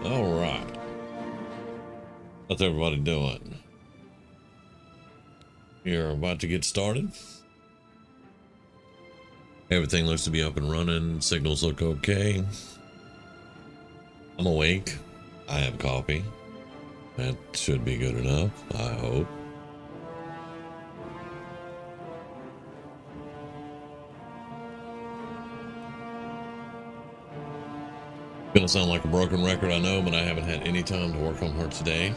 All right. How's everybody doing? You're about to get started. Everything looks to be up and running. Signals look okay. I'm awake. I have coffee. That should be good enough, I hope. Gonna sound like a broken record, I know, but I haven't had any time to work on her today.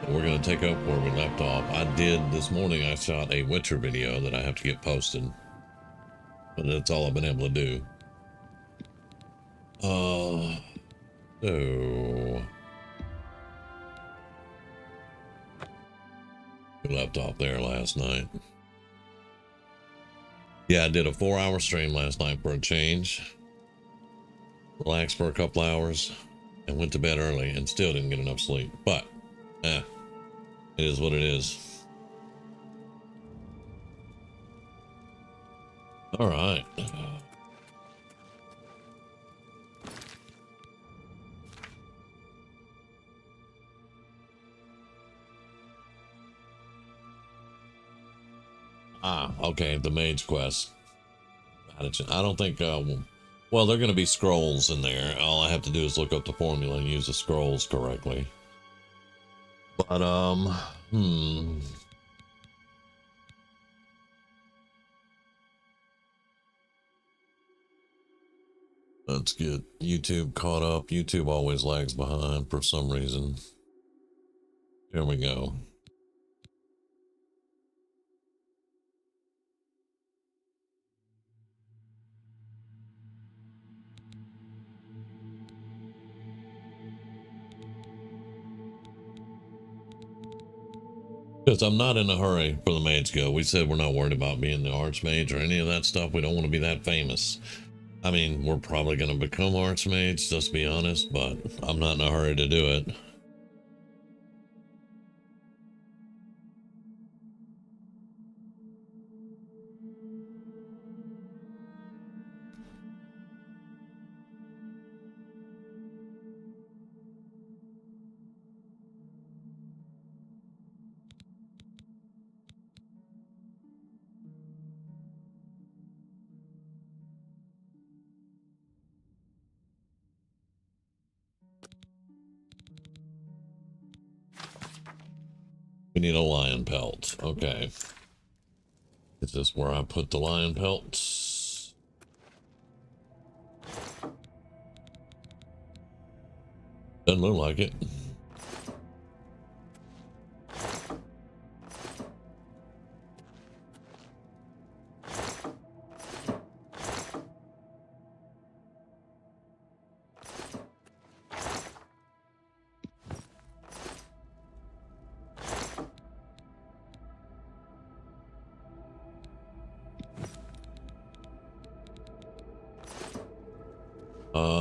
We're gonna take up where we left off. I did this morning, I shot a Witcher video that I have to get posted. But that's all I've been able to do. So we left off there last night. Yeah, I did a 4-hour stream last night for a change. Relaxed for a couple hours and went to bed early and still didn't get enough sleep. But, it is what it is. All right. Okay, the mage quest. I don't think, well, they're going to be scrolls in there. All I have to do is look up the formula and use the scrolls correctly. But, let's get YouTube caught up. YouTube always lags behind for some reason. Here we go. Because I'm not in a hurry for the mage go. We said we're not worried about being the archmage or any of that stuff. We don't want to be that famous. I mean, we're probably going to become archmages, just to be honest, but I'm not in a hurry to do it. We need a lion pelt. Okay. Is this where I put the lion pelts? Doesn't look like it.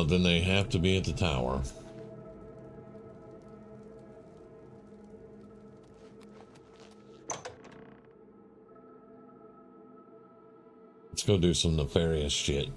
Then they have to be at the tower. Let's go do some nefarious shit.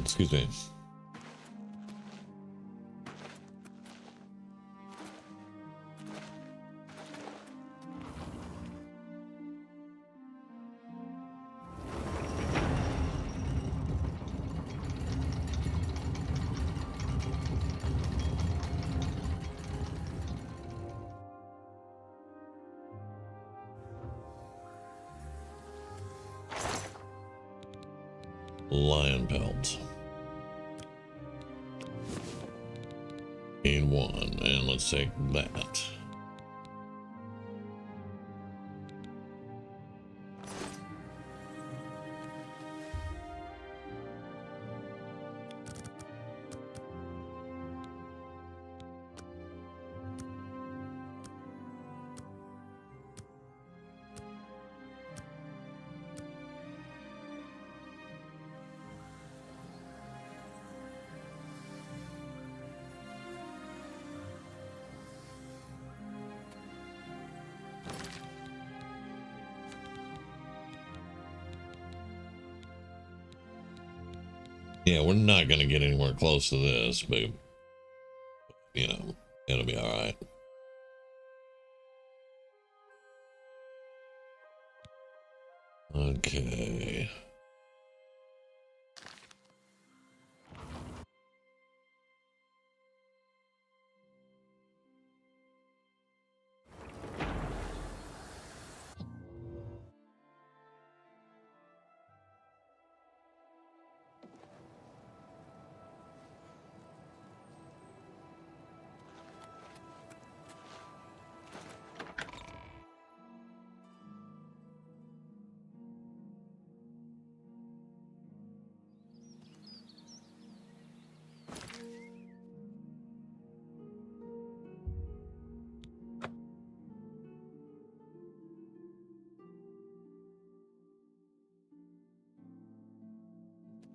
Excuse me. Lion pelt. Need one, and let's take that. Yeah, we're not going to get anywhere close to this, but, you know, it'll be all right. Okay.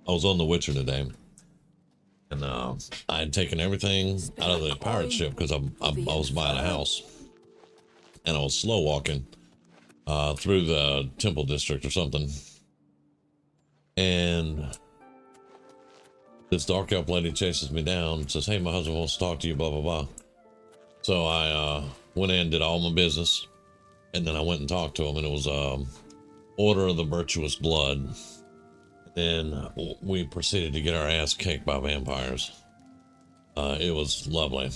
I was on The Witcher today, and I had taken everything out of the pirate ship because I was buying a house, and I was slow walking through the temple district or something, and this dark elf lady chases me down and says, "Hey, my husband wants to talk to you, blah blah blah." So I went in, did all my business, and then I went and talked to him, and it was Order of the Virtuous Blood. Then we proceeded to get our ass kicked by vampires. It was lovely.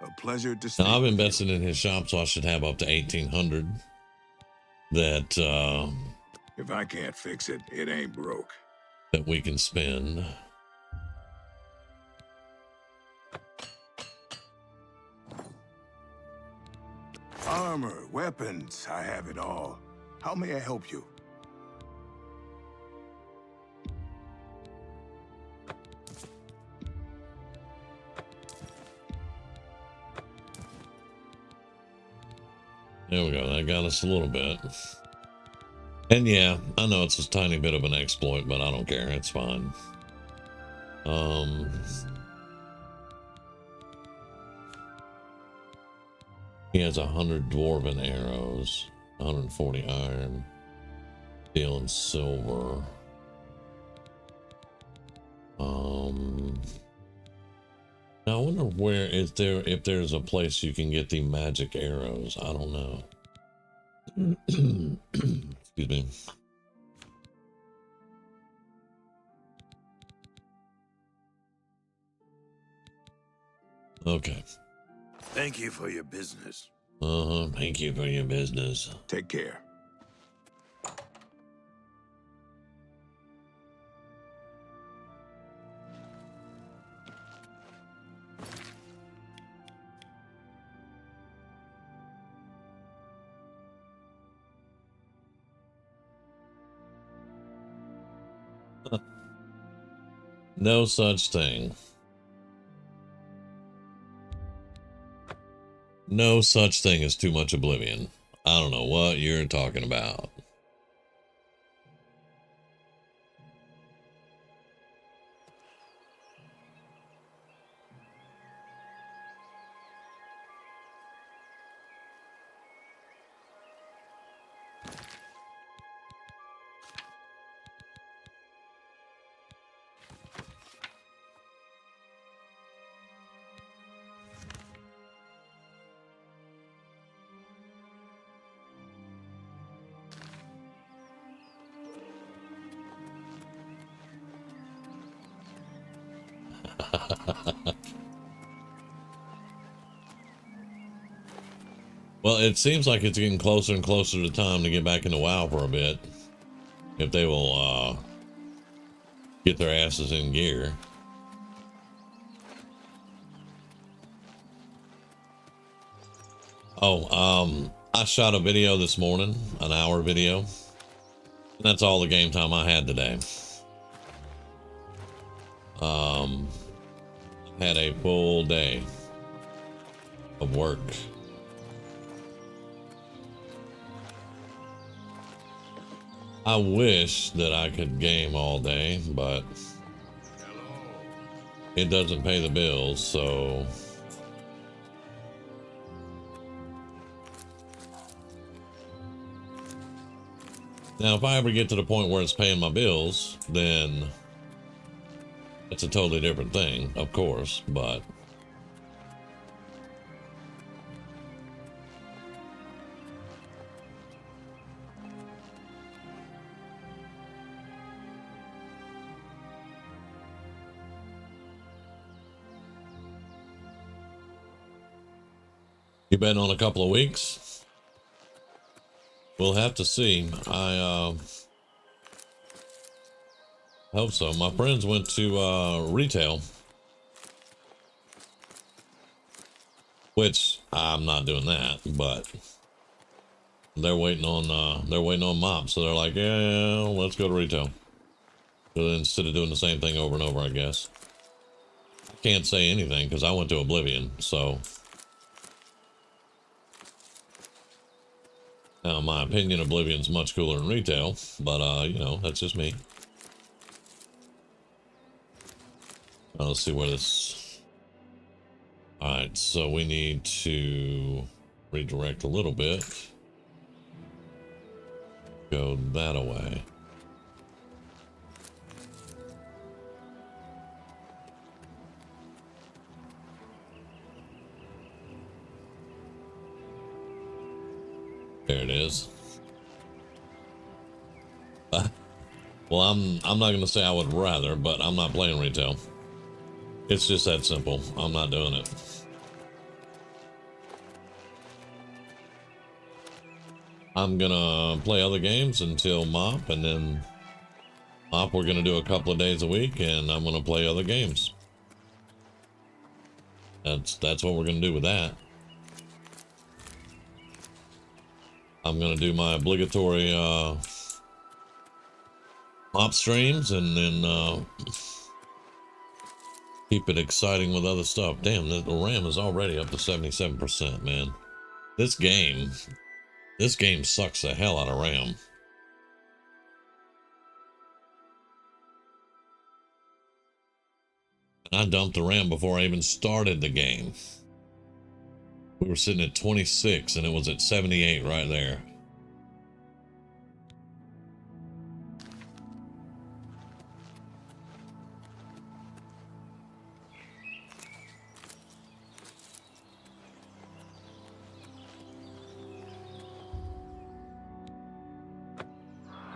A pleasure to see. Now, I've invested in his shop, so I should have up to 1,800. That if I can't fix it, it ain't broke. That we can spend. Armor, weapons, I have it all. How may I help you? There we go. That got us a little bit. And yeah, I know it's a tiny bit of an exploit, but I don't care. It's fine. He has 100 dwarven arrows, 140 iron, steel and silver. Now I wonder if there's a place you can get the magic arrows. I don't know. Excuse me. Okay. Thank you for your business. Thank you for your business. Take care. No such thing. No such thing as too much Oblivion. I don't know what you're talking about. Well, it seems like it's getting closer and closer to time to get back into WoW for a bit. If they will get their asses in gear. Oh, I shot a video this morning, an hour video. That's all the game time I had today. Had a full day of work. I wish that I could game all day, but it doesn't pay the bills, so now if I ever get to the point where it's paying my bills, then it's a totally different thing, of course, but you betting on a couple of weeks? We'll have to see. I hope so. My friends went to retail, which I'm not doing that, but they're waiting on mops, so they're like, yeah, let's go to retail. So instead of doing the same thing over and over, I guess. I can't say anything because I went to Oblivion, so now in my opinion, Oblivion's much cooler than retail, but you know, that's just me. Let's see where this. All right, so we need to redirect a little bit. Go that away. There it is. Well, I'm not going to say I would rather, but I'm not playing retail. It's just that simple. I'm not doing it. I'm gonna play other games until MOP, and then MOP we're gonna do a couple of days a week, and I'm gonna play other games. That's what we're gonna do with that. I'm gonna do my obligatory MOP streams, and then keep it exciting with other stuff. Damn, the RAM is already up to 77%, man. This game sucks the hell out of RAM. I dumped the RAM before I even started the game. We were sitting at 26 and it was at 78 right there.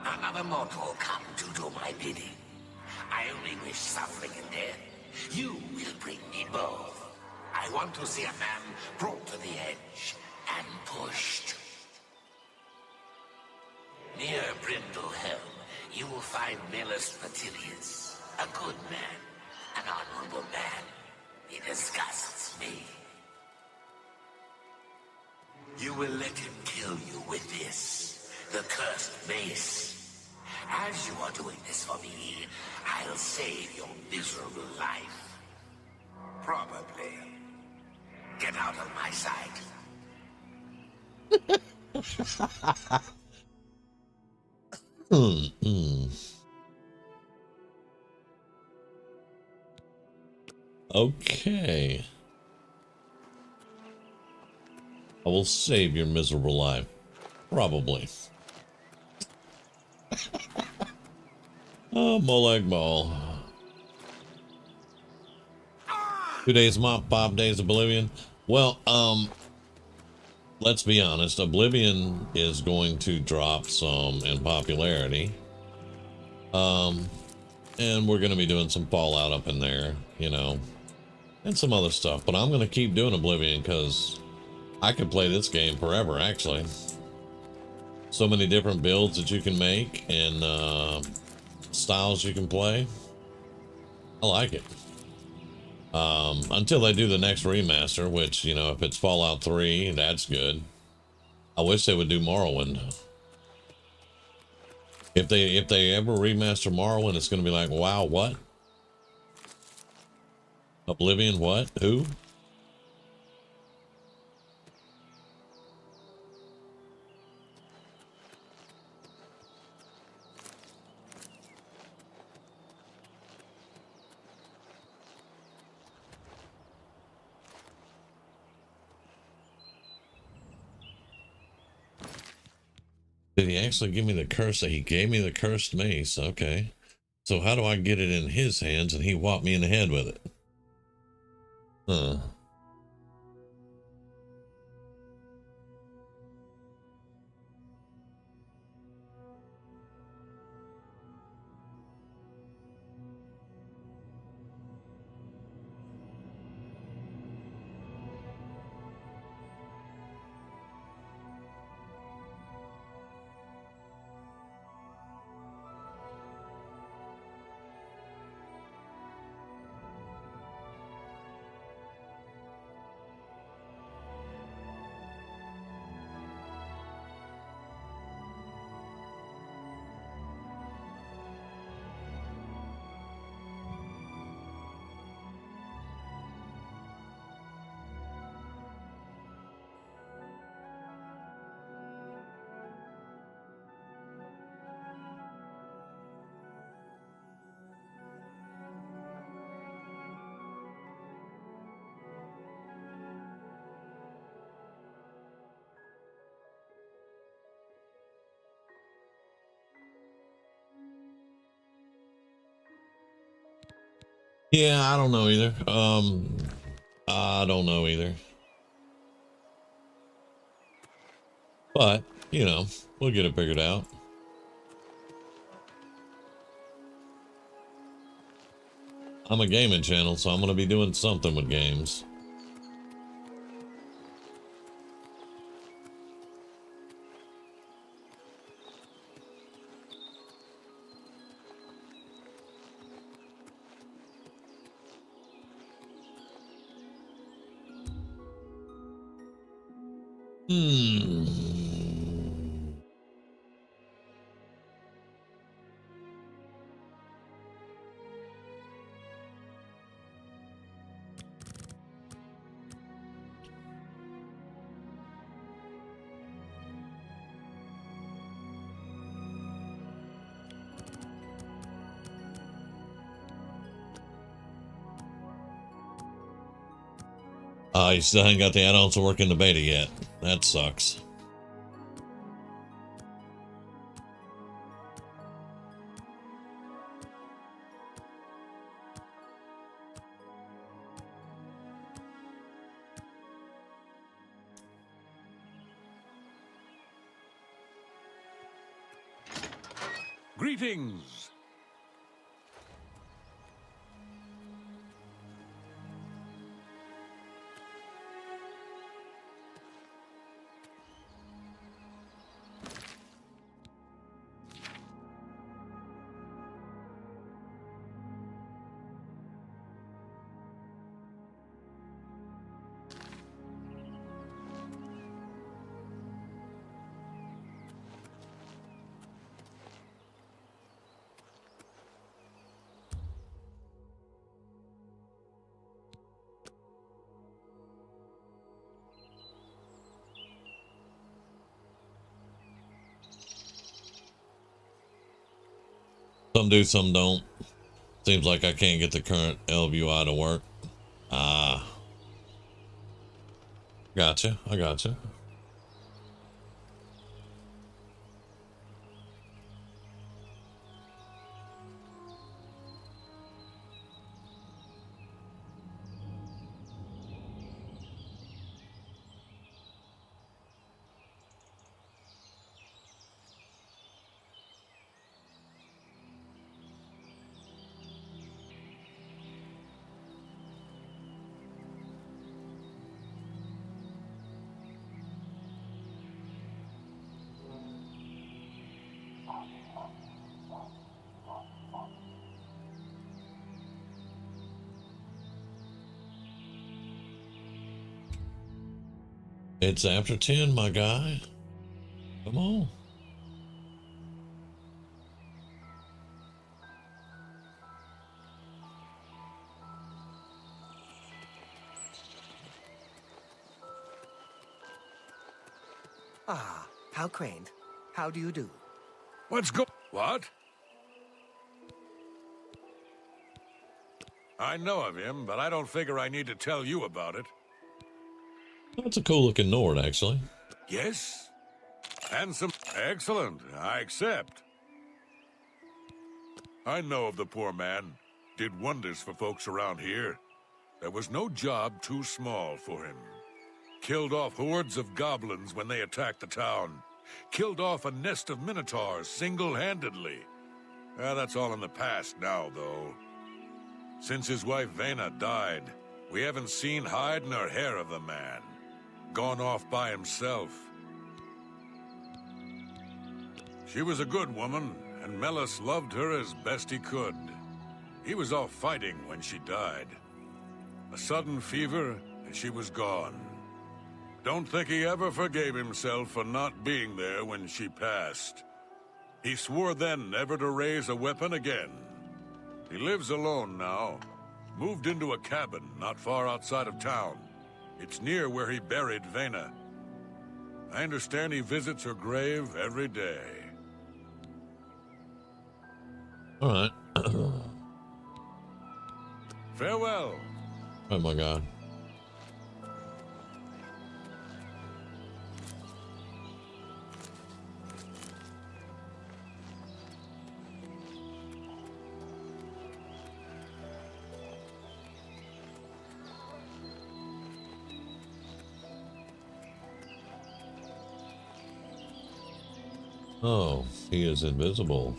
Another mortal come to do my bidding. I only wish suffering and death. You will bring me both. I want to see a man brought to the edge and pushed. Near Brindlehelm, you will find Melus Patilius, a good man, an honorable man. He disgusts me. You will let him kill you with this, the cursed mace. As you are doing this for me, I'll save your miserable life. Probably. Get out of my sight. Okay. I will save your miserable life. Probably. Oh, Molag Ball. 2 days MOP, 5 days Oblivion. Well, let's be honest. Oblivion is going to drop some in popularity. And we're going to be doing some Fallout up in there, you know, and some other stuff. But I'm going to keep doing Oblivion because I could play this game forever, actually. So many different builds that you can make and styles you can play. I like it. Until they do the next remaster, which, you know, if it's Fallout 3, that's good. I wish they would do Morrowind. If they ever remaster Morrowind, it's going to be like, wow, what? Oblivion, what? Who? Did he actually give me the curse? He gave me the cursed mace. Okay. So how do I get it in his hands and he whopped me in the head with it? Huh. Yeah, I don't know either. I don't know either. But, you know, we'll get it figured out. I'm a gaming channel, so I'm going to be doing something with games. You still haven't got the add-ons to work in the beta yet. That sucks. Greetings! Some do, some don't. Seems like I can't get the current LVUI to work. Gotcha. I gotcha. It's after 10, my guy. Come on. Ah, how quaint. How do you do? What? I know of him, but I don't figure I need to tell you about it. That's a cool looking Nord, actually. Yes? Handsome. Excellent. I accept. I know of the poor man. Did wonders for folks around here. There was no job too small for him. Killed off hordes of goblins when they attacked the town. Killed off a nest of minotaurs single-handedly. That's all in the past now, though. Since his wife Vena died, we haven't seen hide nor hair of the man. Gone off by himself. She was a good woman, and Melis loved her as best he could. He was off fighting when she died. A sudden fever, and she was gone. Don't think he ever forgave himself for not being there when she passed. He swore then never to raise a weapon again. He lives alone now. Moved into a cabin not far outside of town. It's near where he buried Vena. I understand he visits her grave every day. All right. Farewell. Oh my God. Oh, he is invisible.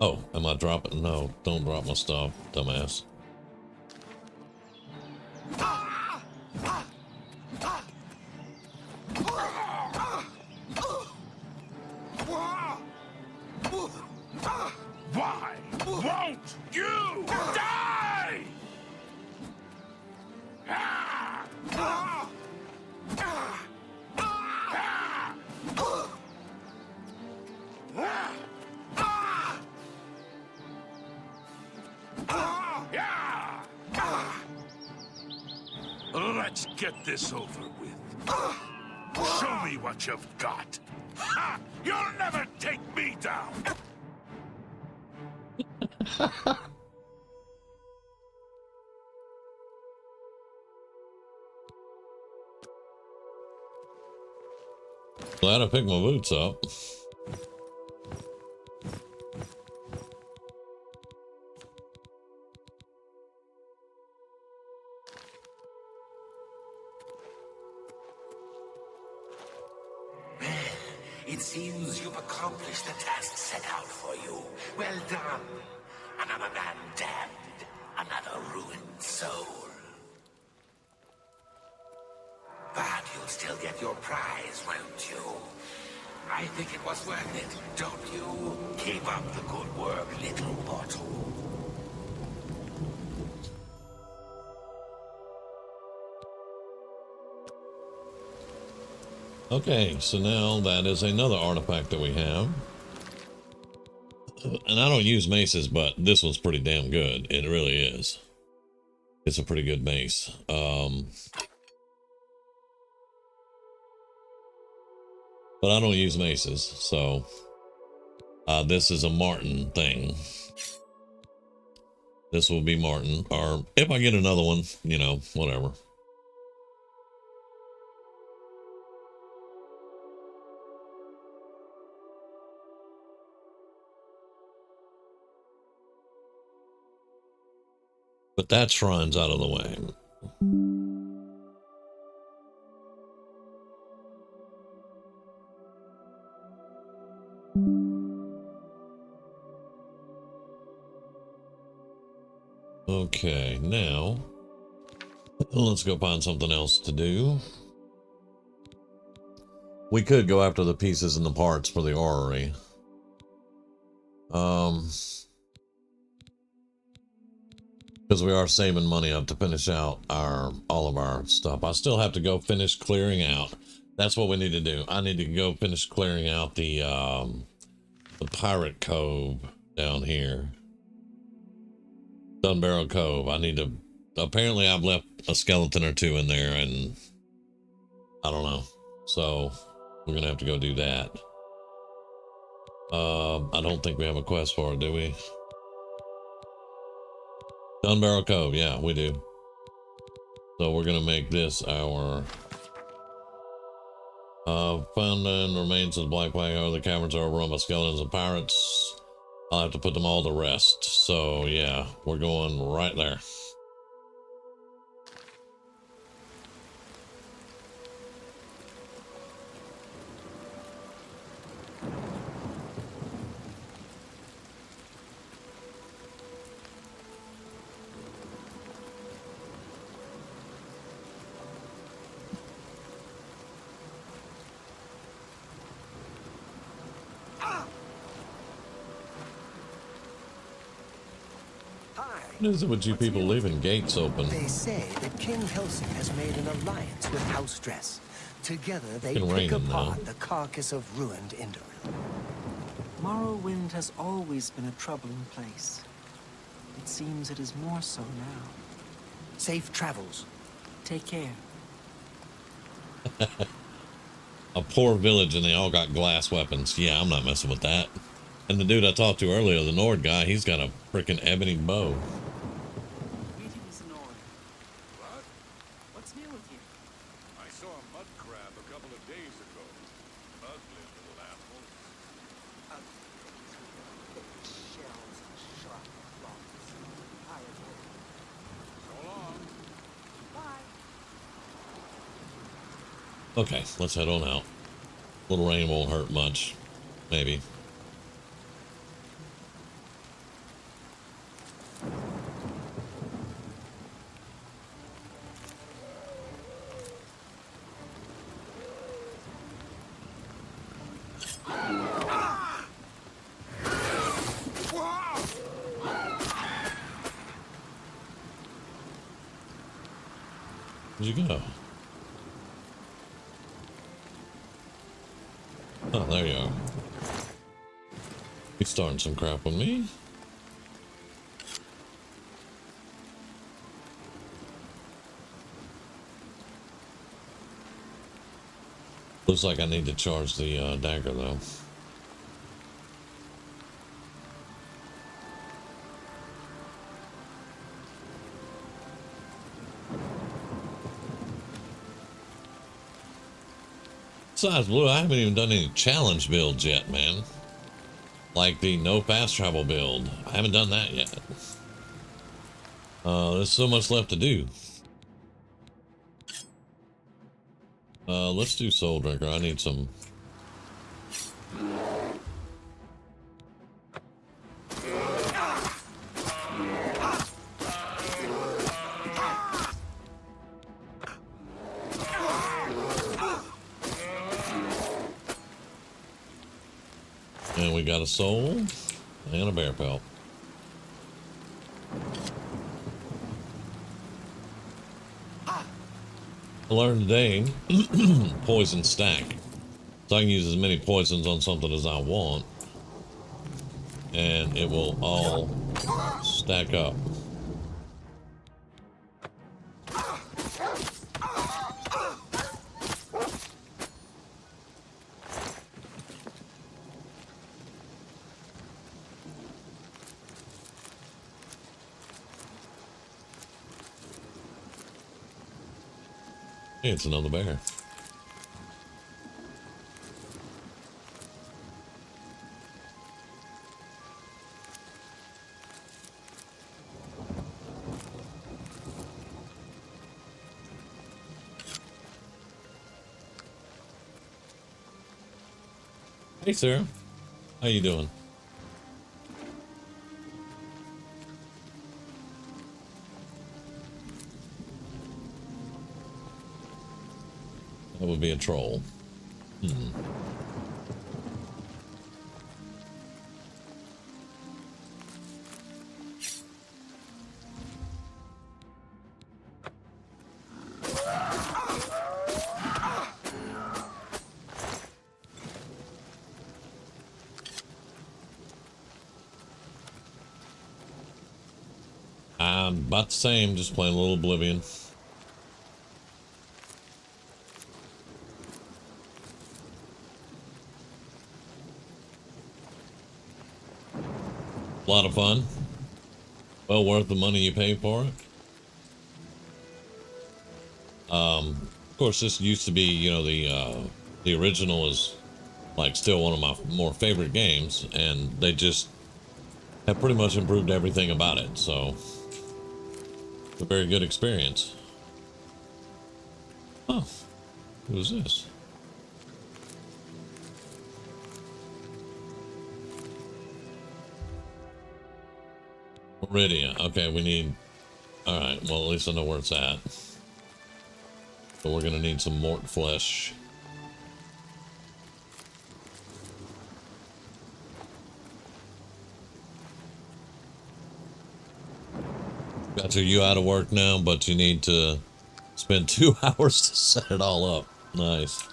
Oh, am I dropping? No, don't drop my stuff, dumbass. Why won't you die? Let's get this over with. Show me what you've got. Ha! You'll never take me down. Glad I picked my boots up. It seems you've accomplished the task set out for you. Well done. Another man damned, another ruined soul. But you'll still get your prize, won't you? I think it was worth it, don't you? Keep up the good work, little mortal. Okay, so now that is another artifact that we have. And I don't use maces, but this one's pretty damn good. It really is. It's a pretty good mace. But I don't use maces, so this is a Martin thing. This will be Martin, or if I get another one, you know, whatever. But that shrine's out of the way. Okay, now let's go find something else to do. We could go after the pieces and the parts for the orrery. Because we are saving money up to finish out all of our stuff. I still have to go finish clearing out. That's what we need to do. I need to go finish clearing out the pirate cove down here. Dunbarrow Cove. I need to. Apparently, I've left a skeleton or two in there, and I don't know. So we're gonna have to go do that. I don't think we have a quest for it, do we? Dunbarrow Cove, yeah, we do. So we're gonna make this our found in remains of the Black Flag. Or the caverns are overrun by skeletons and pirates. I'll have to put them all to rest. So yeah, we're going right there. What is it with you people leaving gates open? They say that King Helsing has made an alliance with House Dress. Together they It's been pick raining, apart though. the carcass of ruined Indoril. Morrowind has always been a troubling place. It seems it is more so now. Safe travels. Take care. A poor village and they all got glass weapons. Yeah, I'm not messing with that. And the dude I talked to earlier, the Nord guy, he's got a freaking ebony bow. Greetings, Nord. What? What's new with you? I saw a mud crab a couple of days ago. Ugly little animal. Shells, sharp rocks. So long. Bye. Okay, let's head on out. Little rain won't hurt much. Maybe. Where'd you go? Oh, there you are. He's starting some crap with me. Looks like I need to charge the dagger though. Besides, Blue, I haven't even done any challenge builds yet, man. Like the no fast travel build. I haven't done that yet. There's so much left to do. Let's do Soul Drinker. I need some. And we got a soul and a bear pelt. I learned today poison stack. So I can use as many poisons on something as I want. And it will all stack up. Hey, it's another bear. Hey, Sarah. How you doing? That would be a troll. Hmm. I'm about the same, just playing a little Oblivion. A lot of fun. Well worth the money you pay for it. Of course, this used to be, you know, the original is like still one of my more favorite games, and they just have pretty much improved everything about it. So, it's a very good experience. Oh, who's this? Meridia. Okay, we need. All right. Well, at least I know where it's at. But we're gonna need some mort flesh. Got you out of work now, but you need to spend 2 hours to set it all up. Nice.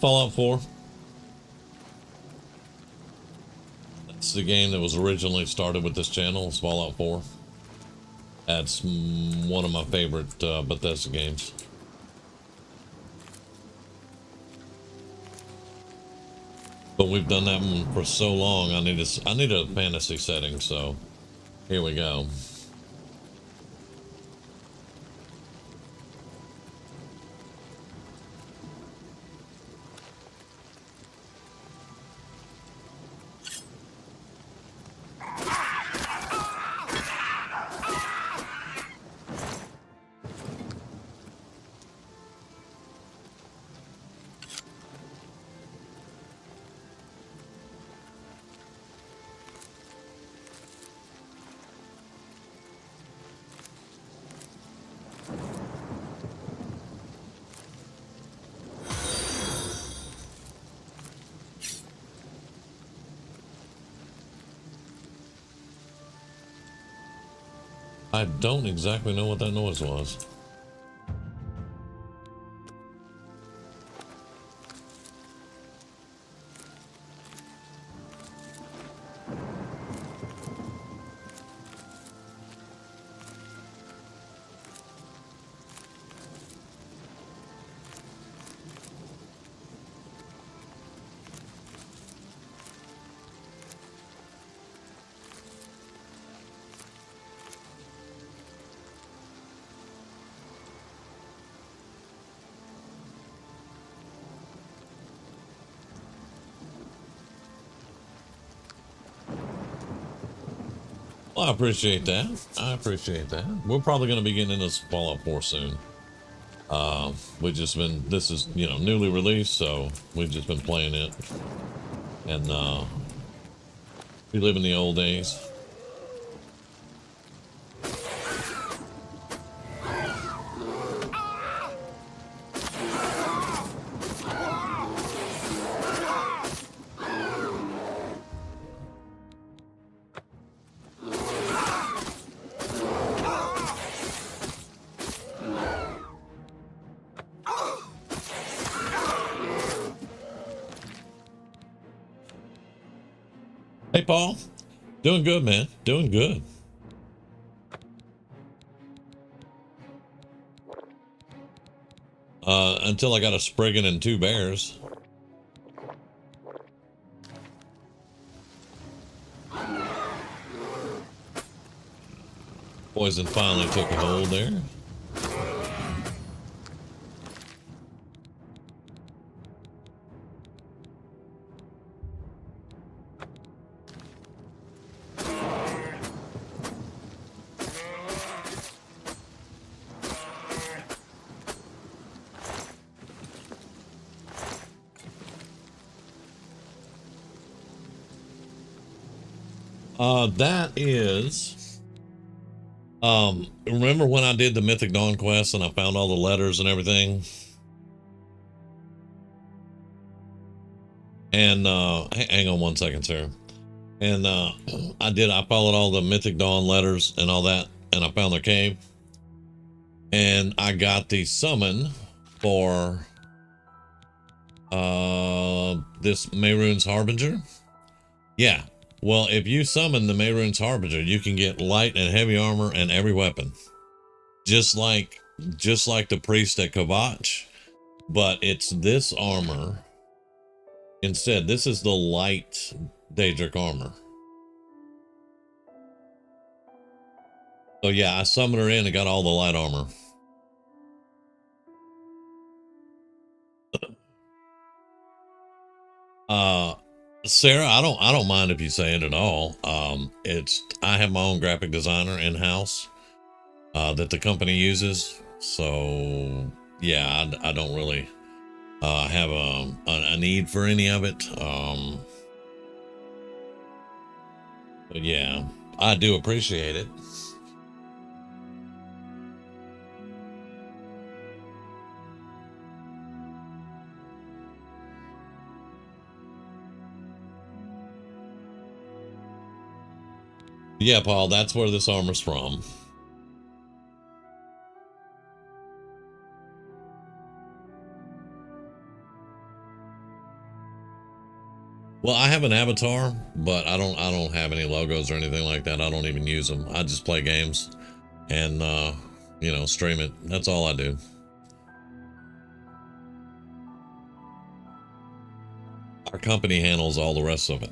Fallout 4. That's the game that was originally started with this channel. It's Fallout 4. That's one of my favorite Bethesda games. But we've done that one for so long. I need a fantasy setting. So here we go. I don't exactly know what that noise was. Well, I appreciate that. I appreciate that. We're probably going to be getting into Fallout 4 soon. We've just been, this is, you know, newly released, so we've just been playing it. And, we live in the old days. Hey, Paul. Doing good, man. Doing good. Until I got a Spriggan and 2 bears. Boy, Poison finally took a hold there. That is, remember when I did the Mythic Dawn quest and I found all the letters and everything? And, hang on one second, sir. And, I followed all the Mythic Dawn letters and all that, and I found their cave. And I got the summon for, this Mehrunes Harbinger. Yeah. Well, if you summon the Mehrunes Harbinger, you can get light and heavy armor and every weapon. Just like the priest at Kavach, but it's this armor. Instead, this is the light Daedric armor. So yeah, I summoned her in and got all the light armor. Sarah, I don't mind if you say it at all. I have my own graphic designer in house that the company uses. So yeah, I don't really have a need for any of it. But yeah, I do appreciate it. Yeah, Paul, that's where this armor's from. Well, I have an avatar, but I don't have any logos or anything like that. I don't even use them. I just play games and you know, stream it. That's all I do. Our company handles all the rest of it.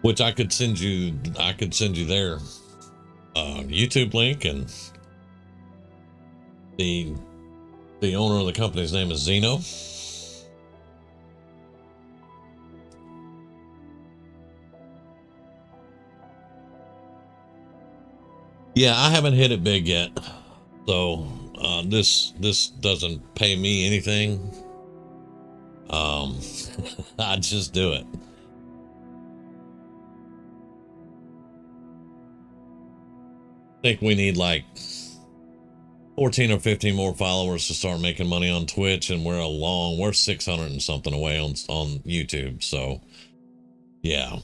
Which I could send you their YouTube link, and the owner of the company's name is Zeno. Yeah, I haven't hit it big yet, so this doesn't pay me anything. I just do it. I think we need like 14 or 15 more followers to start making money on Twitch, and we're 600 and something away on YouTube. So yeah.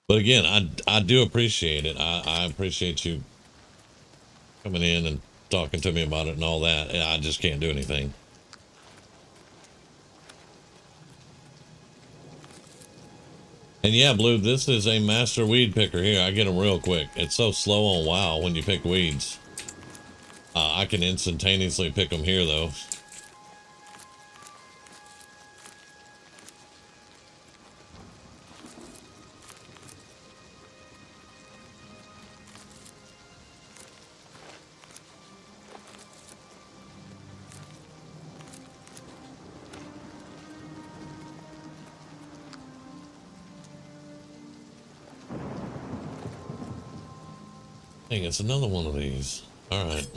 But again, I do appreciate it. I appreciate you coming in and talking to me about it and all that. I just can't do anything. And yeah, Blue, this is a master weed picker here. I get them real quick. It's so slow on WoW when you pick weeds. I can instantaneously pick them here, though. Dang, it's another one of these. All right.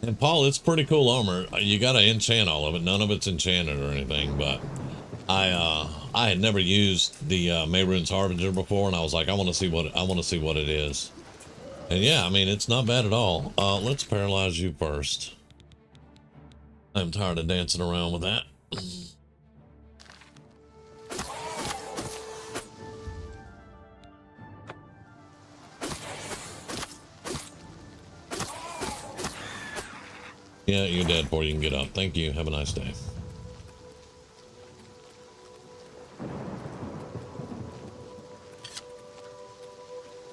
And Paul, it's pretty cool armor. You got to enchant all of it. None of it's enchanted or anything, but I had never used the Mehrunes Harbinger before, and I was like, I want to see what it is. And yeah, I mean, it's not bad at all. Let's paralyze you first. I'm tired of dancing around with that. Yeah, you're dead before you can get up. Thank you. Have a nice day.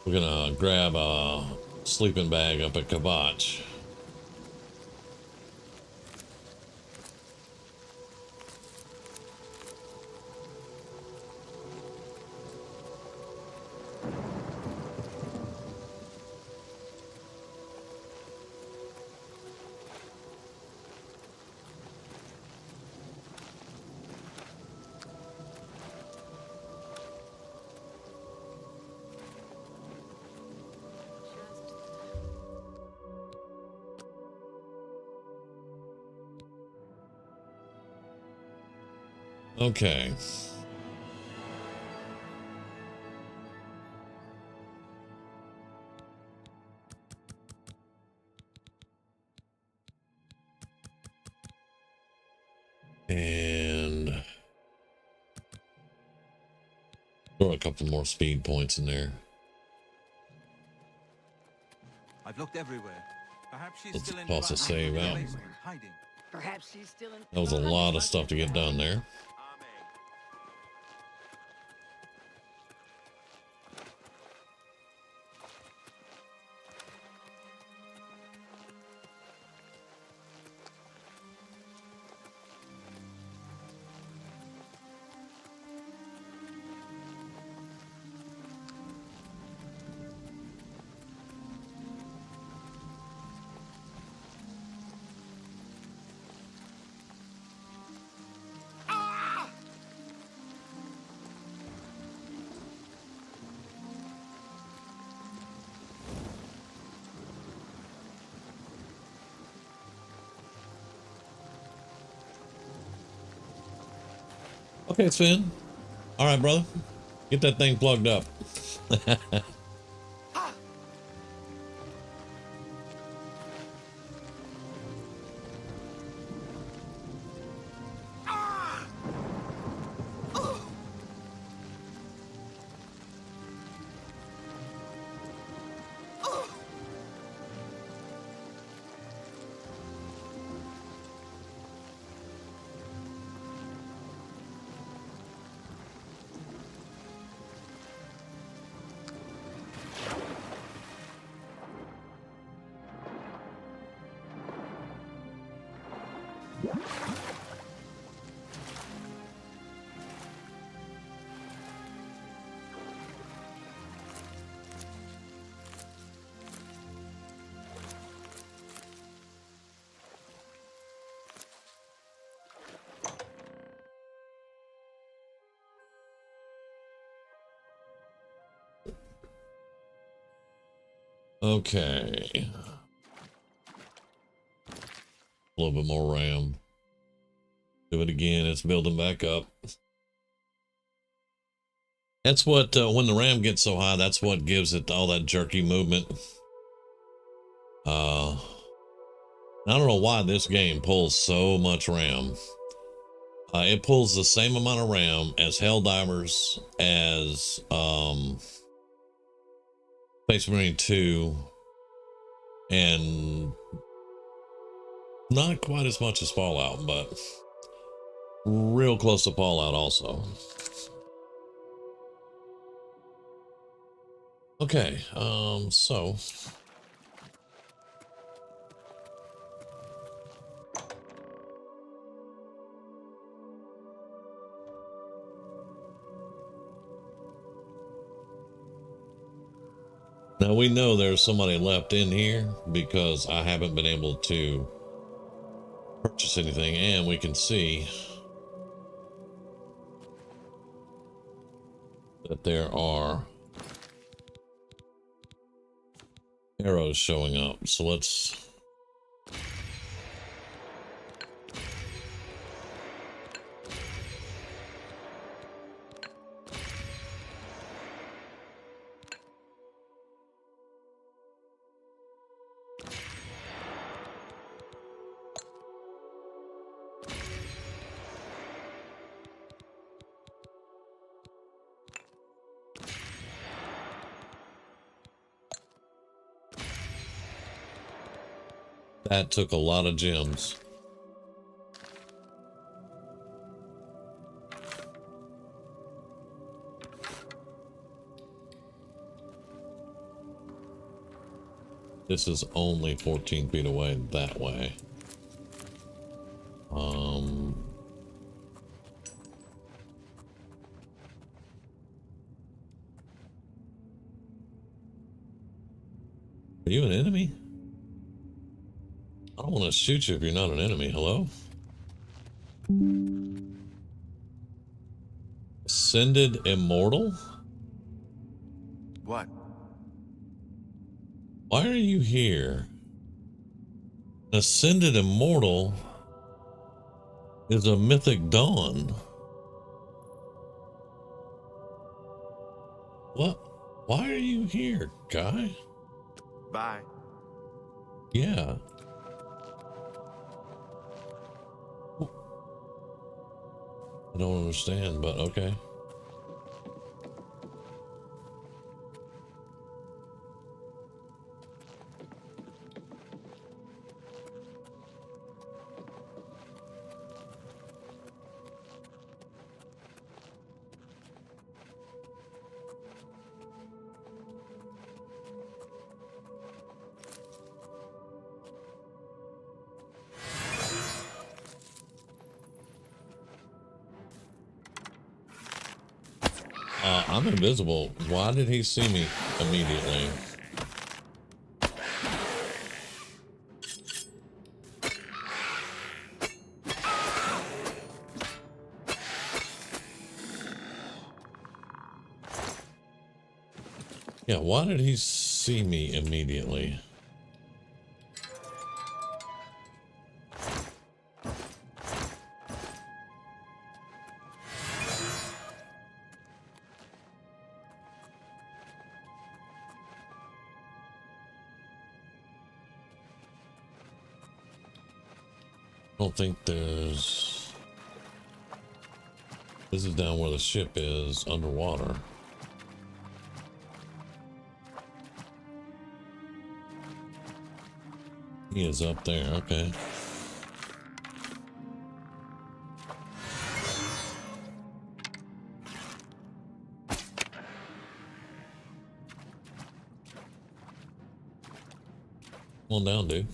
We're gonna grab a sleeping bag up at Kavach. Okay. And throw a couple more speed points in there. I've looked everywhere. Perhaps she's Let's still in toss a save out. hiding. Perhaps she's still in. That was a lot of stuff to get done there. Okay, Sven. All right, brother. Get that thing plugged up. Okay. A little bit more RAM. Do it again. It's building back up. That's what, when the RAM gets so high, that's what gives it all that jerky movement. I don't know why this game pulls so much RAM. It pulls the same amount of RAM as Helldivers, as Space Marine 2, and not quite as much as Fallout, but real close to Fallout also. Okay, so now we know there's somebody left in here because I haven't been able to purchase anything, and we can see that there are arrows showing up. So let's That took a lot of gems. This is only 14 feet away that way. Are you an enemy? I don't want to shoot you if you're not an enemy. Hello? Ascended Immortal? What? Why are you here? Ascended Immortal is a mythic dawn. What? Why are you here, guy? Bye. Yeah. I don't understand, but okay. I'm invisible. Why did he see me immediately? Yeah, why did he see me immediately? I don't think there's... This is down where the ship is, underwater. He is up there, okay. Come on down, dude.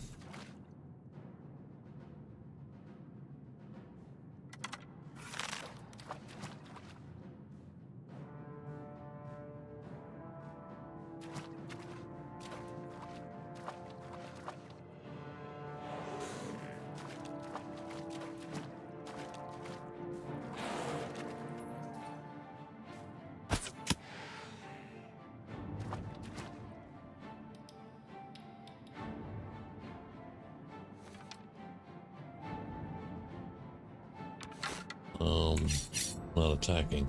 Not attacking.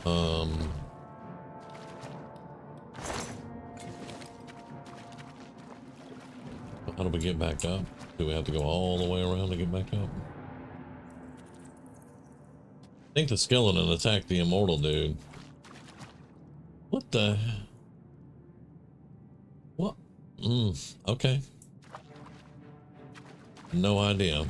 How do we get back up? Do we have to go all the way around to get back up? I think the skeleton attacked the immortal dude. What the? What? Okay. No idea.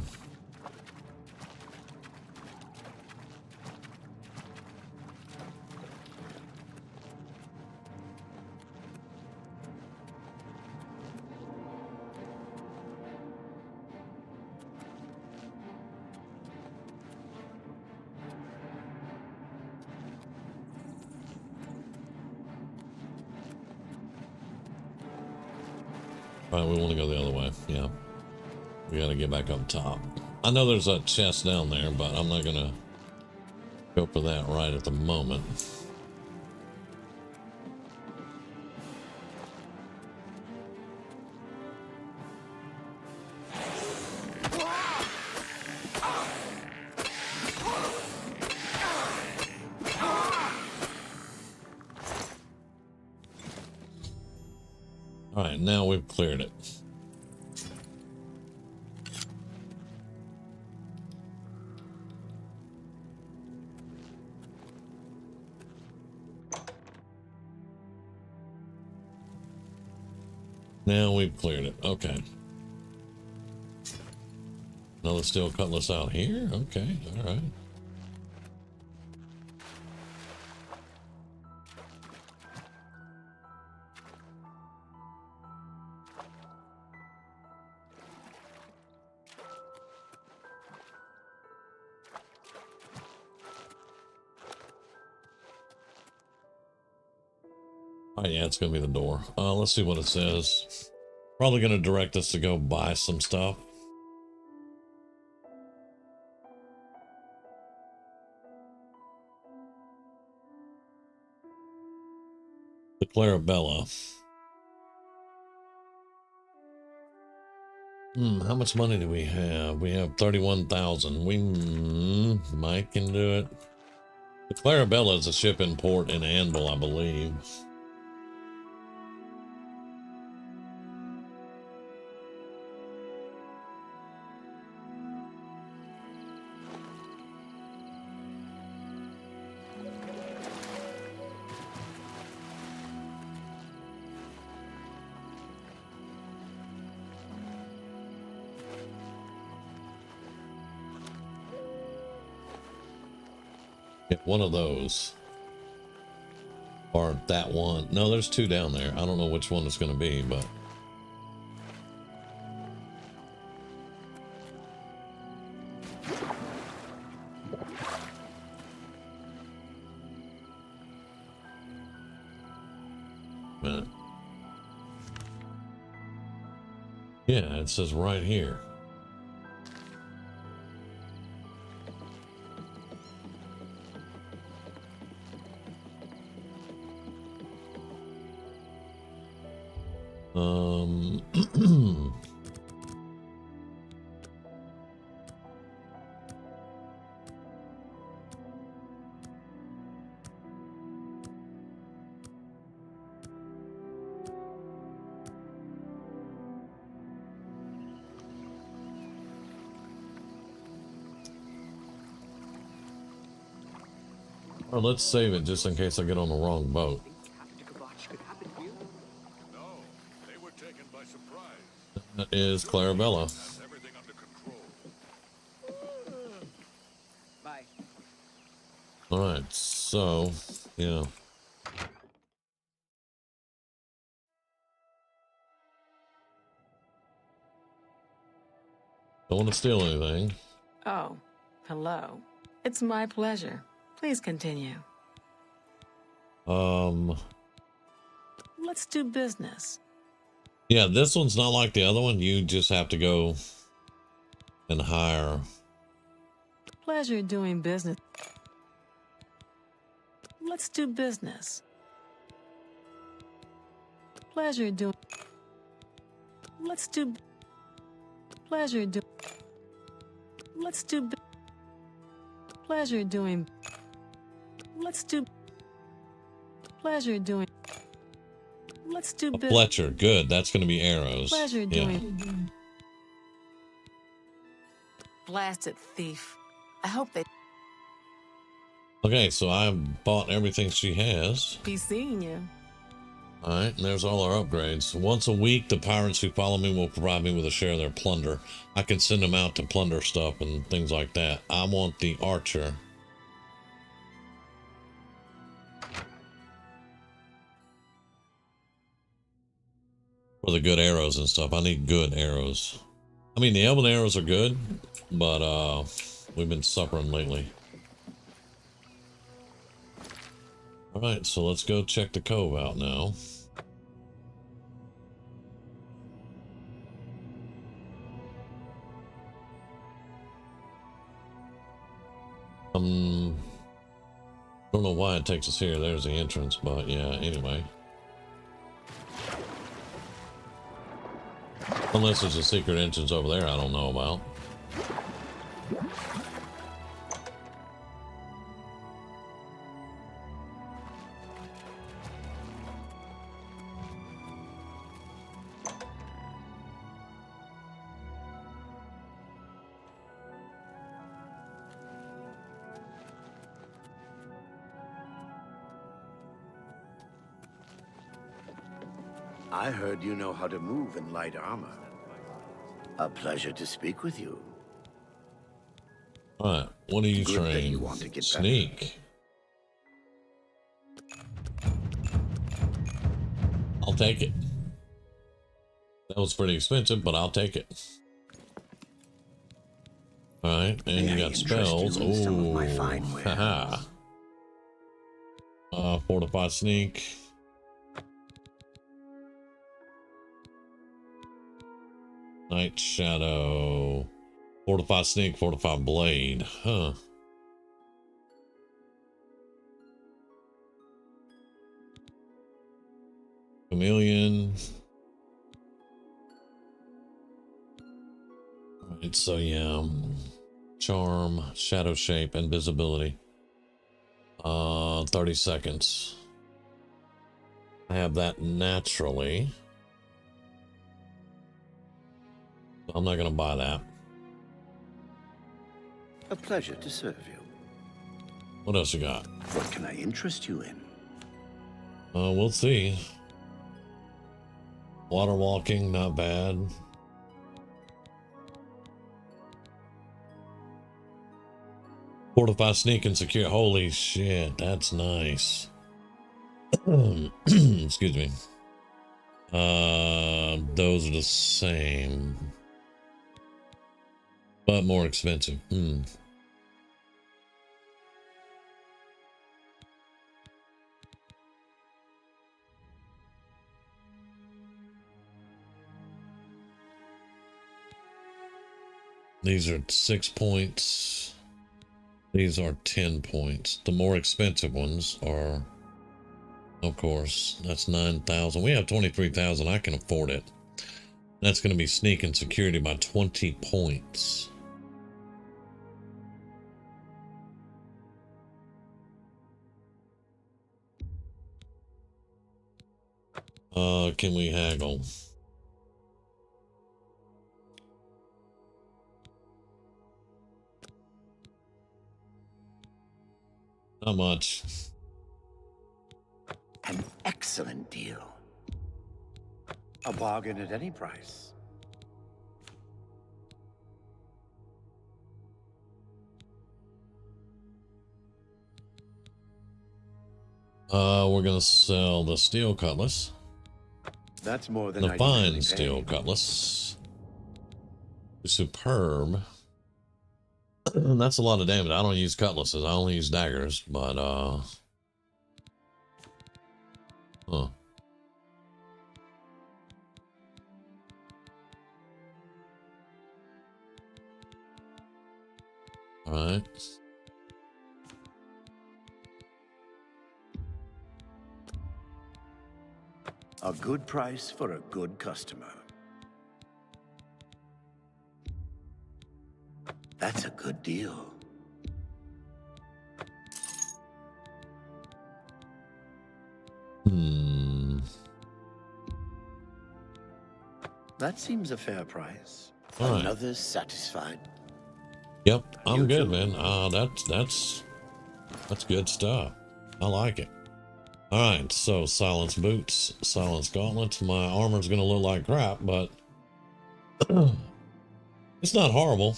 All right, we want to go the other way. Yeah. We gotta get back up top. I know there's a chest down there, but I'm not gonna go for that right at the moment. All right, now we've cleared it. Now we've cleared it. Okay. Another steel cutlass out here. Okay, all right. Oh yeah, it's gonna be the door. Let's see what it says. Probably gonna direct us to go buy some stuff. The Clarabella. How much money do we have? We have 31,000. Mike can do it. The Clarabella is a ship in port in Anvil, I believe. Get one of those. Or that one. No, there's two down there. I don't know which one it's going to be, but... Minute. Yeah, it says right here. Or let's save it just in case I get on the wrong boat. No, they were taken by surprise. That is Clarabella. Has everything under control. Bye. Alright, so, yeah. Don't want to steal anything. Oh, hello. It's my pleasure. Please continue. Let's do business. Yeah, this one's not like the other one. You just have to go and hire. Pleasure doing business. Let's do business. Pleasure doing. Let's do. Pleasure do. Let's do. Pleasure doing. Let's do. Pleasure doing. Let's do. A Fletcher, good. That's going to be arrows. Pleasure Yeah. doing. Blasted thief. I hope they Okay, so I bought everything she has. be seeing you. Alright, and there's all our upgrades. Once a week, the pirates who follow me will provide me with a share of their plunder. I can send them out to plunder stuff and things like that. I want the archer. For the good arrows and stuff. I need good arrows. I mean, the elven arrows are good, but we've been suffering lately. Alright, so let's go check the cove out now. Don't know why it takes us here. There's the entrance, but yeah, anyway. Unless there's a secret entrance over there I don't know about. I heard you know how to move in light armor. A pleasure to speak with you. All right, what do you Good that train? you want to get better. Sneak. I'll take it. That was pretty expensive, but I'll take it. All right, and May you I got interest spells. you in some of my Oh, fine wares? haha. Fortify sneak. Night shadow. Fortify sneak, fortify blade. Huh. Chameleon. Alright, so yeah. Charm, shadow shape, invisibility. 30 seconds. I have that naturally. I'm not gonna buy that. A pleasure to serve you. What else you got? What can I interest you in? We'll see. Water walking, not bad. Fortify sneak and secure. Holy shit, that's nice. Excuse me. Those are the same, but more expensive. These are 6 points. These are 10 points. The more expensive ones are, of course, that's 9,000. We have 23,000. I can afford it. That's going to be sneak and security by 20 points. Can we haggle? Not much. An excellent deal. A bargain at any price. We're gonna sell the steel cutlass. That's more than The I fine usually steel pay. cutlass. Superb. That's a lot of damage. I don't use cutlasses. I only use daggers, but huh. Alright. A good price for a good customer. That's a good deal. That seems a fair price. All right. Another satisfied. Yep, I'm You good, too. man. That's good stuff. I like it. All right, so silence boots, silence gauntlets. My armor's gonna look like crap, but it's not horrible.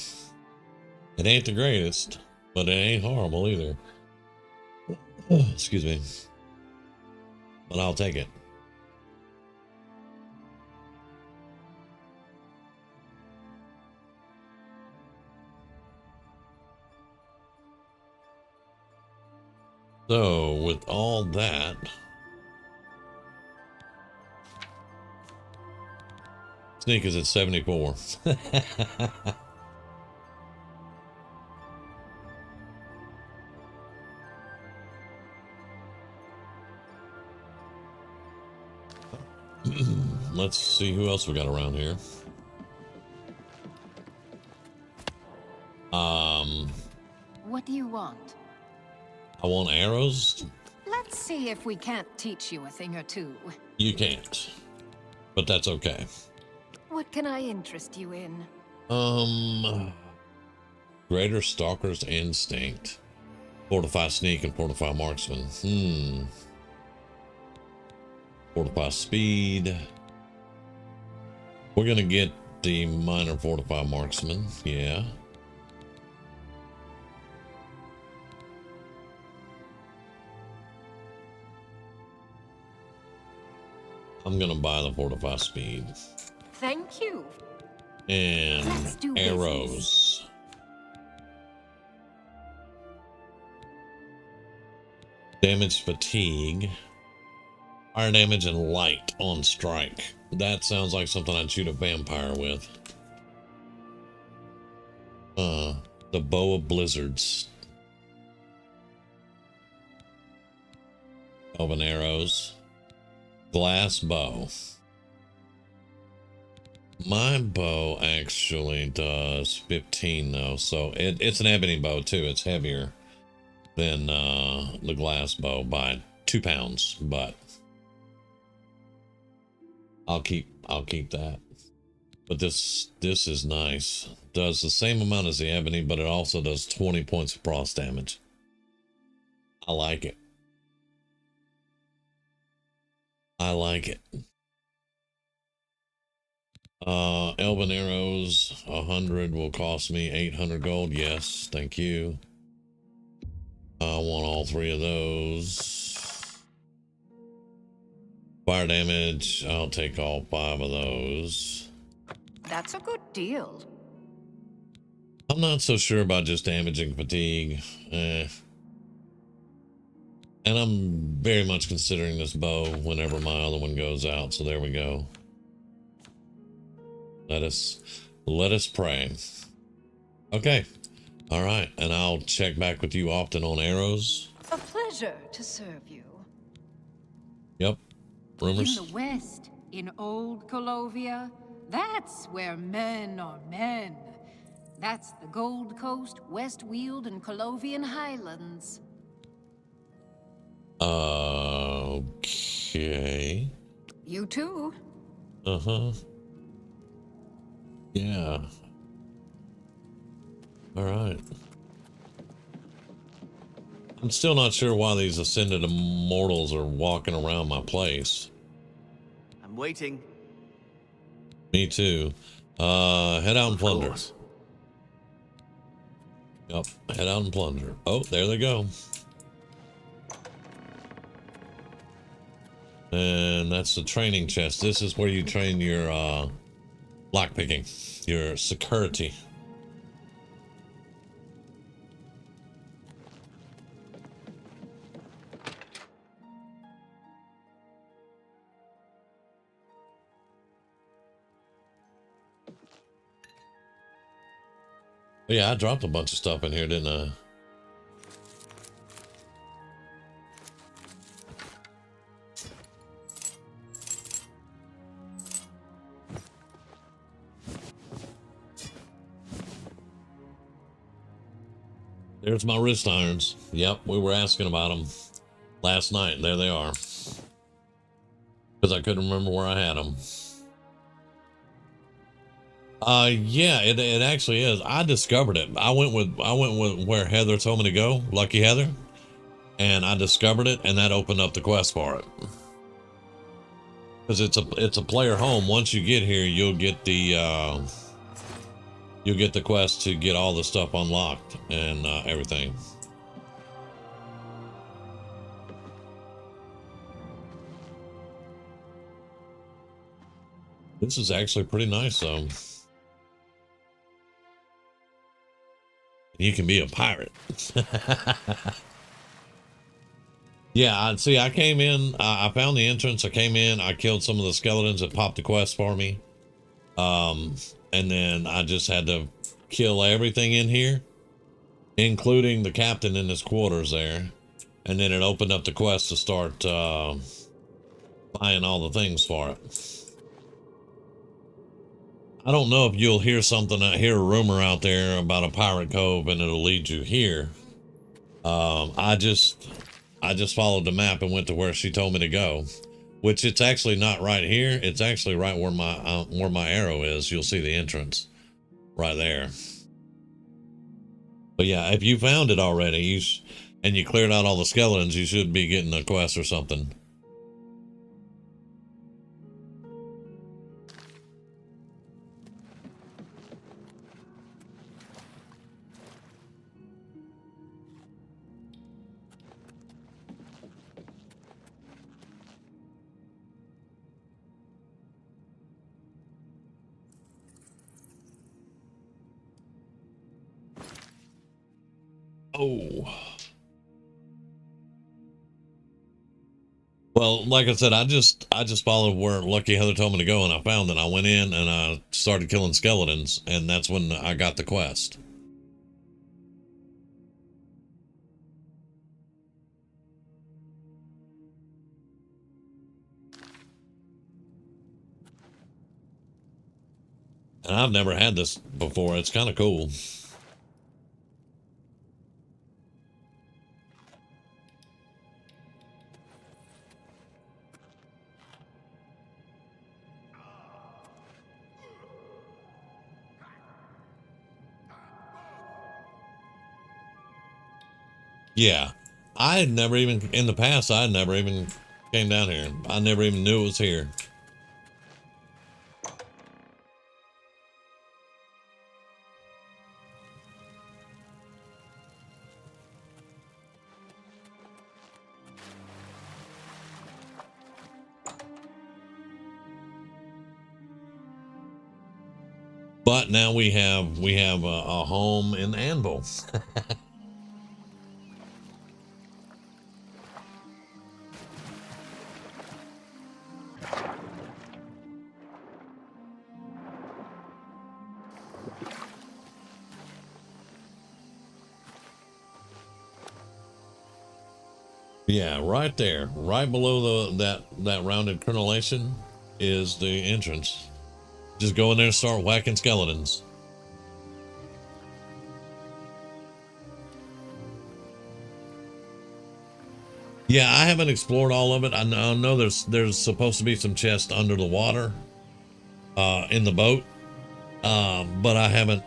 It ain't the greatest, but it ain't horrible either. Excuse me. But I'll take it. So, with all that, sneak is at 74. Let's see who else we got around here. What do you want? I want arrows. Let's see if we can't teach you a thing or two. You can't, but that's okay. What can I interest you in? Greater Stalker's Instinct. Fortify Sneak and Fortify Marksman. Fortify Speed. We're gonna get the minor fortified marksman. Yeah. I'm gonna buy the fortified speed. Thank you. And Let's do arrows. business. Damage fatigue. Fire damage and light on strike. That sounds like something I'd shoot a vampire with. The bow of blizzards. Elven arrows. Glass bow. My bow actually does 15 though, so it's an ebony bow too. It's heavier than the glass bow by 2 pounds, but I'll keep that. But this is nice. Does the same amount as the ebony, but it also does 20 points of frost damage. I like it. I like it. Elven arrows, 100 will cost me 800 gold. Yes, thank you. I want all 3 of those. Fire damage, I'll take all 5 of those. That's a good deal. I'm not so sure about just damaging fatigue. And I'm very much considering this bow whenever my other one goes out, so there we go. Let us pray. Okay. All right, and I'll check back with you often on arrows. A pleasure to serve you. Yep. Rumors. In the west, in old Colovia, that's where men are men. That's the Gold Coast, West Weald, and Colovian Highlands. Okay. You too. Uh-huh. Yeah. All right. I'm still not sure why these ascended immortals are walking around my place. I'm waiting. Me too. Head out and plunder. Course. Yep, head out and plunder. Oh, there they go. And that's the training chest. This is where you train your lockpicking, your security. Yeah, I dropped a bunch of stuff in here, didn't I? There's my wrist irons. Yep, we were asking about them last night. There they are. Because I couldn't remember where I had them. Yeah, it actually is. I discovered it. I went with where Heather told me to go, Lucky Heather, and I discovered it, and that opened up the quest for it. Because it's a player home. Once you get here, you'll get the quest to get all the stuff unlocked and everything. This is actually pretty nice, though. You can be a pirate. Yeah, I came in, I found the entrance, I came in, I killed some of the skeletons that popped the quest for me. And then I just had to kill everything in here, including the captain in his quarters there. And then it opened up the quest to start buying all the things for it. I don't know if you'll hear hear a rumor out there about a pirate cove and it'll lead you here. I just followed the map and went to where she told me to go, which it's actually not right here. It's actually right where my arrow is. You'll see the entrance right there. But yeah, if you found it already and you cleared out all the skeletons, you should be getting a quest or something. Oh. Well, like I said, I just followed where Lucky Heather told me to go, and I found it. I went in and I started killing skeletons, and that's when I got the quest. And I've never had this before. It's kind of cool. Yeah, I had never even, in the past, I had never even came down here. I never even knew it was here. But now we have a home in Anvil. Yeah, right there, right below that rounded crenellation is the entrance. Just go in there and start whacking skeletons. Yeah, I haven't explored all of it. I know there's supposed to be some chests under the water, in the boat, but I haven't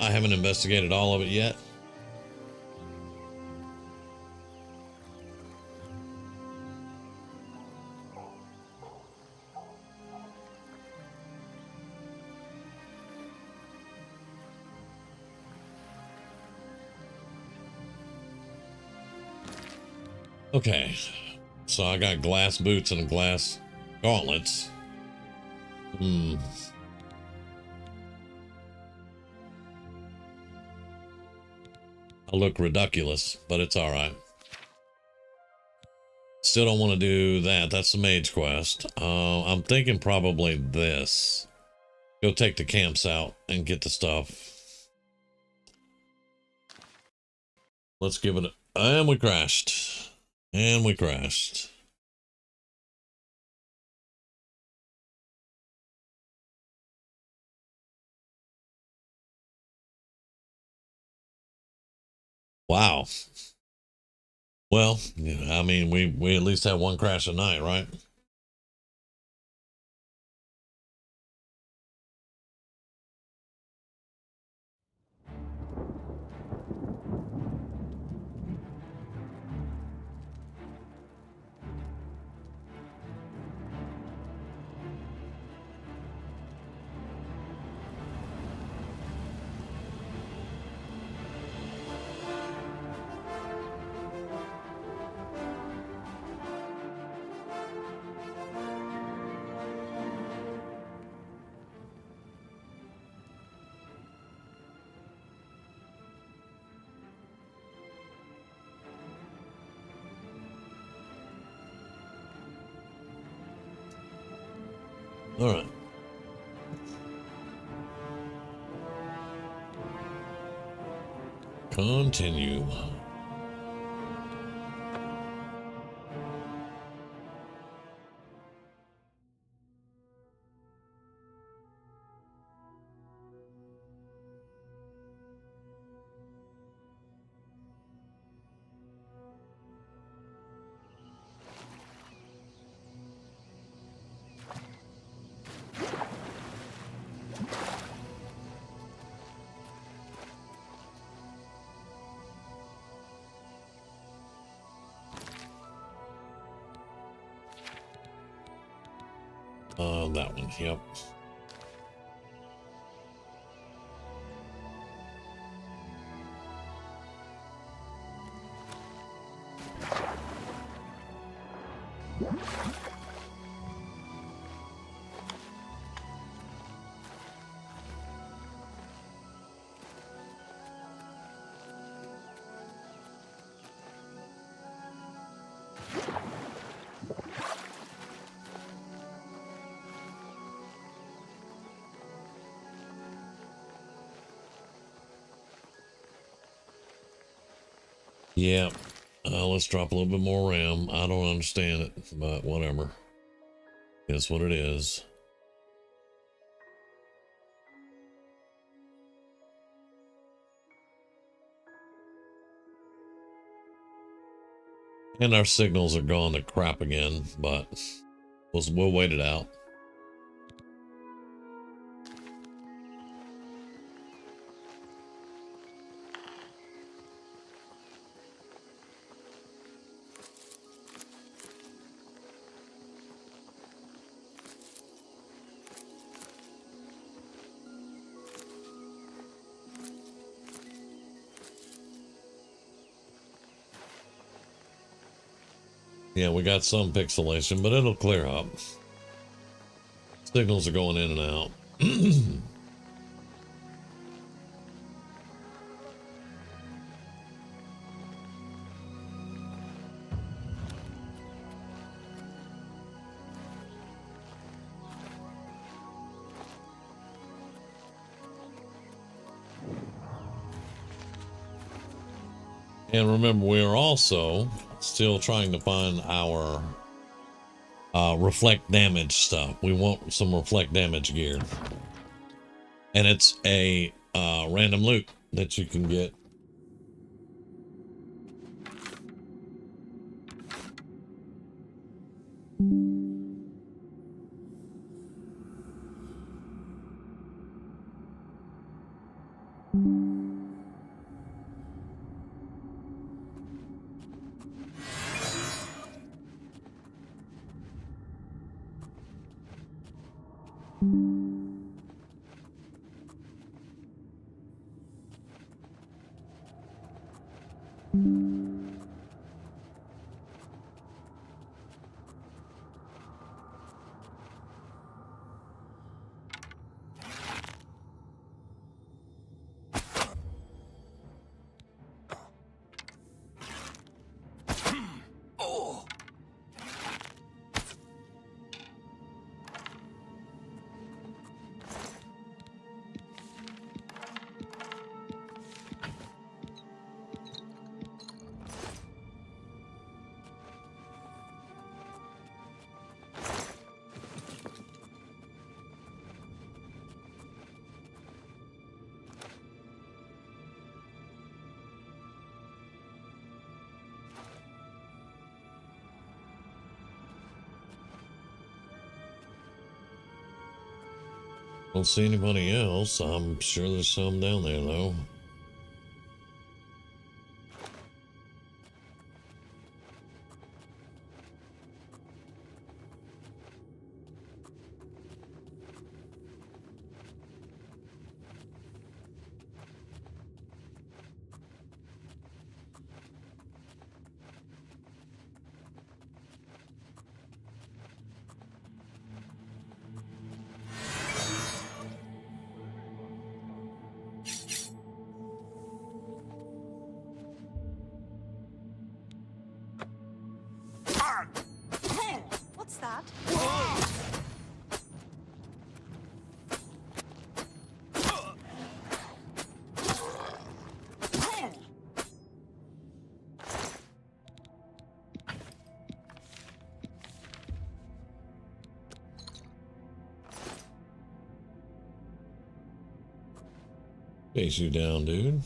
investigated all of it yet. Okay, so I got glass boots and glass gauntlets. I look ridiculous, but it's all right. Still don't want to do that. That's the mage quest. I'm thinking probably this. Go take the camps out and get the stuff. Let's give it a... And we crashed. And we crashed. Wow. Well, yeah, I mean, we at least have one crash a night, right? All right. Continue. That one, yep. Yeah. Let's drop a little bit more RAM. I don't understand it, but whatever. It's what it is. And our signals are gone to crap again, but we'll wait it out. Yeah, we got some pixelation, but it'll clear up. Signals are going in and out. And remember, we are also still trying to find our reflect damage stuff. We want some reflect damage gear. And it's a random loot that you can get. Don't see anybody else. I'm sure there's some down there though. What's that? Chase you down, dude.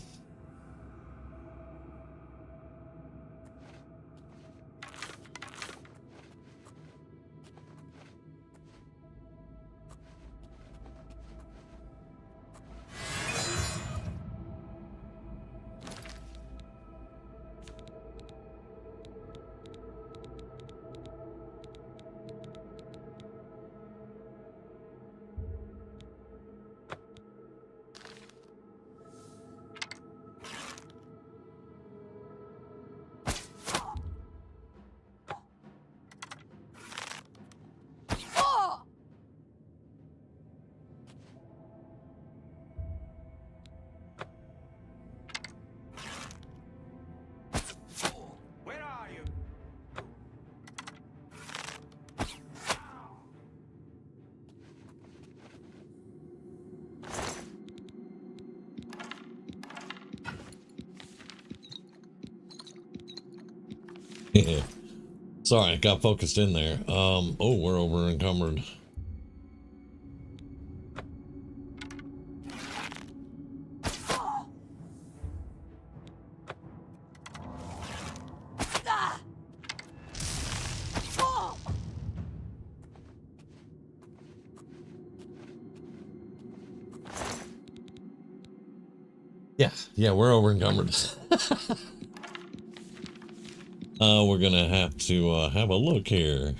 Sorry, I got focused in there. Oh, we're over encumbered. Yeah, we're over encumbered. We're gonna have to have a look here.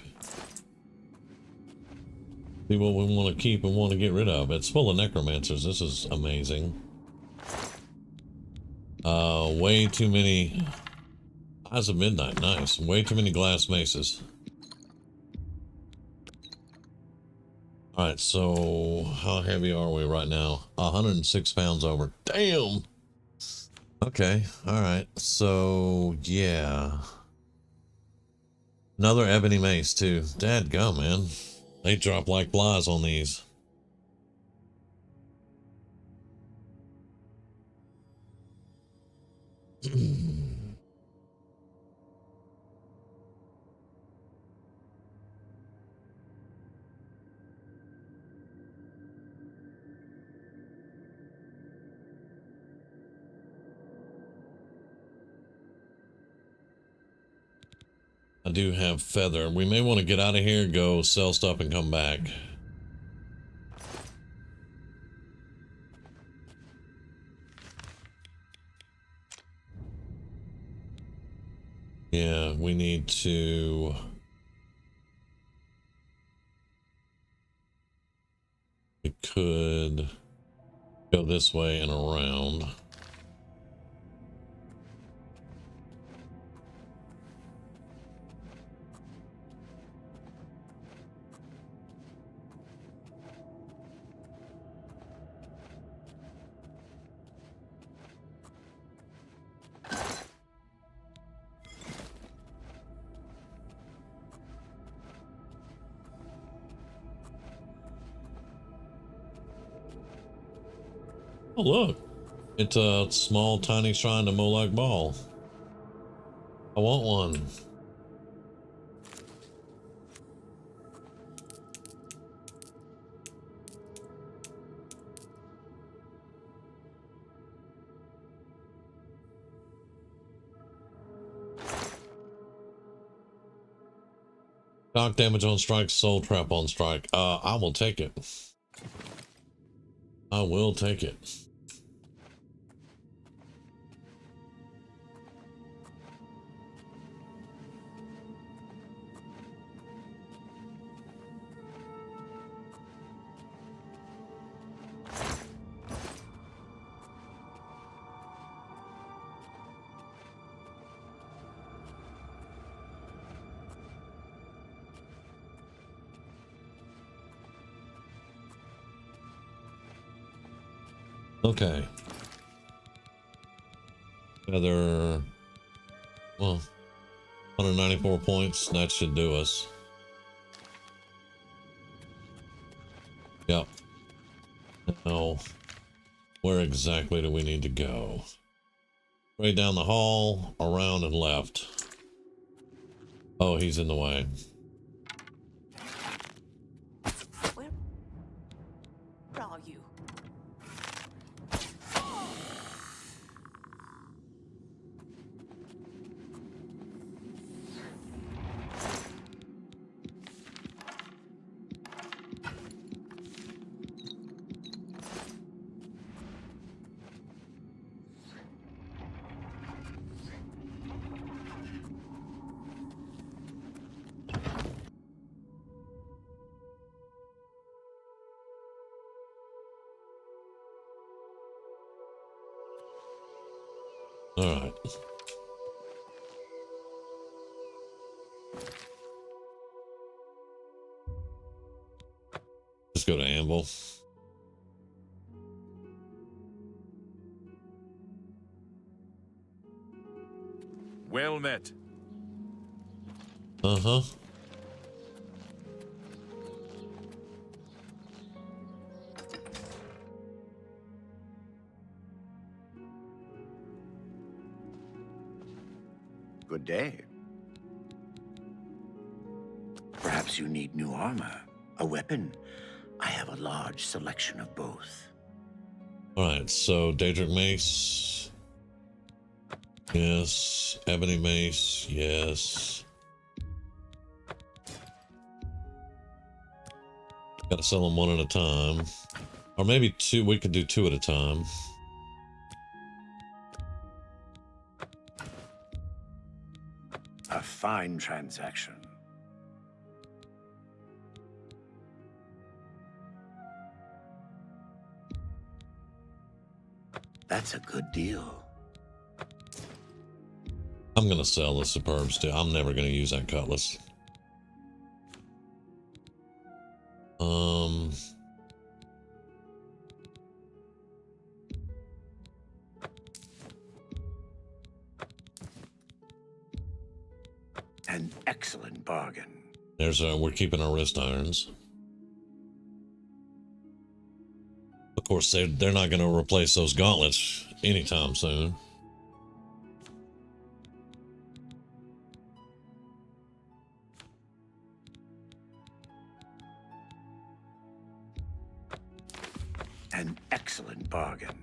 See what we want to keep and want to get rid of. It's full of necromancers. This is amazing. Way too many Eyes of Midnight. Nice. Way too many glass maces. Alright, so how heavy are we right now? 106 pounds over. Damn! Okay, alright. So, yeah. Another ebony mace, too. Dadgum, man. They drop like flies on these. I do have feather. We may want to get out of here, go sell stuff, and come back. Yeah, we need to... We could go this way and around. Oh, look. It's a small, tiny shrine to Moloch Ball. I want one. Shock damage on strike, soul trap on strike. I will take it. I will take it. Okay. Another, well, 194 points. That should do us. Yep. Now, where exactly do we need to go? Right down the hall, around and left. Oh, he's in the way. Where are you? All right. Let's go to Anvil. Well met. Uh-huh. Good day. Perhaps you need new armor, a weapon. I have a large selection of both. Alright, so Daedric Mace. Yes. Ebony Mace. Yes. Gotta sell them one at a time. Or maybe two. We could do two at a time. A fine transaction. That's a good deal. I'm gonna sell the Superb still. I'm never gonna use that cutlass. An excellent bargain. There's we're keeping our wrist irons. Of course, they're not going to replace those gauntlets anytime soon. An excellent bargain.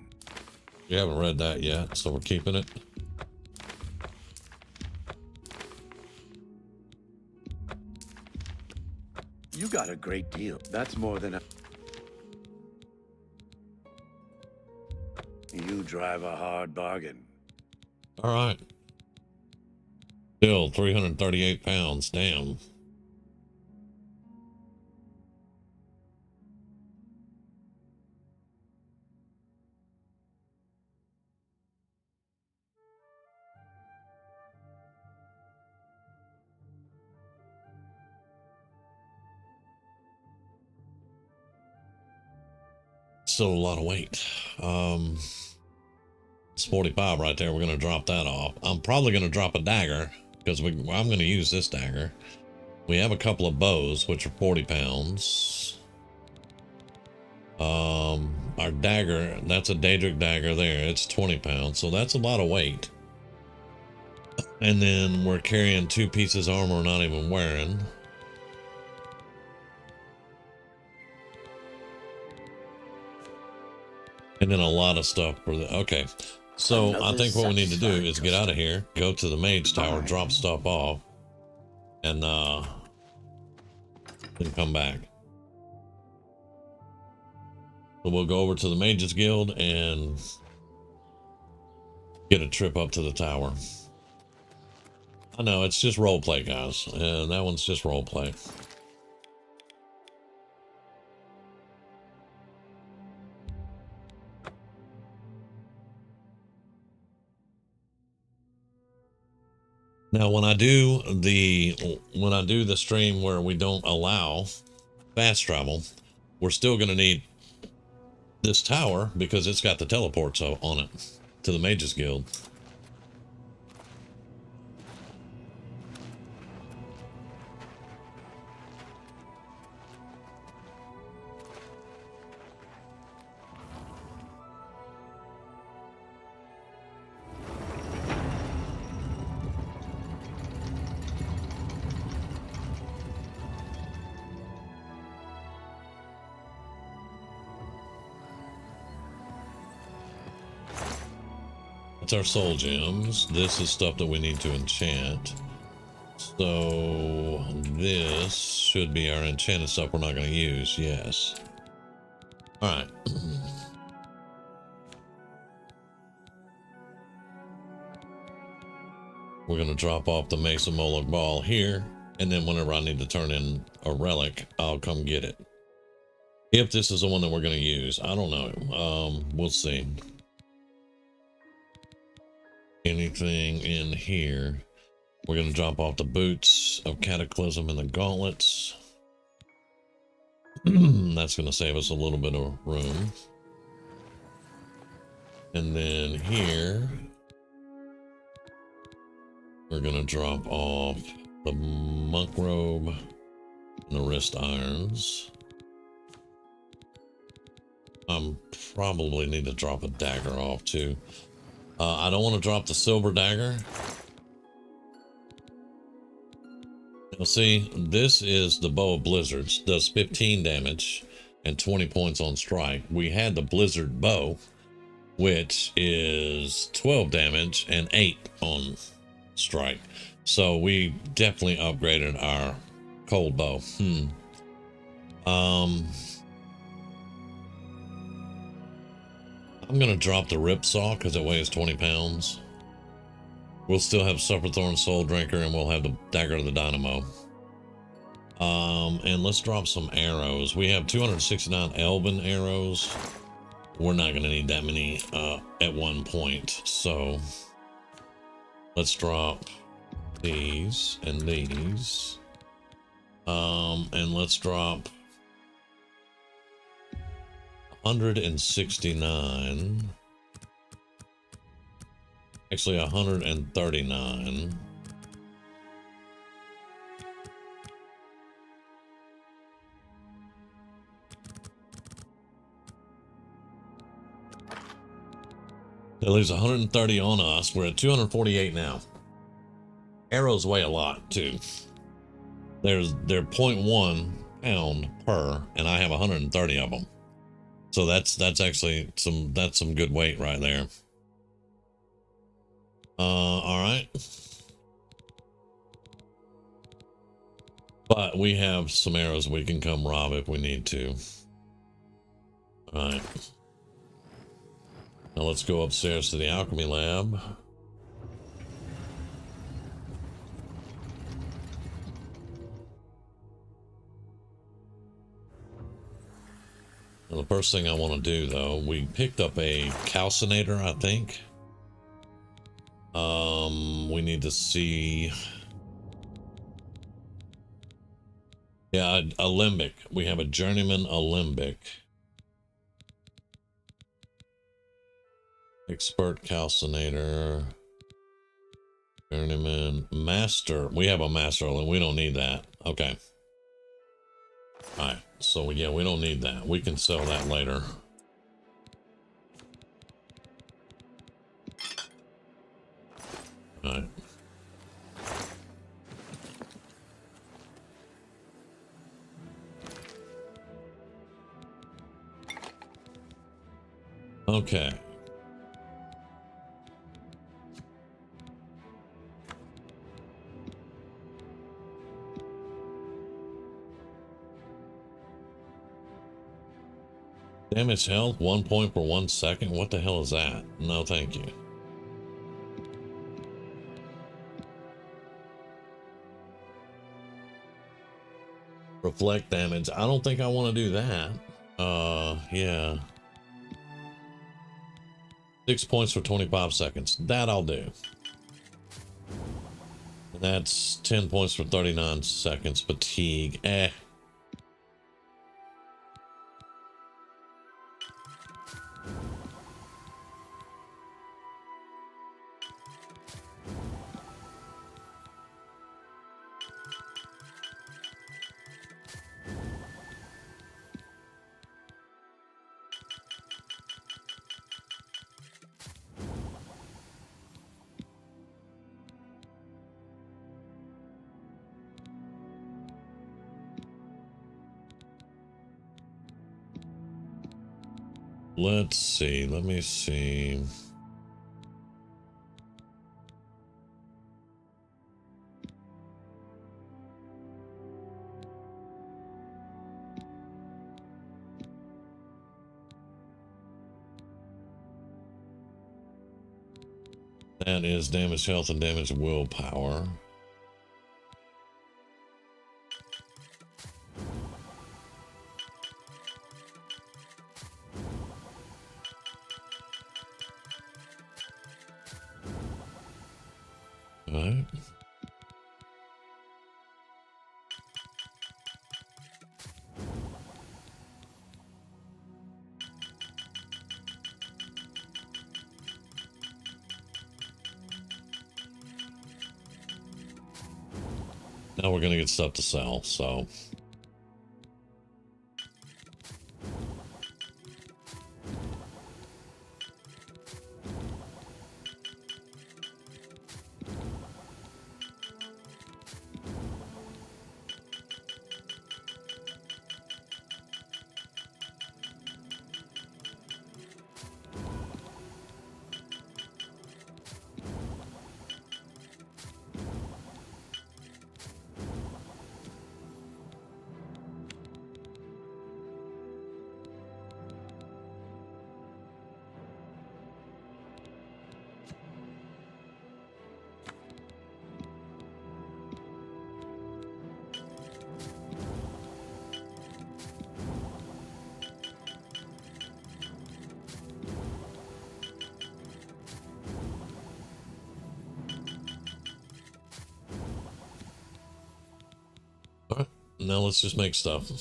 You haven't read that yet, so we're keeping it. You got a great deal. That's more than a... You drive a hard bargain. All right. Still 338 pounds. Damn. Still a lot of weight. It's 45 right there. We're going to drop that off. I'm probably going to drop a dagger because I'm going to use this dagger. We have a couple of bows, which are 40 pounds. Our dagger, that's a Daedric dagger there. It's 20 pounds. So that's a lot of weight. And then we're carrying 2 pieces of armor we're not even wearing. And then a lot of stuff for the... Okay. So I think what we need to do is get out of here, go to the Mage Tower, drop stuff off, and then come back. So we'll go over to the Mages Guild and get a trip up to the tower. I know, it's just roleplay, guys. And that one's just roleplay. Now, when I do the stream where we don't allow fast travel, we're still going to need this tower because it's got the teleports on it to the Mages Guild. It's our soul gems. This is stuff that we need to enchant. So this should be our enchanted stuff we're not going to use. Yes. All right. We're going to drop off the Mace of Moloch Ball here. And then whenever I need to turn in a relic, I'll come get it. If this is the one that we're going to use. I don't know. We'll see. Anything in here. We're going to drop off the boots of Cataclysm and the gauntlets. That's going to save us a little bit of room. And then here, we're going to drop off the monk robe and the wrist irons. I'm probably need to drop a dagger off too. I don't want to drop the silver dagger. Now see, this is the Bow of Blizzards. Does 15 damage and 20 points on strike. We had the Blizzard Bow, which is 12 damage and 8 on strike. So we definitely upgraded our cold bow. I'm gonna drop the Rip Saw because it weighs 20 pounds. We'll still have Sufferthorn, Soul Drinker, and we'll have the Dagger of the Dynamo. And let's drop some arrows. We have 269 Elven arrows. We're not gonna need that many at one point, so let's drop these and these. And let's drop 169. Actually, 139. That leaves 130 on us. We're at 248 now. Arrows weigh a lot too. They're 0.1 pound per, and I have 130 of them. So that's actually some good weight right there. All right. But we have some arrows we can come rob if we need to. All right. Now let's go upstairs to the alchemy lab. Now the first thing I want to do, though, we picked up a calcinator, I think. We need to see. Yeah, a limbic. We have a journeyman alembic. Expert calcinator. Journeyman master. We have a master, and we don't need that. Okay. All right. So yeah, we don't need that. We can sell that later. All right. Okay. Damage health, 1 point per 1 second. What the hell is that? No, thank you. Reflect damage. I don't think I want to do that. Yeah. 6 points for 25 seconds. That I'll do. And that's 10 points for 39 seconds. Fatigue. Let's see. Let me see. That is damage health and damage willpower. Alright. Now we're gonna get stuff to sell, so. now let's just make stuff.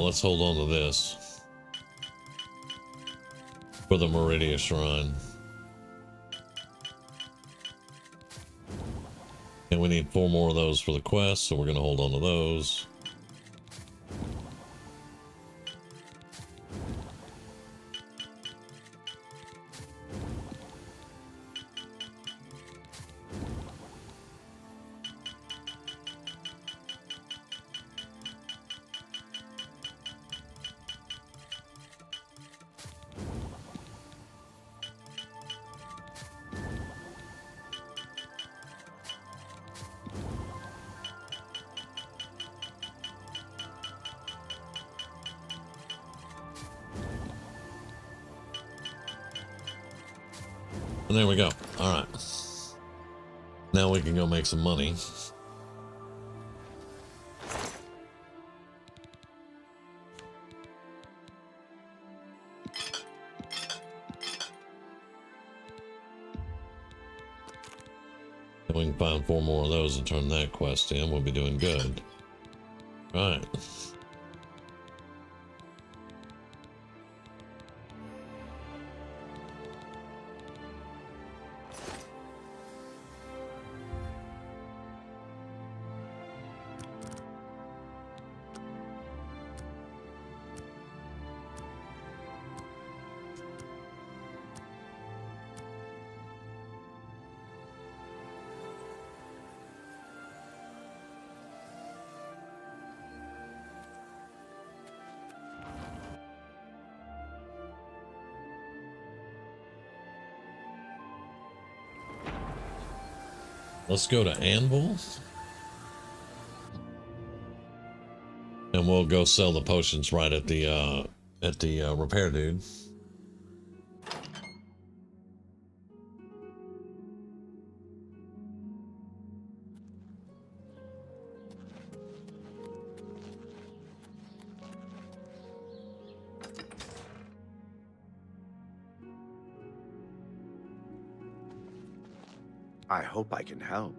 Let's hold on to this for the Meridia Shrine. And we need 4 more of those for the quest, so we're going to hold on to those. And there we go. All right. Now we can go make some money. If we can find 4 more of those and turn that quest in, we'll be doing good. All right. Let's go to Anvil. And we'll go sell the potions right at the repair dude. I hope I can help.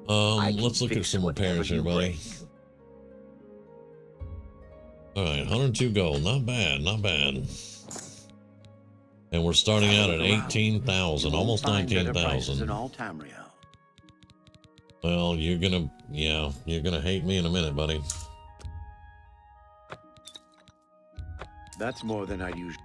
Let's look at some repairs here, buddy. Alright, 102 gold. Not bad, not bad. And we're starting out at 18,000, almost 19,000. Well, you're gonna hate me in a minute, buddy. That's more than I usually.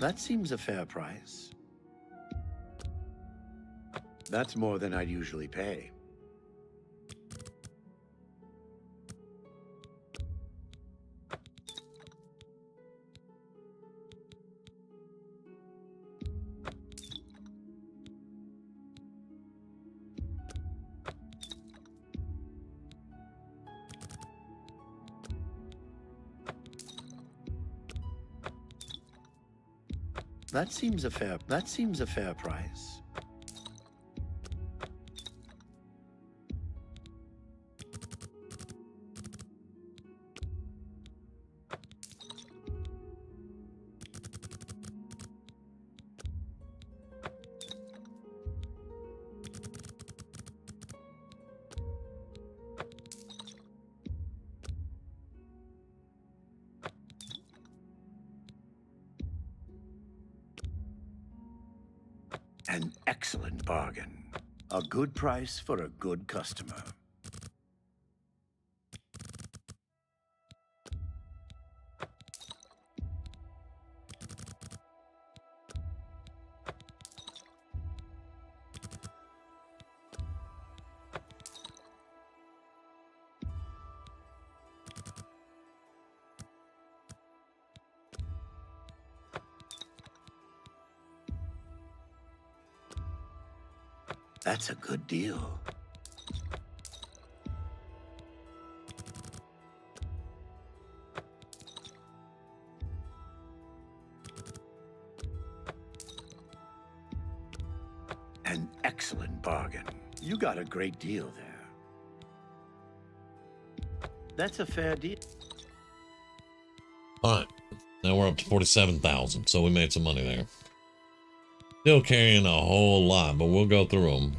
That seems a fair price. That's more than I'd usually pay. That seems a fair price. An excellent bargain. A good price for a good customer. That's a good deal. An excellent bargain. You got a great deal there. That's a fair deal. All right, now we're up to 47,000, so we made some money there. Still carrying a whole lot, but we'll go through them.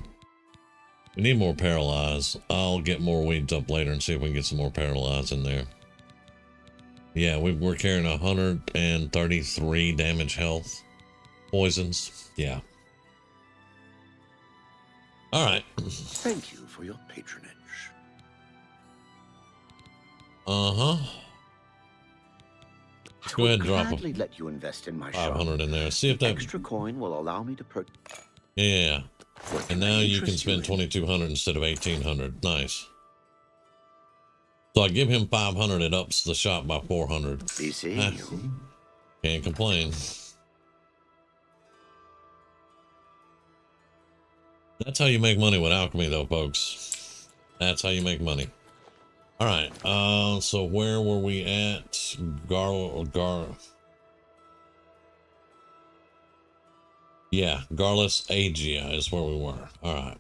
We need more paralyzed. I'll get more weeds up later and see if we can get some more paralyzed in there. Yeah, we're carrying 133 damage health. Poisons. Yeah. All right. Thank you for your patronage. Uh-huh. Let's go ahead and drop Gladly let you invest in my 500 shop. in there. See if that Extra coin will allow me to purchase. Yeah. What And can I now you can interest spend you in? 2,200 instead of 1,800. Nice. So I give him 500. It ups the shop by 400. Be seeing you. Can't complain. That's how you make money with alchemy, though, folks. That's how you make money. All right. So where were we at? Yeah, Garlus Agia is where we were. All right.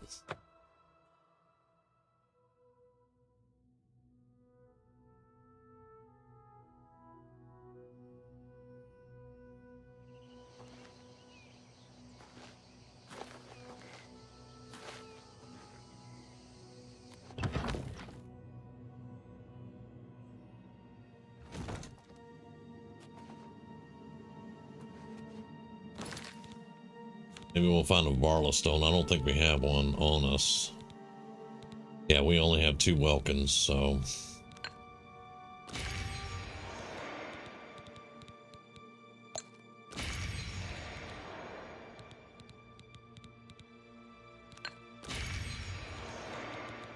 Maybe we'll find a Varla stone. I don't think we have one on us. Yeah, we only have 2 Welkins, so.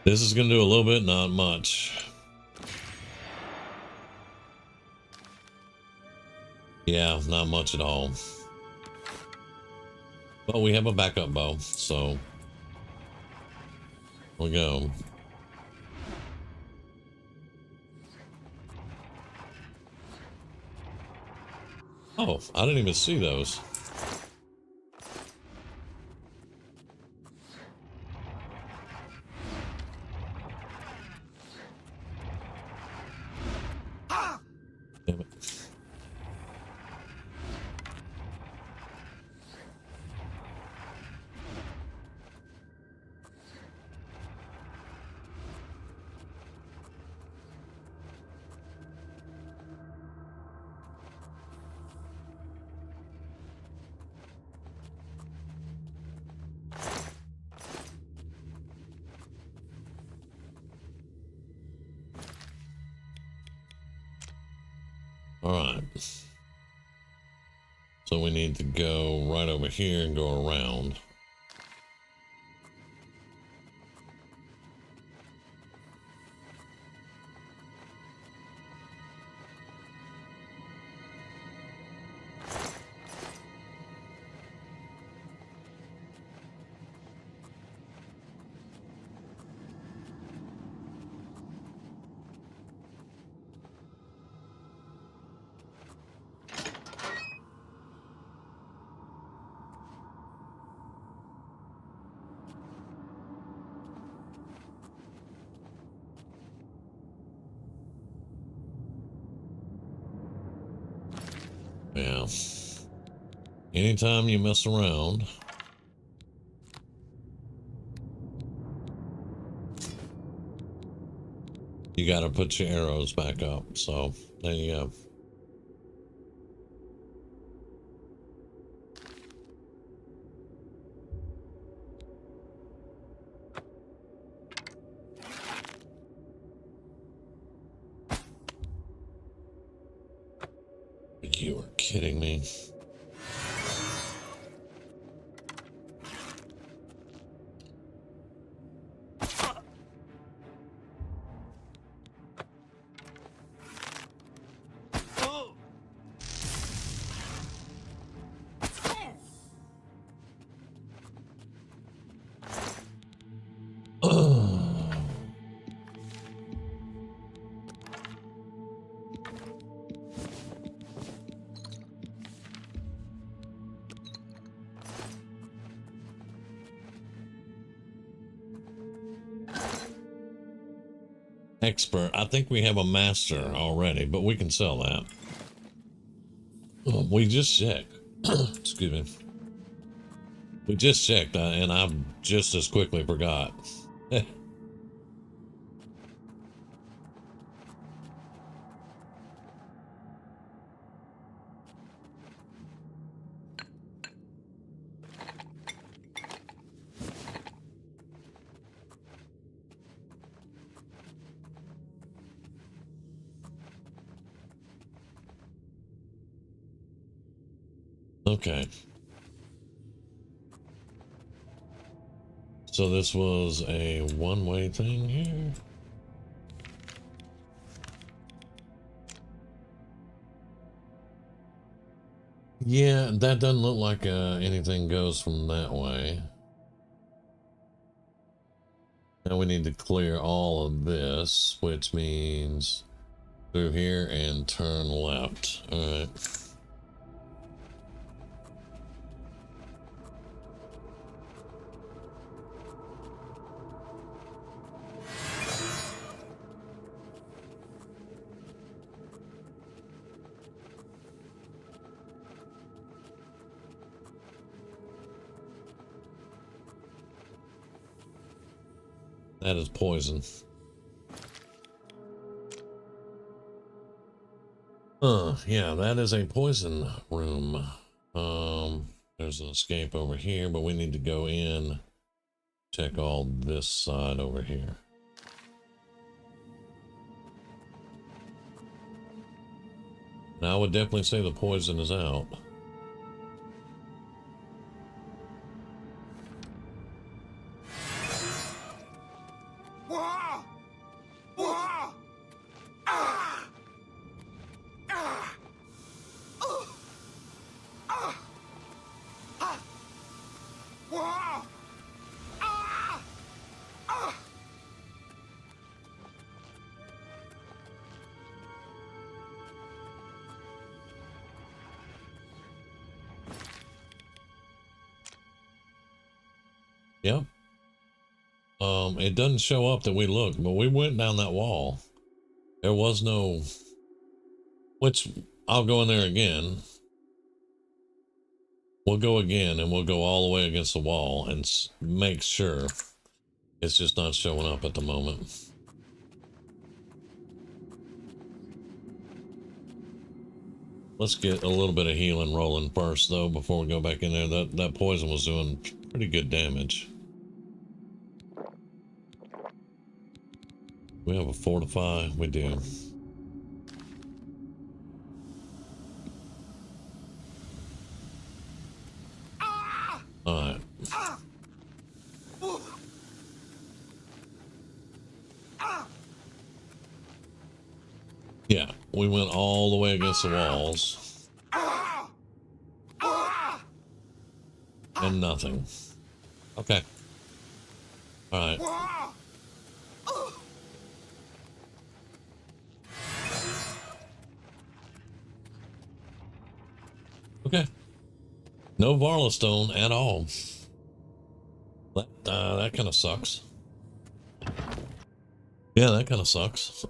This is going to do a little bit, not much. Yeah, not much at all. But we have a backup bow, so here we go. Oh, I didn't even see those. Damn it. All right. So we need to go right over here and go around. Yeah. Anytime you mess around, you got to put your arrows back up. So there you go. kidding me? Expert. I think we have a master already, but we can sell that. We just checked. Excuse me. We just checked, and I just as quickly forgot. Okay. So this was a one-way thing here. Yeah, that doesn't look like anything goes from that way. Now we need to clear all of this, which means through here and turn left. All right. That is poison. Yeah, that is a poison room. There's an escape over here, but we need to go in, check all this side over here. Now I would definitely say the poison is out. Yep. It doesn't show up that we looked, but we went down that wall. There was no, which I'll go in there again. We'll go again and we'll go all the way against the wall and make sure it's just not showing up at the moment. Let's get a little bit of healing rolling first though before we go back in there. That poison was doing pretty good damage. We have a fortify, we do. Alright. Yeah, we went all the way against the walls. And nothing. Okay. Alright. Okay. No Varla stone at all. That kind of sucks. Yeah, that kind of sucks.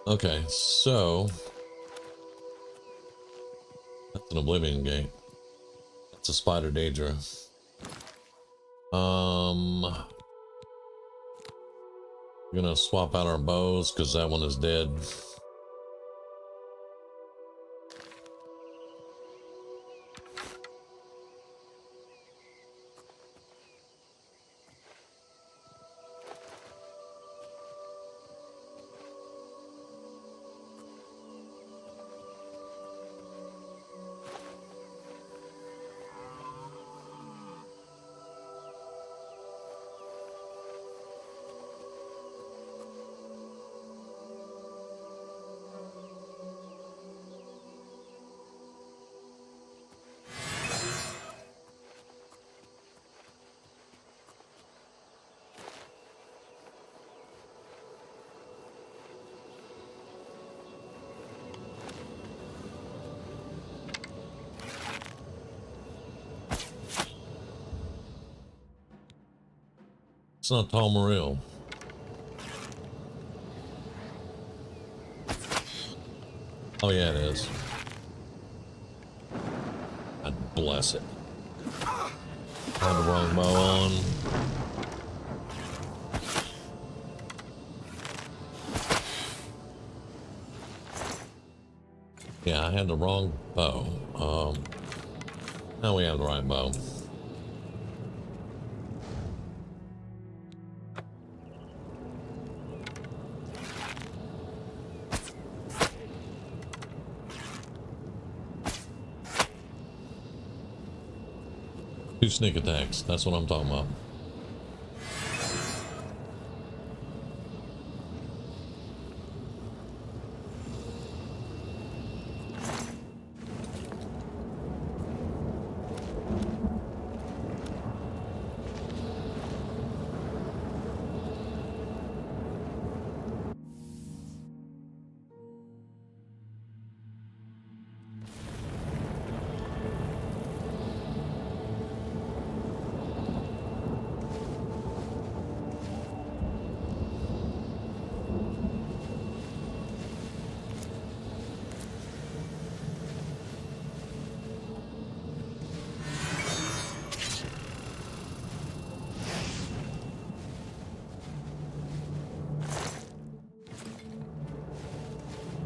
Okay, so that's an Oblivion gate. That's a Spider Daedra. We're gonna swap out our bows because that one is dead. It's not Tom Morrell. Oh yeah, it is. God bless it. Had the wrong bow on. Yeah, I had the wrong bow. Now we have the right bow. Two sneak attacks. That's what I'm talking about.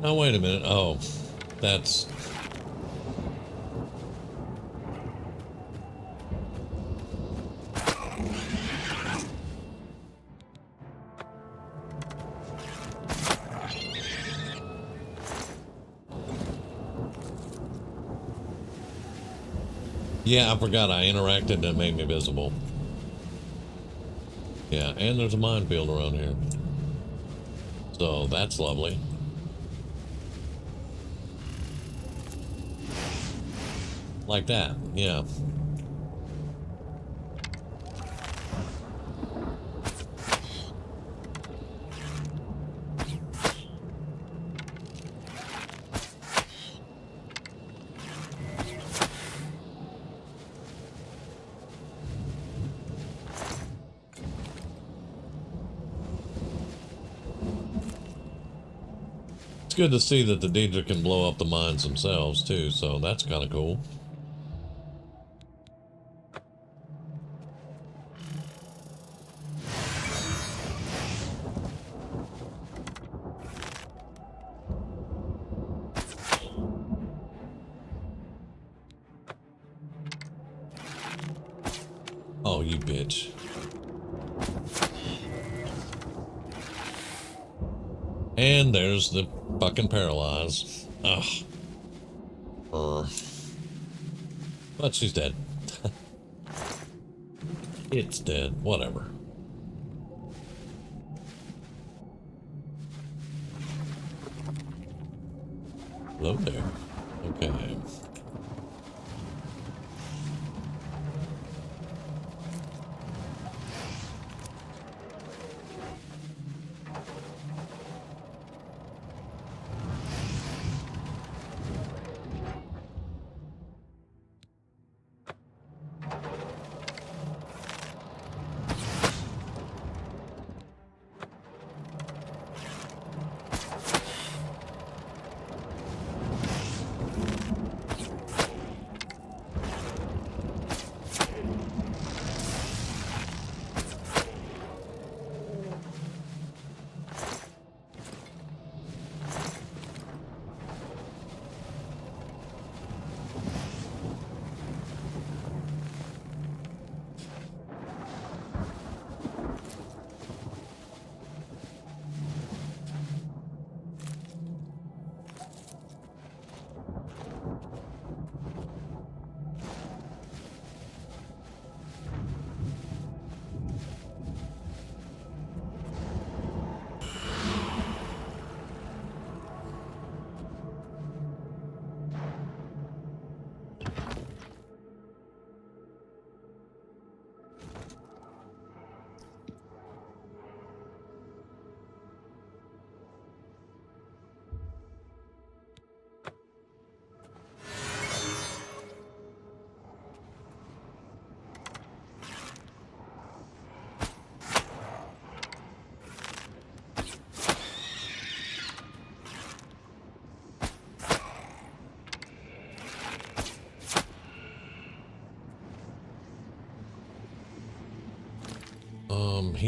Oh, wait a minute. Oh, that's... Yeah, I forgot I interacted and it made me visible. Yeah, and there's a minefield around here. So that's lovely. Like that, yeah. It's good to see that the Daedra can blow up the mines themselves too, so that's kind of cool. Oh, you bitch. And there's the fucking paralyzed. Ugh. But she's dead. It's dead. Whatever. Hello there. Okay.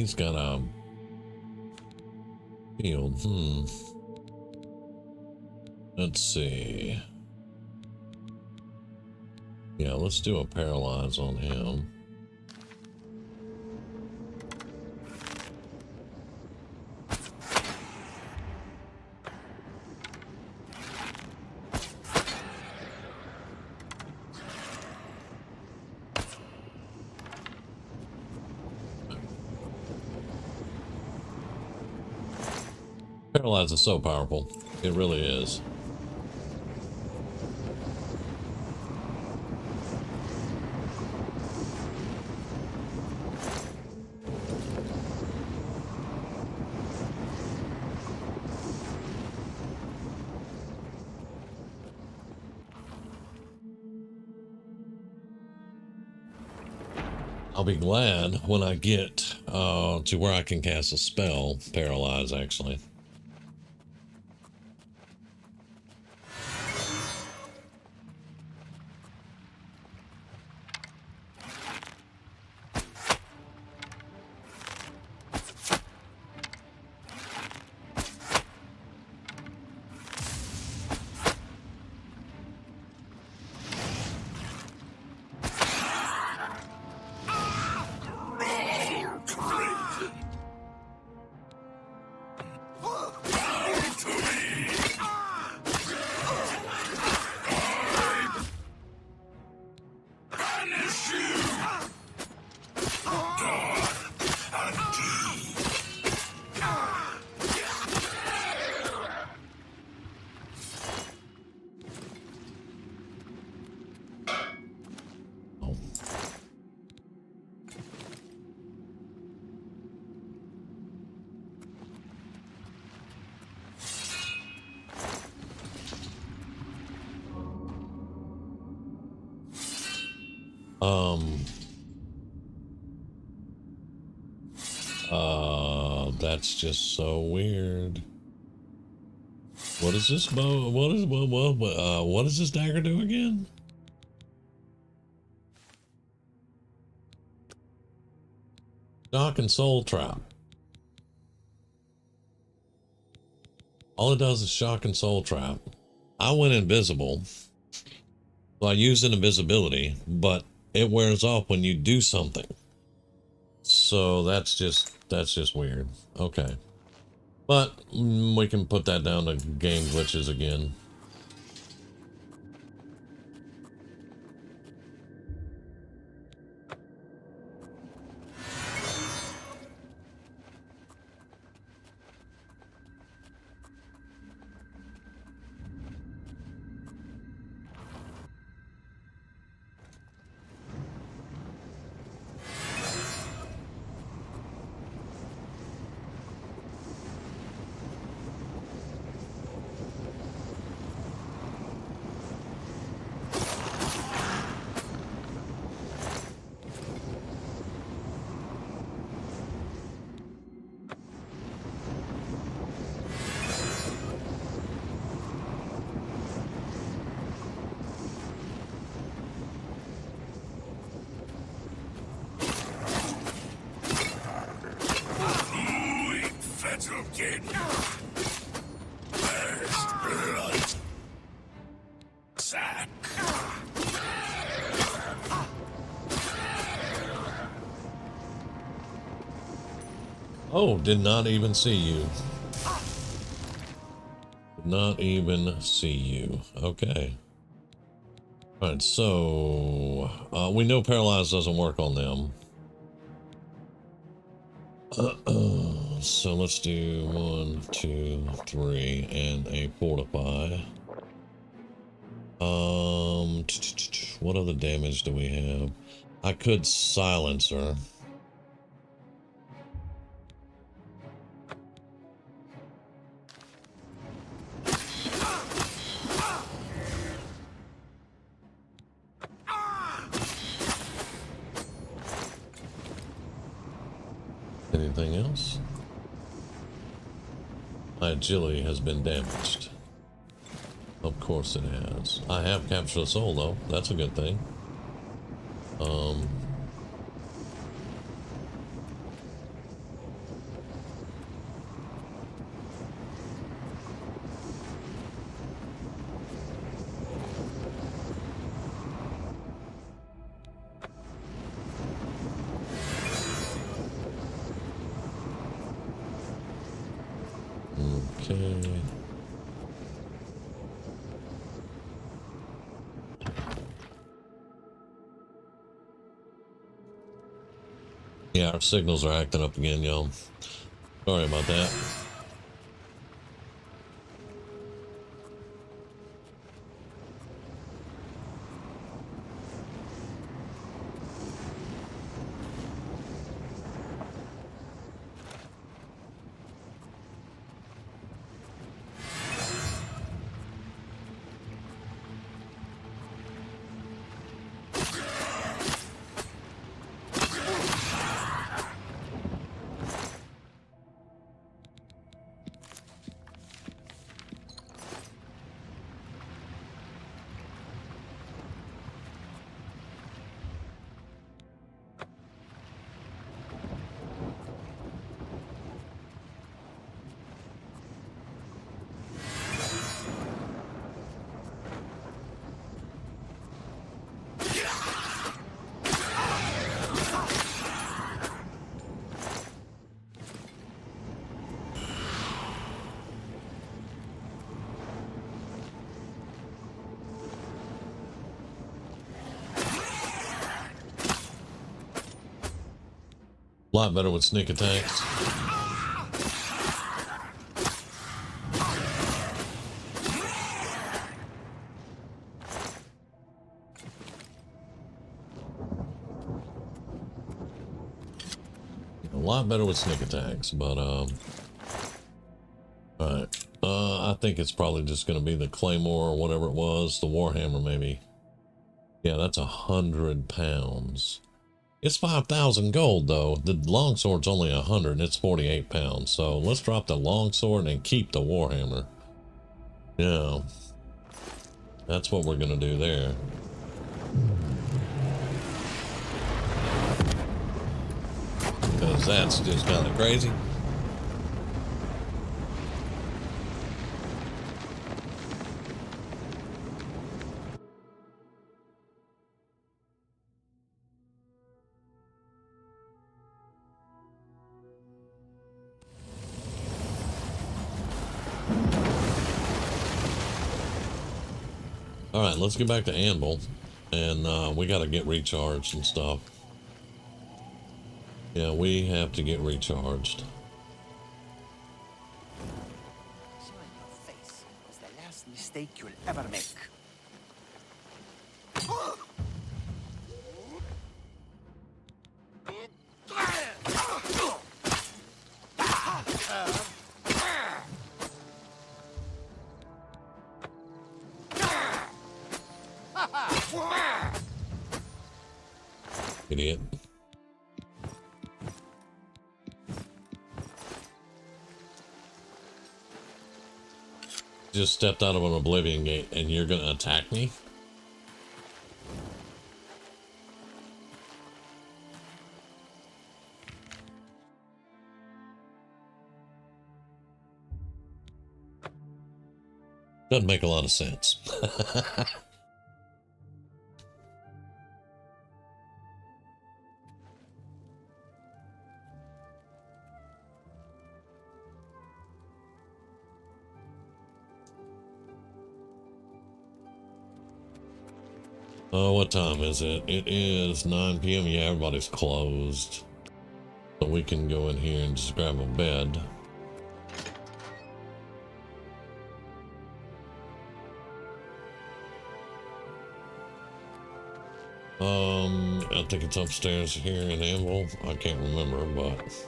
he's got a field. Let's see. Yeah, let's do a paralyze on him. Paralyze is so powerful. It really is. I'll be glad when I get to where I can cast a spell, paralyze actually. That's just so weird. What is this bow? What does this dagger do again? Shock and soul trap. All it does is shock and soul trap. I went invisible, so I used an invisibility, but it wears off when you do something. So that's just weird. Okay. But we can put that down to game glitches again. Oh, did not even see you. Did not even see you. Okay. Alright, so we know paralyze doesn't work on them. So let's do 1, 2, 3, and a fortify. What other damage do we have? I could silence her. Anything else? My agility has been damaged. Of course it has. I have captured a soul though. That's a good thing. Yeah, our signals are acting up again, y'all. Sorry about that. A lot better with sneak attacks. A lot better with sneak attacks, but alright. I think it's probably just gonna be the Claymore or whatever it was, the Warhammer maybe. Yeah, that's 100 pounds. It's 5,000 gold though. The longsword's only 100 and it's 48 pounds. So let's drop the longsword and keep the Warhammer. Yeah. That's what we're gonna do there. Because that's just kind of crazy. All right, let's get back to Anvil, and we got to get recharged and stuff. Yeah, we have to get recharged. Showing your face was the last mistake you'll ever make. Idiot. Just stepped out of an Oblivion gate and you're gonna attack me? Doesn't make a lot of sense. Oh, what time is it? It is 9 p.m. Yeah, everybody's closed. So we can go in here and just grab a bed. I think it's upstairs here in Anvil. I can't remember, but...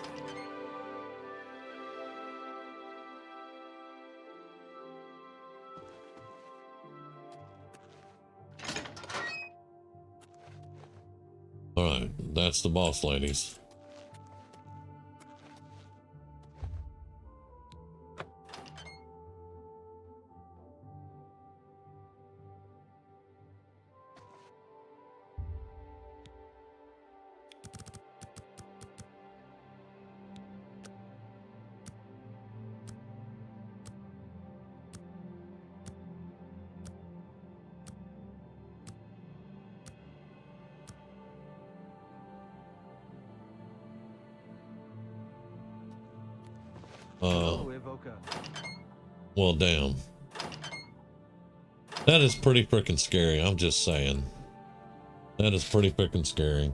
Alright, that's the boss ladies. Well, damn. That is pretty freaking scary, I'm just saying. That is pretty freaking scary.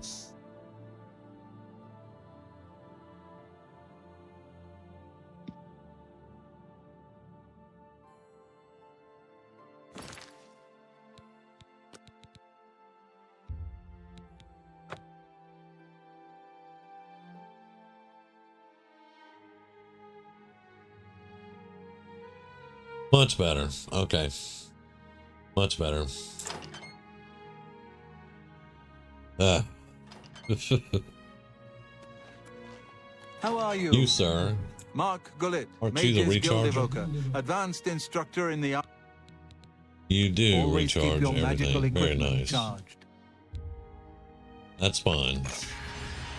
Much better. Okay. Much better. Ah. How are you? You, sir. Mark Gullet, Aren't you the Mage's Guild recharger? Evoker, advanced instructor in the... You do Always keep recharge your magical everything. Very equipment nice. charged. That's fine.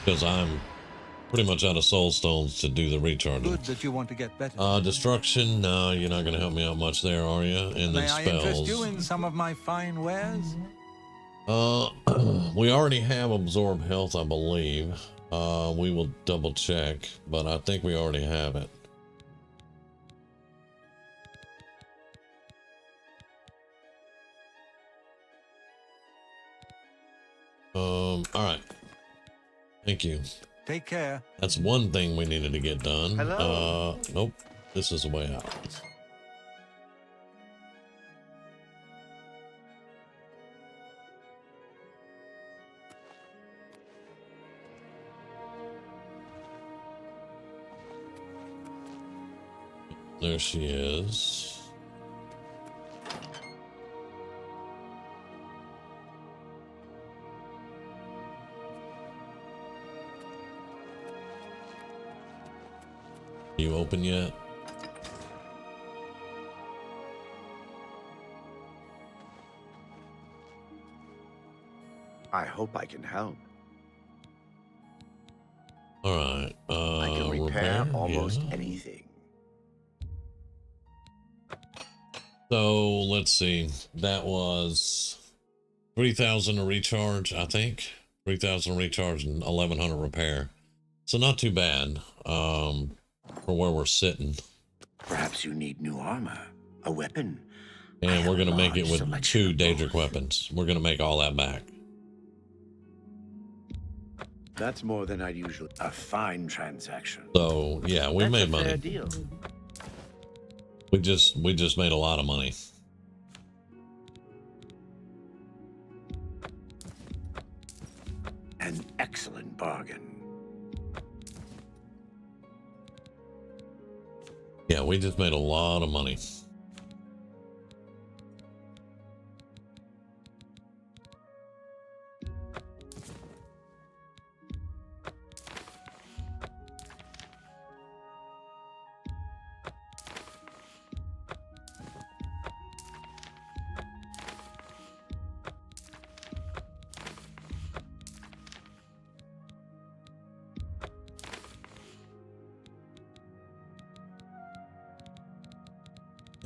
Because I'm pretty much out of soul stones to do the recharging. Good that you want to get better. Destruction? No, you're not going to help me out much there, are you? And then May I interest you spells. in some of my fine wares? We already have absorb health, I believe. We will double check, but I think we already have it. All right. Thank you. Take care. That's one thing we needed to get done. Hello? Nope. This is the way out. There she is. You open yet? I hope I can help. All right. I can repair almost yeah. anything. So let's see. That was 3,000 to recharge, I think. 3,000 recharge and 1,100 repair. So not too bad for where we're sitting. Perhaps you need new armor, a weapon. And we're going to make it with selection 2 of Daedric both. weapons. We're going to make all that back. That's more than I'd usually. A fine transaction. So yeah, we That's made a fair money. deal. We just made a lot of money. An excellent bargain. Yeah, we just made a lot of money.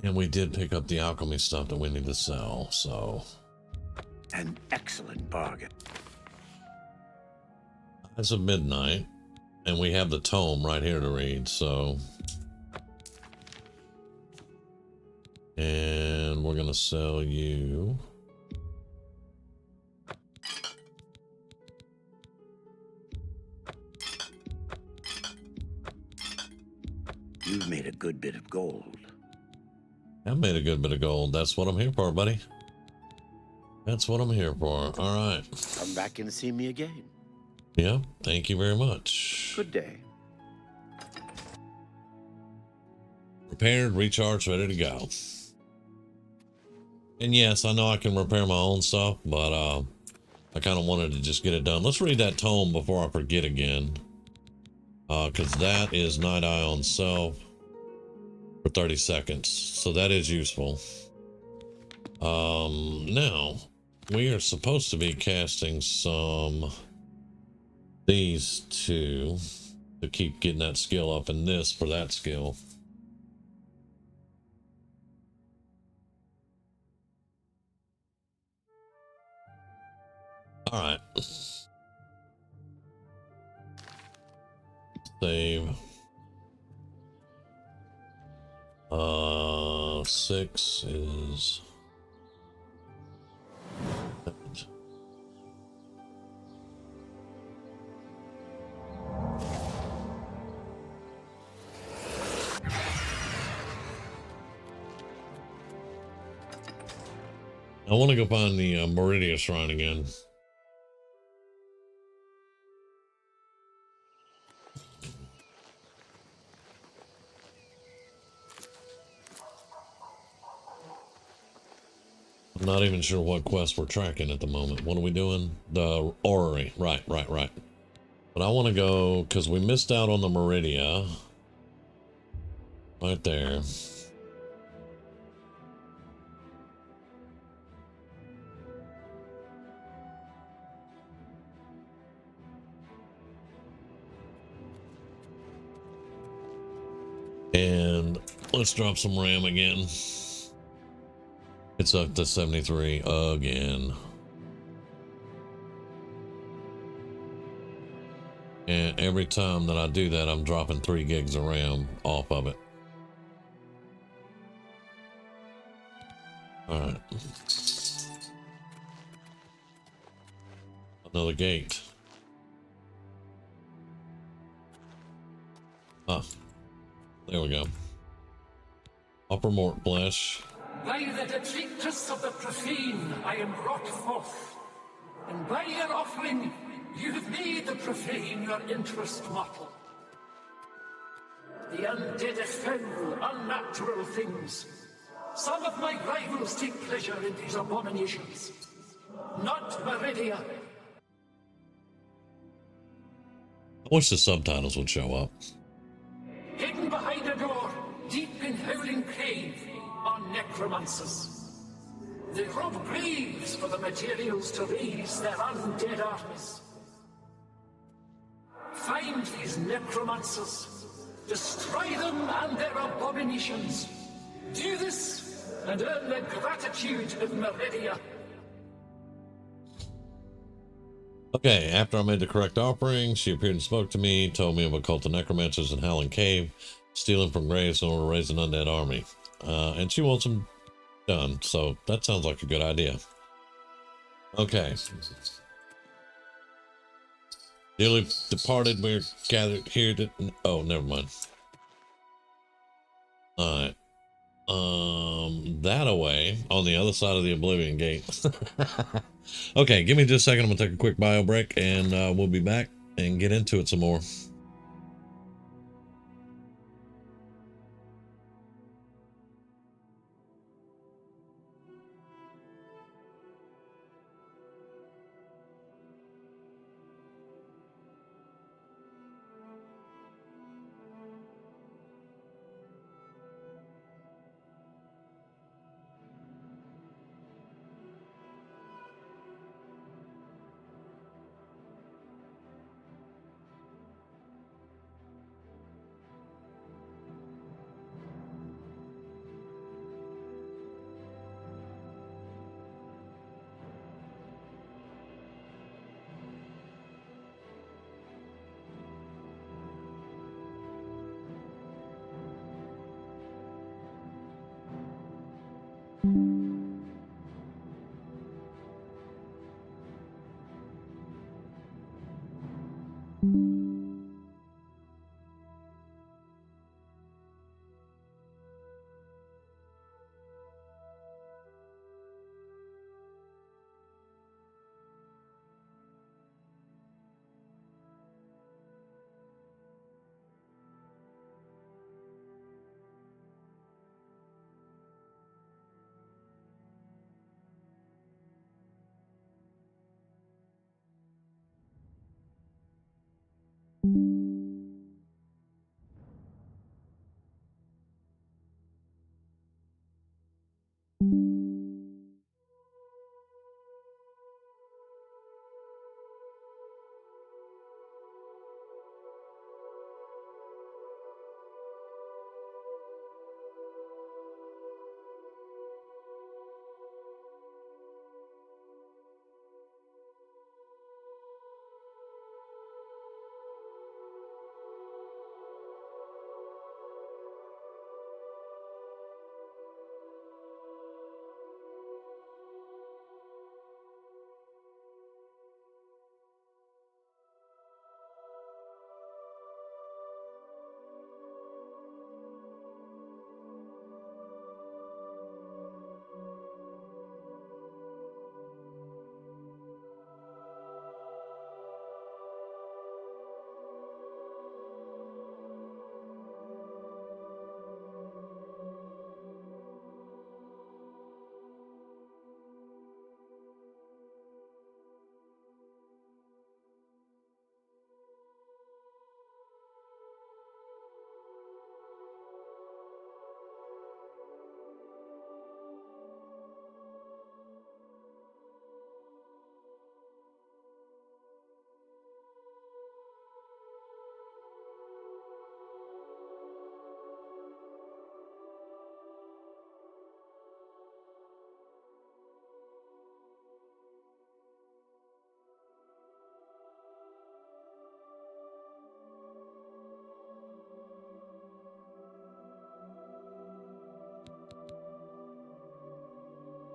And we did pick up the alchemy stuff that we need to sell, so. An excellent bargain. It's a midnight, and we have the tome right here to read, so. And we're gonna sell you. You've made a good bit of gold. I made a good bit of gold. That's what I'm here for, buddy. That's what I'm here for. All right. Come back and see me again. Yeah, thank you very much. Good day. Repaired, recharged, ready to go. And yes, I know I can repair my own stuff, but I kind of wanted to just get it done. Let's read that tome before I forget again. Because that is Night Eye on Self for 30 seconds. So that is useful. Now, we are supposed to be casting some these two to keep getting that skill up, and this for that skill. All right. Save. 6 is. I want to go find the Meridia Shrine again. I'm not even sure what quest we're tracking at the moment. What are we doing? The orrery. Right. But I want to go, because we missed out on the Meridia. Right there. And let's drop some RAM again. It's up to 73 again. And every time that I do that, I'm dropping 3 gigs of RAM off of it. All right. Another gate. Ah, there we go. Upper Mort Flesh. By the detritus of the profane, I am brought forth, and by your offering, you have made the profane your interest mortal. The undead are foul, unnatural things. Some of my rivals take pleasure in these abominations. Not Meridia. I wish the subtitles would show up. Hidden behind a door, deep in Howling Cave, are necromancers. They rob graves for the materials to raise their undead armies. Find these necromancers, destroy them and their abominations. Do this, and earn the gratitude of Meridia. Okay, after I made the correct offering, she appeared and spoke to me, told me of occult necromancers in Howling Cave, stealing from graves in order to raise an undead army. And she wants them done, so that sounds like a good idea. Okay. Dearly departed, we're gathered here to... Oh, never mind. Alright. That away, on the other side of the Oblivion gate. Okay, give me just a second. I'm gonna take a quick bio break, and we'll be back and get into it some more.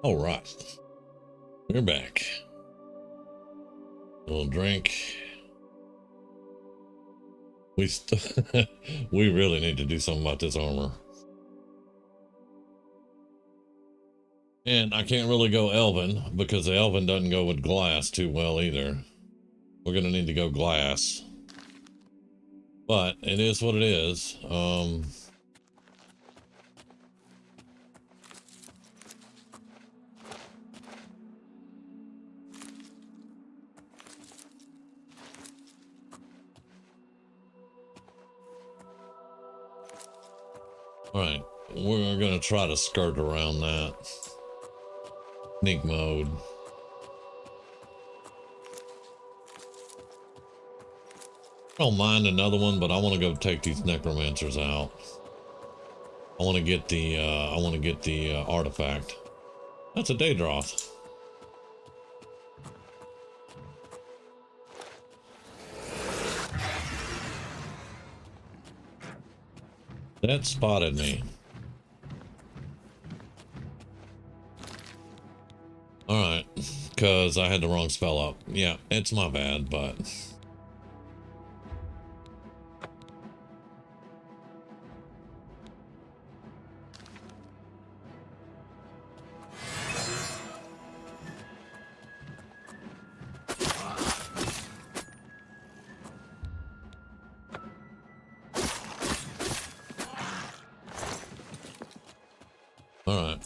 All right, we're back. A little drink. We we really need to do something about this armor. And I can't really go Elven because the Elven doesn't go with glass too well either. We're gonna need to go glass. But it is what it is. Alright, we're gonna try to skirt around that. Sneak mode. I don't mind another one, but I want to go take these necromancers out. I want to get the artifact. That's a Daedroth. That spotted me. Alright, because I had the wrong spell up. Yeah, it's my bad, but... Alright.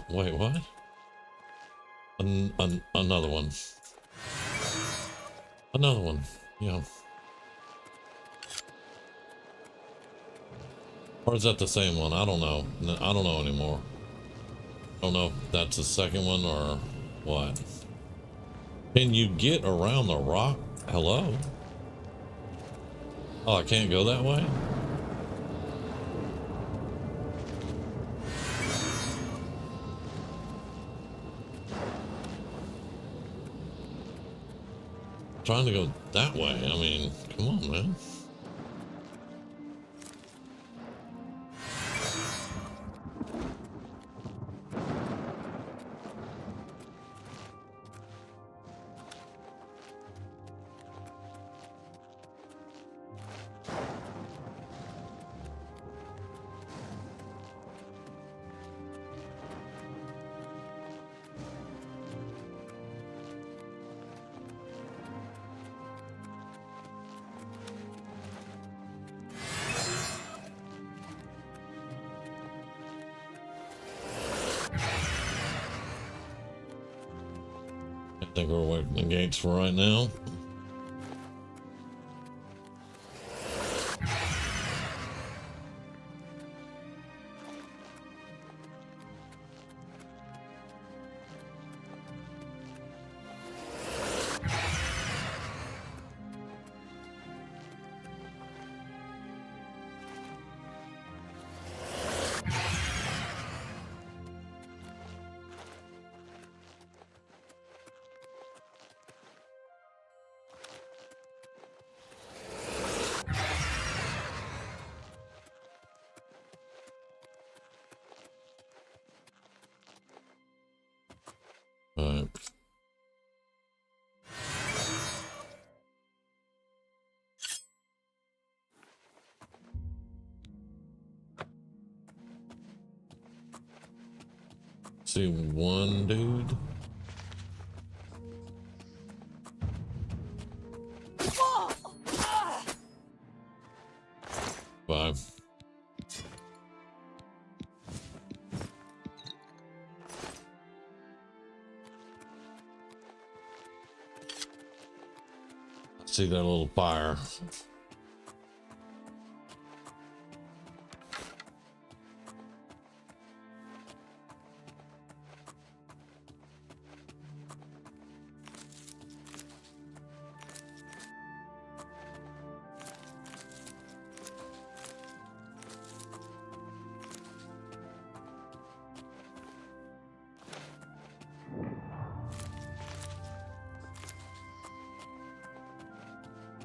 Wait, what? Another one. Another one, yeah. Or is that the same one? I don't know. I don't know anymore. I don't know if that's the second one or what. Can you get around the rock? Hello? Oh, I can't go that way? Trying to go that way. I mean, come on, man. I think we're away from the gates for right now. Alright. See one dude. Five. See that little fire.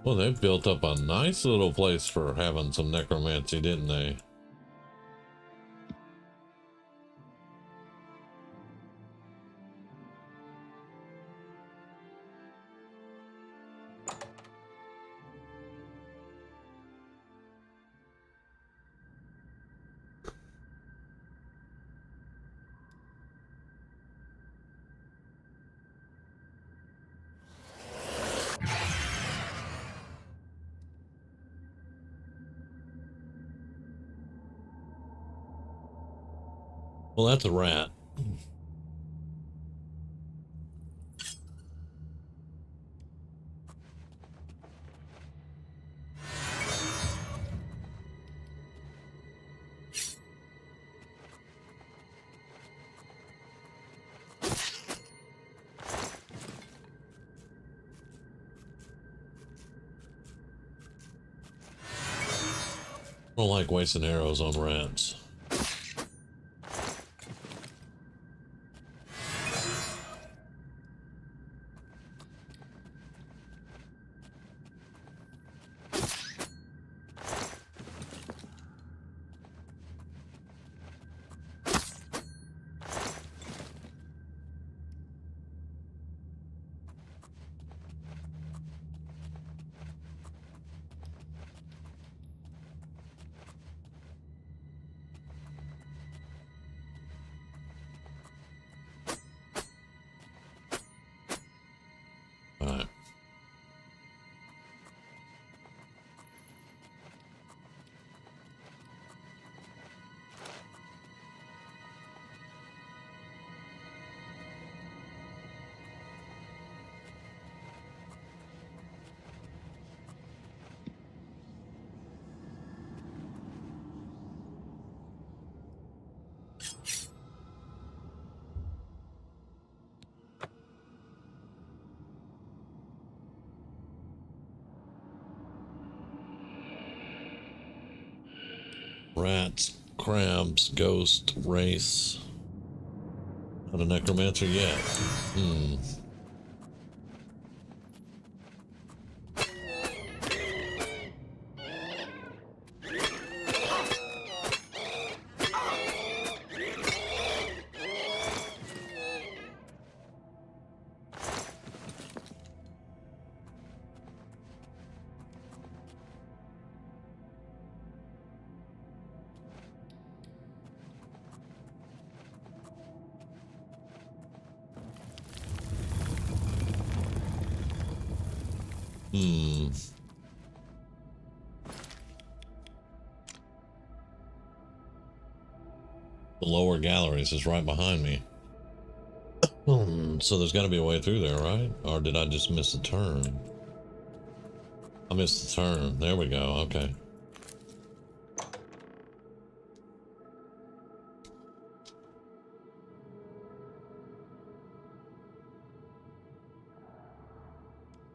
Well, they built up a nice little place for having some necromancy, didn't they? Well, that's a rat. I don't like wasting arrows on rats. Alright. Rats, crabs, ghost, race. Not a necromancer yet. The lower galleries is right behind me. So there's got to be a way through there, right? Or did I just miss a turn? I missed the turn. There we go. Okay.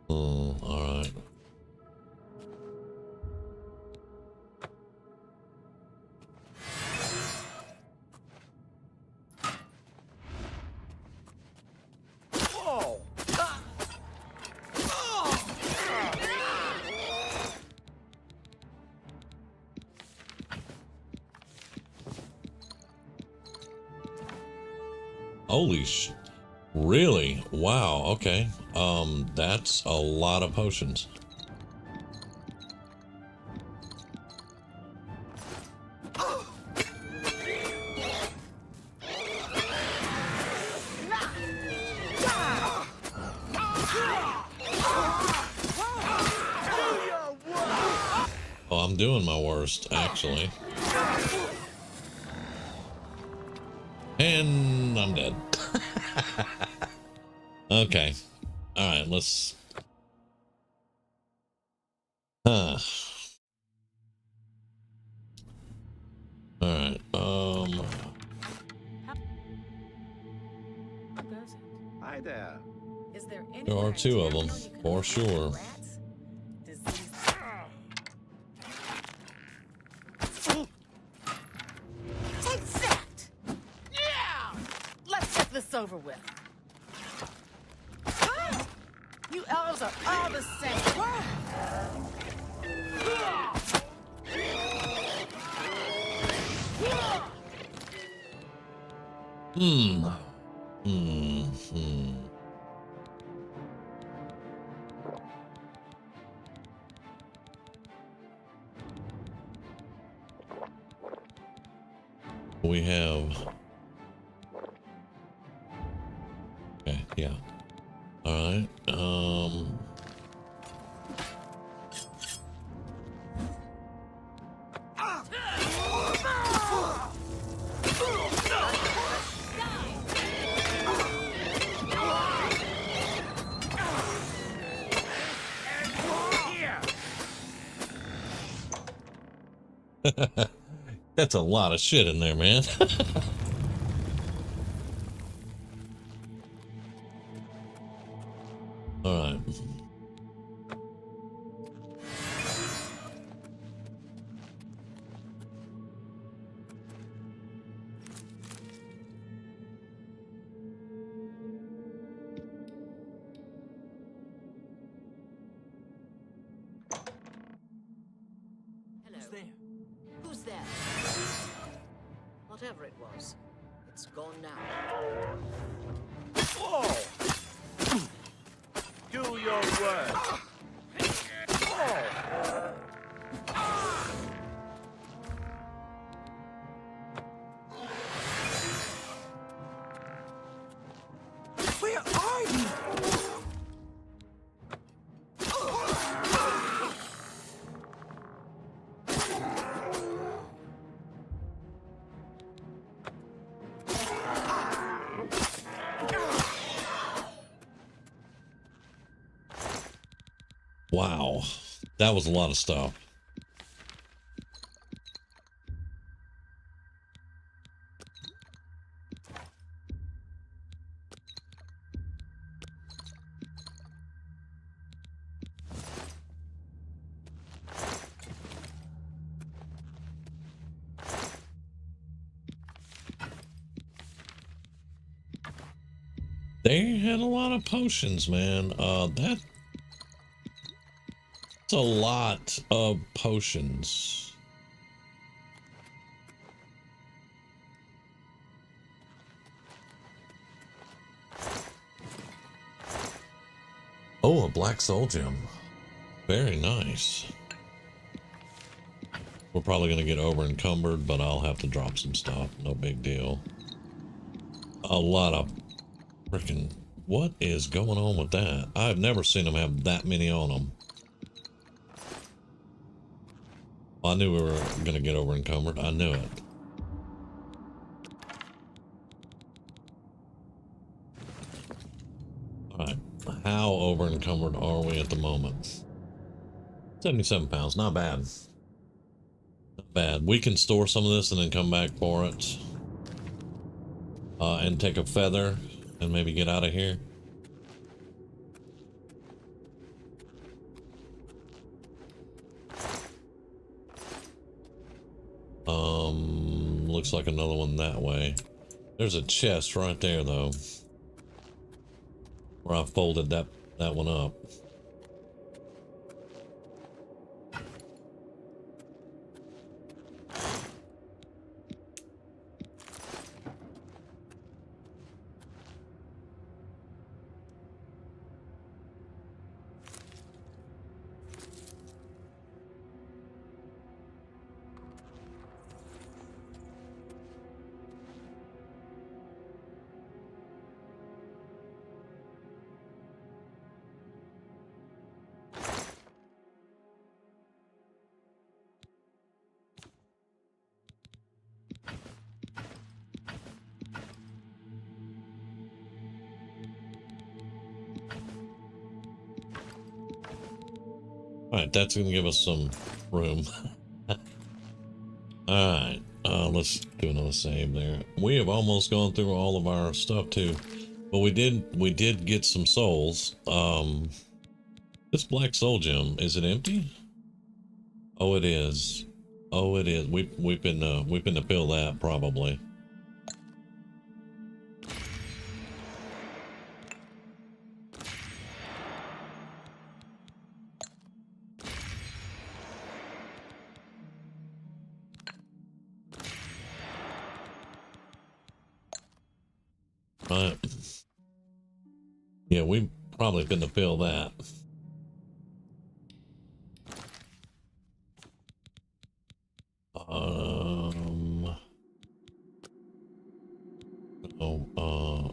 All right. Holy sh... Really? Wow, okay. That's a lot of potions. Oh, I'm doing my worst, actually. And I'm dead. Okay. Alright, let's... Alright, Hi there. Is there any there are two of them, for sure. Take that! Yeah! Let's get this over with. You all Those are all the same. We have. Okay, yeah. All right. That's a lot of shit in there, man. All right. Who's there? Who's there? Whatever it was, it's gone now. Whoa! Do your work. Whoa! Where are you? Wow, that was a lot of stuff. They had a lot of potions, man. That's a lot of potions. Oh, a black soul gem. Very nice. We're probably going to get over encumbered, but I'll have to drop some stuff. No big deal. A lot of freaking... What is going on with that? I've never seen them have that many on them. I knew we were going to get over encumbered. I knew it. Alright. How over encumbered are we at the moment? 77 pounds. Not bad. Not bad. We can store some of this and then come back for it. And take a feather and maybe get out of here. Looks like another one that way. There's a chest right there though, where I folded that one up. Alright, that's gonna give us some room. Alright, let's do another save there. We have almost gone through all of our stuff too. But we did get some souls. This black soul gem, is it empty? Oh, it is. Oh, it is. We've been to fill that probably. Right. Yeah, we probably couldn't fill that.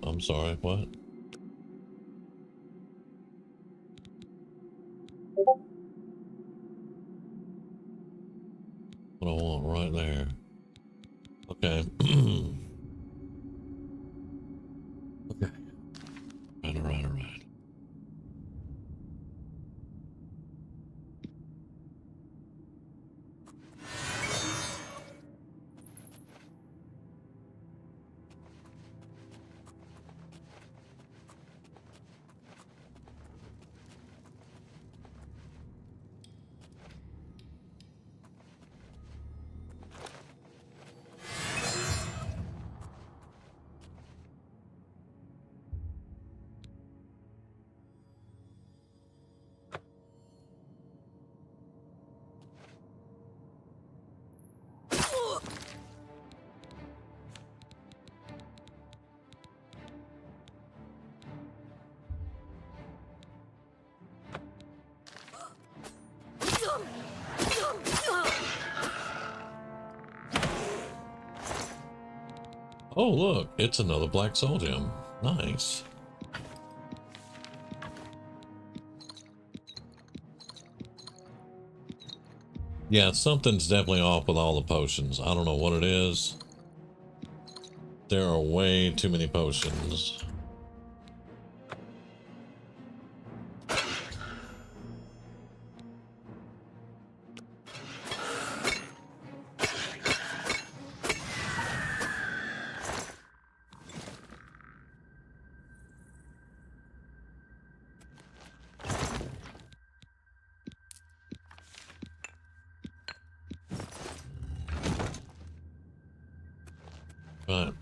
I'm sorry, what? What I want right there. Okay. Okay. All right. Oh, look, it's another black soul gem. Nice. Yeah, something's definitely off with all the potions. I don't know what it is. There are way too many potions. Right.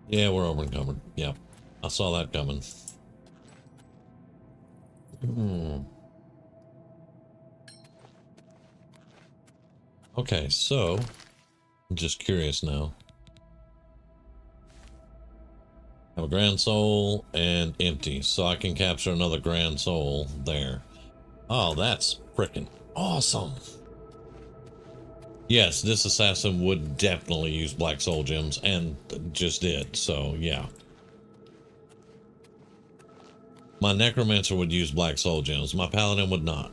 Yeah, we're over encumbered. Yeah, I saw that coming. Okay, so I'm just curious now. Have a grand soul and empty, so I can capture another grand soul there. Oh, that's freaking awesome. Yes, this assassin would definitely use black soul gems and just did, so yeah. My necromancer would use black soul gems, my paladin would not.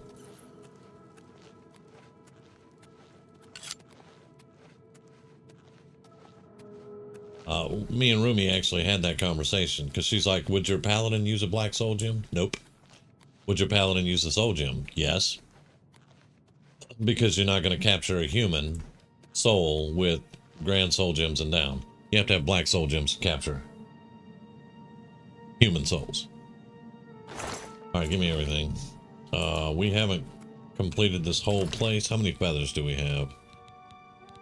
Me and Rumi actually had that conversation because she's like, would your paladin use a black soul gem? Nope. Would your paladin use a soul gem? Yes. Because you're not going to capture a human soul with grand soul gems and down. You have to have black soul gems to capture human souls. All right, give me everything. We haven't completed this whole place. How many feathers do we have?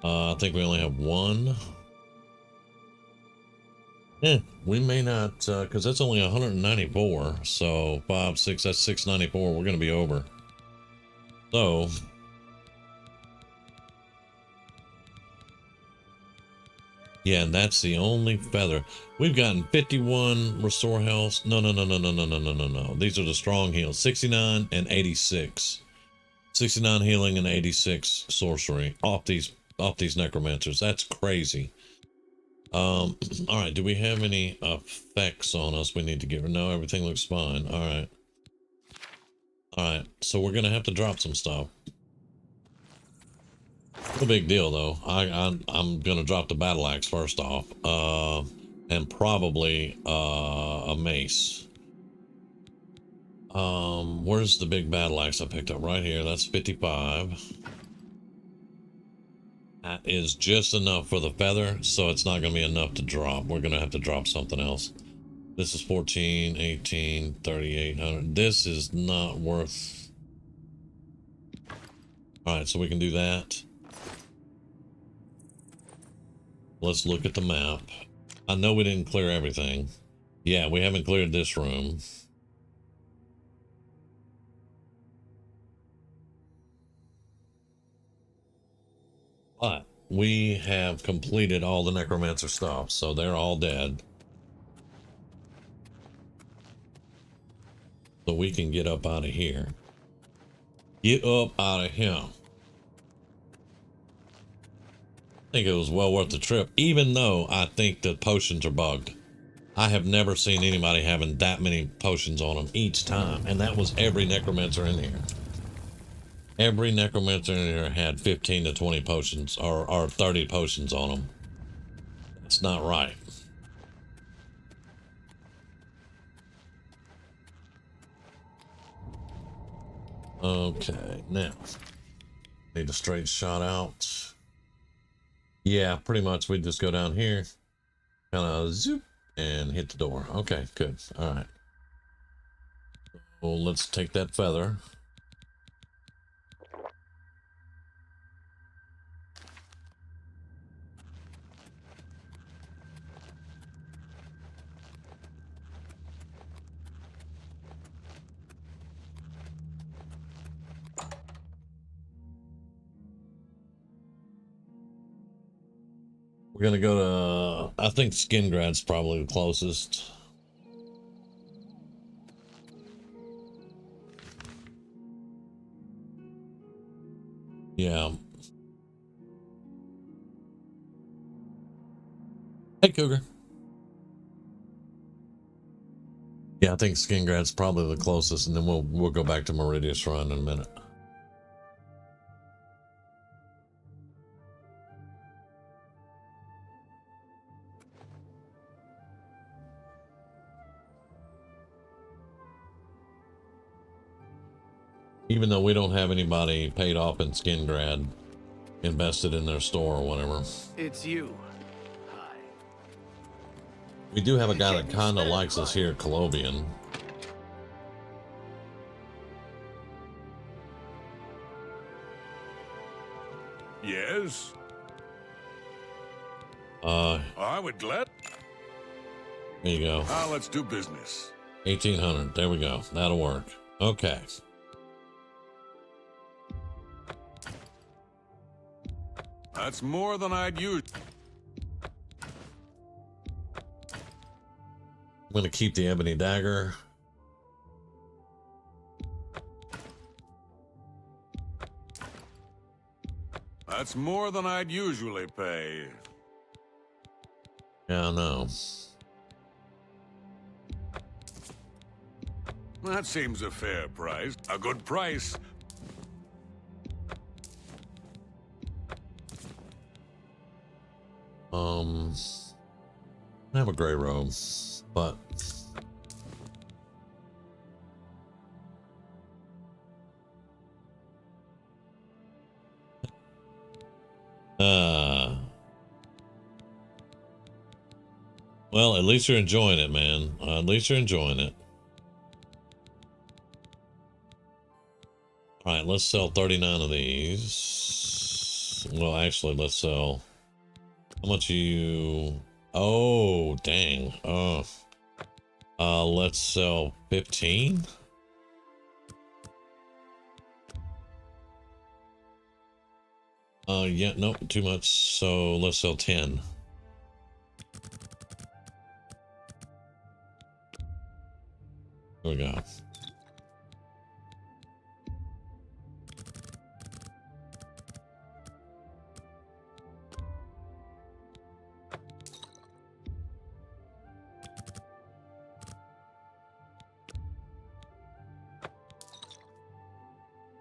I think we only have one. We may not, because that's only 194. So 5, 6, that's 694. We're going to be over. So yeah, and that's the only feather. We've gotten 51 restore health. No. These are the strong heals. 69 and 86. 69 healing and 86 sorcery off these necromancers. That's crazy. All right, do we have any effects on us we need to get? No, everything looks fine. All right, so we're gonna have to drop some stuff. No big deal though. I'm gonna drop the battle axe first off, and probably a mace. Where's the big battle axe I picked up? Right here. That's 55. That is just enough for the feather, so it's not going to be enough to drop. We're going to have to drop something else. This is 14, 18, 3,800. This is not worth... Alright, so we can do that. Let's look at the map. I know we didn't clear everything. Yeah, we haven't cleared this room. But we have completed all the necromancer stuff, so they're all dead. So we can get up out of here. Get up out of here. I think it was well worth the trip, even though I think the potions are bugged. I have never seen anybody having that many potions on them each time, and that was every necromancer in here. Every necromancer in here had 15 to 20 potions, or 30 potions on them. That's not right. Okay, now need a straight shot out. Yeah, pretty much we just go down here, kind of zoop, and hit the door. Okay, good. All right. Well, let's take that feather. We're gonna go to, I think Skingrad's probably the closest. Yeah. Hey, Cougar. Yeah, I think Skingrad's probably the closest, and then we'll go back to Meridius Run in a minute. Even though we don't have anybody paid off in Skingrad, invested in their store or whatever. It's you. Hi. We do have a guy that kind of likes us here, Colovian. Yes? I would glad. There you go. Now let's do business. 1,800. There we go. That'll work. Okay. That's more than I'd use. I'm going to keep the ebony dagger. That's more than I'd usually pay. Yeah, I know. That seems a fair price. A good price. I have a gray robe, but well, at least you're enjoying it, man. At least you're enjoying it. All right, let's sell 39 of these. Well, actually, let's sell. How much you? Oh, dang. Let's sell 15. Yeah, nope, too much. So let's sell 10. Here we go.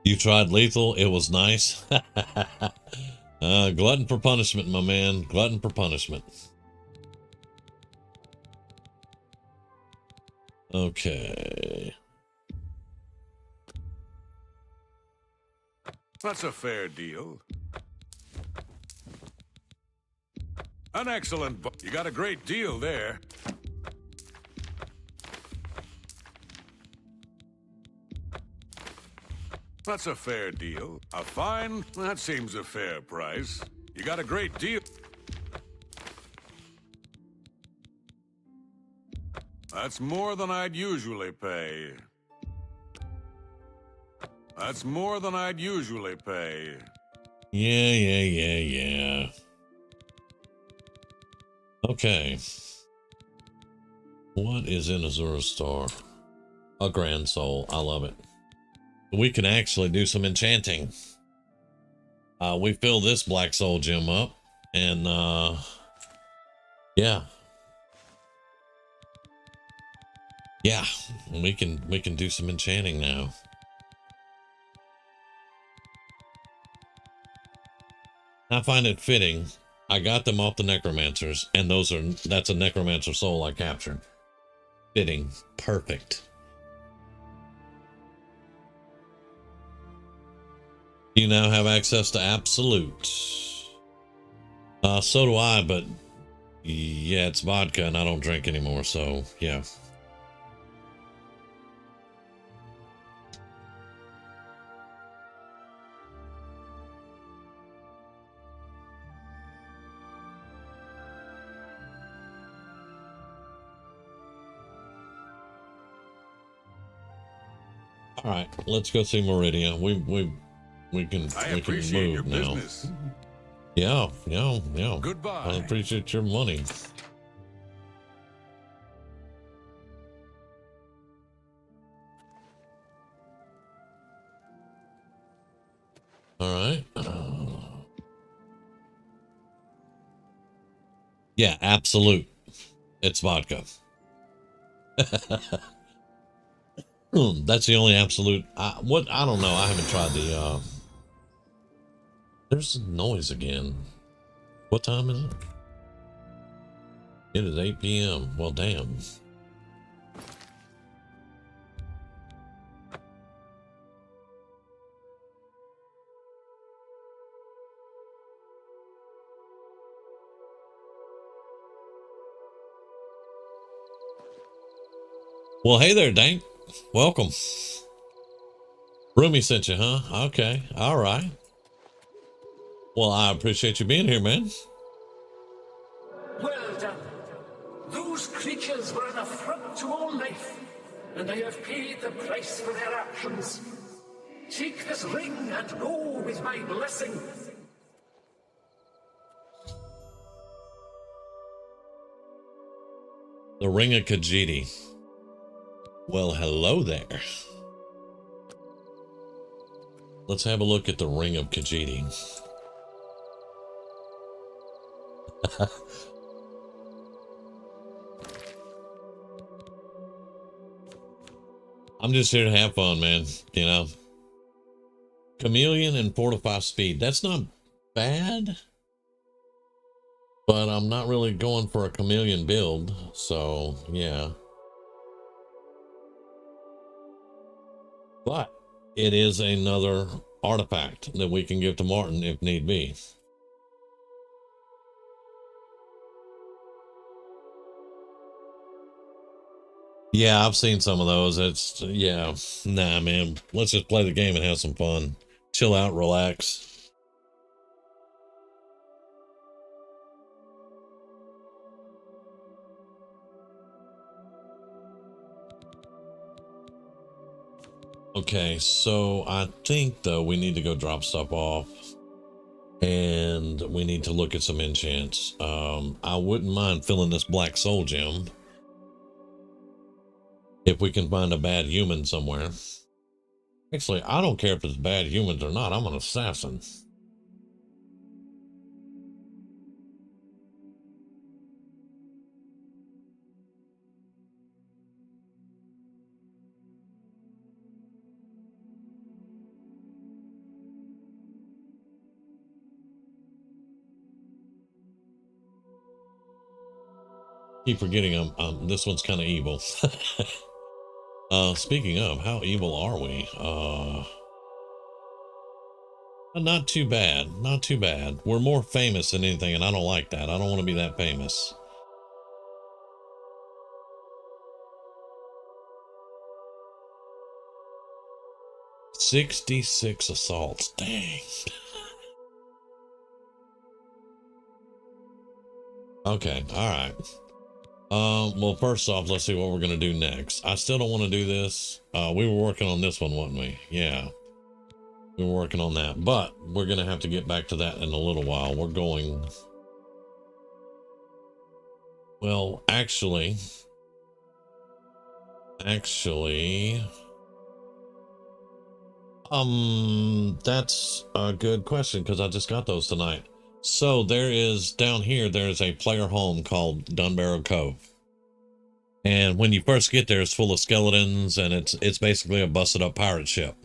You tried lethal. It was nice. Glutton for punishment, my man. Glutton for punishment. Okay. That's a fair deal. An excellent you got a great deal there. That's a fair deal. A fine? That seems a fair price. You got a great deal. That's more than I'd usually pay. That's more than I'd usually pay. Yeah. Okay. What is in Azura Star? A Grand Soul. I love it. We can actually do some enchanting. We fill this Black Soul gem up, and yeah, we can do some enchanting now. I find it fitting. I got them off the necromancers, and that's a necromancer soul I captured. Fitting, perfect. You now have access to Absolute. So do I, but yeah, it's vodka and I don't drink anymore, so yeah. All right, let's go see Meridia. We can move now. Business. Yeah. Goodbye. I appreciate your money. All right. Yeah, Absolute. It's vodka. That's the only Absolute. I don't know. I haven't tried the. There's noise again. What time is it? It is 8 p.m. Well, damn. Well, hey there, Dank. Welcome. Roomy sent you, huh? Okay. All right. Well, I appreciate you being here, man. Well done. Those creatures were an affront to all life, and they have paid the price for their actions. Take this ring and go with my blessing. The Ring of Khajiit. Well, hello there. Let's have a look at the Ring of Khajiit. I'm just here to have fun, man. You know, Chameleon and Fortify Speed. That's not bad, but I'm not really going for a Chameleon build. So yeah, but it is another artifact that we can give to Martin if need be. Yeah, I've seen some of those. It's, yeah, nah, man. Let's just play the game and have some fun. Chill out, relax. Okay, so I think, though, we need to go drop stuff off. And we need to look at some enchants. I wouldn't mind filling this Black Soul gem. If we can find a bad human somewhere. Actually, I don't care if it's bad humans or not. I'm an assassin. Keep forgetting this one's kind of evil. Speaking of, how evil are we? Not too bad. Not too bad. We're more famous than anything, and I don't like that. I don't want to be that famous. $66 assaults. Dang. Okay, all right. Well, first off, let's see what we're gonna do next. I still don't want to do this. We were working on this one, weren't we? Yeah, we were working on that, but we're gonna have to get back to that in a little while. We're going. Well, actually, that's a good question because I just got those tonight. So there is down here, there's a player home called Dunbarrow Cove. And when you first get there, it's full of skeletons and it's basically a busted up pirate ship.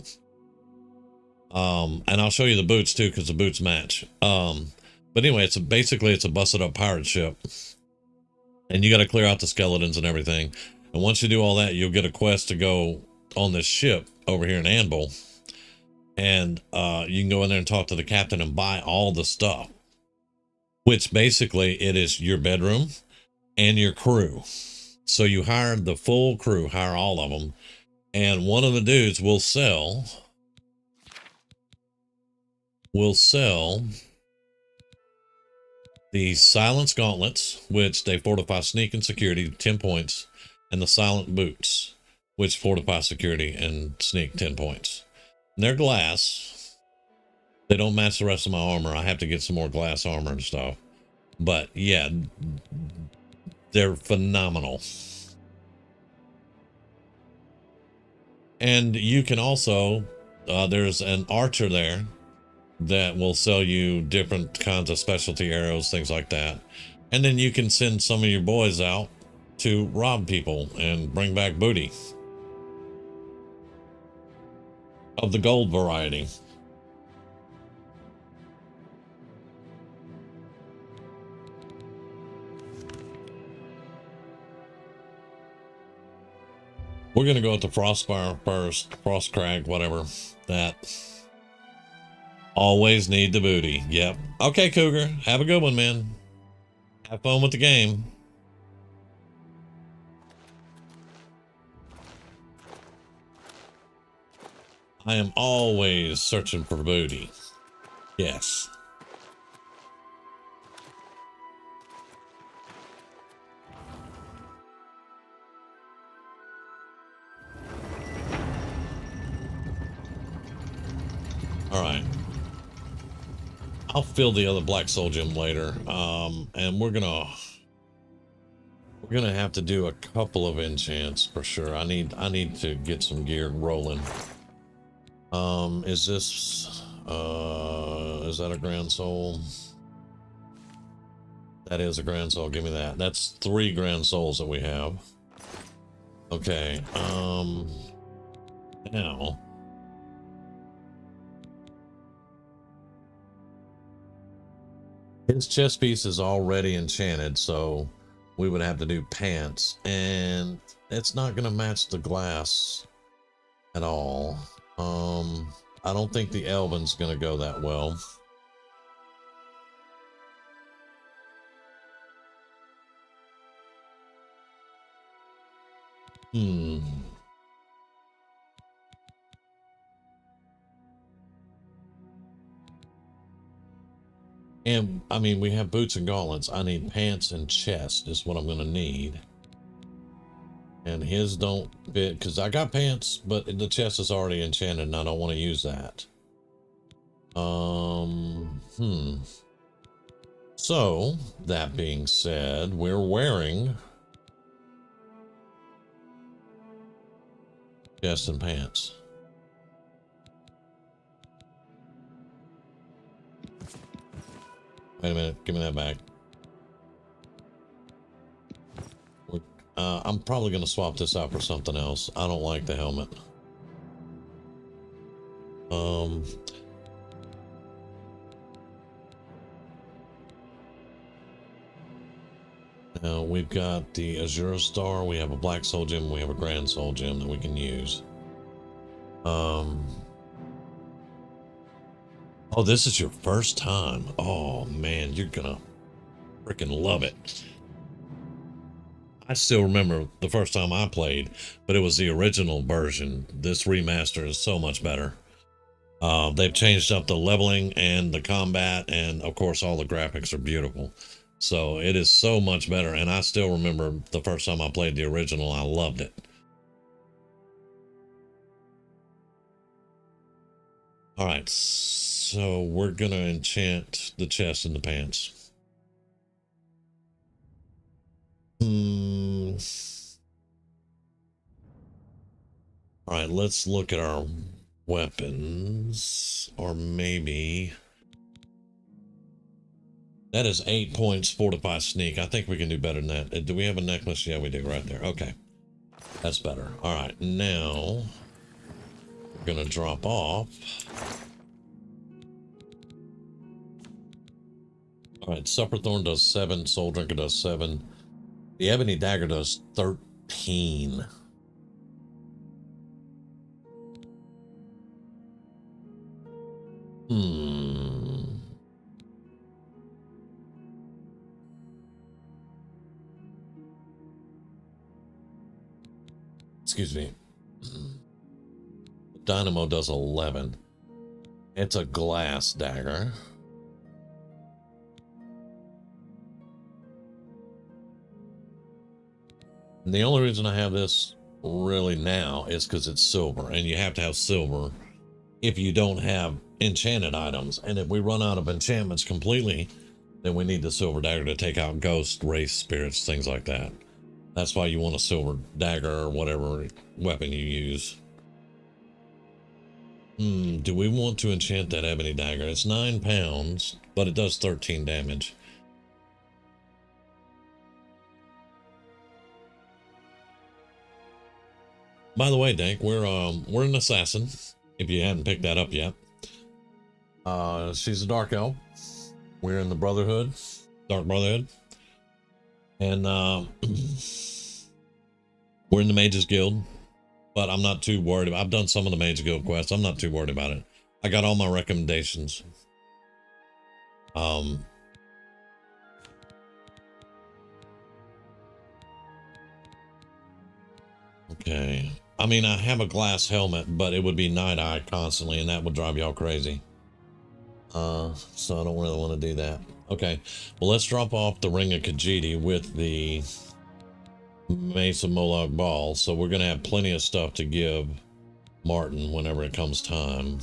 And I'll show you the boots too, because the boots match. But anyway, it's a busted up pirate ship. And you got to clear out the skeletons and everything. And once you do all that, you'll get a quest to go on this ship over here in Anvil. And you can go in there and talk to the captain and buy all the stuff. Which basically it is your bedroom and your crew. So you hire the full crew, hire all of them. And one of the dudes will sell the silence gauntlets, which they fortify sneak and security 10 points, and the silent boots, which fortify security and sneak 10 points. And they're glass. They don't match the rest of my armor. I have to get some more glass armor and stuff. But yeah, they're phenomenal. And you can also, there's an archer there that will sell you different kinds of specialty arrows, things like that. And then you can send some of your boys out to rob people and bring back booty of the gold variety. We're going to go with the Frostfire first, Frostcrag, whatever. That. Always need the booty. Yep. Okay, Cougar. Have a good one, man. Have fun with the game. I am always searching for booty. Yes. All right. I'll fill the other Black Soul Gem later. And we're gonna have to do a couple of enchants for sure. I need to get some gear rolling. Is that a Grand Soul? That is a Grand Soul. Give me that. That's 3 Grand Souls that we have. Okay. Now. His chest piece is already enchanted, so we would have to do pants, and it's not going to match the glass at all. I don't think the Elven's going to go that well. And I mean, we have boots and gauntlets. I need pants and chest is what I'm going to need. And his don't fit because I got pants, but the chest is already enchanted and I don't want to use that. So that being said, we're wearing chest and pants. Wait a minute, give me that back. I'm probably going to swap this out for something else. I don't like the helmet. Now we've got the Azure Star, we have a Black Soul Gem, we have a Grand Soul Gem that we can use. Oh, this is your first time. Oh man, you're gonna freaking love it. I still remember the first time I played, but it was the original version. This remaster is so much better. They've changed up the leveling and the combat, and of course all the graphics are beautiful. So it is so much better, and I still remember the first time I played the original, I loved it. All right, so we're gonna enchant the chest and the pants. All right, let's look at our weapons, or maybe that is 8 points, fortify sneak. I think we can do better than that. Do we have a necklace? Yeah, we do right there. Okay, that's better. All right, now we're gonna drop off. All right, Supper Thorn does 7, Soul Drinker does 7. The Ebony Dagger does 13. Excuse me. Dynamo does 11. It's a glass dagger. And the only reason I have this really now is because it's silver, and you have to have silver if you don't have enchanted items. And if we run out of enchantments completely, then we need the silver dagger to take out ghosts, wraiths, spirits, things like that. That's why you want a silver dagger or whatever weapon you use. Do we want to enchant that ebony dagger? It's 9 pounds, but it does 13 damage. By the way, Dank, we're an assassin, if you hadn't picked that up yet. She's a dark elf. We're in the Brotherhood, Dark Brotherhood. And we're in the Mages Guild, but I'm not too worried about. I've done some of the Mages Guild quests. I'm not too worried about it. I got all my recommendations. Okay. I mean, I have a glass helmet, but it would be night eye constantly, and that would drive y'all crazy. So I don't really want to do that. Okay. Well, let's drop off the Ring of Khajiit with the Mace of Moloch Ball. So we're going to have plenty of stuff to give Martin whenever it comes time.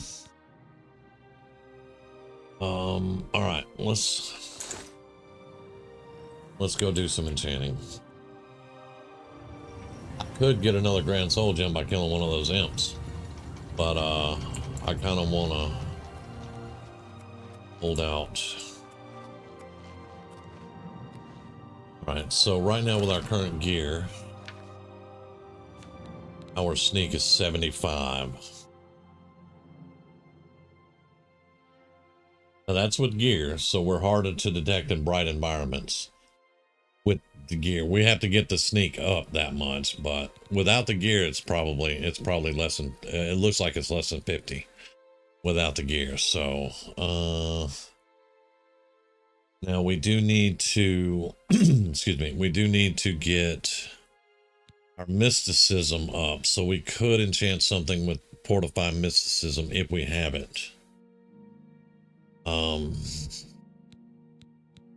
All right. Let's go do some enchanting. I could get another Grand Soul Gem by killing one of those imps, but I kind of want to hold out. All right, so right now with our current gear, our sneak is 75. Now that's with gear, so we're harder to detect in bright environments. With the gear, we have to get the sneak up that much, but without the gear, it's probably less than. It looks like it's less than 50 without the gear. So now we do need to, excuse me, we do need to get our mysticism up. So we could enchant something with Fortify Mysticism if we have it.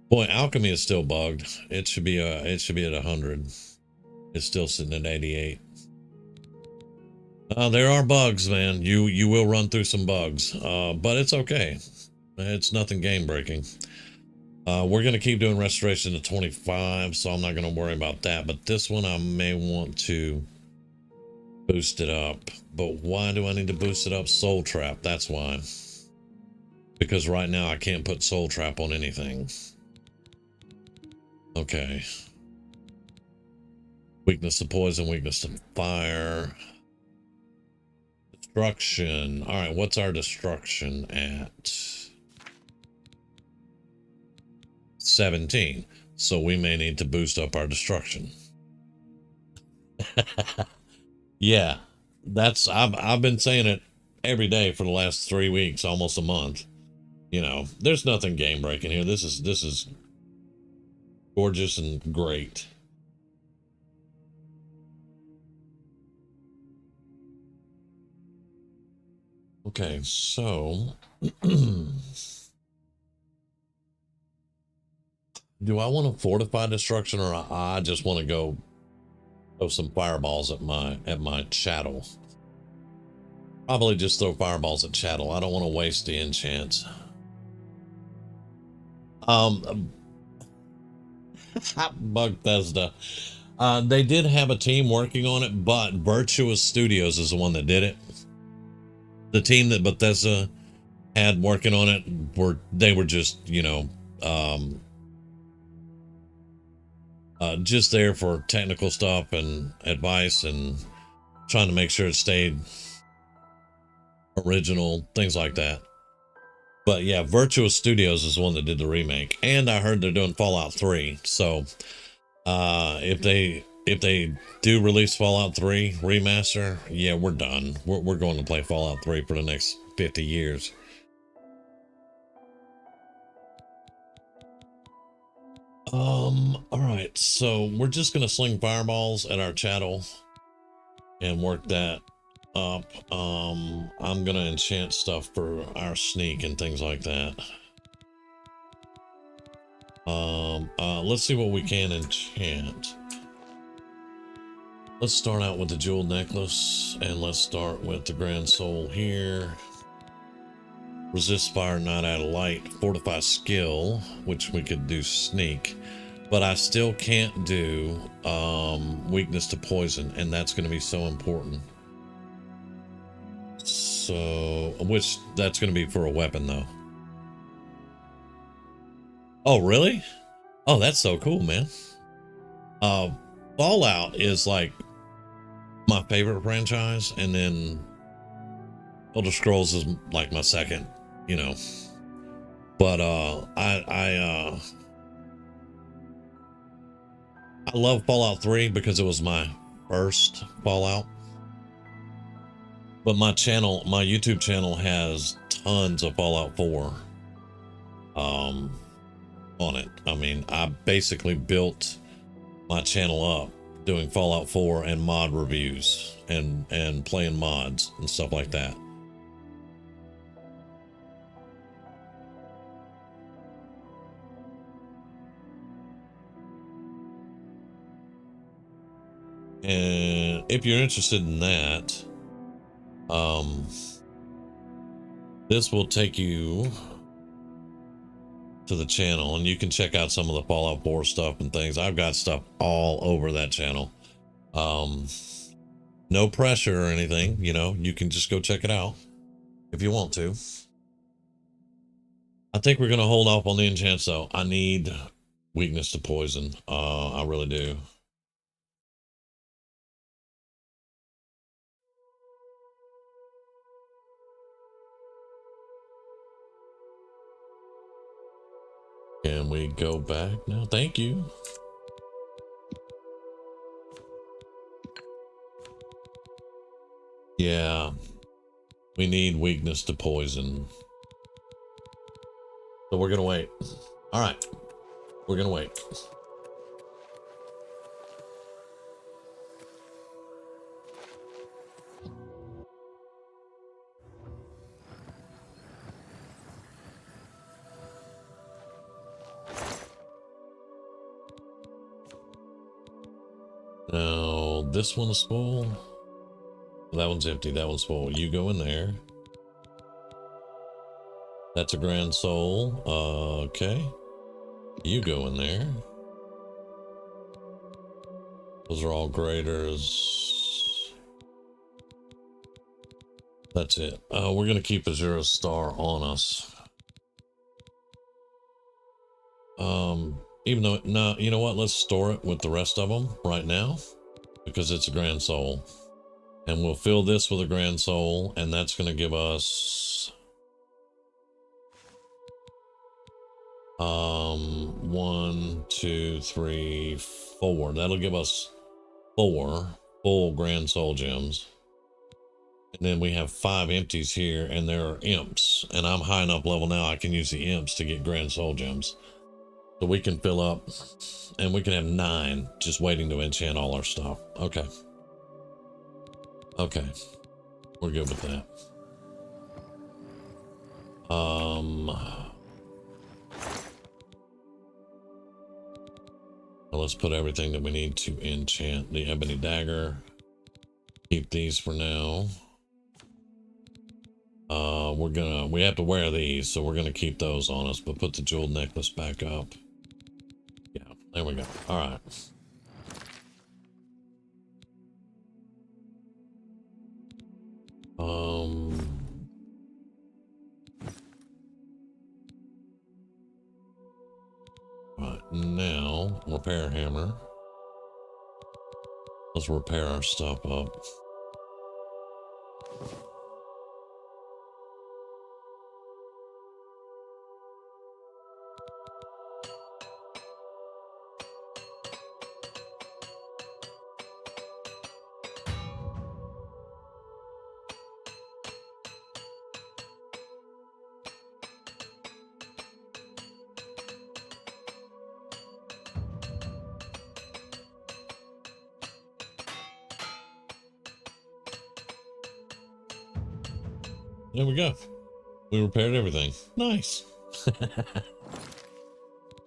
Boy, alchemy is still bugged. It should be at 100. It's still sitting at 88. There are bugs, man. You will run through some bugs, but it's okay. It's nothing game breaking. We're gonna keep doing restoration to 25, so I'm not gonna worry about that. But this one I may want to boost it up. But why do I need to boost it up? Soul Trap. That's why. Because right now I can't put Soul Trap on anything. Okay. Weakness to poison, weakness to fire. Destruction. All right, what's our destruction at? 17. So we may need to boost up our destruction. Yeah, that's I've been saying it every day for the last 3 weeks, almost a month. You know, there's nothing game breaking here. This is gorgeous and great. Okay, so do I want to fortify destruction, or I just want to go throw some fireballs at my chattel? Probably just throw fireballs at chattel. I don't want to waste the enchants. Bethesda. They did have a team working on it, but Virtuous Studios is the one that did it. The team that Bethesda had working on it were just, you know, just there for technical stuff and advice and trying to make sure it stayed original, things like that. But yeah, Virtuous Studios is the one that did the remake, and I heard they're doing Fallout 3. So if they do release Fallout 3 remaster, yeah, we're done. We're going to play Fallout 3 for the next 50 years. All right, so we're just gonna sling fireballs at our chattel and work that up. I'm gonna enchant stuff for our sneak and things like that. Let's see what we can enchant. Let's start out with the jeweled necklace, and let's start with the grand soul here. Resist fire, not out of light. Fortify skill, which we could do sneak, but I still can't do weakness to poison, and that's going to be so important. So, which that's going to be for a weapon though. Oh, really? Oh, that's so cool, man. Fallout is like my favorite franchise, and then Elder Scrolls is like my second, you know. But I love Fallout 3 because it was my first Fallout. But my channel, my YouTube channel, has tons of Fallout 4 on it. I mean, I basically built my channel up doing Fallout 4 and mod reviews and playing mods and stuff like that. And if you're interested in that, this will take you to the channel, and you can check out some of the Fallout 4 stuff and things. I've got stuff all over that channel. No pressure or anything, you know, you can just go check it out if you want to. I think we're going to hold off on the enchants though. I need weakness to poison. I really do. Can we go back now? Thank you. Yeah, we need weakness to poison. So we're gonna wait. All right, we're gonna wait. Now, this one is full. That one's empty. That one's full. You go in there. That's a grand soul. Okay. You go in there. Those are all graders. That's it. We're going to keep a 0 star on us. Even though, no, you know what? Let's store it with the rest of them right now because it's a grand soul. And we'll fill this with a grand soul, and that's going to give us 1, 2, 3, 4. That'll give us 4 full grand soul gems. Then we have 5 empties here, and there are imps. And I'm high enough level now I can use the imps to get grand soul gems. So we can fill up, and we can have 9 just waiting to enchant all our stuff. Okay. Okay. We're good with that. Well, let's put everything that we need to enchant. The ebony dagger. Keep these for now. We have to wear these, so we're gonna keep those on us, but put the jeweled necklace back up. Yeah, there we go. All right. Right, now, repair hammer. Let's repair our stuff up. There we go. We repaired everything. Nice.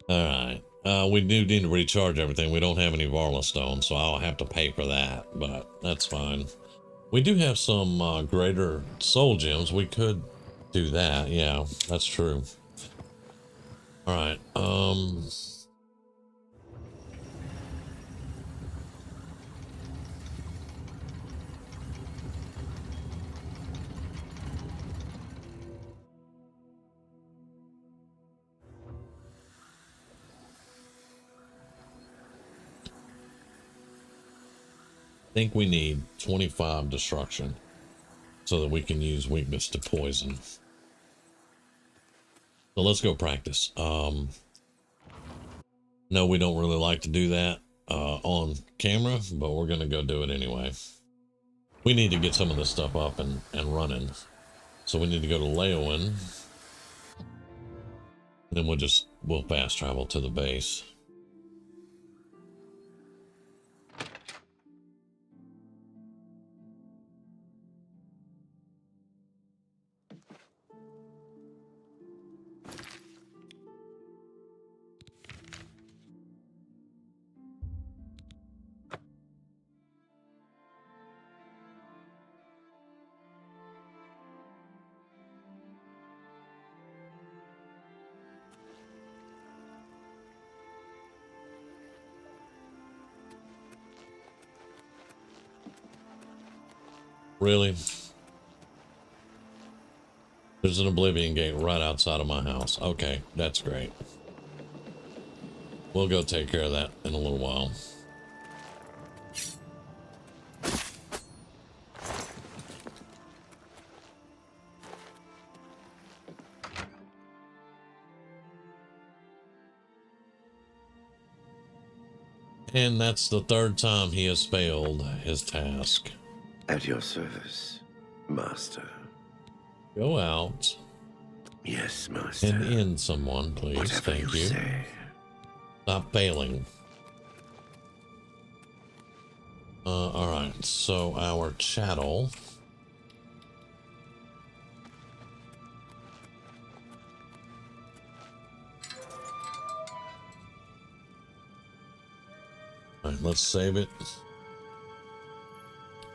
Alright. We do need to recharge everything. We don't have any Varla stone, so I'll have to pay for that, but that's fine. We do have some greater soul gems. We could do that. Yeah, that's true. Alright. I think we need 25 destruction so that we can use weakness to poison. So let's go practice. No, we don't really like to do that on camera, but we're going to go do it anyway. We need to get some of this stuff up and running. So we need to go to Leowin. Then we'll fast travel to the base. Really? There's an Oblivion gate right outside of my house. Okay, that's great. We'll go take care of that in a little while. And that's the 3rd time he has failed his task. At your service, Master. Go out. Yes, Master. And end someone, please. Whatever Thank you. Say. Stop failing. Alright, so our chattel. Alright, let's save it.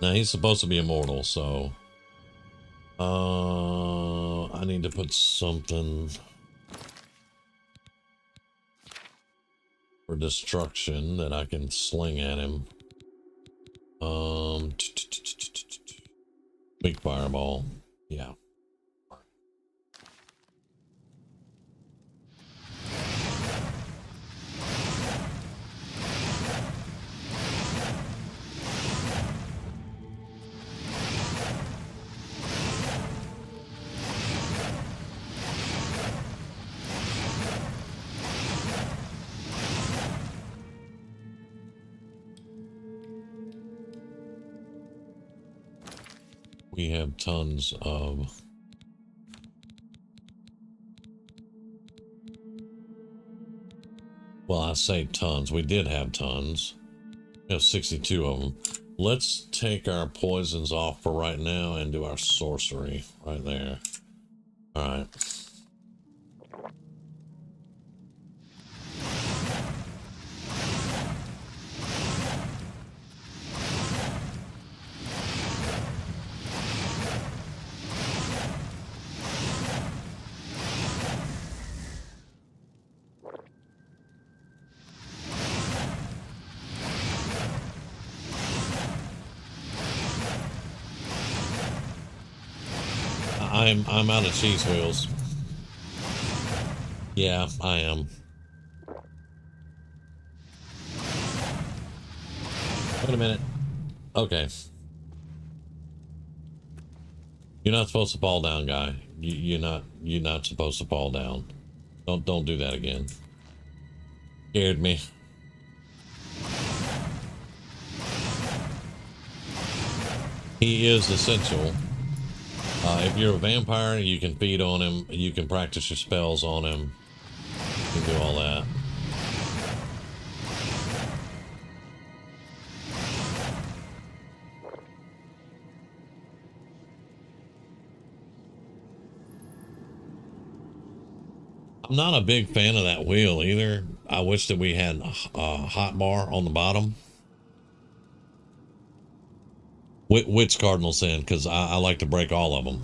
Now he's supposed to be immortal, so I need to put something for destruction that I can sling at him. Big fireball. Yeah. We have tons of... Well, I say tons. We did have tons. We have 62 of them. Let's take our poisons off for right now and do our sorcery right there. All right. I'm out of cheese wheels. Yeah, I am. Wait a minute. Okay. You're not supposed to fall down, guy. You're not supposed to fall down. Don't do that again. Scared me. He is essential. If you're a vampire, you can feed on him. You can practice your spells on him. You can do all that. I'm not a big fan of that wheel either. I wish that we had a hot bar on the bottom. Which cardinal sin? Because I like to break all of them.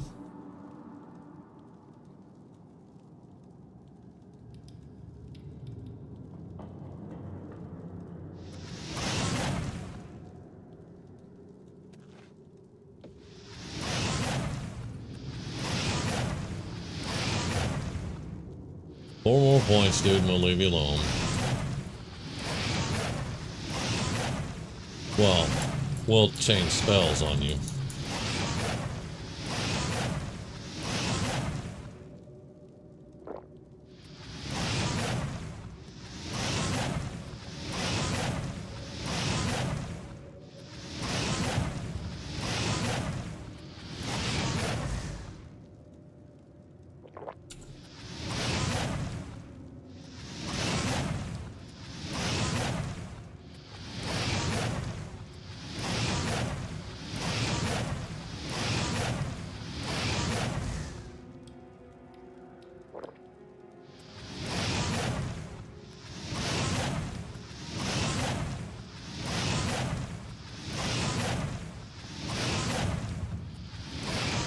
Four more points, dude, and we'll leave you alone. Well, we'll change spells on you.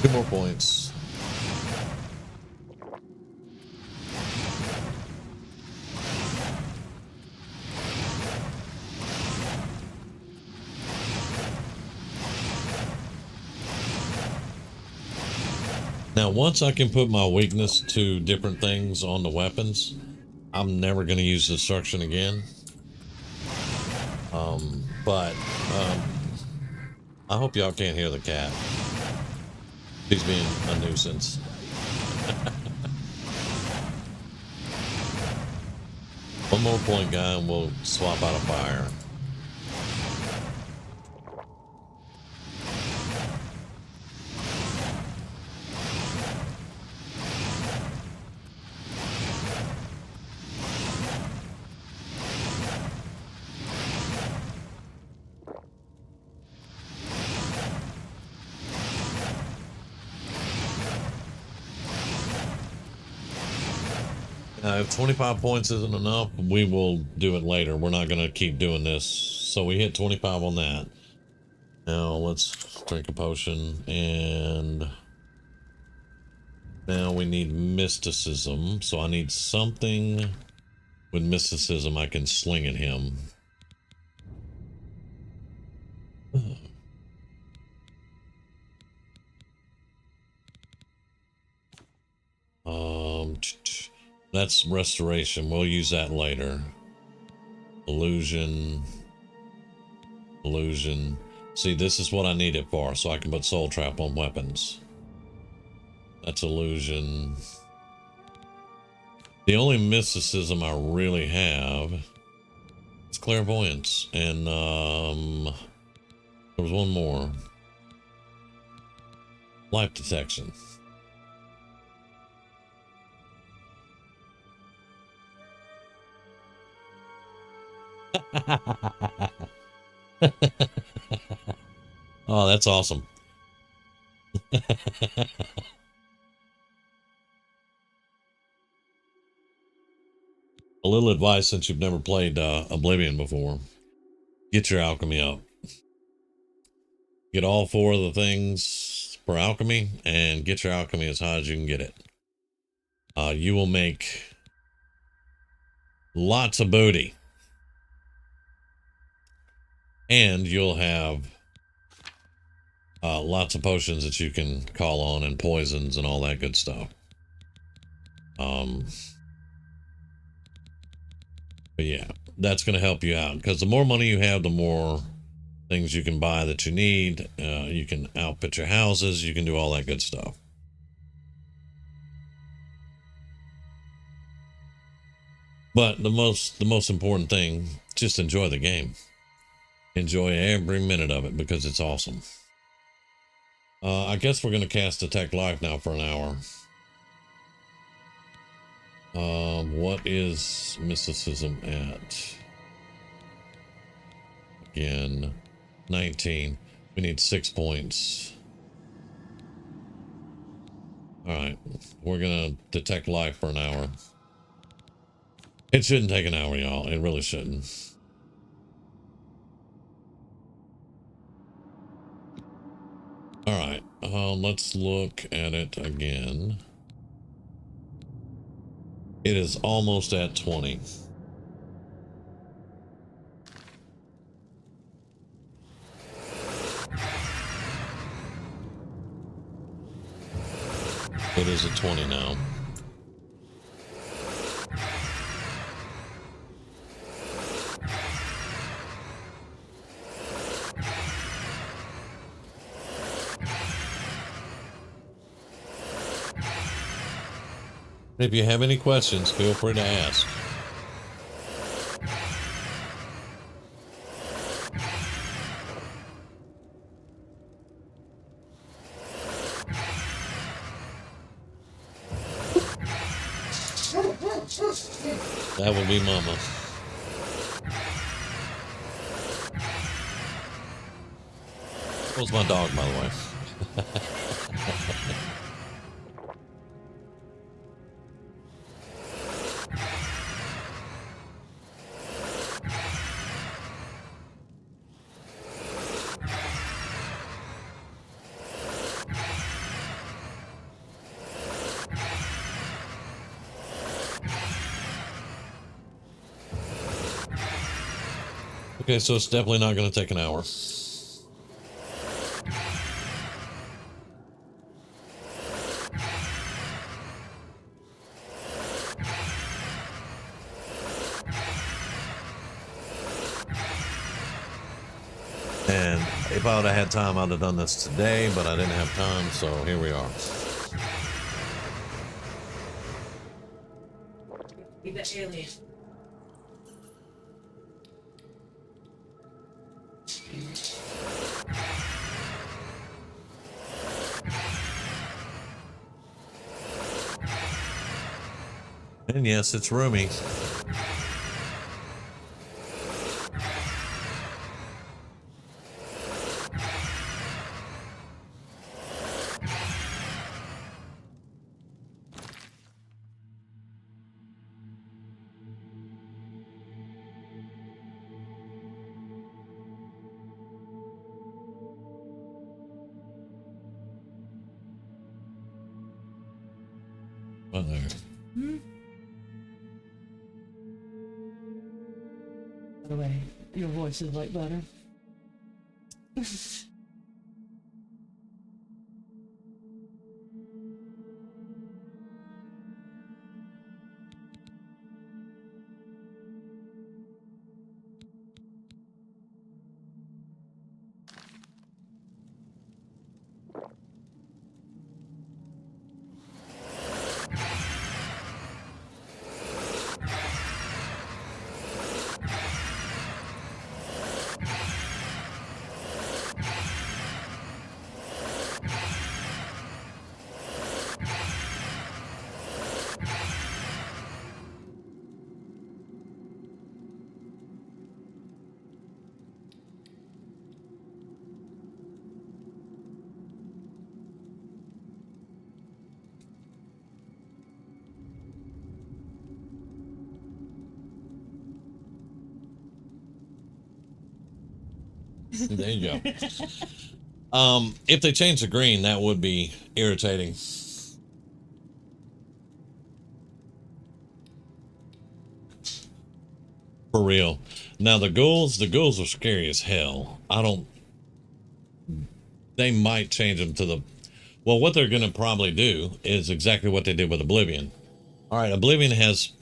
Two more points. Now, once I can put my weakness to different things on the weapons, I'm never going to use destruction again. But I hope y'all can't hear the cat. He's being a nuisance. One more point, guy, and we'll swap out a fire. If 25 points isn't enough, we will do it later. We're not going to keep doing this. So we hit 25 on that. Now let's drink a potion. And now we need mysticism. So I need something with mysticism I can sling at him. That's restoration. We'll use that later. Illusion. Illusion. See, this is what I need it for, so I can put soul trap on weapons. That's illusion. The only mysticism I really have is clairvoyance. And there was one more. Life detection. Oh, that's awesome. A little advice since you've never played Oblivion before. Get your alchemy up. Get all 4 of the things for alchemy and get your alchemy as high as you can get it. You will make lots of booty. And you'll have lots of potions that you can call on and poisons and all that good stuff. But yeah, that's going to help you out because the more money you have, the more things you can buy that you need. You can outfit your houses. You can do all that good stuff. But the most important thing, just enjoy the game. Enjoy every minute of it because it's awesome. I guess we're going to cast Detect Life now for an hour. What is mysticism at? Again, 19. We need 6 points. Alright, we're going to Detect Life for an hour. It shouldn't take an hour, y'all. It really shouldn't. Alright, let's look at it again. It is almost at 20. It is at 20 now. If you have any questions, feel free to ask. That would be Mama. That was my dog, by the way. Okay, so it's definitely not going to take an hour. And if I would have had time, I'd have done this today, but I didn't have time, so here we are. Be the alien. And yes, it's roomy. What there? By the way, your voice is like butter. There you go. If they change the green, that would be irritating. For real. Now the ghouls are scary as hell. They might change them to the, well, what they're gonna probably do is exactly what they did with Oblivion. All right, Oblivion has,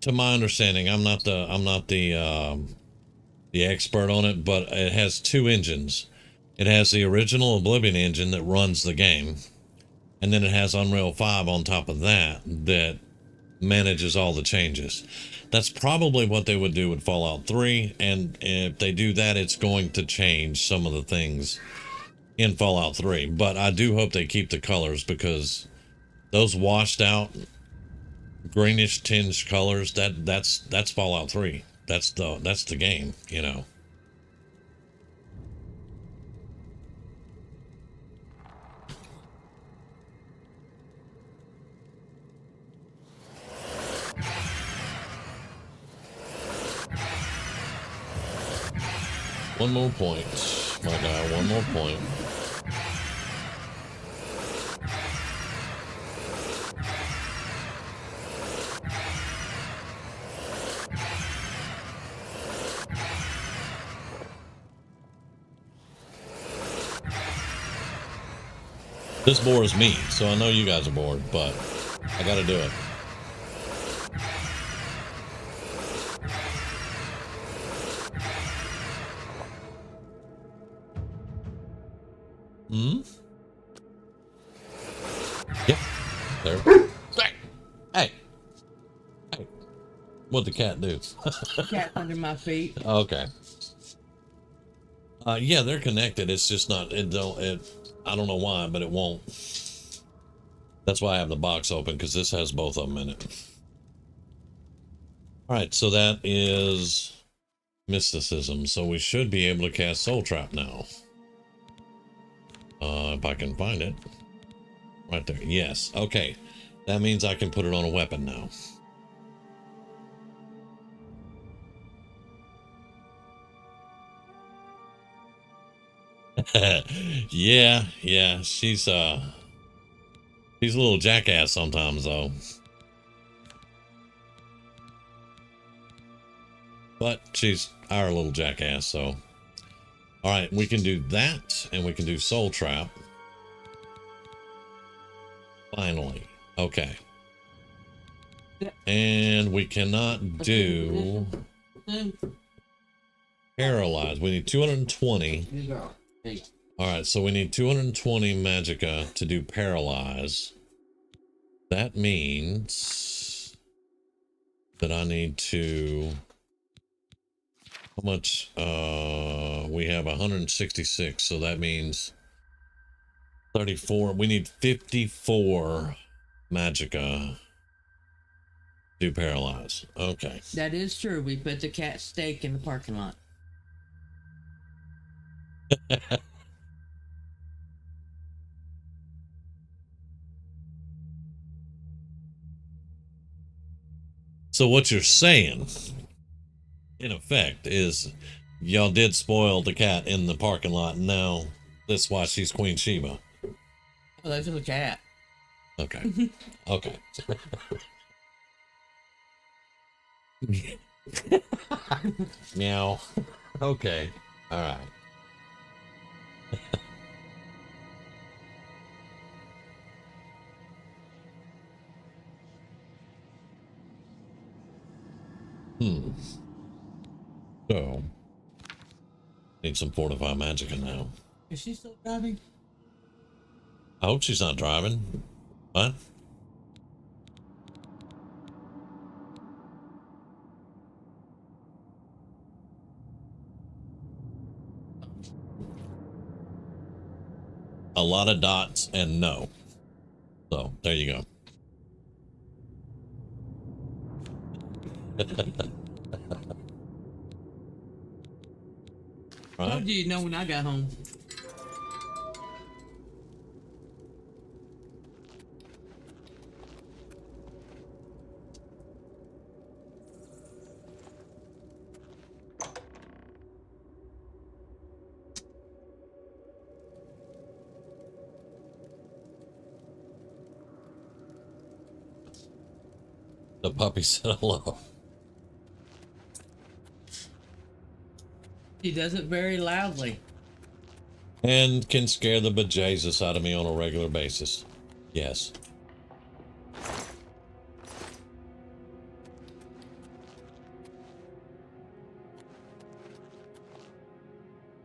to my understanding, I'm not the expert on it, but it has two engines. It has the original Oblivion engine that runs the game, and then it has Unreal 5 on top of that that manages all the changes. That's probably what they would do with Fallout 3, and if they do that, it's going to change some of the things in Fallout 3. But I do hope they keep the colors, because those washed out greenish tinged colors, that's Fallout 3. That's the game, you know. One more point, my guy, one more point. This bores me, so I know you guys are bored, but I gotta do it. Hmm? Yep. There. Hey. Hey. What'd the cat do? Cat under my feet. Okay. Yeah, they're connected. It's just not, I don't know why, but it won't. That's why I have the box open, because this has both of them in it. Alright, so that is mysticism. So we should be able to cast Soul Trap now. If I can find it. Right there. Yes. Okay. That means I can put it on a weapon now. Yeah. She's a little jackass sometimes, though. But she's our little jackass, so. All right, we can do that, and we can do Soul Trap. Finally. Okay. And we cannot do Paralyze. We need 220. All right, so we need 220 Magicka to do Paralyze. That means that I need to... How much? We have 166, so that means 34. We need 54 Magicka to Paralyze. Okay. That is true. We put the cat steak in the parking lot. So what you're saying, in effect, is y'all did spoil the cat in the parking lot, and now that's why she's Queen Sheba. Oh, that's a cat. Okay. Okay. Meow. Okay. All right. So, need some fortified Magicka now. Is she still driving? I hope she's not driving. What? A lot of dots and no. So, there you go. Right. How do you know when I got home? The puppy said hello. She does it very loudly. And can scare the bejesus out of me on a regular basis. Yes.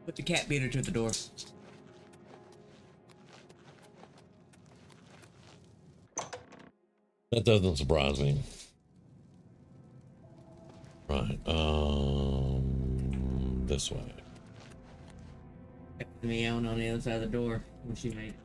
Put the cat beater to the door. That doesn't surprise me. Right, this way. Me on the other side of the door when she made it.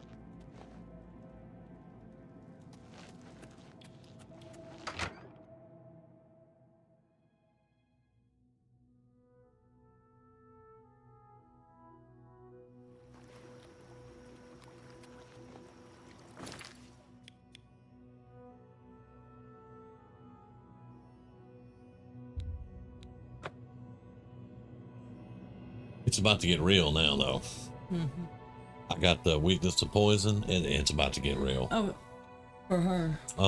It's about to get real now, though. Mm-hmm. I got the weakness to poison, and it's about to get real. Oh, for her. There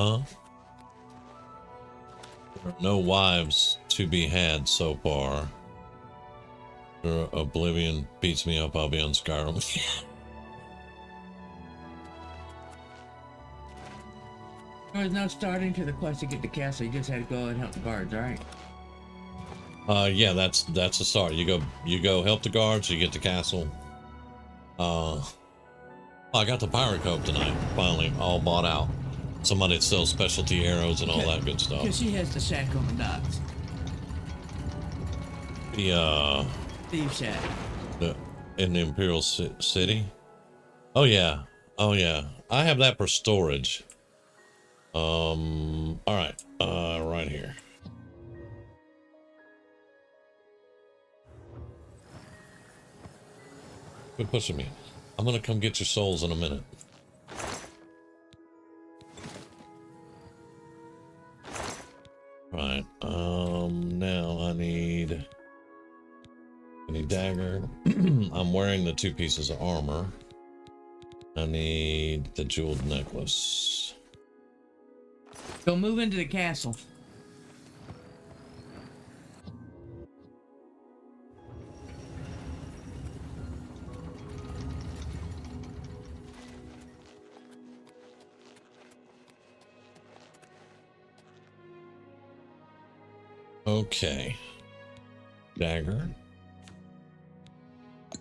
are no wives to be had so far. Oblivion beats me up, I'll be on Skyrim. There's no starting to the quest to get the castle. You just had to go and help the guards, right? Yeah, that's a start. You go help the guards, you get the castle. I got the pirate coat tonight, finally, all bought out. Somebody that sells specialty arrows and all that good stuff. Because she has the shack on the docks. The Thief shack. In the Imperial City. Oh yeah, I have that for storage. All right, right here. Quit pushing me. I'm gonna come get your souls in a minute. Right, now I need dagger. I'm wearing the 2 pieces of armor. I need the jeweled necklace. Go move into the castle. Okay. Dagger.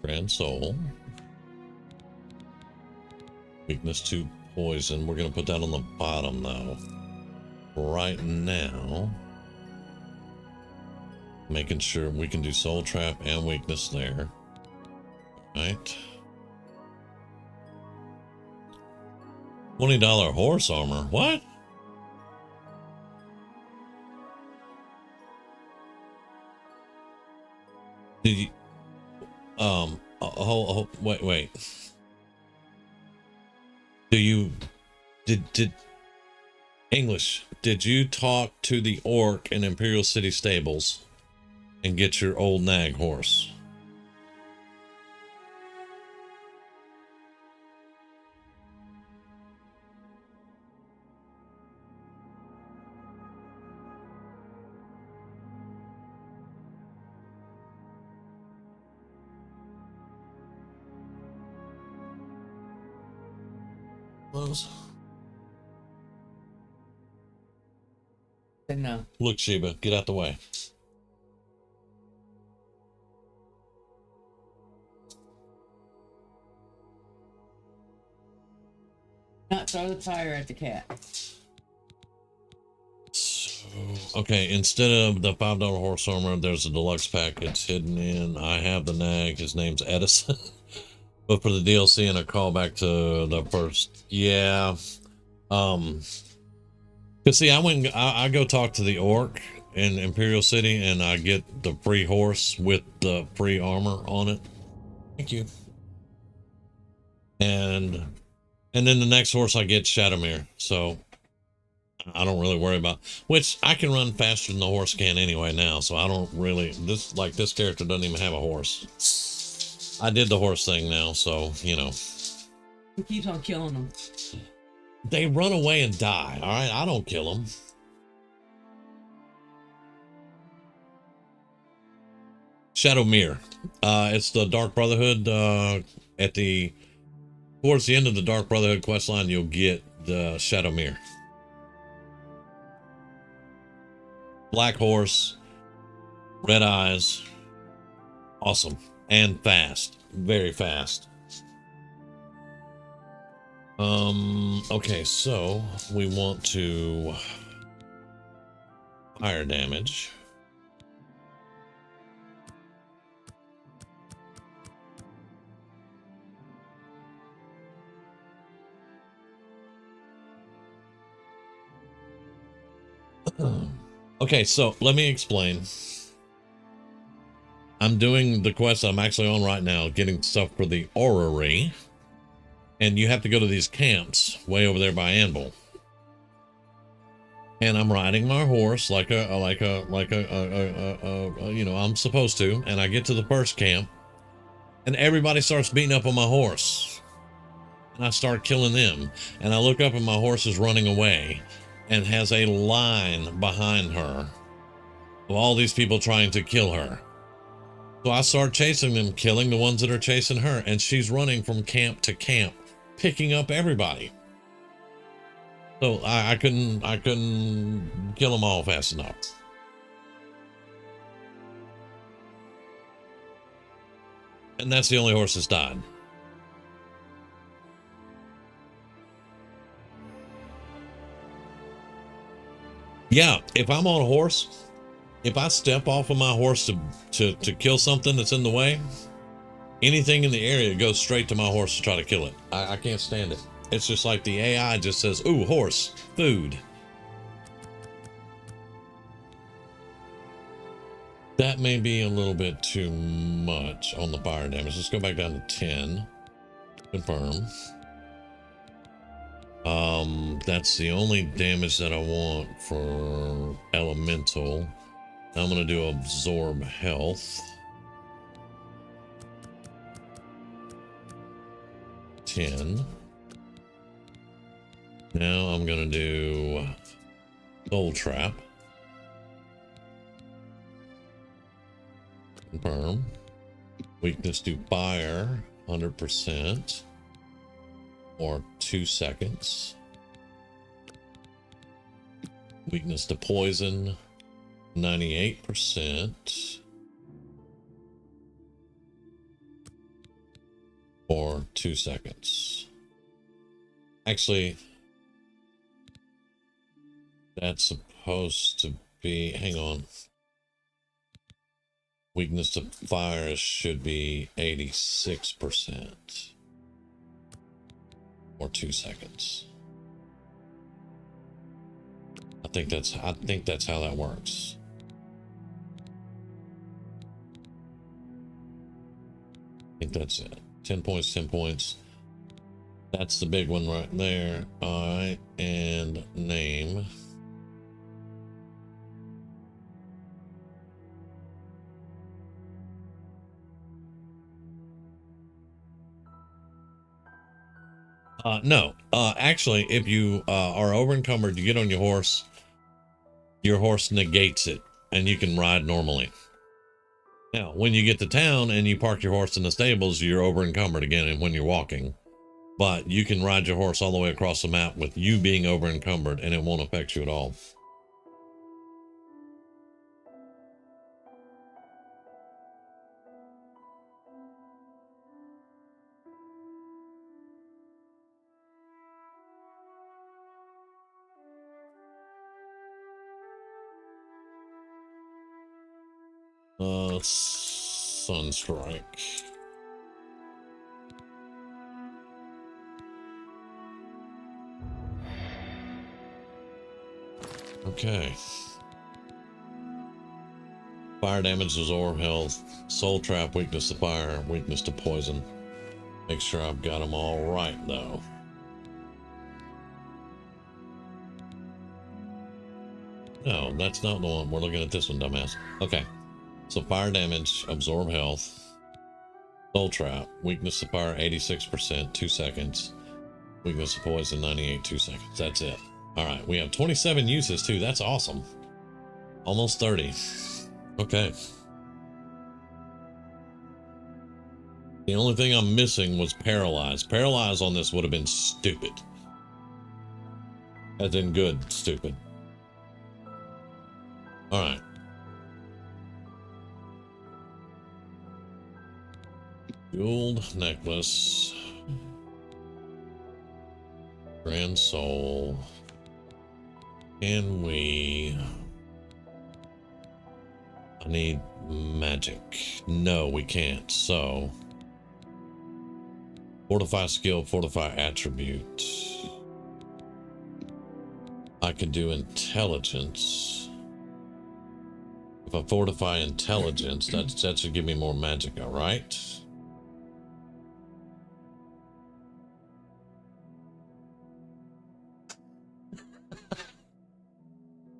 Grand Soul. Weakness to poison. We're going to put that on the bottom, though. Right now. Making sure we can do Soul Trap and Weakness there. Right. $20 horse armor. What? Did you, wait. Did English, did you talk to the orc in Imperial City stables and get your old nag horse? No. Look, Sheba, get out the way. Not throw the fire at the cat. So, okay, instead of the $5 horse armor, there's a deluxe pack. It's hidden in. I have the nag. His name's Edison. But for the DLC and a callback to the first, yeah. Cause see, I go talk to the orc in Imperial City, and I get the free horse with the free armor on it. Thank you. And then the next horse I get Shadowmere, so I don't really worry about, which I can run faster than the horse can anyway now, so I don't really, this character doesn't even have a horse. I did the horse thing now, so, you know. He keeps on killing them. They run away and die, all right? I don't kill them. Shadow Mirror. It's the Dark Brotherhood. Towards the end of the Dark Brotherhood questline, you'll get the Shadow Mirror. Black horse, red eyes, awesome, and fast, very fast. Okay, so we want to fire damage. Okay, so let me explain. I'm doing the quest I'm actually on right now, getting stuff for the orrery. And you have to go to these camps way over there by Anvil. And I'm riding my horse like a you know, I'm supposed to. And I get to the first camp and everybody starts beating up on my horse. And I start killing them. And I look up and my horse is running away and has a line behind her of all these people trying to kill her. So I start chasing them, killing the ones that are chasing her. And she's running from camp to camp, picking up everybody. So I couldn't kill them all fast enough. And that's the only horse that's died. Yeah, if I'm on a horse, if I step off of my horse to kill something that's in the way, anything in the area goes straight to my horse to try to kill it. I can't stand it. It's just like the AI just says, ooh, horse, food. That may be a little bit too much on the fire damage. Let's go back down to 10. Confirm. That's the only damage that I want for elemental. I'm going to do absorb health. 10. Now I'm going to do soul trap. Confirm. Weakness to fire, 100%. Or 2 seconds. Weakness to poison, 98%. Or 2 seconds. Actually, that's supposed to be, hang on. Weakness to fire should be 86%. Or 2 seconds. I think that's how that works. I think that's it. 10 points, 10 points. That's the big one right there. Alright, and name. No. Actually, if you are over encumbered, you get on your horse negates it, and you can ride normally. Now, when you get to town and you park your horse in the stables, you're over encumbered again and when you're walking. But you can ride your horse all the way across the map with you being over encumbered, and it won't affect you at all. Sunstrike. Okay. Fire damage, absorb health, soul trap, weakness to fire, weakness to poison. Make sure I've got them all right though. No, that's not the one. We're looking at this one, dumbass. Okay. So fire damage, absorb health, soul trap, weakness to fire 86%, 2 seconds, weakness to poison 98, 2 seconds. That's it. All right, we have 27 uses too. That's awesome. Almost 30. Okay. The only thing I'm missing was paralyze. Paralyze on this would have been stupid. As in good, stupid. Alright. Jeweled necklace. Grand soul. Can we... I need magic. No, we can't. So... Fortify skill, fortify attribute. I could do intelligence. If I fortify intelligence, that should give me more magicka, right?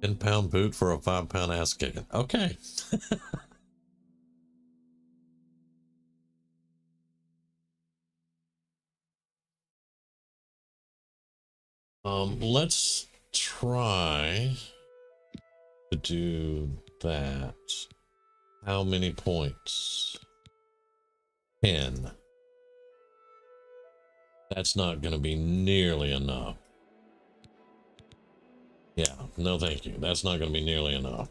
£10 boot for a £5 ass kicking. Okay. Let's try to do that. How many points? 10. That's not going to be nearly enough. Yeah, no thank you. That's not going to be nearly enough.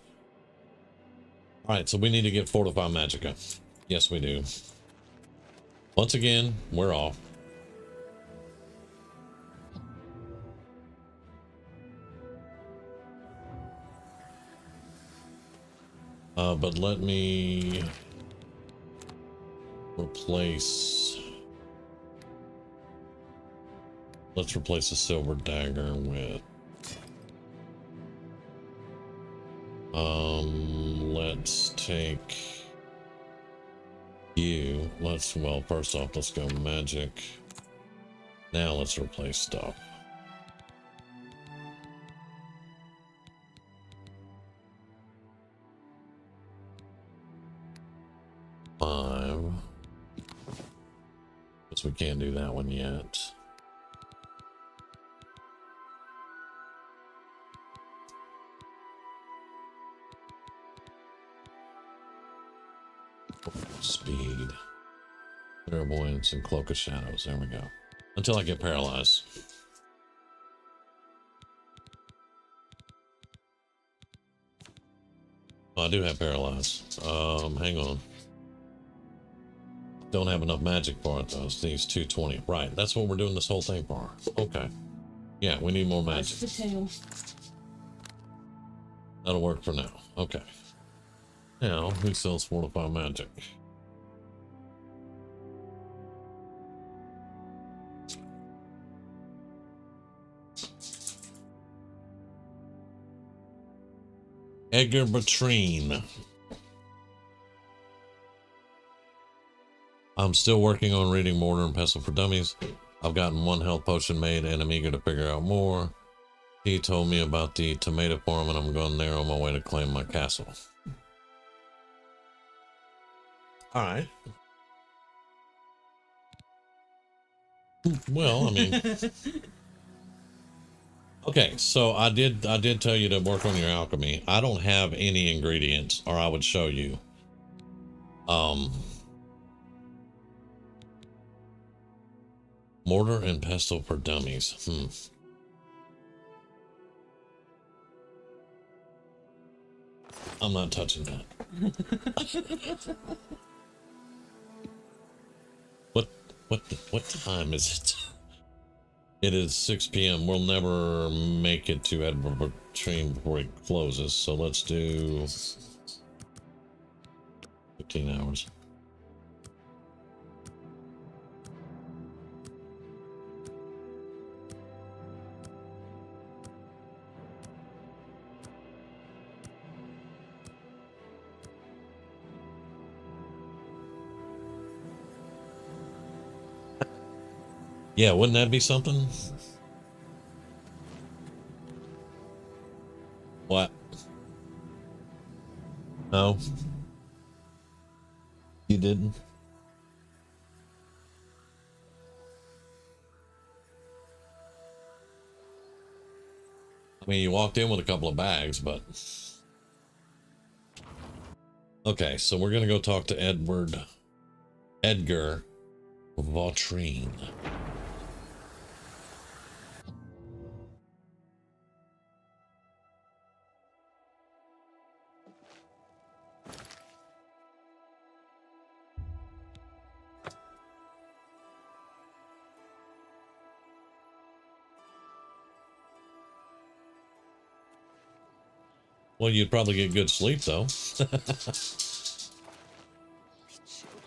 Alright, so we need to get Fortify Magicka. Yes, we do. Once again, we're off. But let me replace... Let's replace a silver dagger with... let's take you. Well, first off, let's go magic. Now let's replace stuff. Five. Guess we can't do that one yet. Speed, clairvoyance, and cloak of shadows. There we go. Until I get paralyzed. Oh, I do have paralyzed. Hang on. Don't have enough magic for it though. It needs 220. Right. That's what we're doing this whole thing for. Okay. Yeah, we need more magic. That'll work for now. Okay. Now, who sells Fortify Magic? Edgar Bertrine. I'm still working on reading Mortar and Pestle for Dummies. I've gotten one health potion made and I'm eager to figure out more. He told me about the tomato farm and I'm going there on my way to claim my castle. All right. Well, I mean, okay. So I did tell you to work on your alchemy. I don't have any ingredients, or I would show you. Mortar and pestle for dummies. I'm not touching that. What time is it? It is 6 p.m. We'll never make it to Edinburgh train before it closes, so let's do 15 hours. Yeah, wouldn't that be something? What? No? You didn't? I mean, you walked in with a couple of bags, but... Okay, so we're gonna go talk to Edgar Vautrine. Well, you'd probably get good sleep, though.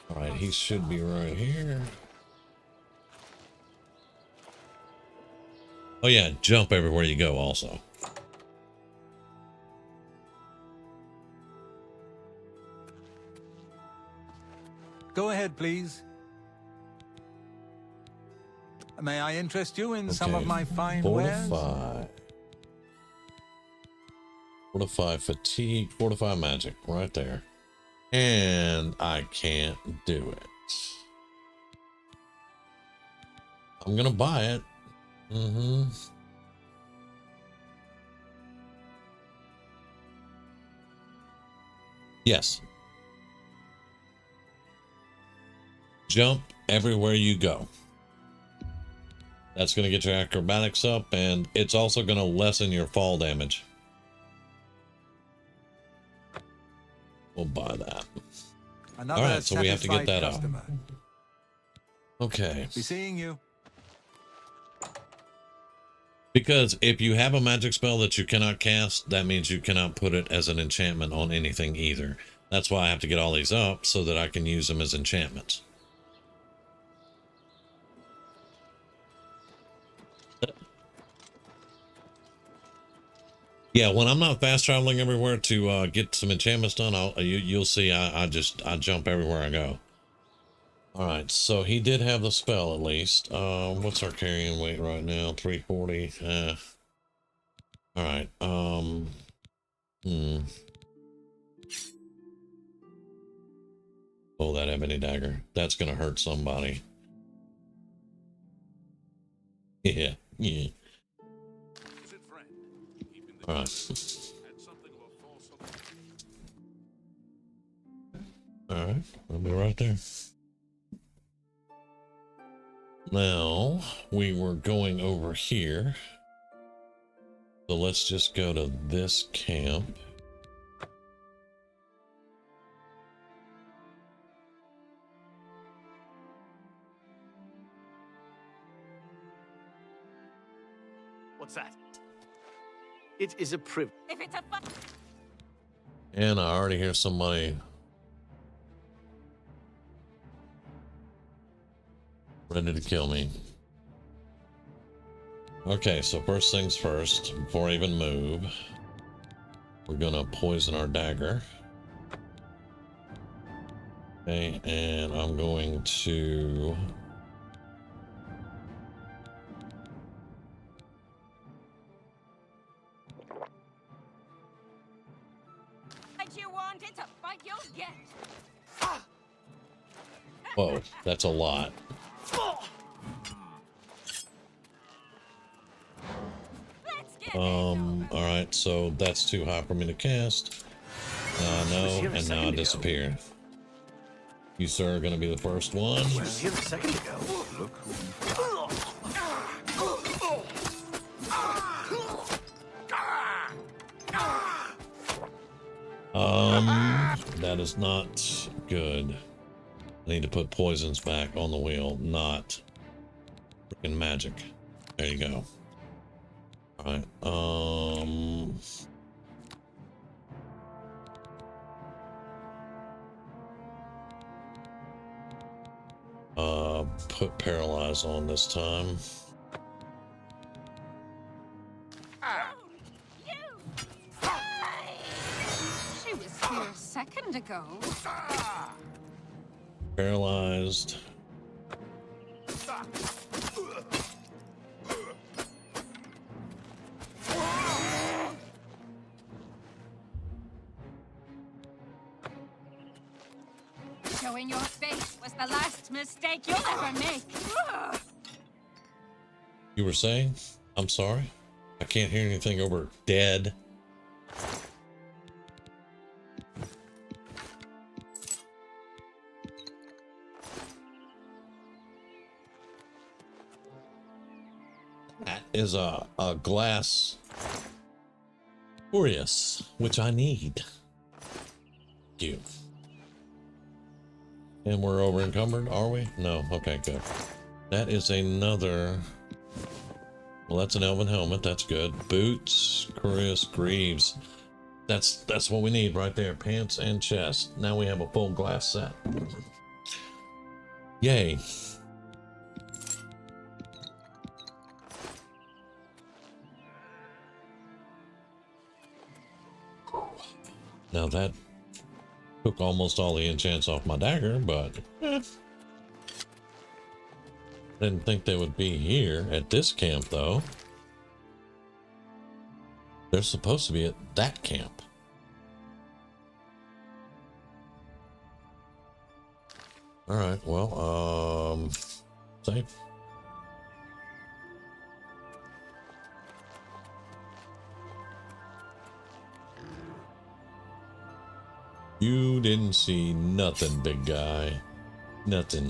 All right, he should be right here. Oh, yeah, jump everywhere you go, also. Go ahead, please. May I interest you in some of my fine wares? Fortify fatigue, fortify magic, right there. And I can't do it. I'm gonna buy it. Yes. Jump everywhere you go. That's going to get your acrobatics up, and it's also going to lessen your fall damage. We'll buy that. Another all right, so we have to get that customer. up. Okay. Be seeing you. Because if you have a magic spell that you cannot cast, that means you cannot put it as an enchantment on anything either. That's why I have to get all these up so that I can use them as enchantments. Yeah, when I'm not fast traveling everywhere to get some enchantments done, you'll see I jump everywhere I go. All right, so he did have the spell at least. What's our carrying weight right now? 340. All right. Oh, that ebony dagger. That's gonna hurt somebody. Yeah. All right. All right, I'll be right there. Now, we were going over here. So let's just go to this camp. What's that? It is a privilege. If it's a And I already hear somebody ready to kill me. Okay, so first things first, before I even move, we're gonna poison our dagger. Okay, and I'm going to you want, it's a fight you'll get. whoa, that's a lot. All right, so that's too high for me to cast. No, and now I disappear. You, sir, are going to be the first one. He was here a second ago. Look that is not good. I need to put poisons back on the wheel, not freaking magic. There you go. All right. Put paralyze on this time. She was here a second ago. Paralyzed. Showing your face was the last mistake you'll ever make. You were saying? I'm sorry. I can't hear anything over dead. That is a glass Aureus, which I need. Thank you. And we're over encumbered, are we? No. Okay, good. That is another. Well, that's an elven helmet. That's good. Boots, cuirass, greaves. That's what we need right there. Pants and chest. Now we have a full glass set. Yay. Now that took almost all the enchants off my dagger, but didn't think they would be here at this camp, though. They're supposed to be at that camp. All right, well, save. You didn't see nothing, big guy. Nothing.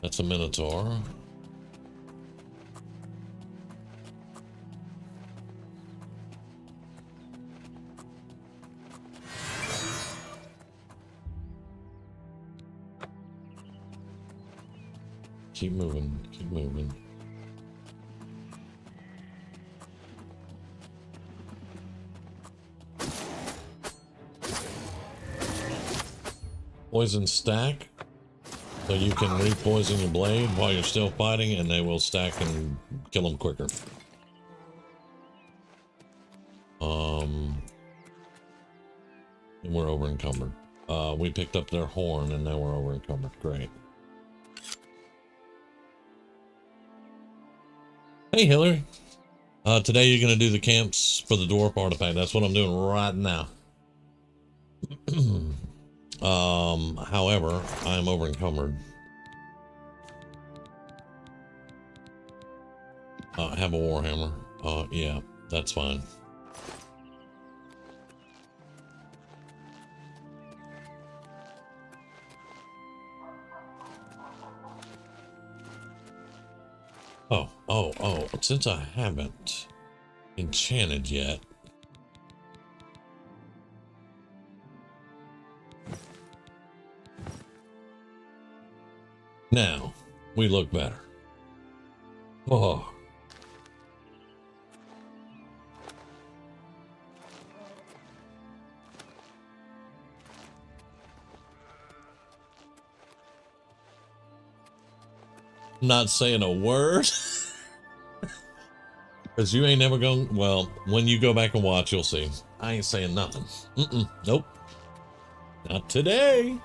That's a Minotaur. Keep moving, keep moving. Poison stack, so you can re-poison your blade while you're still fighting, and they will stack and kill them quicker. And we're over encumbered. We picked up their horn, and now we're over encumbered. Great. Hey, Hillary. Today you're going to do the camps for the dwarf artifact. That's what I'm doing right now. However, I'm over encumbered. I have a warhammer. Yeah, that's fine. Oh, since I haven't enchanted yet. Now, we look better. Oh. Not saying a word. Because you ain't never gonna, well, when you go back and watch, you'll see. I ain't saying nothing. Nope. Not today.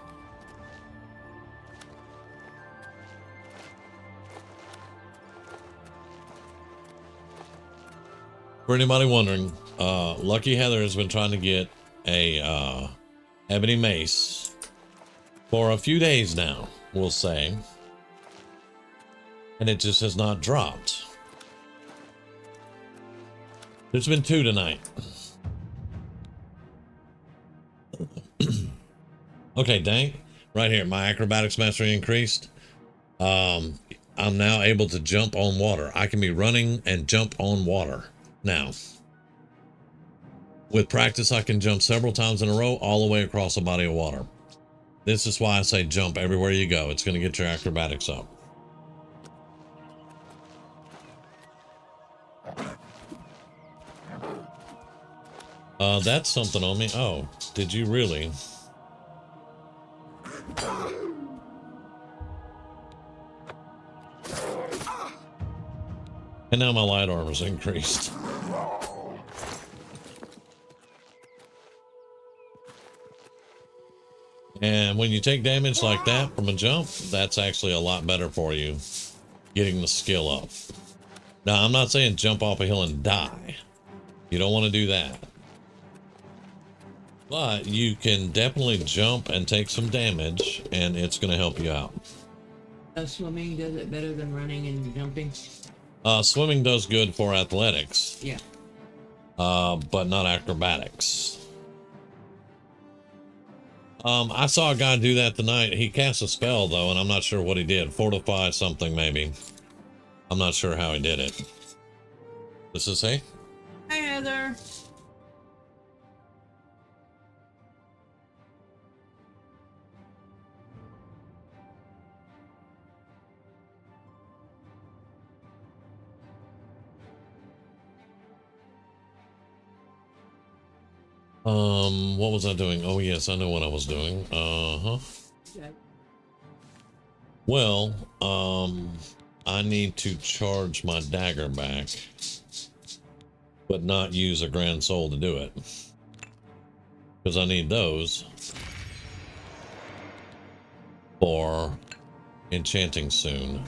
For anybody wondering, Lucky Heather has been trying to get a ebony mace for a few days now, we'll say. And it just has not dropped. There's been 2 tonight. Okay, Dank. Right here, my acrobatics mastery increased. I'm now able to jump on water. I can be running and jump on water now. With practice, I can jump several times in a row all the way across a body of water. This is why I say jump everywhere you go. It's going to get your acrobatics up. That's something on me. Oh, did you really? And now my light armor's increased. And when you take damage like that from a jump, that's actually a lot better for you, getting the skill up. Now, I'm not saying jump off a hill and die. You don't want to do that. But you can definitely jump and take some damage, and it's going to help you out. Swimming does it better than running and jumping? Swimming does good for athletics. Yeah. But not acrobatics. I saw a guy do that tonight. He cast a spell, though, and I'm not sure what he did. Fortify something, maybe. I'm not sure how he did it. This is hey? Hi, Heather. What was I doing? Oh, yes, I know what I was doing. Well, I need to charge my dagger back, but not use a grand soul to do it. Because I need those for enchanting soon.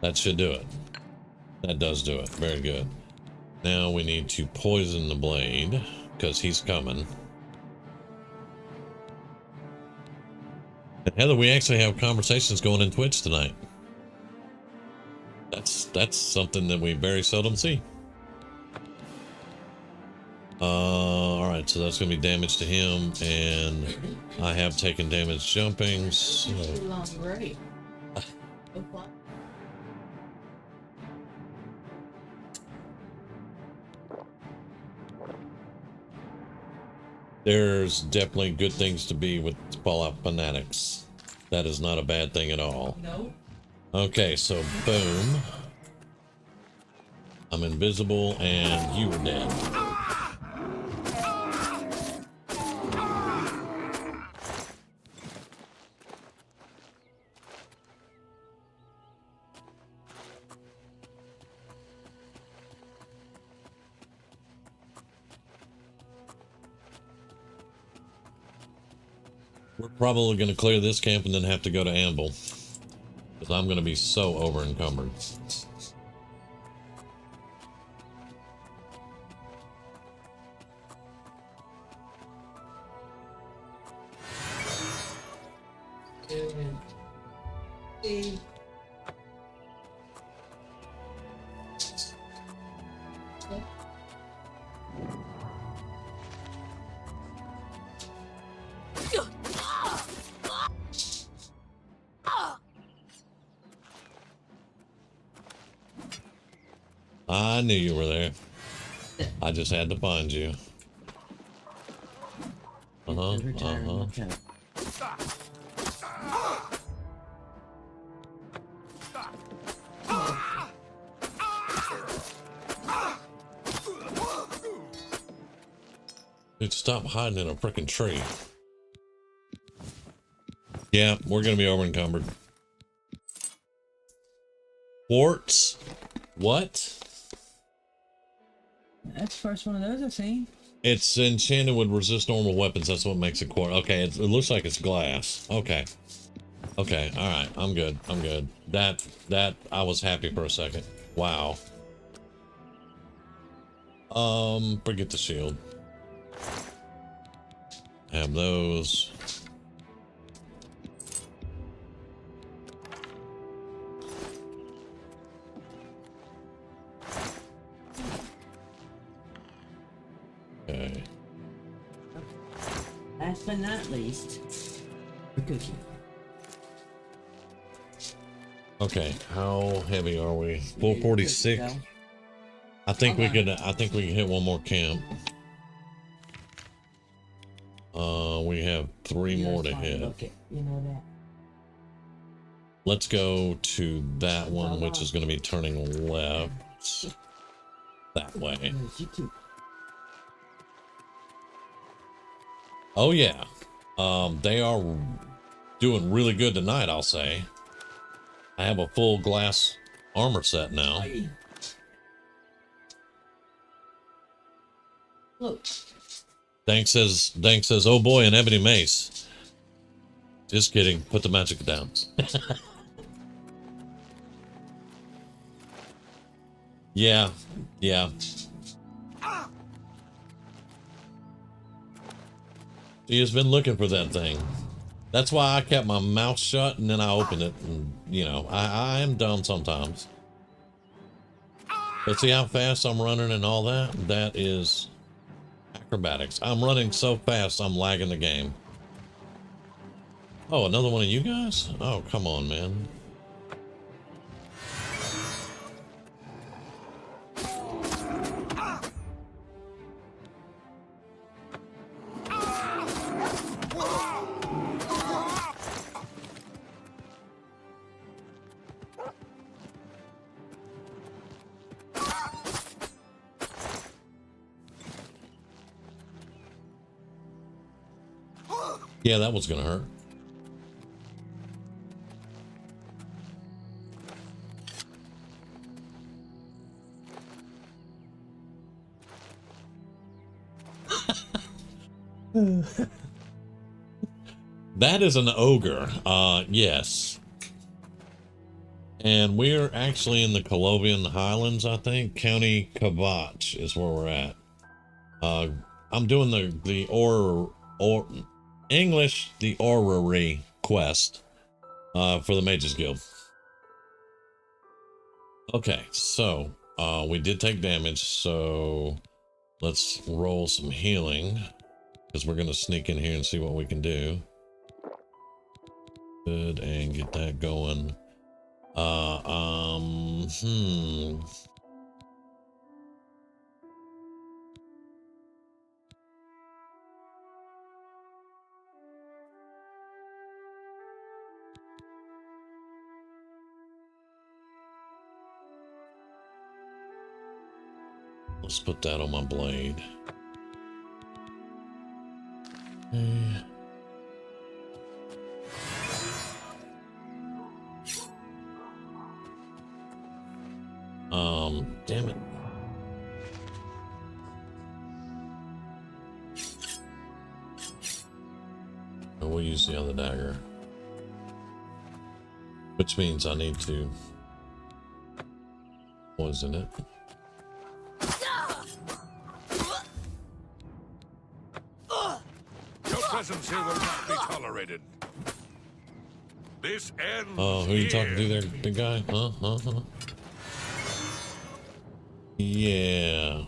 That should do it. That does do it. Very good. Now we need to poison the blade, because he's coming. And Heather, we actually have conversations going in Twitch tonight. That's something that we very seldom see. Alright, so that's going to be damage to him, and I have taken damage jumping, so... There's definitely good things to be with Fallout fanatics. That is not a bad thing at all. No. Okay, so boom. I'm invisible and you are dead. We're probably going to clear this camp and then have to go to Anvil. Because I'm going to be so over encumbered. I knew you were there. I just had to find you. Dude, stop hiding in a freaking tree. Yeah, we're gonna be over encumbered. Quartz? What? That's the first one of those I've seen. It's enchanted with resist normal weapons. That's what makes it quartz. Okay, it looks like it's glass. Okay. Okay, alright. I'm good. I'm good. That, I was happy for a second. Wow. Forget the shield. Have those. Okay. Last but not least, the cookie. Okay, how heavy are we? 446. I think we could hit one more camp. We have 3 more to hit. Okay, you know that. Let's go to that one, which is going to be turning left. That way. Oh yeah. They are doing really good tonight, I'll say. I have a full glass armor set now. Look. Dank says, oh boy, an ebony mace. Just kidding. Put the magic down. Yeah, yeah. She has been looking for that thing. That's why I kept my mouth shut and then I opened it. And, you know, I am dumb sometimes. But see how fast I'm running and all that? That is acrobatics. I'm running so fast I'm lagging the game. Oh, another one of you guys? Oh, come on, man. Yeah, that was gonna hurt. That is an ogre. Yes. And we're actually in the Colovian Highlands, I think. County Kavach is where we're at. I'm doing the orrery quest for the Mages Guild. Okay, so we did take damage, so let's roll some healing because we're gonna sneak in here and see what we can do. Good, and get that going. Let's put that on my blade. Okay. Damn it. And we'll use the other dagger. Which means I need to poison it. Your presence here will not be tolerated. This ends. Oh, who are you talking to there, big guy? Huh? Yeah,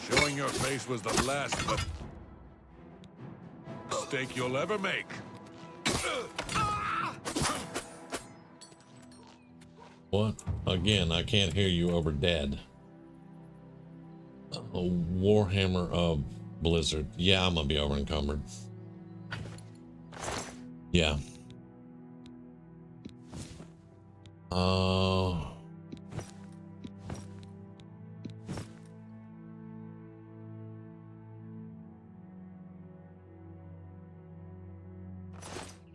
Showing your face was the last mistake you'll ever make. What? Again, I can't hear you over dead. A Warhammer of Blizzard. Yeah, I'm gonna be over encumbered. Yeah. I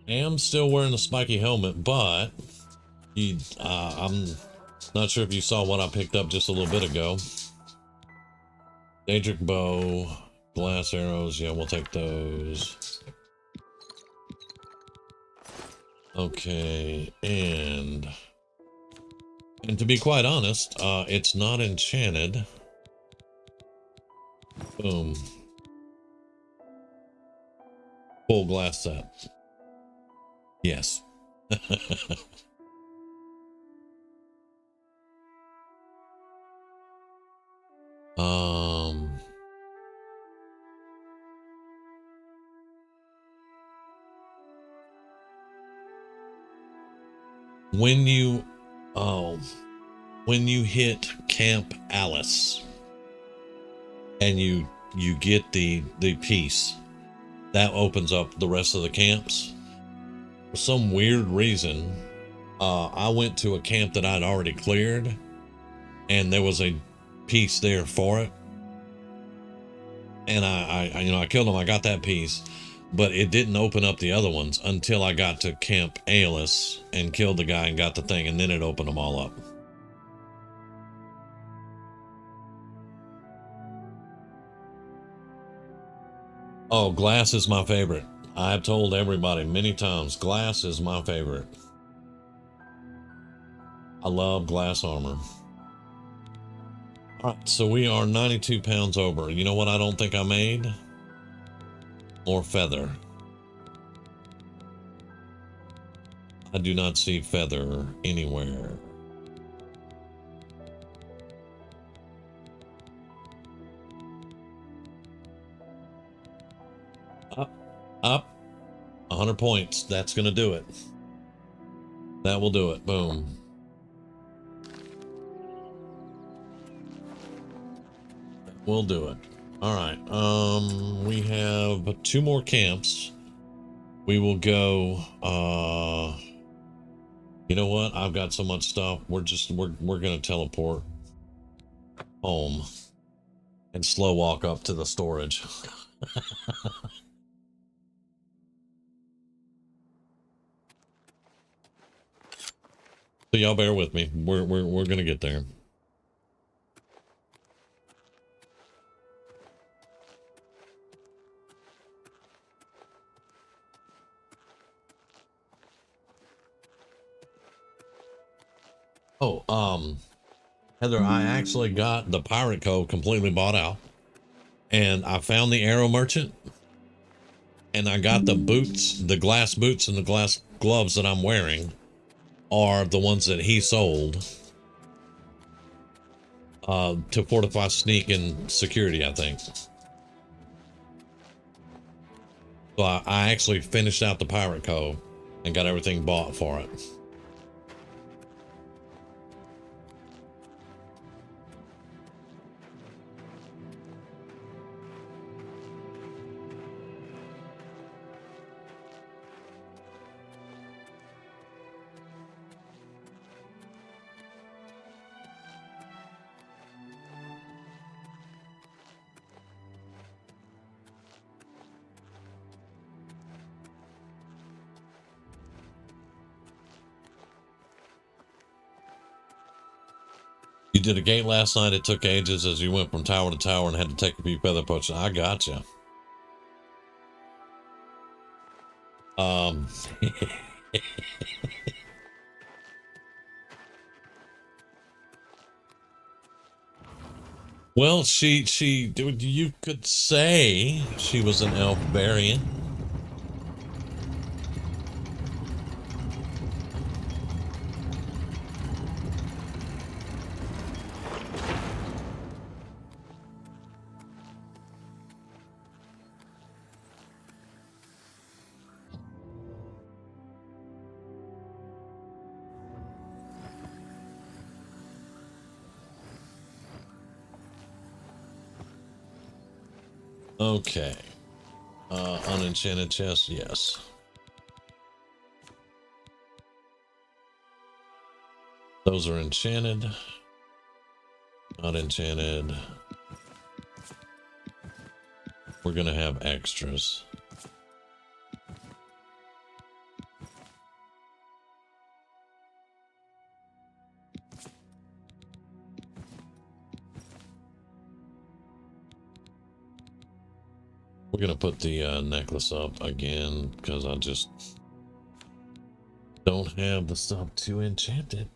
am still wearing the spiky helmet, but I'm not sure if you saw what I picked up just a little bit ago. Daedric bow, glass arrows. Yeah, we'll take those. Okay, and to be quite honest, it's not enchanted. Boom. Full glass set. Yes. When you hit Camp Alice and you get the piece, that opens up the rest of the camps. For some weird reason, I went to a camp that I'd already cleared, and there was a piece there for it. And I killed him. I got that piece, but it didn't open up the other ones until I got to Camp Alice and killed the guy and got the thing, and then it opened them all up. Oh, glass is my favorite. I've told everybody many times, glass is my favorite. I love glass armor. Alright, so we are 92 pounds over. You know what I don't think I made? More feather. I do not see feather anywhere. Up. 100 points. That's going to do it. That will do it. Boom. That will do it. All right. We have 2 more camps. We will go, you know what? I've got so much stuff. We're going to teleport home and slow walk up to the storage. So y'all bear with me. We're gonna get there. Oh, Heather, I actually got the Pirate Cove completely bought out, and I found the Arrow Merchant, and I got the boots, the glass boots and the glass gloves that I'm wearing are the ones that he sold to fortify sneak and security, I think. So I actually finished out the Pirate Cove and got everything bought for it. You did a gate last night. It took ages as you went from tower to tower and had to take a few feather potions. I gotcha. Well, you could say she was an elf variant. Okay. Unenchanted chest, yes. Those are enchanted. Not enchanted. We're gonna have extras. We're gonna put the necklace up again because I just don't have the stuff to enchant it.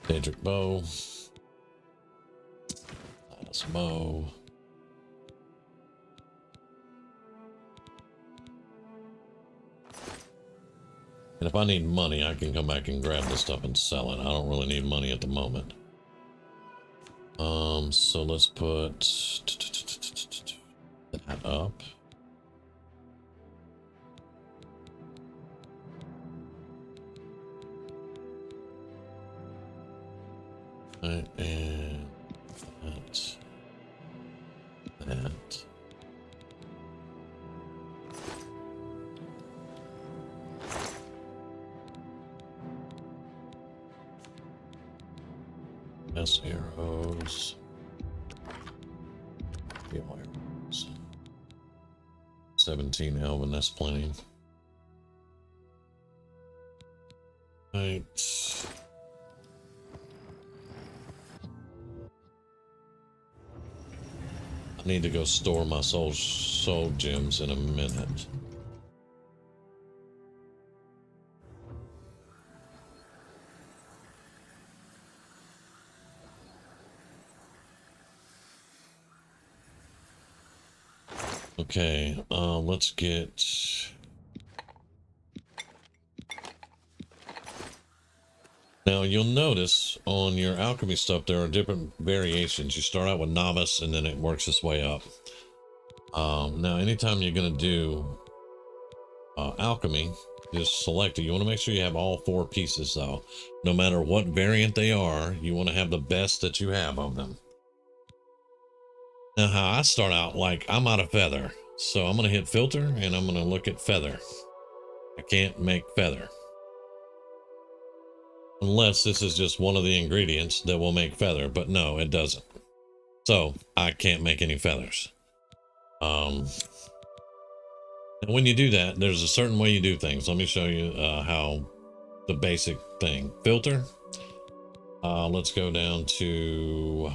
Daedric bow. Lattice bow. And if I need money, I can come back and grab this stuff and sell it. I don't really need money at the moment. So let's put that up. Right, and that. S arrows. Arrows. 17 Elven, that's plenty. Right. I need to go store my soul gems in a minute. Okay, let's get... Now you'll notice on your alchemy stuff there are different variations. You start out with novice and then it works its way up. Now anytime you're going to do alchemy, just select it. You want to make sure you have all 4 pieces though. No matter what variant they are, you want to have the best that you have of them. Now how I start out, like I'm out of feather. So I'm going to hit filter and I'm going to look at feather. I can't make feather. Unless this is just one of the ingredients that will make feather, but no, it doesn't. So I can't make any feathers. And when you do that, there's a certain way you do things. Let me show you how the basic thing. Filter. Let's go down to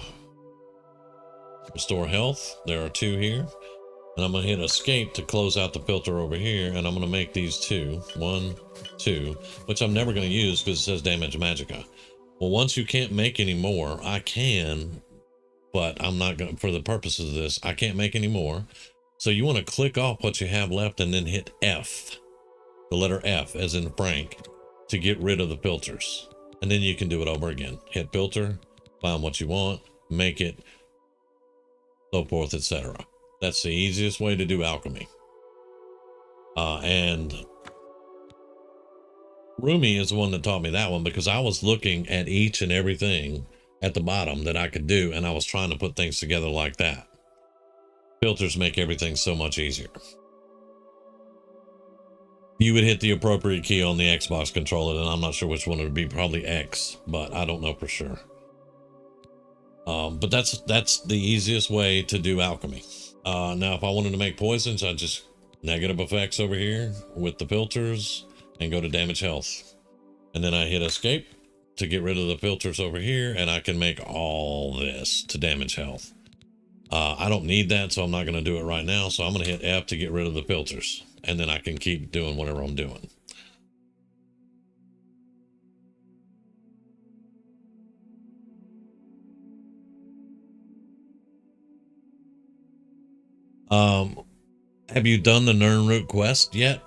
restore health. There are 2 here. And I'm going to hit escape to close out the filter over here. And I'm going to make these 2. 1, 2. Which I'm never going to use because it says damage magicka. Well, once you can't make any more, I can. But I'm not going to, for the purposes of this, I can't make any more. So you want to click off what you have left and then hit F. The letter F as in Frank. To get rid of the filters. And then you can do it over again. Hit filter. Find what you want. Make it. So forth, etc. That's the easiest way to do alchemy. And Rumi is the one that taught me that one because I was looking at each and everything at the bottom that I could do, and I was trying to put things together like that. Filters make everything so much easier. You would hit the appropriate key on the Xbox controller, and I'm not sure which one it would be, probably X, but I don't know for sure. But that's the easiest way to do alchemy. Now, if I wanted to make poisons, I'd just negative effects over here with the filters and go to damage health. And then I hit escape to get rid of the filters over here, and I can make all this to damage health. I don't need that, so I'm not going to do it right now. So I'm going to hit F to get rid of the filters, and then I can keep doing whatever I'm doing. Have you done the Nirnroot quest yet?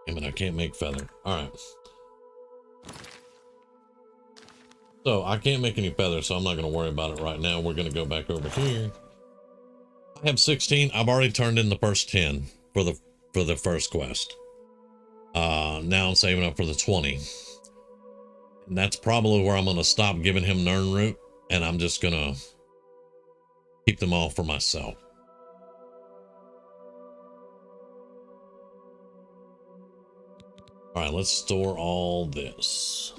Damn it, I can't make feather. All right. So I can't make any feathers, so I'm not going to worry about it right now. We're going to go back over here. I have 16. I've already turned in the first 10 for the first quest. Now I'm saving up for the 20. And that's probably where I'm going to stop giving him Nirnroot, and I'm just going to keep them all for myself. All right, let's store all this.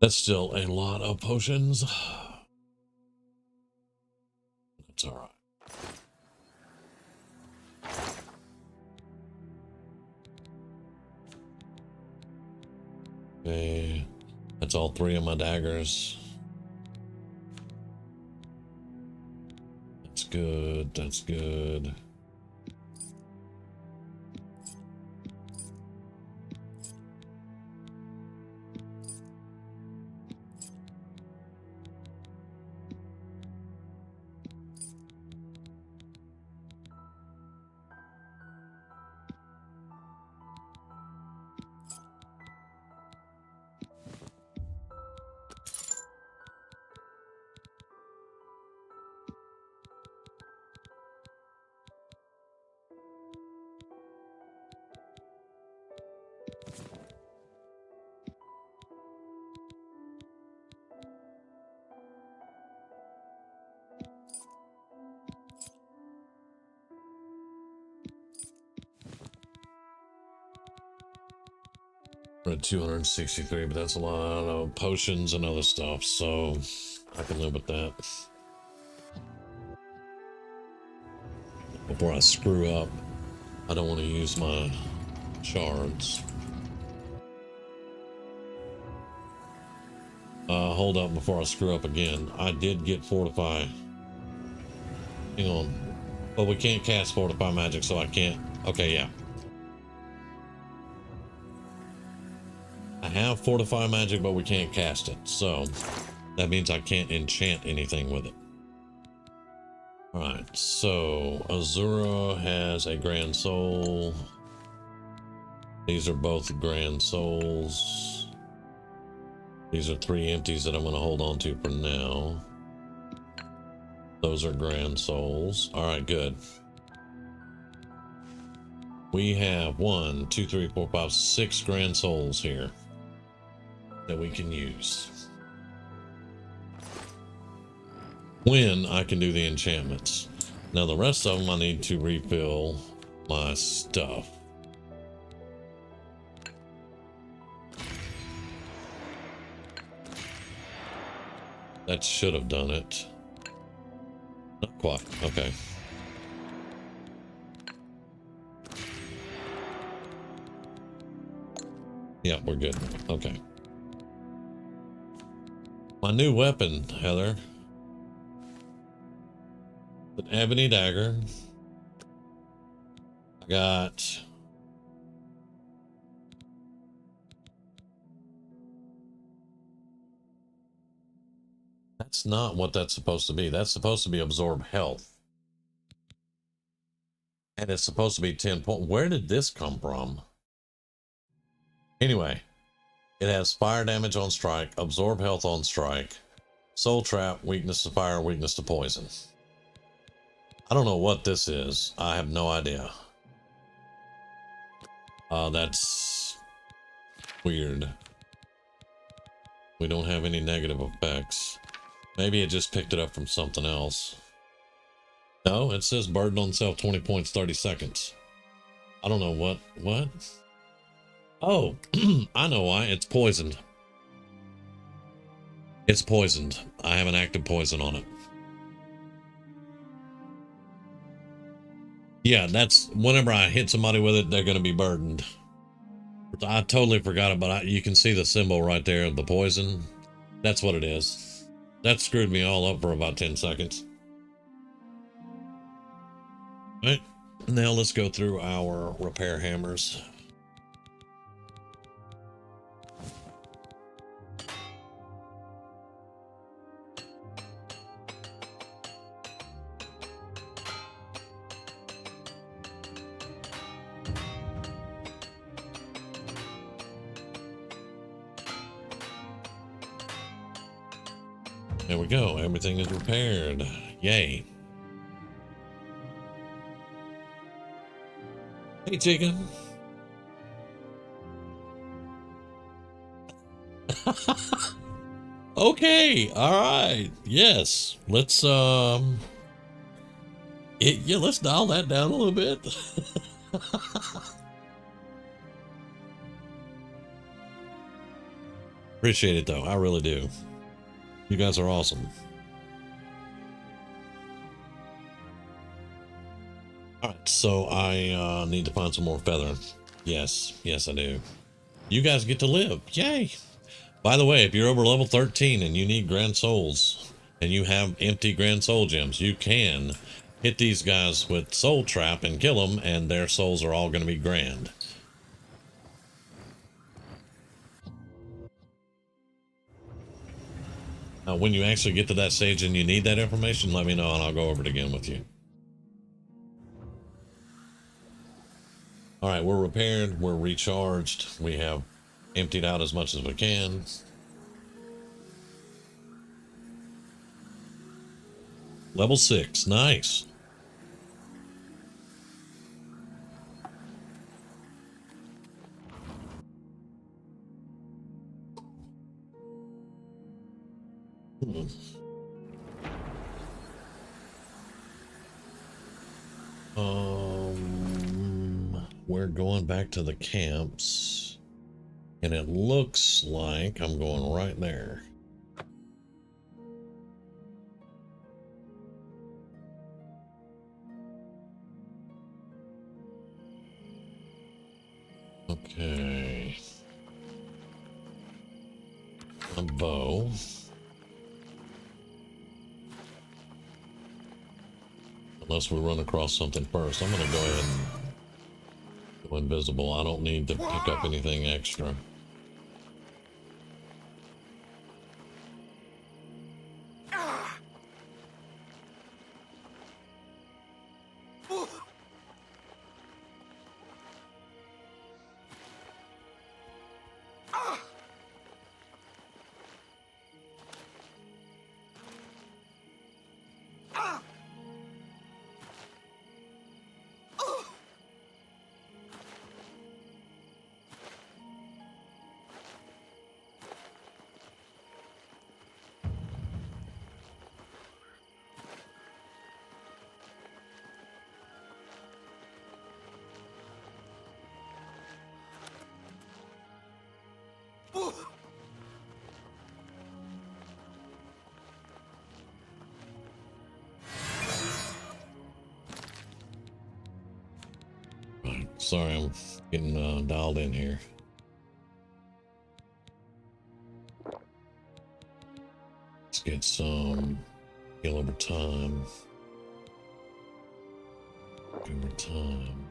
That's still a lot of potions. That's all right. Okay, that's all 3 of my daggers. That's good. That's good. We're at 263, but that's a lot of potions and other stuff, so I can live with that. Before I screw up, I don't want to use my shards. Hold up before I screw up again. I did get Fortify. Hang on. But we can't cast Fortify magic, so I can't. Okay, yeah. I have Fortify magic, but we can't cast it. So that means I can't enchant anything with it. Alright, so Azura has a Grand Soul. These are both Grand Souls. These are 3 empties that I'm going to hold on to for now. Those are Grand Souls. Alright, good. We have 1, 2, 3, 4, 5, 6 Grand Souls here that we can use when I can do the enchantments. Now the rest of them I need to refill my stuff. That should have done it. Not quite. Okay. Yeah, we're good. Okay. My new weapon, Heather. The ebony dagger. I got that's not what that's supposed to be. That's supposed to be absorb health. And it's supposed to be 10 points. Where did this come from? Anyway, it has fire damage on strike, absorb health on strike, soul trap, weakness to fire, weakness to poison. I don't know what this is. I have no idea. That's weird. We don't have any negative effects. Maybe it just picked it up from something else. No, it says burden on self 20 points, 30 seconds. I don't know what? Oh, I know why. It's poisoned. It's poisoned. I have an active poison on it. Yeah, that's whenever I hit somebody with it, they're going to be burdened. I totally forgot it, but you can see the symbol right there, the poison. That's what it is. That screwed me all up for about 10 seconds. All right, now let's go through our repair hammers. There we go. Everything is repaired. Yay. Hey, chicken. Okay. All right. Yes. Let's let's dial that down a little bit. Appreciate it though. I really do. You guys are awesome. Alright, so I need to find some more feather. Yes, I do. You guys get to live. Yay! By the way, if you're over level 13 and you need Grand Souls, and you have empty Grand Soul gems, you can hit these guys with Soul Trap and kill them, and their souls are all going to be grand. When you actually get to that stage and you need that information, let me know and I'll go over it again with you. All right, we're repaired, we're recharged, we have emptied out as much as we can. Level 6, nice. We're going back to the camps. And it looks like I'm going right there. Okay. A bow. Unless we run across something first. I'm going to go ahead and go invisible. I don't need to pick up anything extra. Sorry, I'm getting dialed in here. Let's get some heal over time. Over time.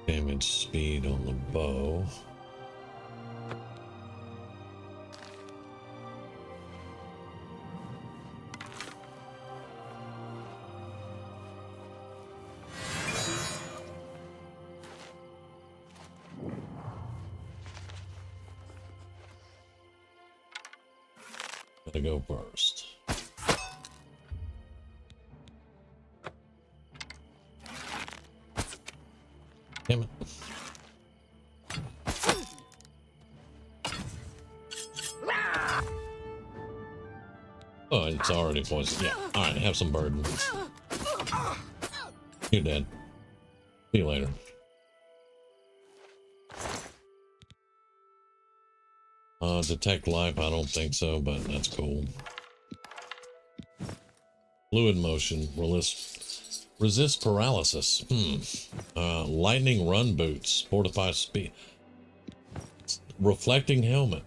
Damage speed on the bow. Gotta go first. Damn it. Oh, it's already poisoned. Yeah. Alright, have some burden. You're dead. See you later. Detect life, I don't think so, but that's cool. Fluid motion, resist paralysis. Lightning run boots, fortify speed. Reflecting helmet.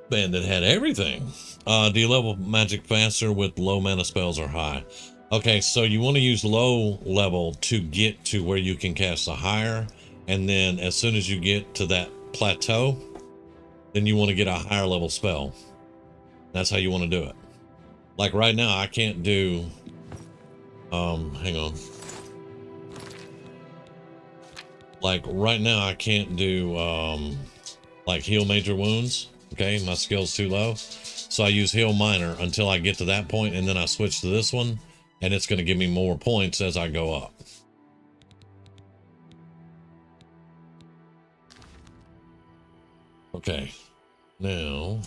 Bandit had everything. Do you level magic faster with low mana spells or high? Okay, so you want to use low level to get to where you can cast a higher. And then as soon as you get to that plateau, then you want to get a higher level spell. That's how you want to do it. Like right now, I can't do, hang on. Like right now, I can't do, like heal major wounds. Okay, my skill's too low. So I use heal minor until I get to that point, and then I switch to this one, and it's going to give me more points as I go up. Okay, now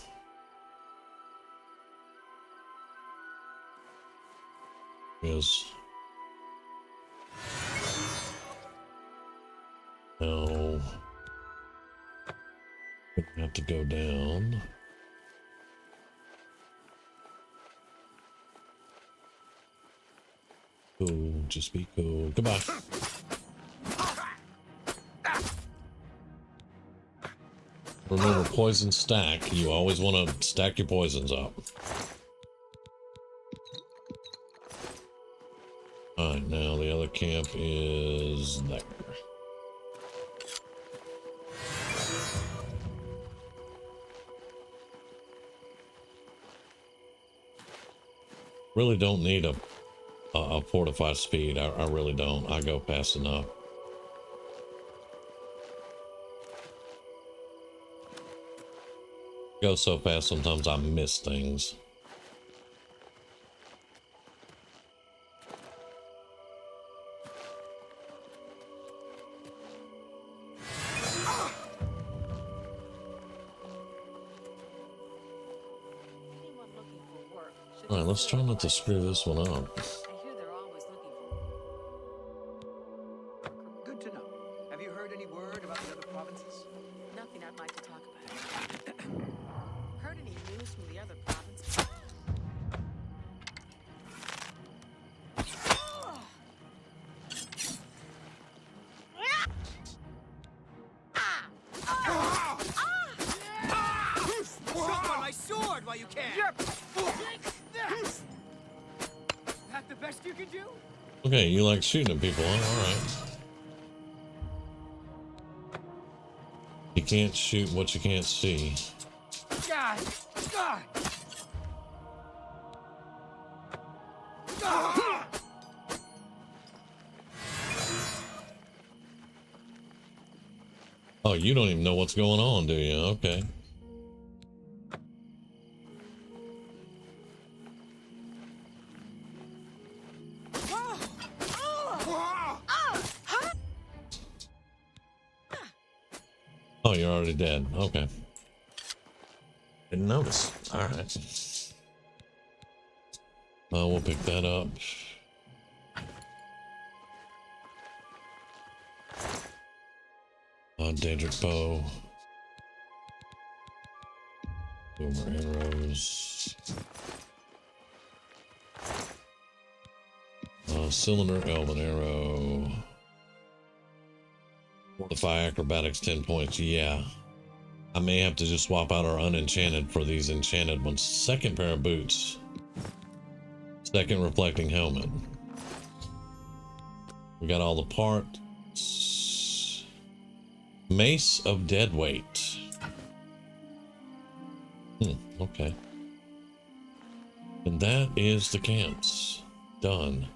is now we have to go down. Cool, just be cool. Goodbye. Remember, poison stack. You always want to stack your poisons up. Alright, now the other camp is there. Really don't need a fortified speed. I really don't. I go fast enough. Go so fast sometimes I miss things. All right, let's try not to screw this one up. I hear they're always looking for. Good to know. Have you heard any word about the other provinces? Nothing I'd like to talk about. Heard any news from the other provinces? Choke on my sword while you can! That the best you can do? Okay, you like shooting at people, huh? All right. You can't shoot what you can't see. God! God! Oh, you don't even know what's going on, do you? Okay. Oh, you're already dead. Okay. Didn't notice. All right. We'll pick that up. Daedric bow. Boomer arrows. Cylinder, elven arrow. Fortify acrobatics 10 points. Yeah. I may have to just swap out our unenchanted for these enchanted ones. Second pair of boots. Second reflecting helmet. We got all the parts. Mace of deadweight. Okay. And that is the camps. Done.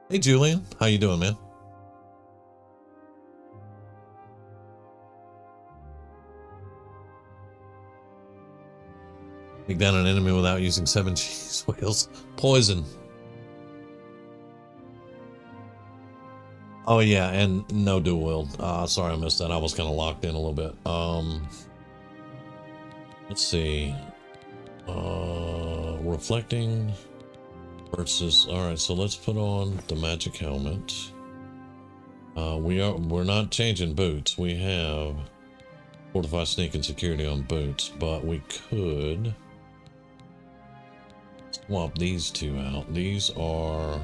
Hey Julian, how you doing, man? Take down an enemy without using 7 cheese whales. Poison. Oh yeah, and no dual wield. Sorry I missed that. I was kind of locked in a little bit. Let's see. Reflecting versus. All right, so let's put on the magic helmet. We're not changing boots. We have fortify sneak and security on boots, but we could swap these two out. These are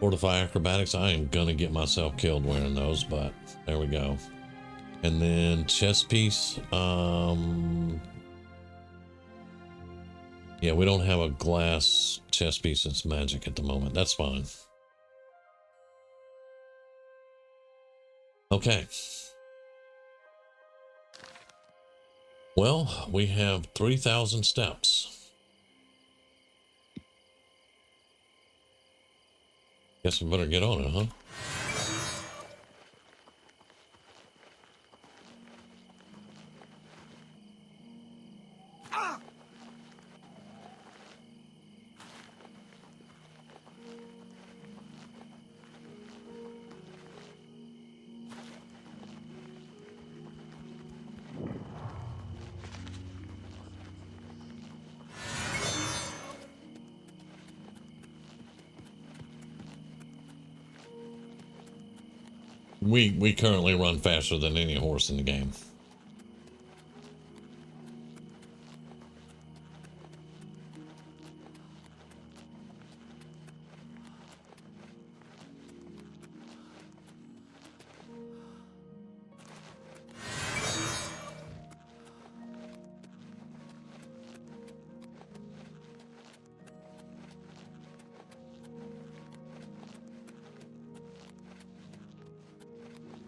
fortify acrobatics. I am gonna get myself killed wearing those, but there we go. And then chest piece. Yeah, we don't have a glass chest piece that's magic at the moment. That's fine. Okay. Well, we have 3,000 steps. Guess we better get on it, huh? We currently run faster than any horse in the game.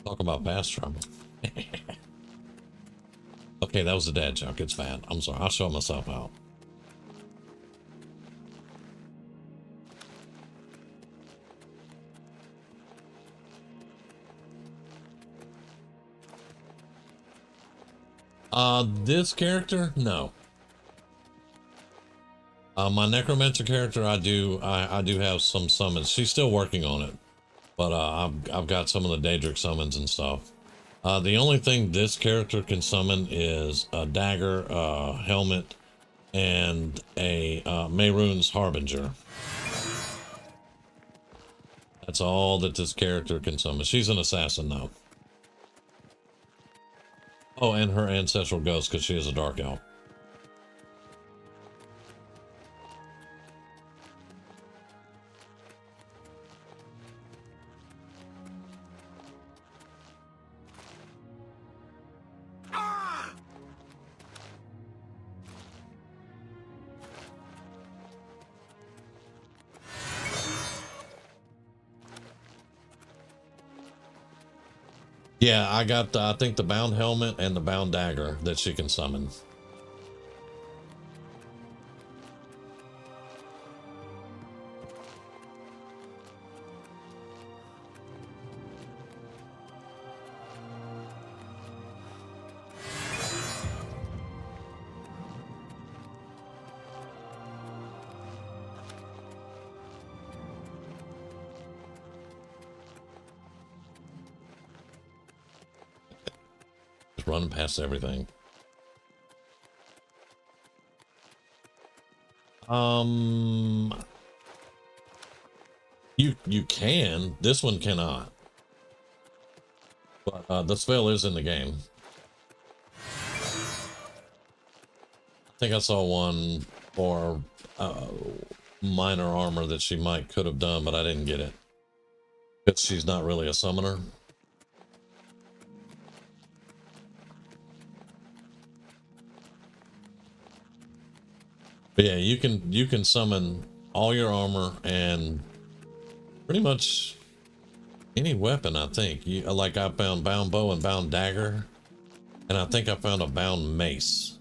Talk about fast travel. Okay, that was a dad joke. It's bad. I'm sorry. I'll show myself out. This character, no. My necromancer character, I do have some summons. She's still working on it, but I've got some of the Daedric summons and stuff. The only thing this character can summon is a dagger, a helmet, and a Mehrunes Harbinger. That's all that this character can summon. She's an assassin though. Oh, and her ancestral ghost, because she is a dark elf. Yeah, I got, I think, the bound helmet and the bound dagger that she can summon. Running past everything. You can. This one cannot. But the spell is in the game. I think I saw one for minor armor that she could have done, but I didn't get it. Because she's not really a summoner. But yeah, you can summon all your armor and pretty much any weapon, I think. Like I found bound bow and bound dagger, and I think I found a bound mace.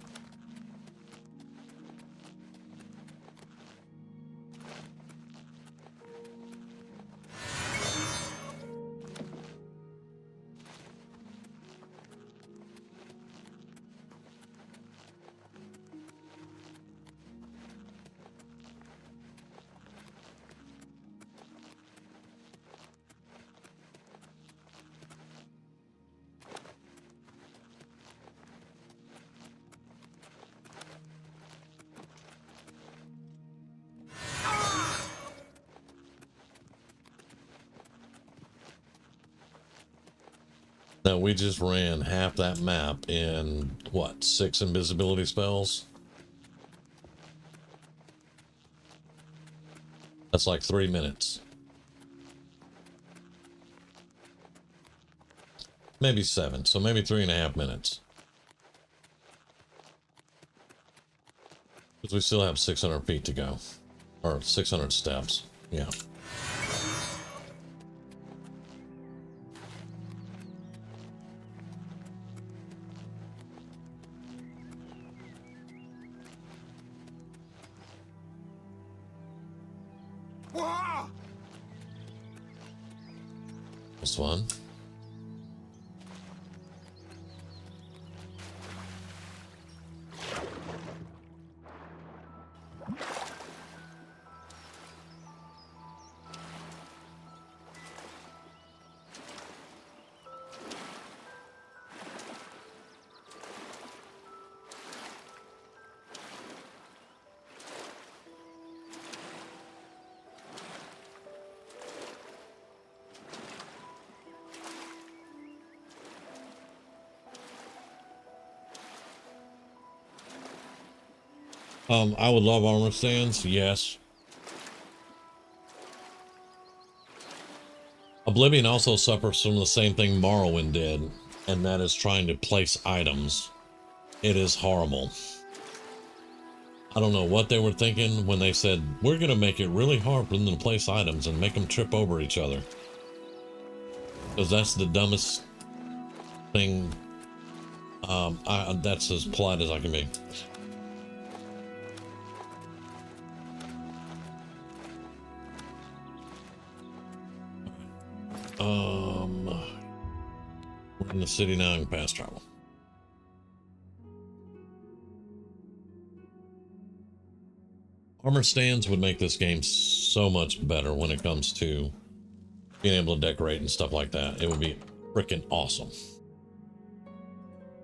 Now we just ran half that map in what, 6 invisibility spells? That's like 3 minutes. Maybe 7, so maybe 3.5 minutes. Because we still have 600 feet to go. Or 600 steps, yeah. This one. I would love armor stands, yes. Oblivion also suffers from the same thing Morrowind did, and that is trying to place items. It is horrible. I don't know what they were thinking when they said, we're going to make it really hard for them to place items and make them trip over each other. Because that's the dumbest thing. That's as polite as I can be. We're in the city now and fast travel. Armor stands would make this game so much better when it comes to being able to decorate and stuff like that. It would be freaking awesome.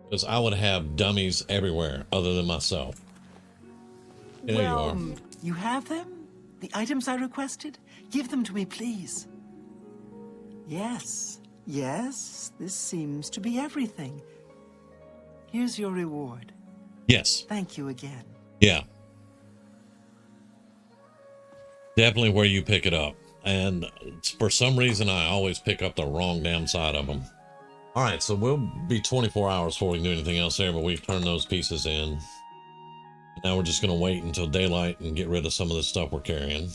Because I would have dummies everywhere other than myself. There you are. You have them? The items I requested? Give them to me, please. Yes, yes, this seems to be everything. Here's your reward. Yes. Thank you again. Yeah. Definitely where you pick it up. And for some reason, I always pick up the wrong damn side of them. All right, so we'll be 24 hours before we can do anything else there, but we've turned those pieces in. Now we're just going to wait until daylight and get rid of some of the stuff we're carrying.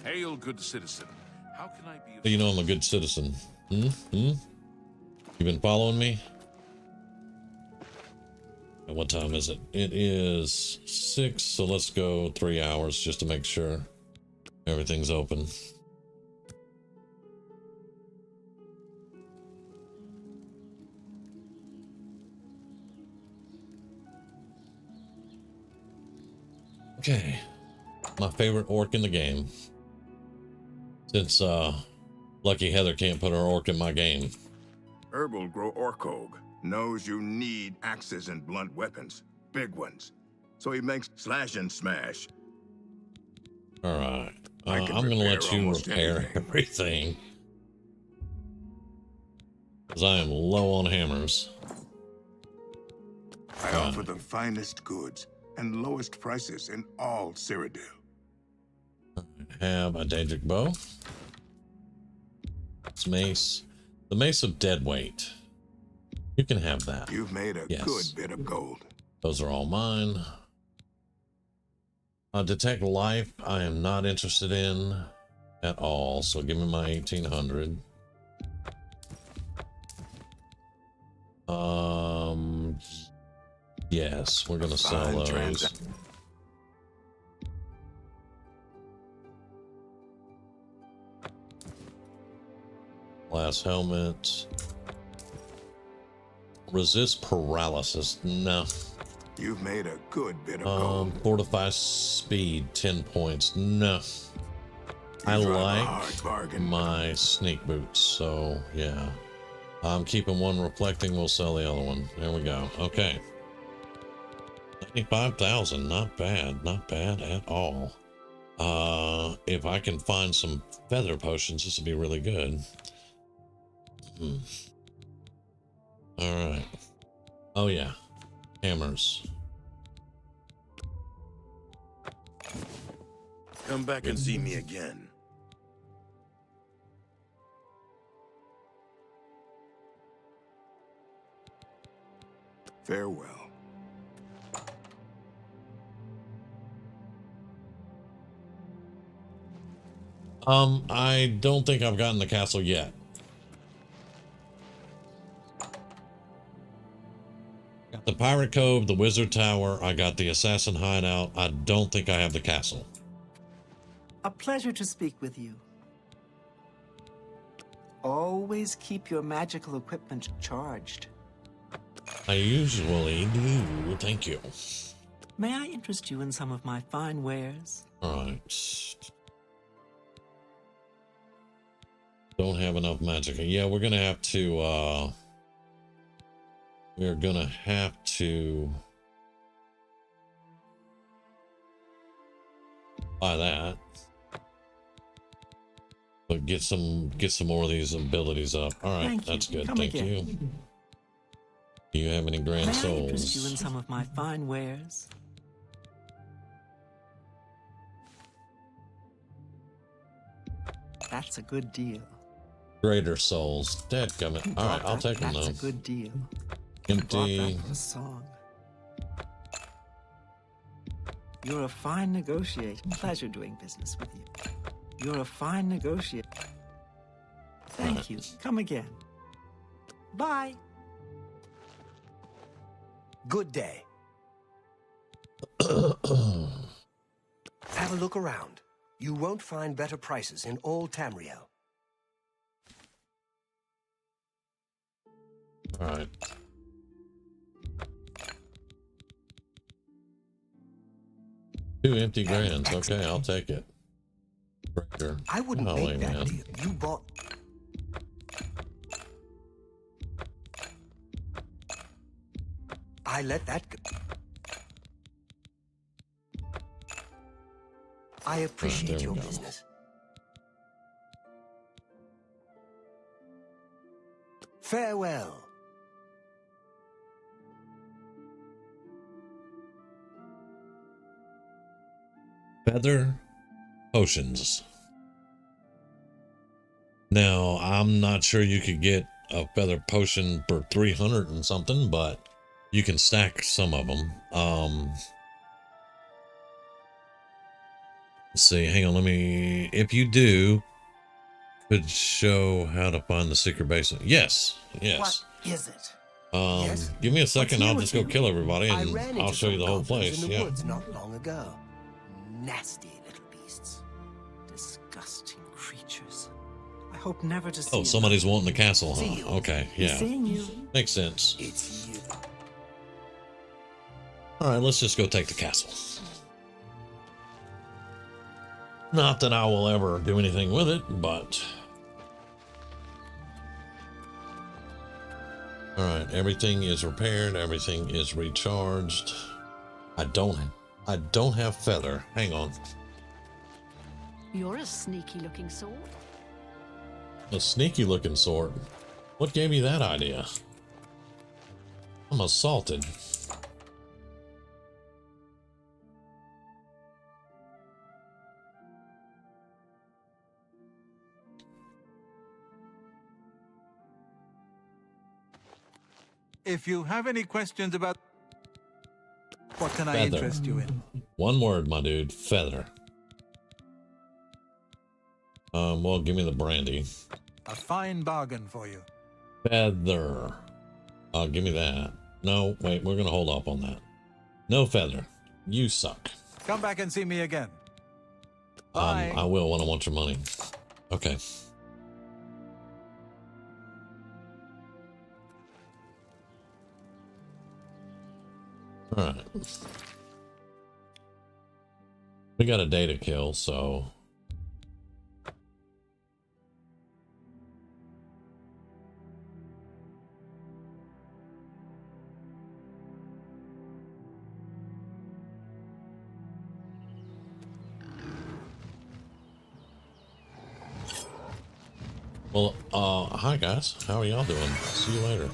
Hail, good citizen. How can I be of... You know I'm a good citizen. You been following me? What time is it? It is 6, so let's go 3 hours just to make sure everything's open. Okay. My favorite orc in the game. Since Lucky Heather can't put her orc in my game. Herbal grow Orkog knows you need axes and blunt weapons, big ones. So he makes slash and smash. All right. I'm going to let you repair everything. Because I am low on hammers. I offer the finest goods and lowest prices in all Cyrodiil. I have a Daedric bow. It's mace. The mace of dead weight. You can have that. You've made a good bit of gold. Those are all mine. Detect life, I am not interested in at all. So give me my 1800. Yes, we're gonna sell those. Glass helmet. Resist paralysis. No. You've made a good bit of gold. Fortify speed, 10 points. No. I like my sneak boots, so yeah. I'm keeping one reflecting, we'll sell the other one. There we go. Okay. 95,000, not bad at all. If I can find some feather potions, this would be really good. All right. Oh yeah, hammers. Come back and see me again. Farewell. I don't think I've gotten the castle yet. Got the Pirate Cove, the Wizard Tower, I got the Assassin Hideout. I don't think I have the castle. A pleasure to speak with you. Always keep your magical equipment charged. I usually do, thank you. May I interest you in some of my fine wares? Alright. Don't have enough magic. Yeah, we're gonna have to, we're gonna have to buy that. But get some more of these abilities up. Alright, that's good. Thank you. Do you have any grand souls? May I interest you in some of my fine wares? That's a good deal. Greater souls. Dadgummit. Alright, I'll take them though. That's a good deal. Empty. For a song. You're a fine negotiator. Pleasure doing business with you. You're a fine negotiator. Thank you. Come again. Bye. Good day. Have a look around. You won't find better prices in all Tamriel. All right. 2 empty grands. Okay, I'll take it. Breaker. I wouldn't Golly, make that man. deal. You bought. I let that go. I appreciate your business. Farewell. Feather potions. Now, I'm not sure you could get a feather potion for 300 and something, but you can stack some of them. Let's see, hang on, if you do, could show how to find the secret basement. Yes, yes. What is it? Give me a second, I'll just go with kill everybody I and ran I'll into show you some the whole goblins place. in the Yeah. woods not long ago. Nasty little beasts. Disgusting creatures. I hope never to see Oh, somebody's wanting the castle, See huh? you. Okay, He's yeah. seeing you. Makes sense. It's you. Alright, let's just go take the castle. Not that I will ever do anything with it, but... Alright, everything is repaired, everything is recharged. I don't have feather. Hang on. You're a sneaky looking sort. A sneaky looking sword. What gave you that idea? I'm assaulted. If you have any questions about what can I Feather. interest you in? One word, my dude. Feather. Well, give me the brandy. A fine bargain for you. Feather. Give me that. No, wait, we're gonna hold up on that. No feather. You suck. Come back and see me again. Bye. I will when I want your money. Okay. Alright. We got a day to kill, so... Well, hi guys. How are y'all doing? See you later.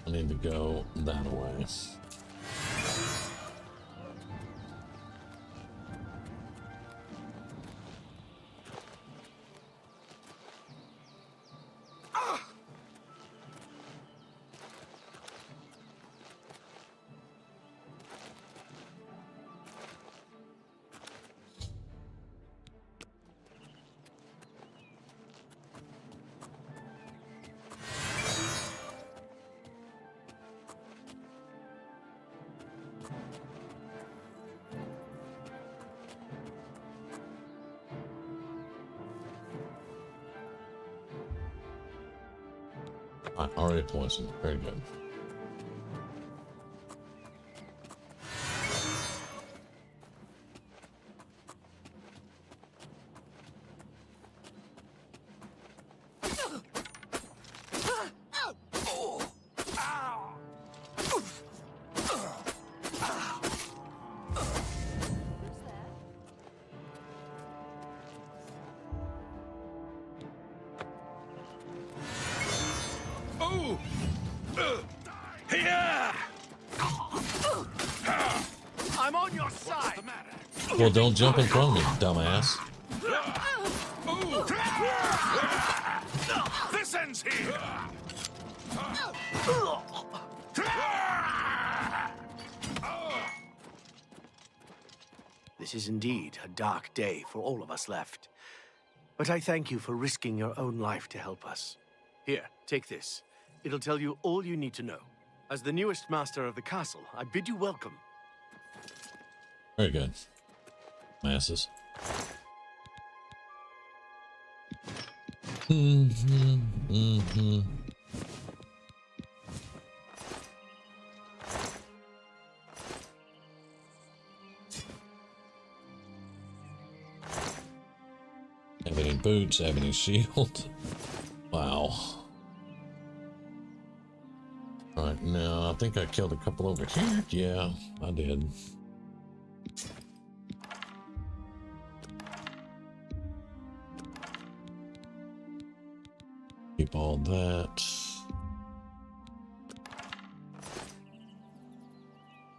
I need to go that way. Already poisoned. Very good. I'm on your side. Well, don't jump in front of me, dumbass. This ends here. This is indeed a dark day for all of us left. But I thank you for risking your own life to help us. Here, take this. It'll tell you all you need to know. As the newest master of the castle, I bid you welcome. Very good. Masses. Ebony boots, ebony shield. Wow. Alright, now I think I killed a couple over here. Yeah, I did. Keep all that.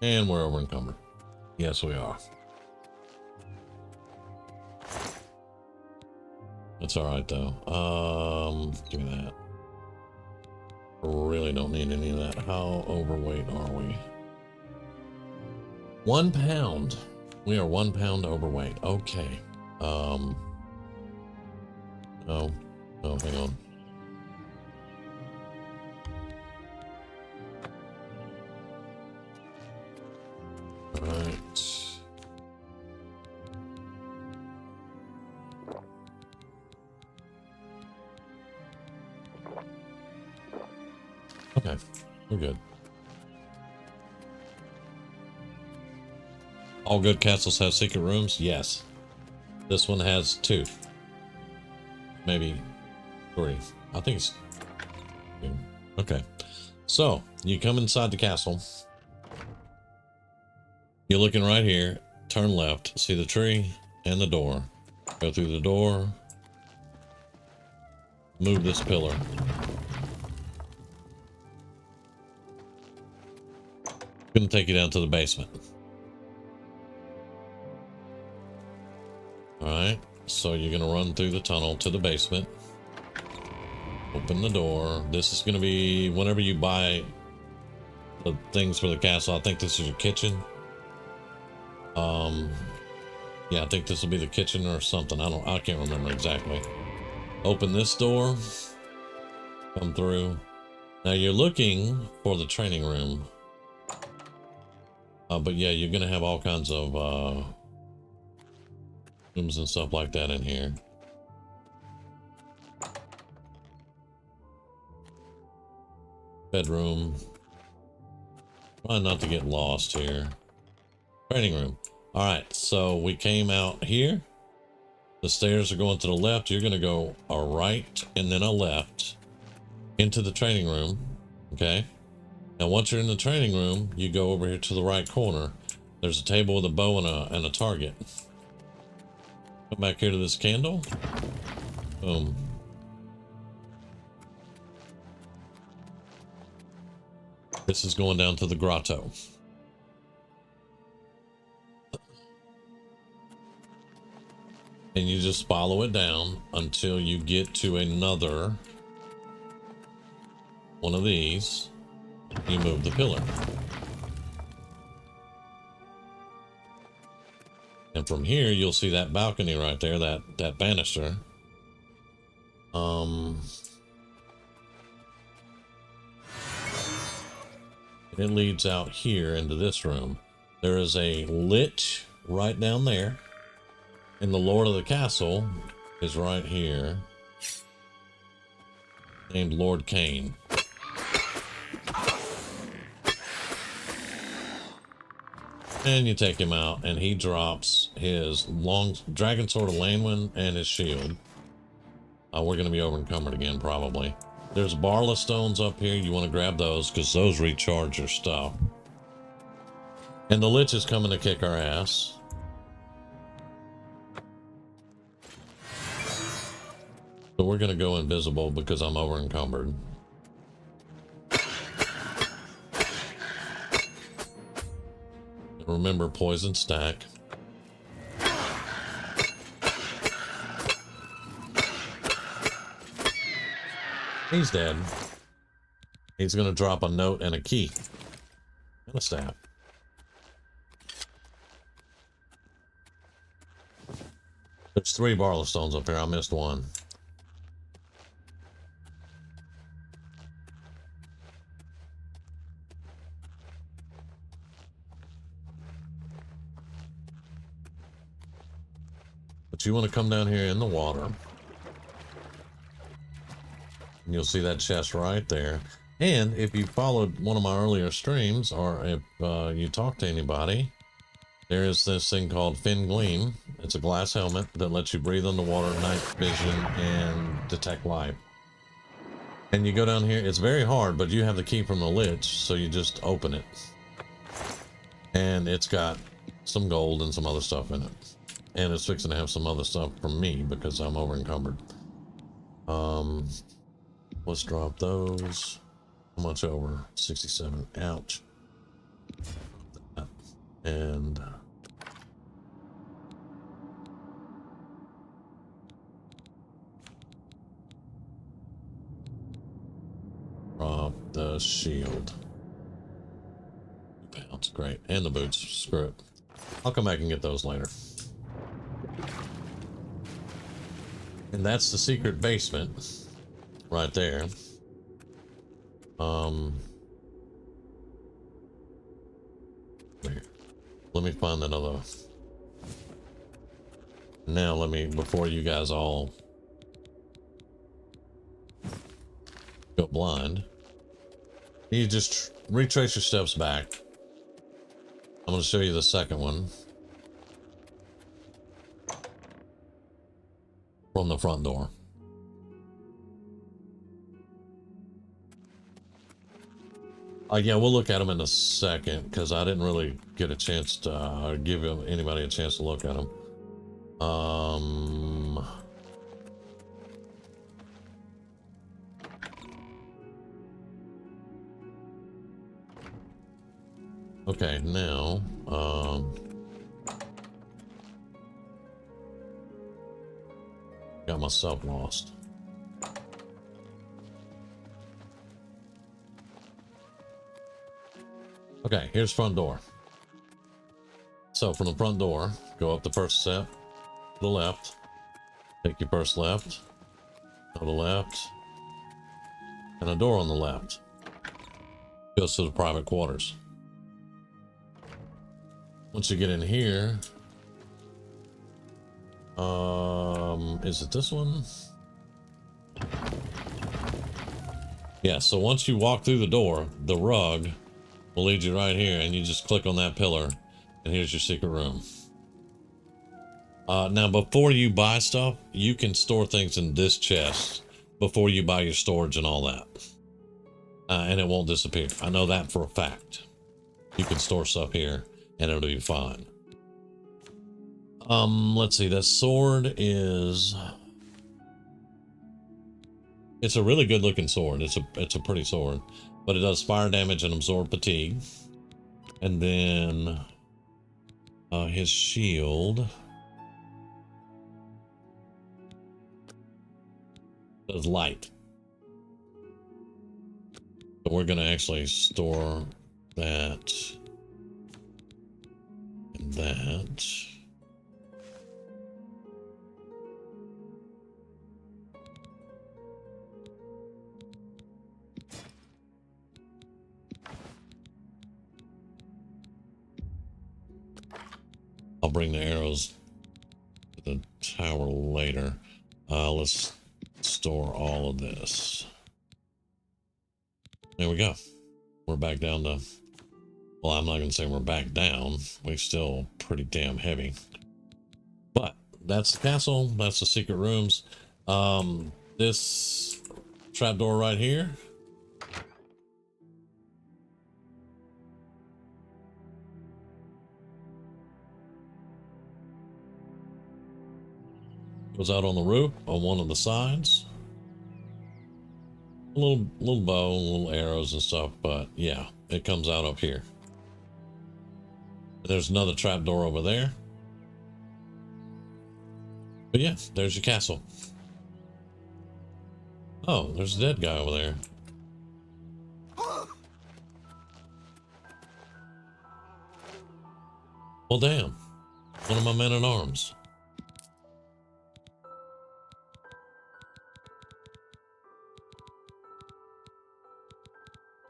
And we're over encumbered. Yes, we are. That's alright though. Give me that. Really don't need any of that. How overweight are we? 1 pound. We are 1 pound overweight. Okay. Oh, hang on. Right. Okay, we're good. All good castles have secret rooms? Yes. This one has 2. Maybe 3. I think it's 2. Okay. So, you come inside the castle. You're looking right here. Turn left. See the tree and the door. Go through the door. Move this pillar. Gonna take you down to the basement. Alright, so you're gonna run through the tunnel to the basement. Open the door. This is gonna be whenever you buy the things for the castle. I think this is your kitchen. Yeah, I think this will be the kitchen or something. I can't remember exactly. Open this door. Come through. Now you're looking for the training room. But yeah, you're gonna have all kinds of rooms and stuff like that in here. Bedroom. Try not to get lost here. Training room. All right, so we came out here. The stairs are going to the left. You're gonna go a right and then a left into the training room. Okay. Now, once you're in the training room, you go over here to the right corner. There's a table with a bow and a target. Come back here to this candle. Boom. This is going down to the grotto. And you just follow it down until you get to another one of these. You move the pillar. And from here, you'll see that balcony right there, that banister. It leads out here into this room. There is a lich right down there. And the Lord of the Castle is right here. Named Lord Cain. And you take him out, and he drops his long dragon sword of Lanwin and his shield. We're going to be over encumbered again, probably. There's Barla stones up here. You want to grab those, because those recharge your stuff. And the Lich is coming to kick our ass. So we're going to go invisible, because I'm over encumbered. Remember, poison stack. He's dead. He's gonna drop a note and a key. And a staff. There's 3 Barla stones up here. I missed one. But you want to come down here in the water. And you'll see that chest right there. And if you followed one of my earlier streams, or if you talk to anybody, there is this thing called Fin Gleam. It's a glass helmet that lets you breathe underwater, night vision, and detect life. And you go down here. It's very hard, but you have the key from the Lich, so you just open it. And it's got some gold and some other stuff in it. And it's fixing to have some other stuff from me because I'm over encumbered. Let's drop those. How much over? 67. Ouch. And drop the shield. £2. Great. And the boots. Screw it. I'll come back and get those later. And that's the secret basement right there. Let me find another. Now let me, before you guys all go blind, you just retrace your steps back. I'm going to show you the second one from the front door. Yeah, we'll look at them in a second because I didn't really get a chance to give anybody a chance to look at them. Okay, now, got myself lost. Okay, here's front door. So from the front door, go up the first step, to the left, take your first left, go to the left, and a door on the left. Goes to the private quarters. Once you get in here, is it this one? Yeah, so once you walk through the door, the rug will lead you right here, and you just click on that pillar, and here's your secret room. Now, before you buy stuff, you can store things in this chest before you buy your storage and all that. And it won't disappear. I know that for a fact. You can store stuff here, and it'll be fine. Let's see. That sword is... It's a really good looking sword. It's a pretty sword. But it does fire damage and absorb fatigue. And then his shield does light. So we're gonna actually store that and that. I'll bring the arrows to the tower later. Let's store all of this. There we go. We're back down to, well, I'm not going to say we're back down. We're still pretty damn heavy. But that's the castle. That's the secret rooms. This trapdoor right here. Goes out on the roof on one of the sides. A little bow, little arrows and stuff, but yeah, it comes out up here. There's another trapdoor over there. But yeah, there's your castle. Oh, there's a dead guy over there. Well, damn. One of my men-at-arms.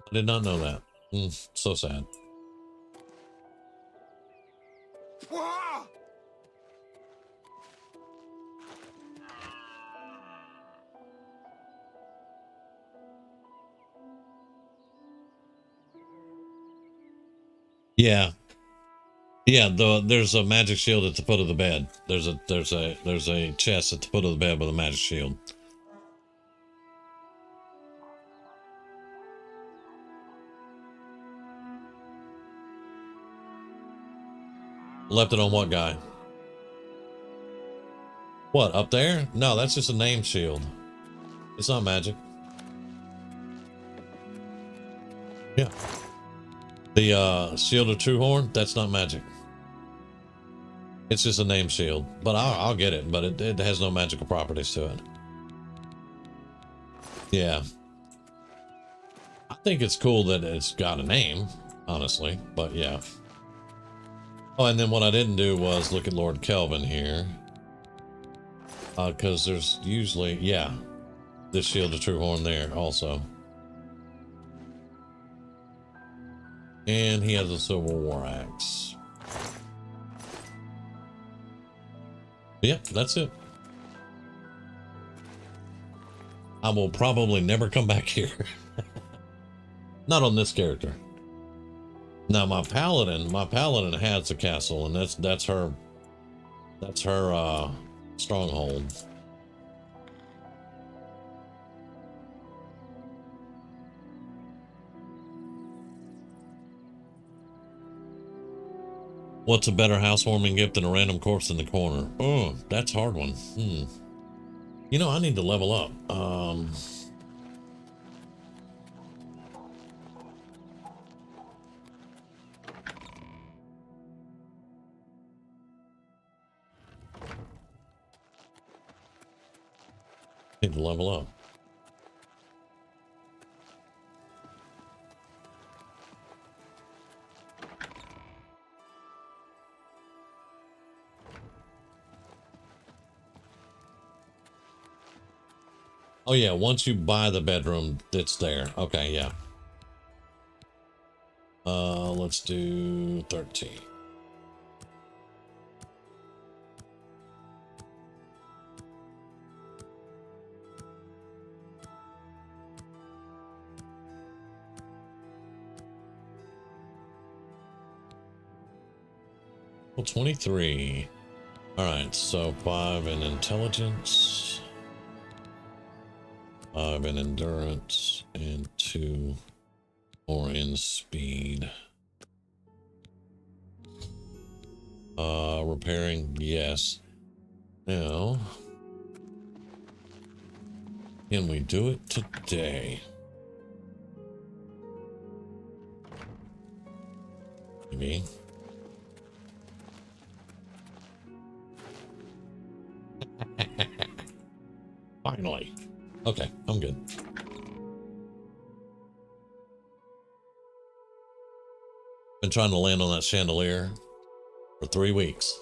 I did not know that. So sad. Yeah. Yeah, there's a magic shield at the foot of the bed. There's a chest at the foot of the bed with a magic shield. Left it on what guy? What, up there? No, that's just a name shield. It's not magic. Yeah. The shield of Truehorn, that's not magic. It's just a name shield. But I'll get it, but it has no magical properties to it. Yeah. I think it's cool that it's got a name, honestly, but yeah. Oh, and then what I didn't do was look at Lord Kelvin here. Because there's usually, yeah, this shield of Truehorn there also. And he has a Silver War Axe. Yep, that's it. I will probably never come back here. Not on this character. Now my paladin has a castle, and that's her stronghold. What's a better housewarming gift than a random corpse in the corner? Oh, that's a hard one. You know, I need to level up. Need to level up. Oh yeah, once you buy the bedroom, it's there. Okay, yeah. Let's do 13. Well, 23. All right, so 5 in intelligence, 5 in endurance, and 2 more in speed. Repairing, yes. Now, can we do it today? Maybe. Finally. Okay, I'm good. Been trying to land on that chandelier for 3 weeks.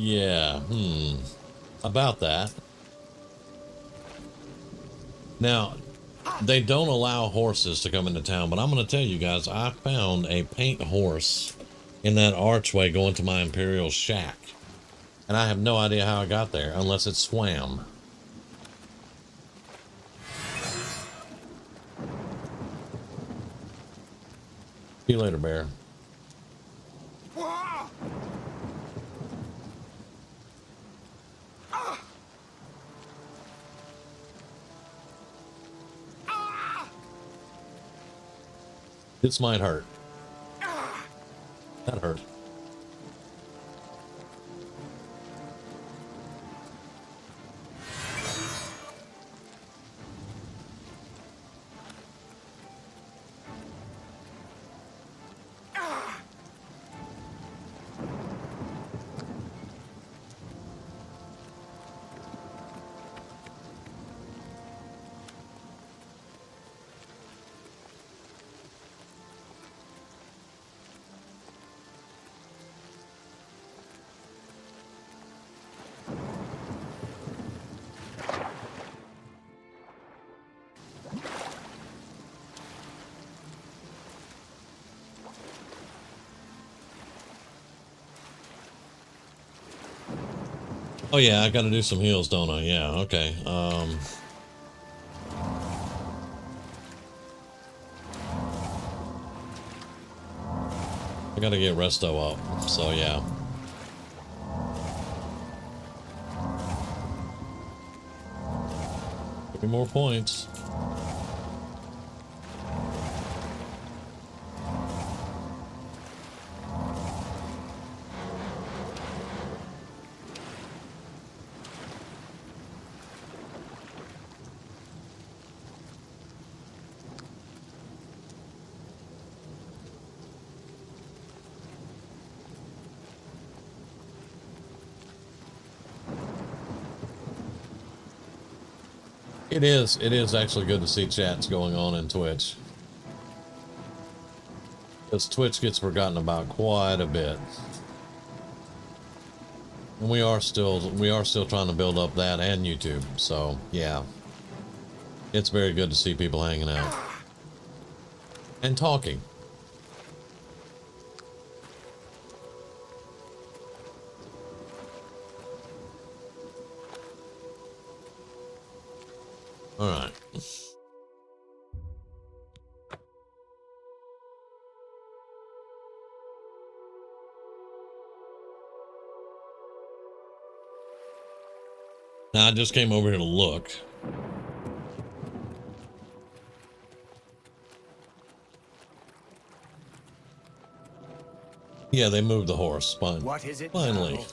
Yeah, about that. Now, they don't allow horses to come into town, but I'm going to tell you guys, I found a paint horse in that archway going to my Imperial shack. And I have no idea how I got there, unless it swam. See you later, bear. This might hurt. That hurt. Oh yeah, I gotta do some heals, don't I? Yeah, okay. I gotta get resto up, so yeah. Give me more points. It is actually good to see chats going on in Twitch. Because Twitch gets forgotten about quite a bit. And we are still trying to build up that and YouTube. So yeah. It's very good to see people hanging out. And talking. All right. Now I just came over here to look. Yeah, they moved the horse. Fine. What is it? Finally. Now?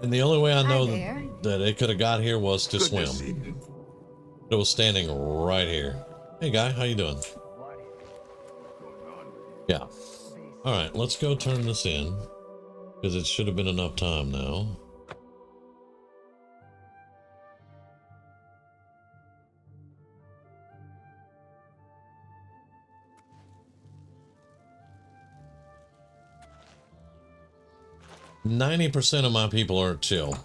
And the only way I know there. that it could have got here was to Good swim. see you. It was standing right here. Hey guy, how you doing? Yeah. All right, let's go turn this in because it should have been enough time now. %90 of my people are chill.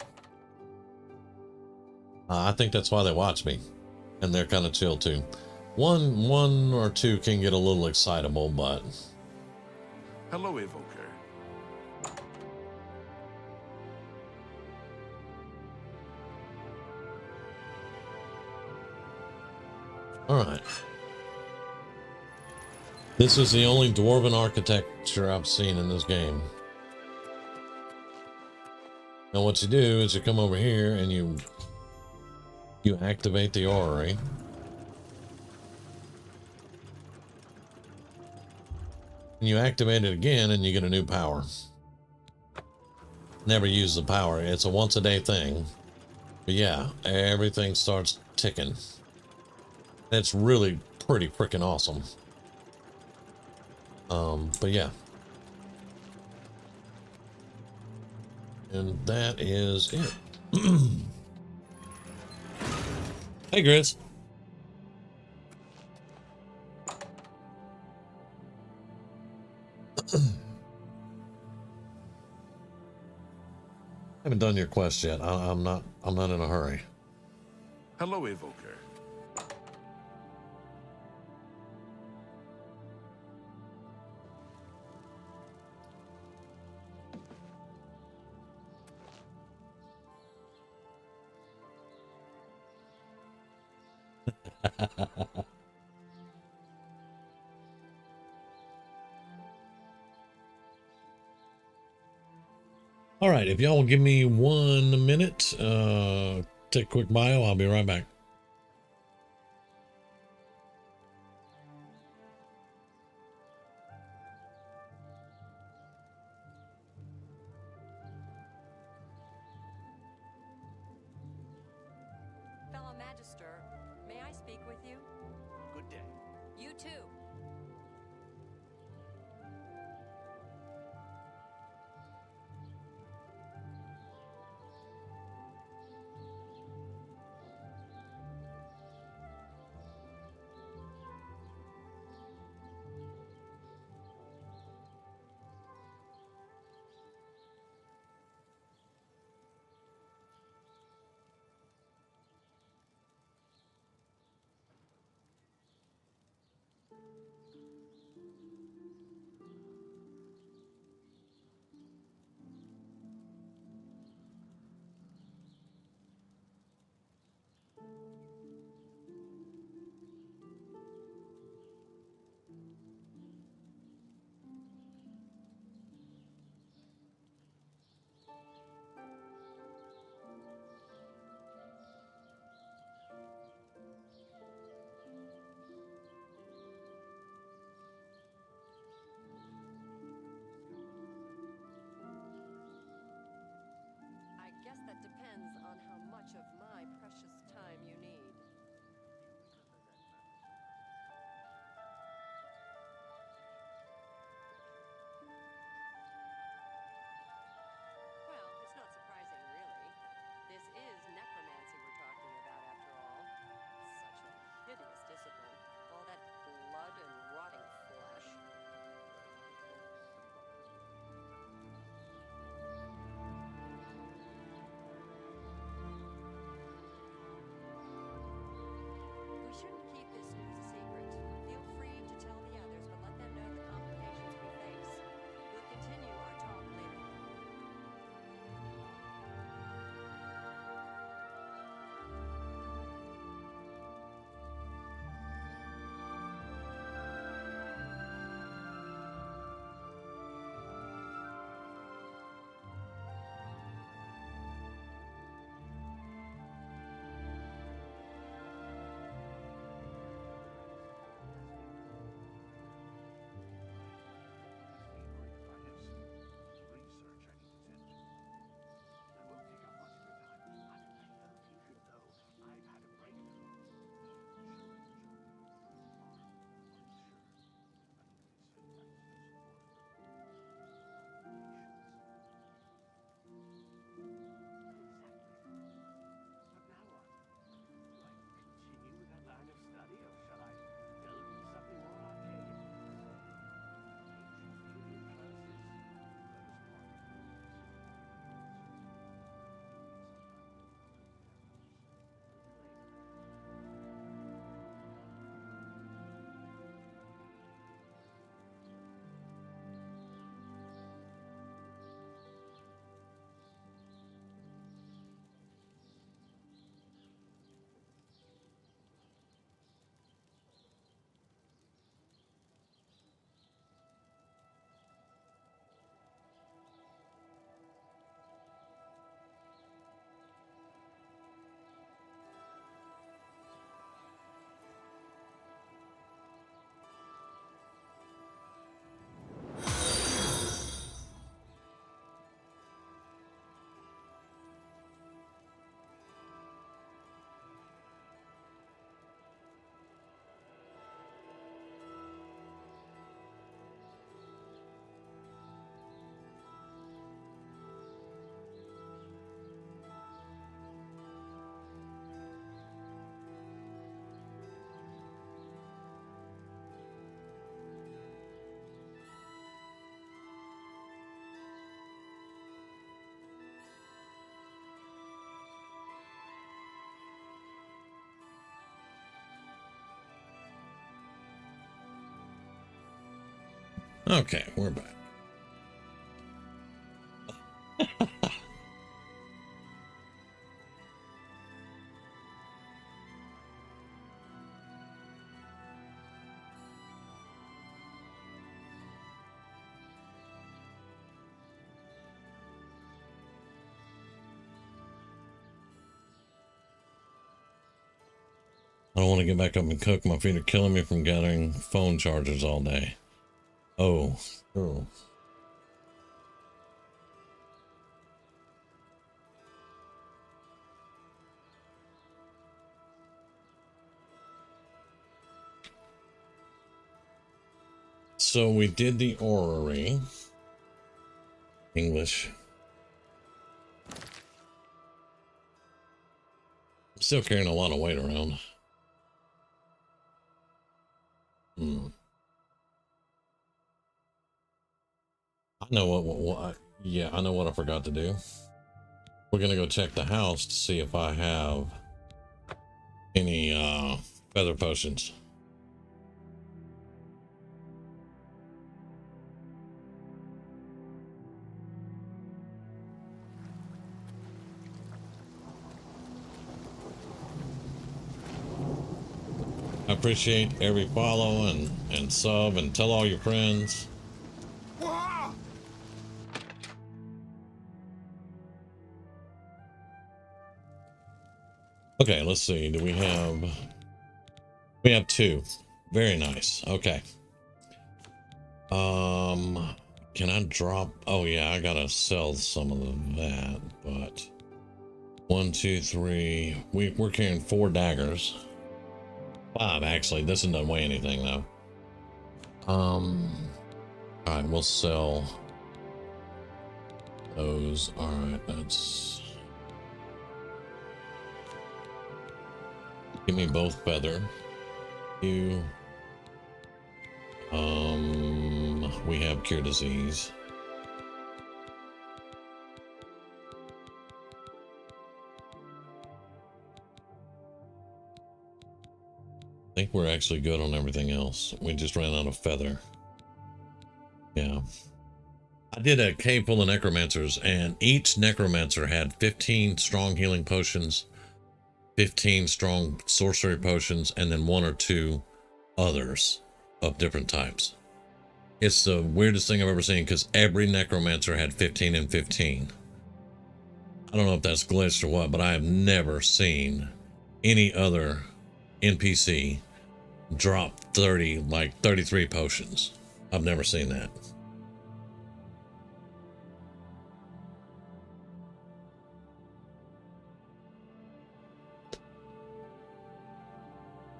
I think that's why they watch me, and they're kind of chill too. One or two can get a little excitable, but Hello, Evoker. all right. This is the only dwarven architecture I've seen in this game. Now what you do is you come over here and you activate the orrery. And you activate it again and you get a new power. Never use the power. It's a once a day thing. But yeah, everything starts ticking. It's really pretty freaking awesome. But yeah. And that is it. Hey, Grizz. Haven't done your quest yet. I'm not in a hurry. Hello, Evoker. All right, if y'all will give me 1 minute, take a quick bio. I'll be right back. Fellow Magister, may I speak with you? Good day. You too. Okay, we're back. I don't want to get back up and cook. My feet are killing me from gathering phone chargers all day. Oh, true. So we did the orrery. English. I'm still carrying a lot of weight around. I know yeah, I know what I forgot to do. We're gonna go check the house to see if I have any feather potions. I appreciate every follow and sub, and tell all your friends. Okay, let's see. Do we have two. Very nice. Okay. Can I drop? Oh yeah, I gotta sell some of that, but 1, 2, 3. We're carrying 4 daggers. 5 actually. This one doesn't weigh anything though. Alright, we'll sell those. Alright, that's, give me both feather. You we have cure disease. I think we're actually good on everything else. We just ran out of feather. Yeah. I did a cave full of necromancers, and each necromancer had 15 strong healing potions, 15 strong sorcery potions, and then 1 or 2 others of different types. It's the weirdest thing I've ever seen, because every necromancer had 15 and 15. I don't know if that's glitched or what, but I have never seen any other NPC drop 33 potions. I've never seen that.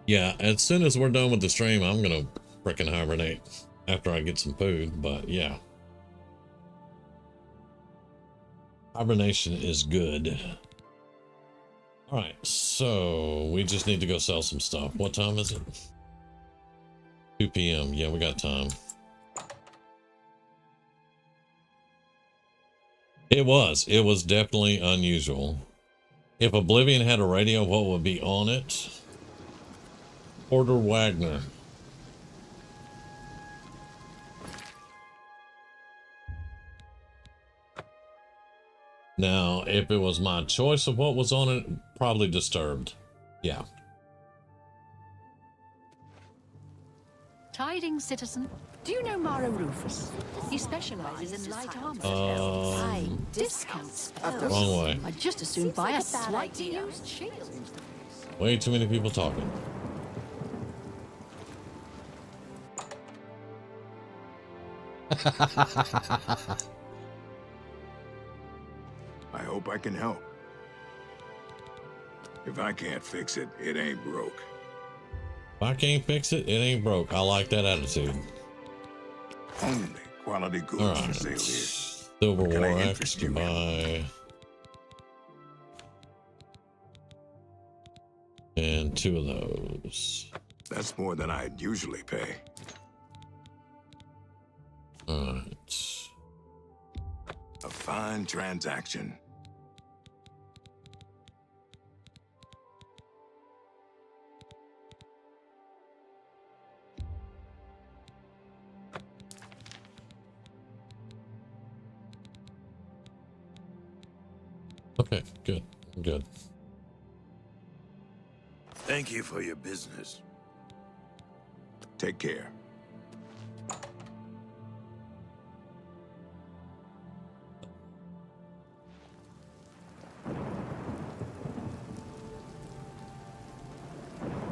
Yeah, as soon as we're done with the stream, I'm gonna frickin' hibernate after I get some food, but yeah. Hibernation is good. Alright, so we just need to go sell some stuff. What time is it? 2 p.m. Yeah, we got time. It was definitely unusual. If Oblivion had a radio, what would be on it? Porter Wagner. Now, if it was my choice of what was on it, probably Disturbed. Yeah. Tidings, citizen. Do you know Mara Rufus? He specializes in light armor. Discounts. Wrong way. I'd just as soon buy a slightly used shield. Way too many people talking. I hope I can help. If I can't fix it, it ain't broke. If I can't fix it, it ain't broke. I like that attitude. Only quality goods for sale here. Silver War Axe to buy. And 2 of those. That's more than I'd usually pay. Alright. A fine transaction. Okay, good, good. Thank you for your business. Take care.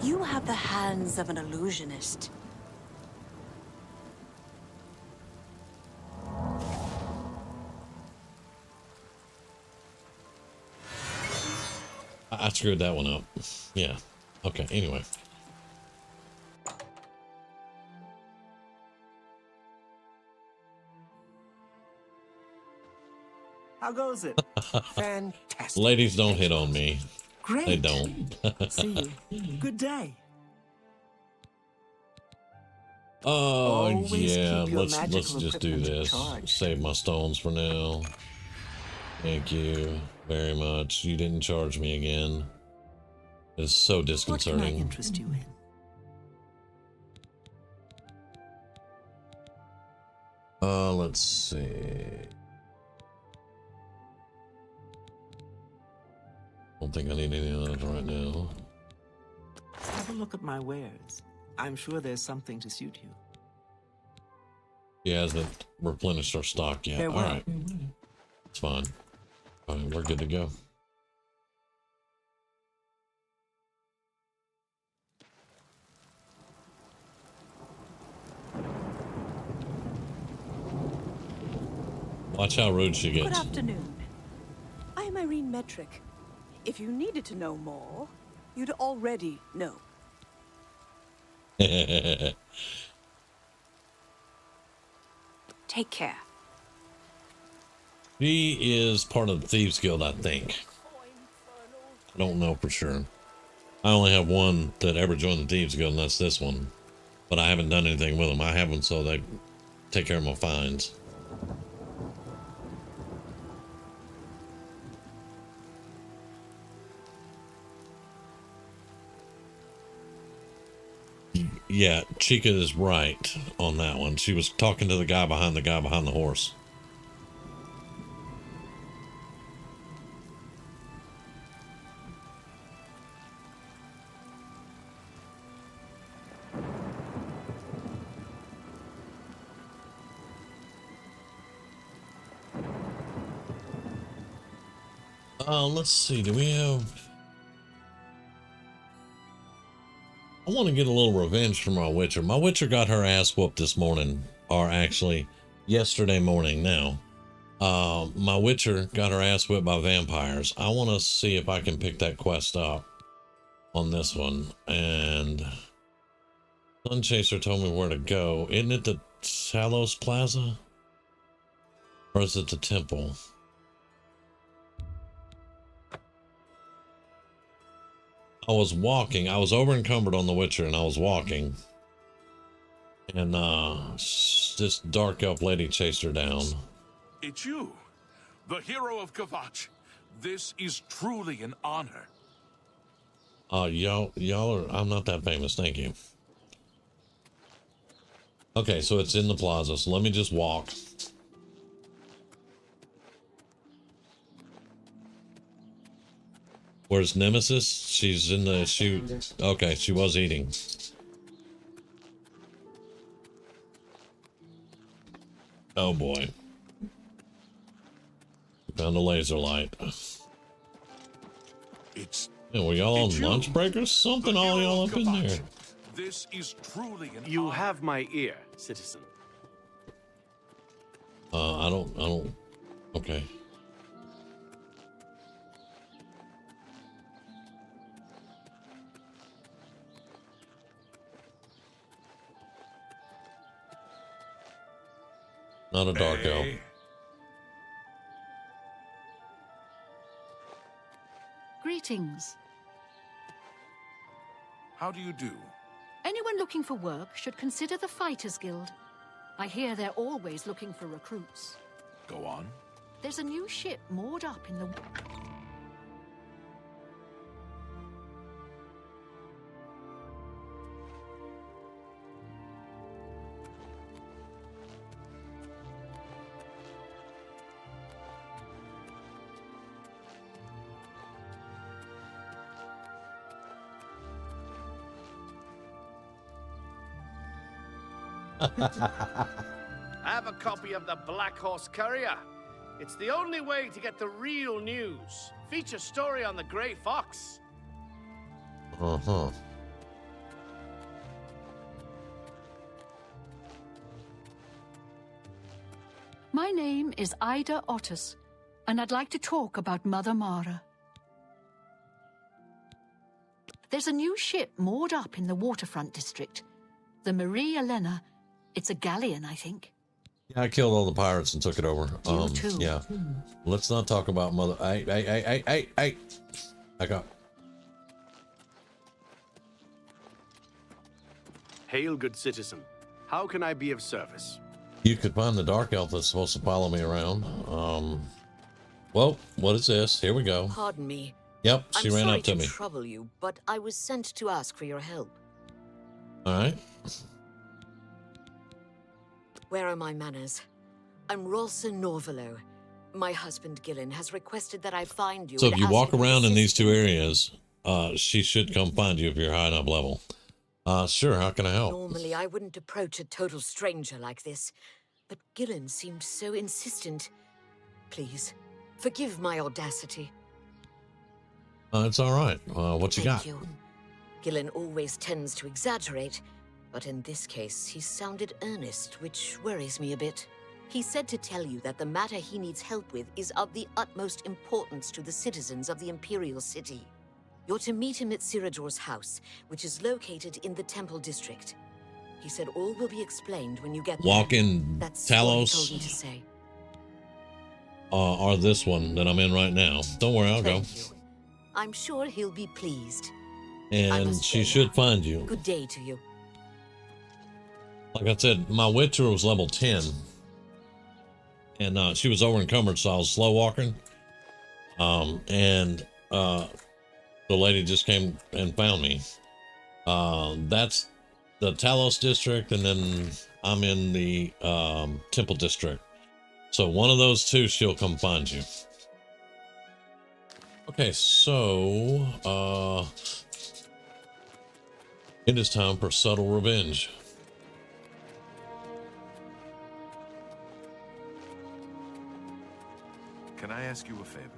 You have the hands of an illusionist. I screwed that one up. Yeah. Okay, anyway. How goes it? Fantastic. Ladies don't hit on me. Great. They don't. See you. Good day. Oh Always yeah, keep your let's magical just do equipment this. charged. Save my stones for now. Thank you very much. You didn't charge me again. It's so What can I disconcerting. interest you in? Let's see. Don't think I need any of those right now. Have a look at my wares. I'm sure there's something to suit you. He hasn't replenished our stock yet. Farewell. Alright. It's fine. Alright, we're good to go. Watch how rude she Good gets. afternoon. I am Irene Metric. If you needed to know more, you'd already know. Take care. She is part of the Thieves Guild, I think. I don't know for sure. I only have one that ever joined the Thieves Guild, and that's this one. But I haven't done anything with them. I have them so they take care of my fines. Yeah, Chica is right on that one. She was talking to the guy behind the horse. Let's see. Do we have... I want to get a little revenge for my Witcher. My Witcher got her ass whooped this morning, or actually yesterday morning now. My Witcher got her ass whipped by vampires. I want to see if I can pick that quest up on this one. And Sunchaser told me where to go. Isn't it the Talos Plaza? Or is it the temple? I was walking. I was over encumbered on the Witcher, and I was walking. And this dark elf lady chased her down. It's you, the hero of Kvatch. This is truly an honor. Y'all are... I'm not that famous, thank you. Okay, so it's in the plaza, so let me just walk. Where's Nemesis? She's in the... Okay, she was eating. Oh boy. Found a laser light. Were y'all on lunch break or something? All y'all up in there. This is truly an You have my ear, citizen. I don't. Okay. Not a dark elf. Greetings. How do you do? Anyone looking for work should consider the Fighters Guild. I hear they're always looking for recruits. Go on. There's a new ship moored up in the... Have a copy of the Black Horse Courier. It's the only way to get the real news. Feature story on the Grey Fox. Uh-huh. My name is Ida Otis, and I'd like to talk about Mother Mara. There's a new ship moored up in the waterfront district. The Marie Elena. It's a galleon, I think. Yeah, I killed all the pirates and took it over. You too. Yeah. Let's not talk about mother. Hey. I got. Hail, good citizen. How can I be of service? You could find the dark elf that's supposed to follow me around. Well, what is this? Here we go. Pardon me. Yep, she ran up to I'm me. sorry to trouble you, but I was sent to ask for your help. All right. Where are my manners? I'm Rolsa Norvelo. My husband Gillen has requested that I find you. So if and you ask walk you to around in assist these two areas, she should come find you if you're high enough level. Sure, how can I help? Normally, I wouldn't approach a total stranger like this, but Gillen seemed so insistent. Please, forgive my audacity. It's all right. What you got? Thank you. Gillen always tends to exaggerate, but in this case, he sounded earnest, which worries me a bit. He said to tell you that the matter he needs help with is of the utmost importance to the citizens of the Imperial City. You're to meet him at Ciridor's house, which is located in the Temple District. He said all will be explained when you get there. Walk in That's what he told Talos. me to say. Or this one that I'm in right now. Don't worry, I'll go. Thank you. I'm sure he'll be pleased. I And must she go should now. find you. Good day to you. Like I said, my Witcher was level 10. And she was over encumbered, so I was slow walking. The lady just came and found me. That's the Talos district, and then I'm in the Temple district. So one of those two, she'll come find you. Okay, so it is time for subtle revenge. Can I ask you a favor?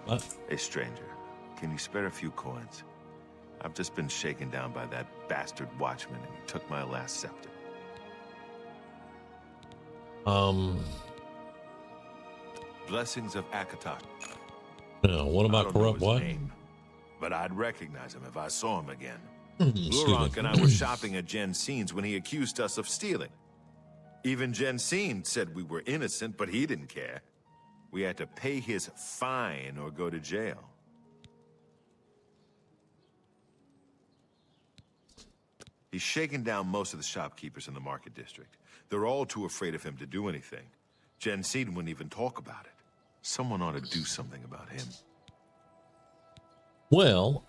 What? Hey, stranger, can you spare a few coins? I've just been shaken down by that bastard watchman, and he took my last scepter. Blessings of Akatok. Now, what about corrupt what? But I'd recognize him if I saw him again. Excuse me. Luronk and I were shopping at Jensen's when he accused us of stealing. Even Jensen said we were innocent, but he didn't care. We had to pay his fine or go to jail. He's shaken down most of the shopkeepers in the market district. They're all too afraid of him to do anything. Jensen wouldn't even talk about it. Someone ought to do something about him. Well,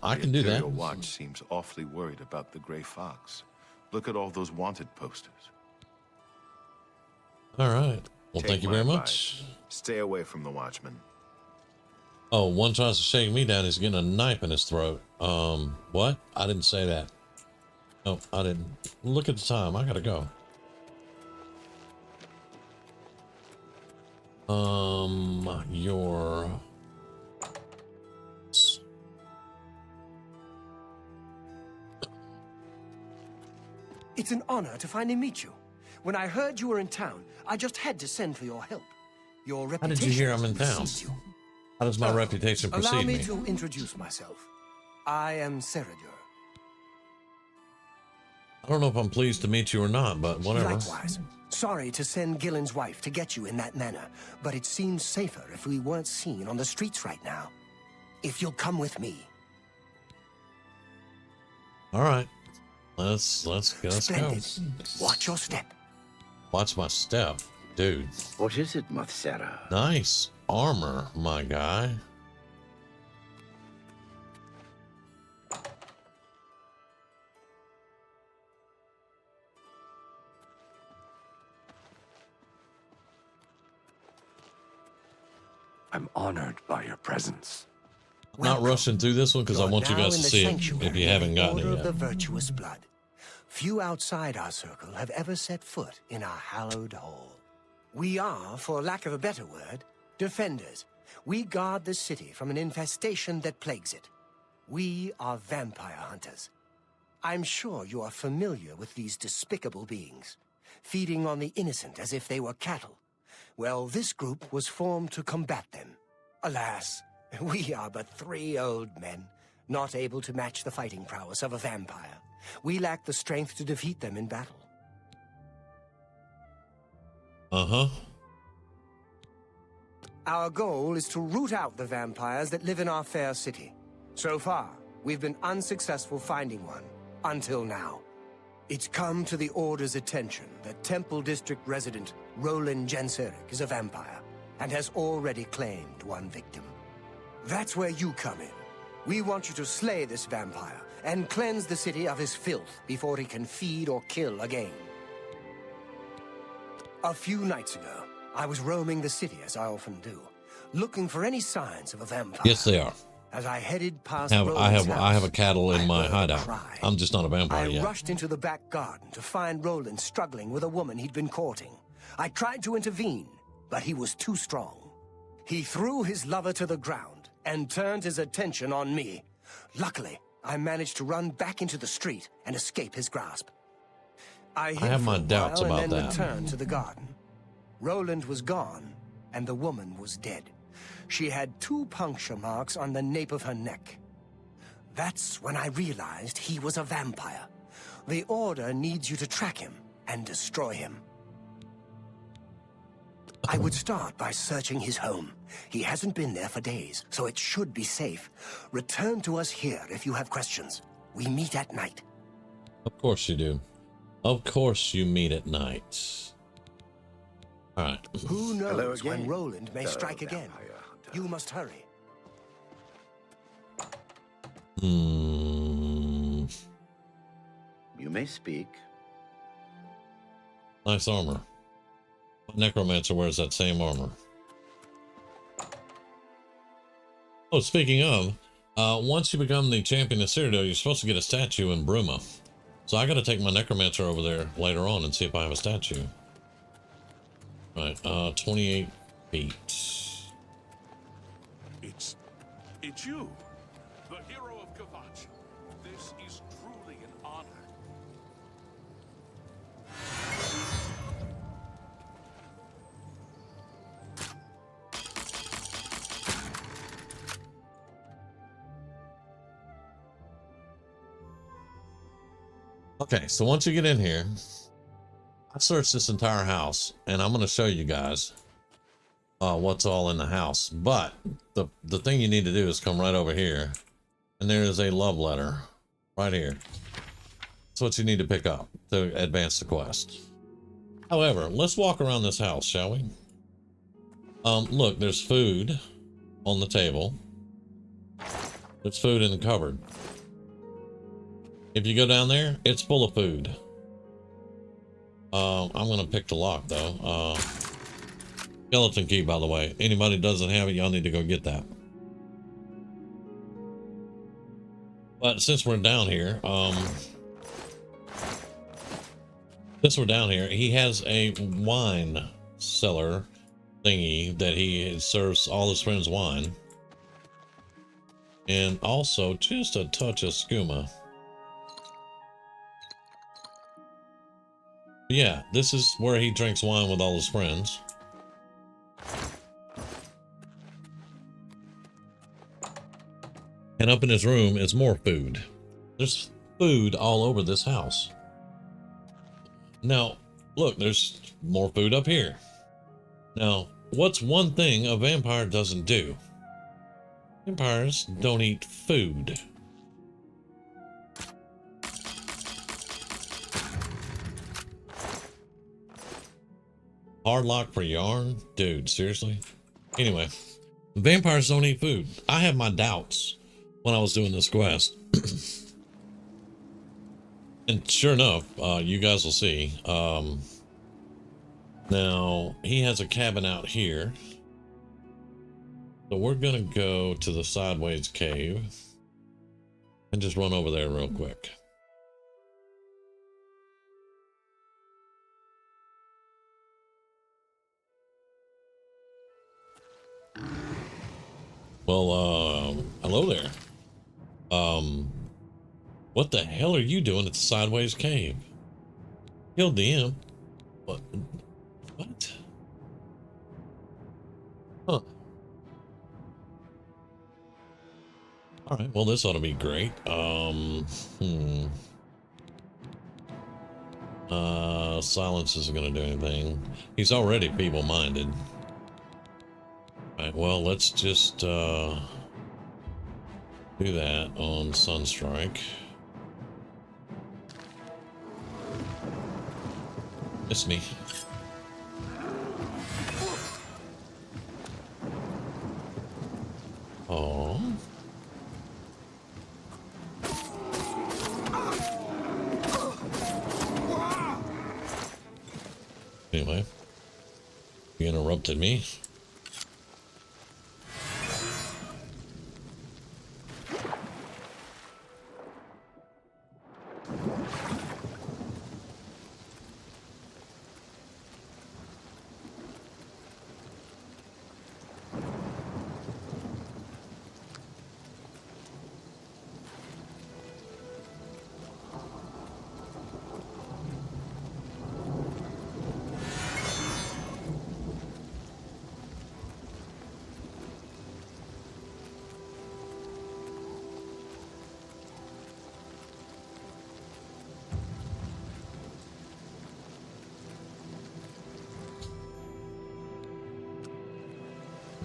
I can do that. The Imperial Watch seems awfully worried about the Grey Fox. Look at all those wanted posters. All right. Well, Take thank you my very advice. much. Stay away from the Watchman. Oh, one tries to shake me down. He's getting a knife in his throat. What? I didn't say that. No, I didn't. Look at the time. I gotta go. Your... It's an honor to finally meet you. When I heard you were in town, I just had to send for your help. Your How reputation did you hear I'm in town? precedes you. How does my reputation Allow precede me me? to introduce myself. I am Seridur. I don't know if I'm pleased to meet you or not, but whatever. Likewise. Sorry to send Gillen's wife to get you in that manner, but it seems safer if we weren't seen on the streets right now. If you'll come with me. All right. Let's go. Splendid. Watch your step. Watch my step, dude. What is it, Mathsera? Nice armor, my guy. I'm honored by your presence. I'm not rushing through this one because I want you guys to see it if you haven't gotten Order it of the yet. Virtuous Blood. Few outside our circle have ever set foot in our hallowed hall. We are, for lack of a better word, defenders. We guard the city from an infestation that plagues it. We are vampire hunters. I'm sure you are familiar with these despicable beings, feeding on the innocent as if they were cattle. Well, this group was formed to combat them. Alas, we are but 3 old men, not able to match the fighting prowess of a vampire. We lack the strength to defeat them in battle. Uh-huh. Our goal is to root out the vampires that live in our fair city. So far, we've been unsuccessful finding one, until now. It's come to the Order's attention that Temple District resident Roland Genseric is a vampire, and has already claimed one victim. That's where you come in. We want you to slay this vampire, and cleanse the city of his filth before he can feed or kill again. A few nights ago, I was roaming the city as I often do, looking for any signs of a vampire. Yes, they are. As I headed past I have Roland's a cattle in my hideout. I'm just not a vampire I yet. rushed into the back garden to find Roland struggling with a woman he'd been courting. I tried to intervene, but he was too strong. He threw his lover to the ground and turned his attention on me. Luckily, I managed to run back into the street and escape his grasp. I hid have for my a doubts while about and then that. returned to the garden. Roland was gone, and the woman was dead. She had 2 puncture marks on the nape of her neck. That's when I realized he was a vampire. The Order needs you to track him and destroy him. I would start by searching his home. He hasn't been there for days, so it should be safe. Return to us here if you have questions. We meet at night. Of course you do. Of course you meet at night. All right. Who Hello knows when again, Roland may fellow strike again? vampire hunter. You must hurry. Hmm. You may speak. Nice armor. Necromancer wears that same armor. Oh, speaking of, once you become the champion of Cyrodiil, you're supposed to get a statue in Bruma. So I got to take my Necromancer over there later on and see if I have a statue. Right, 28 feet. It's you, the hero of Kvatch. This is truly an honor. Okay, so once you get in here, I searched this entire house, and I'm going to show you guys what's all in the house. But the thing you need to do is come right over here, and there is a love letter right here. That's what you need to pick up to advance the quest. However, let's walk around this house, shall we? Look, there's food on the table. There's food in the cupboard. If you go down there, it's full of food. I'm gonna pick the lock though. Skeleton key, by the way. Anybody doesn't have it, y'all need to go get that. But since we're down here, he has a wine cellar thingy that he serves all his friends wine. And also just a touch of skooma. Yeah, this is where he drinks wine with all his friends. And up in his room is more food. There's food all over this house. Now, look, there's more food up here. Now, what's one thing a vampire doesn't do? Vampires don't eat food. Hard lock for yarn? Dude, seriously? Anyway, vampires don't eat food. I have my doubts when I was doing this quest. And sure enough, you guys will see. Now, he has a cabin out here. So we're going to go to the sideways cave and just run over there real quick. Well, hello there. What the hell are you doing at the sideways cave? Killed the imp. What? What? Huh. Alright, well this ought to be great. Silence isn't gonna do anything. He's already feeble-minded. Alright, well let's just do that on Sunstrike. Miss me. Oh. Anyway, you interrupted me.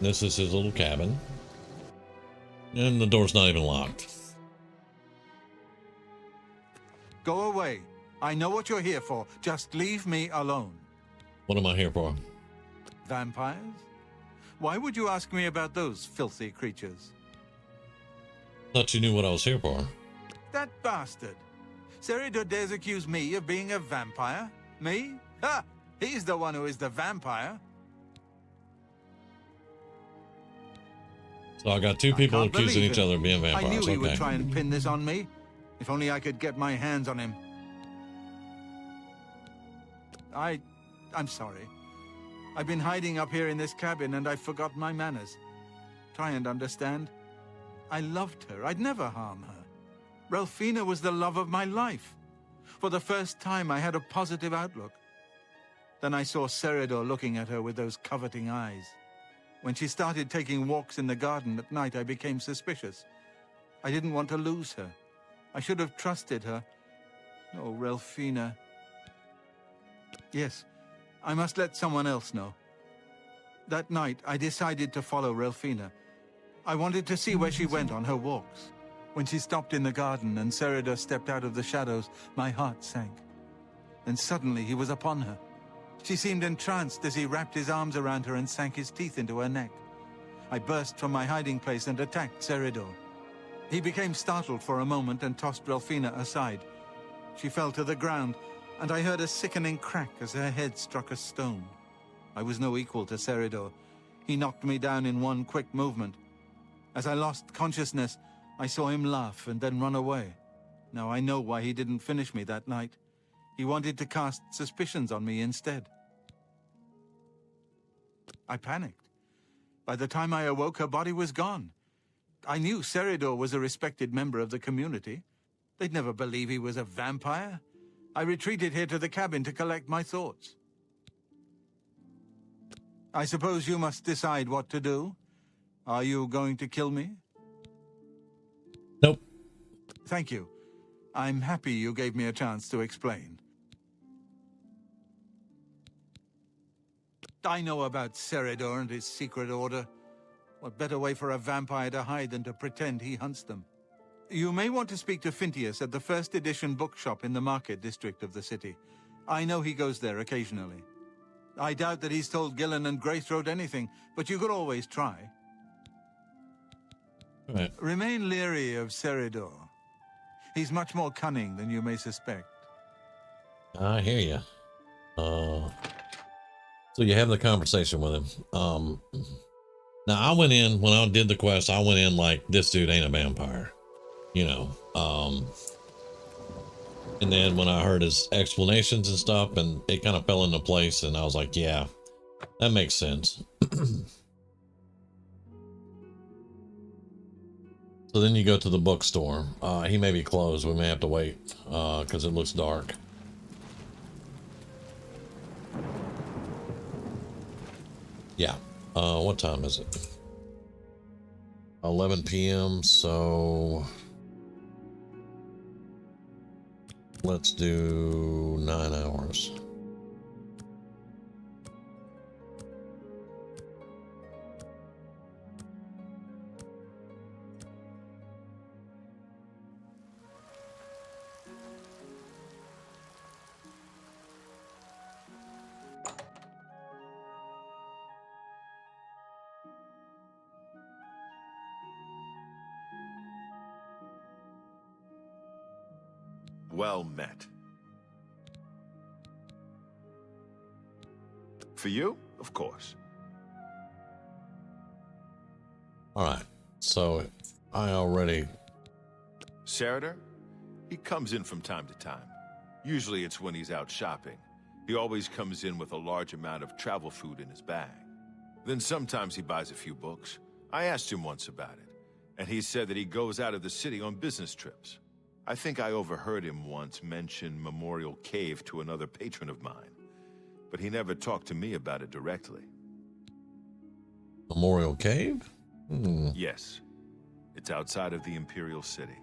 This is his little cabin. And the door's not even locked. Go away. I know what you're here for. Just leave me alone. What am I here for? Vampires? Why would you ask me about those filthy creatures? Thought you knew what I was here for. That bastard. Seridor dares accuse me of being a vampire? Me? Ha! He's the one who is the vampire. So I got two people accusing each other of being vampires. I knew he would Okay. try and pin this on me. If only I could get my hands on him. I'm sorry. I've been hiding up here in this cabin and I've forgotten my manners. Try and understand. I loved her. I'd never harm her. Ralphina was the love of my life. For the first time, I had a positive outlook. Then I saw Seridor looking at her with those coveting eyes. When she started taking walks in the garden at night, I became suspicious. I didn't want to lose her. I should have trusted her. Oh, Ralphina. Yes, I must let someone else know. That night, I decided to follow Ralphina. I wanted to see where she went on her walks. When she stopped in the garden and Seridor stepped out of the shadows, my heart sank. Then suddenly he was upon her. She seemed entranced as he wrapped his arms around her and sank his teeth into her neck. I burst from my hiding place and attacked Seridor. He became startled for a moment and tossed Ralphina aside. She fell to the ground, and I heard a sickening crack as her head struck a stone. I was no equal to Seridor. He knocked me down in one quick movement. As I lost consciousness, I saw him laugh and then run away. Now I know why he didn't finish me that night. He wanted to cast suspicions on me instead. I panicked. By the time I awoke, her body was gone. I knew Seridor was a respected member of the community. They'd never believe he was a vampire. I retreated here to the cabin to collect my thoughts. I suppose you must decide what to do. Are you going to kill me? Nope. Thank you. I'm happy you gave me a chance to explain. I know about Seridor and his secret order. What better way for a vampire to hide than to pretend he hunts them? You may want to speak to Phintius at the first edition bookshop in the market district of the city. I know he goes there occasionally. I doubt that he's told Gillen and Greythroat anything, but you could always try. Right. Remain leery of Seridor. He's much more cunning than you may suspect. I hear you. So you have the conversation with him. Now I went in, when I did the quest, I went in like, this dude ain't a vampire, you know. And then when I heard his explanations and stuff, and it kind of fell into place, and I was like, yeah, that makes sense. So then you go to the bookstore. He may be closed. We may have to wait because it looks dark. Yeah. What time is it? 11 p.m. So let's do 9 hours. Well met. For you, of course. All right. So I already... Sarader? He comes in from time to time. Usually it's when he's out shopping. He always comes in with a large amount of travel food in his bag. Then sometimes he buys a few books. I asked him once about it, and he said that he goes out of the city on business trips. I think I overheard him once mention Memorial Cave to another patron of mine, but he never talked to me about it directly. Memorial Cave? Yes. It's outside of the Imperial City.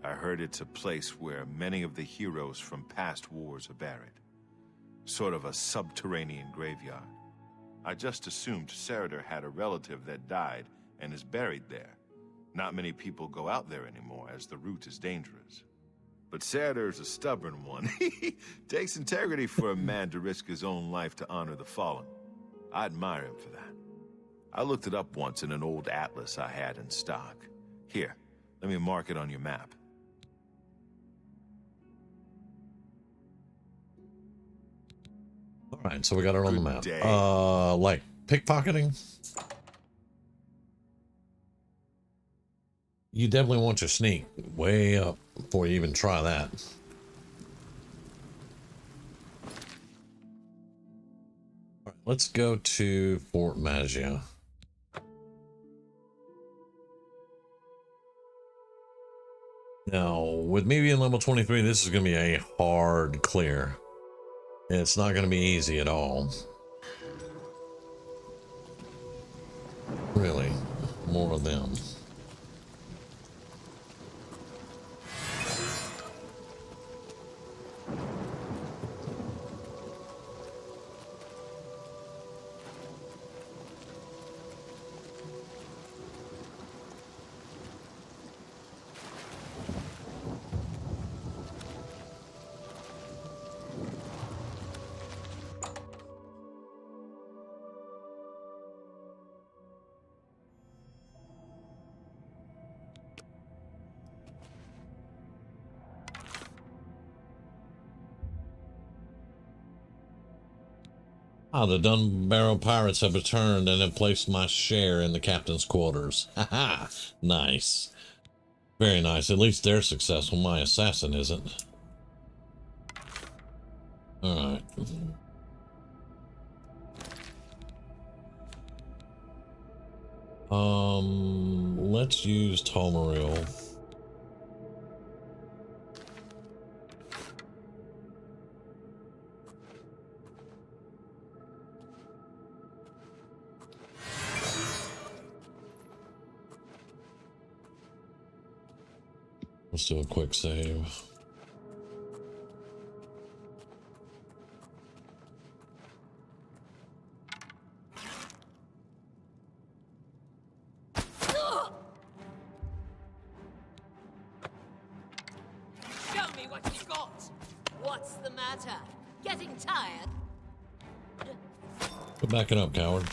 I heard it's a place where many of the heroes from past wars are buried. Sort of a subterranean graveyard. I just assumed Sarader had a relative that died and is buried there. Not many people go out there anymore, as the route is dangerous. But Sarader's a stubborn one. Takes integrity for a man to risk his own life to honor the fallen. I admire him for that. I looked it up once in an old atlas I had in stock. Here, let me mark it on your map. All right, so we got it on the map. Day. Like pickpocketing? You definitely want your sneak way up before you even try that. All right, let's go to Fort Maggio. Now, with me being level 23, this is going to be a hard clear. It's not going to be easy at all. Really, more of them. Ah, the Dunbarrow pirates have returned and have placed my share in the captain's quarters. Haha, nice. Very nice. At least they're successful. My assassin isn't. Alright. Let's use Tomaril. Let's do a quick save. Show me what you've got. What's the matter? Getting tired? Quit backing up, coward.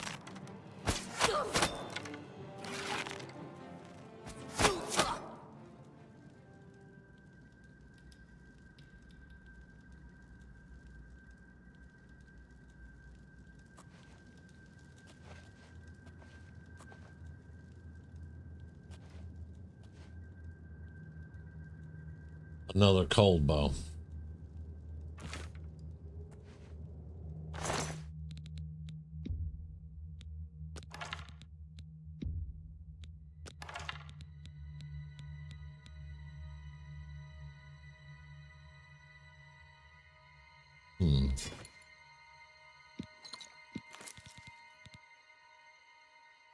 Another cold bow.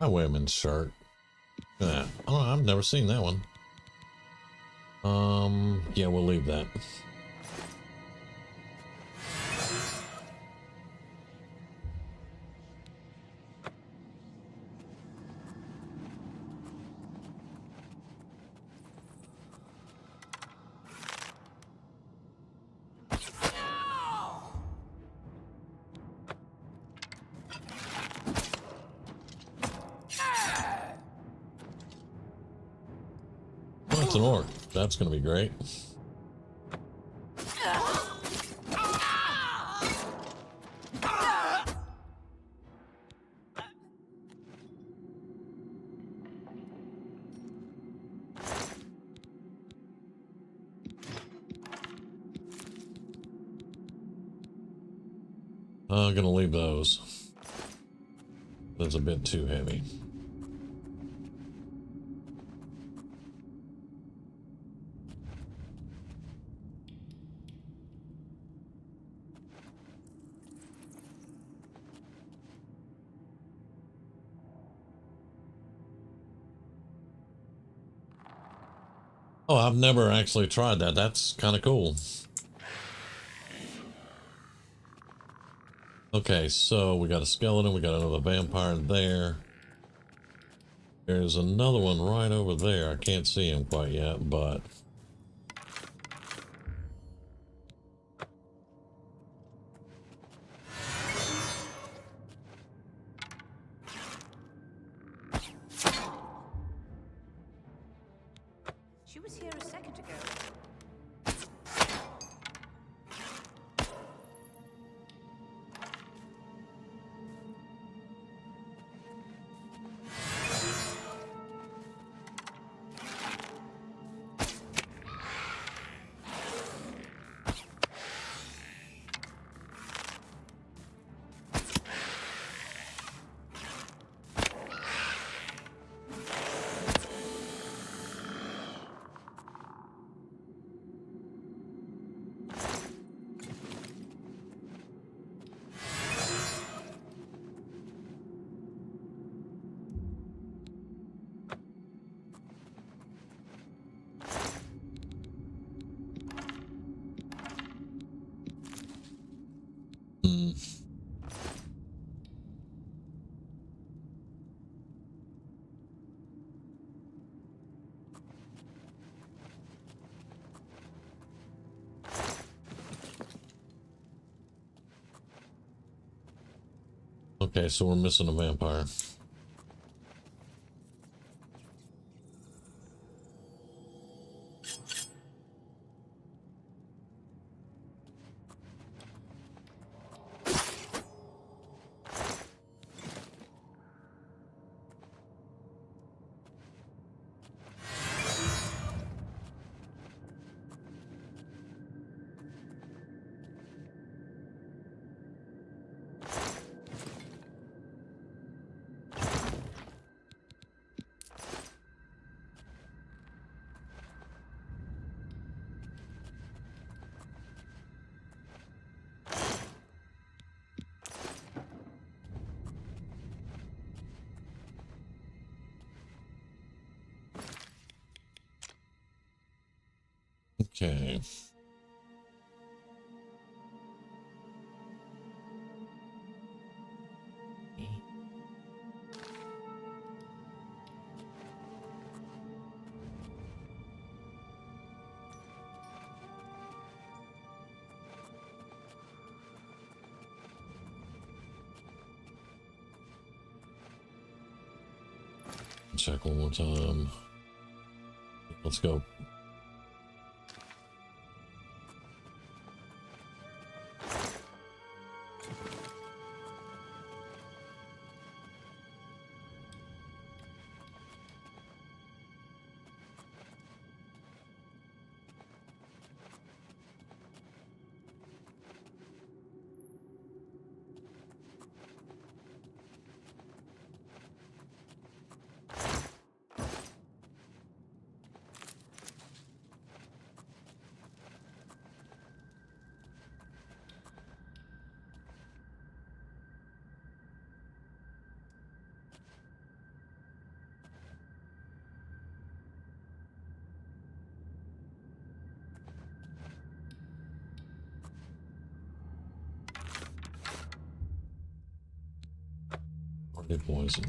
Highwayman's shirt. Yeah. Oh, I've never seen that one. Yeah, we'll leave that. Oh, it's an orc. That's going to be great. I'm going to leave those. That's a bit too heavy. Oh, I've never actually tried that. That's kind of cool. Okay, so we got a skeleton, we got another vampire there. There's another one right over there. I can't see him quite yet, but... She was here a second ago. Okay, so we're missing a vampire. Okay. Check one more time. Let's go. Body poison.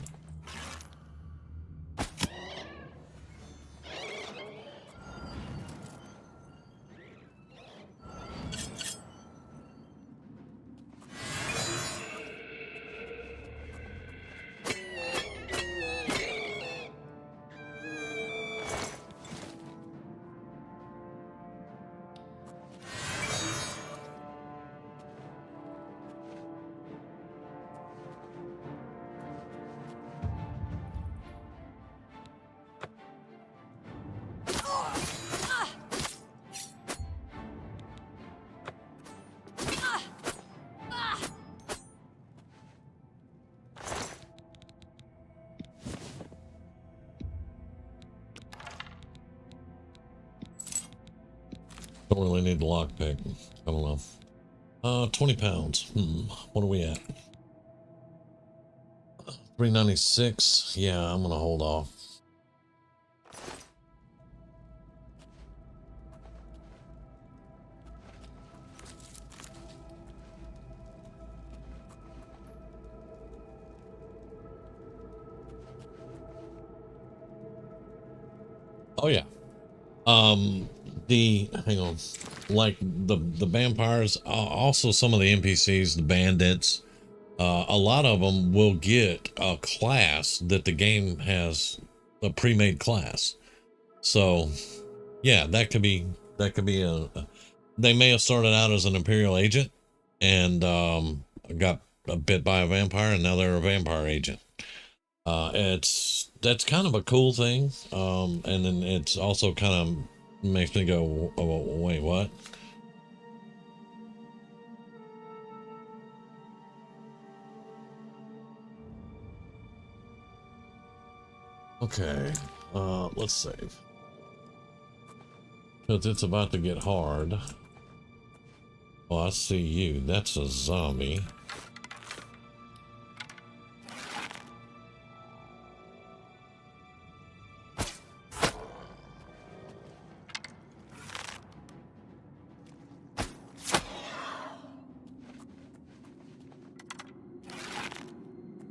Don't really need the lockpick. I don't know. 20 pounds. What are we at? 396. Yeah, I'm gonna hold off. Oh yeah. Hang on, like the vampires, also some of the NPCs, the bandits, a lot of them will get a class that the game has, a pre-made class. So yeah, that could be they may have started out as an Imperial agent and got bit by a vampire, and now they're a vampire agent. That's kind of a cool thing, and then it's also kind of makes me go, oh, wait, what? Okay, let's save, because it's about to get hard. Oh, I see you. That's a zombie.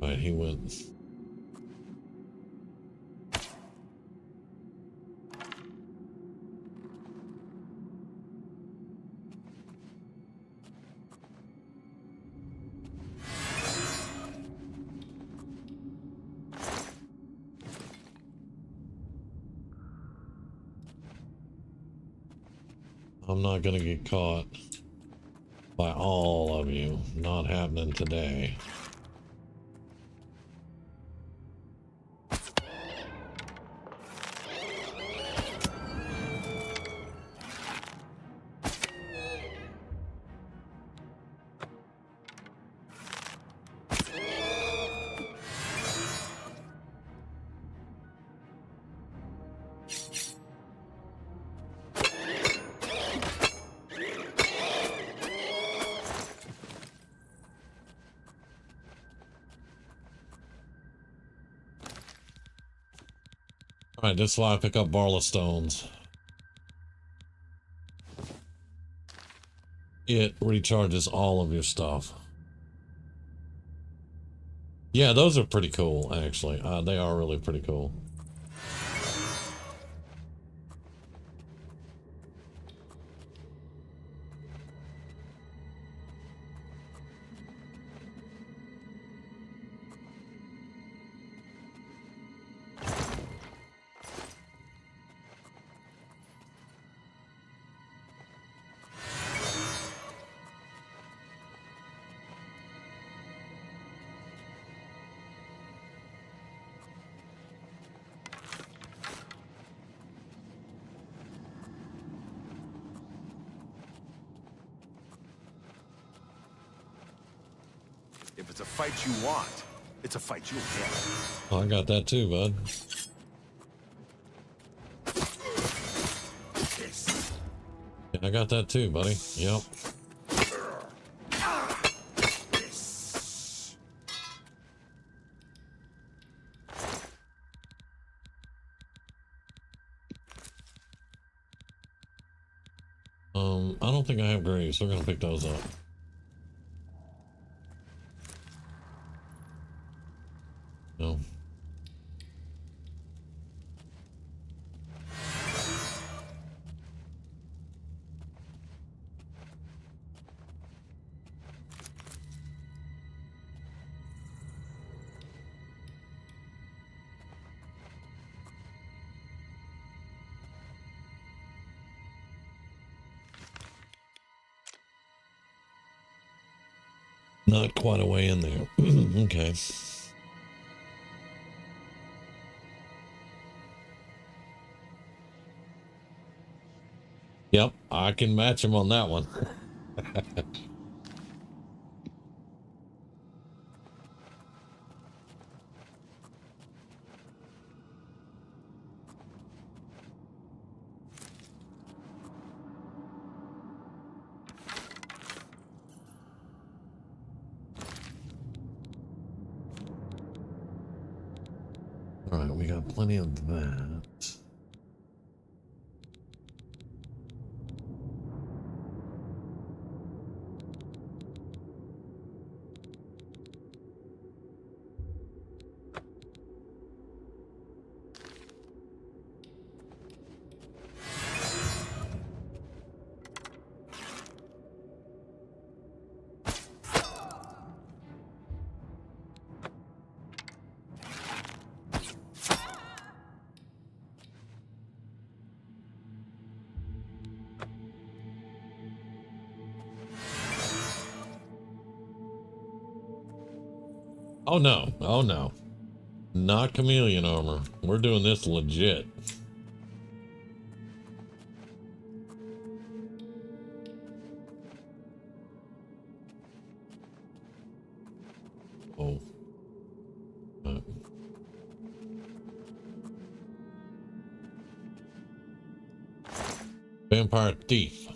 Right, he went. I'm not gonna get caught by all of you. Not happening today. Alright, that's why I pick up Barla Stones. It recharges all of your stuff. Yeah, those are pretty cool, actually. They are really pretty cool. If it's a fight you want, it's a fight you'll get. Oh, I got that too, bud. Yeah, I got that too, buddy. Yep. I don't think I have graves. We're gonna pick those up. No. Not quite a way in there. Okay. Yep, I can match him on that one. All right, we got plenty of that. Oh no, oh no. Not chameleon armor. We're doing this legit. Oh. Vampire thief.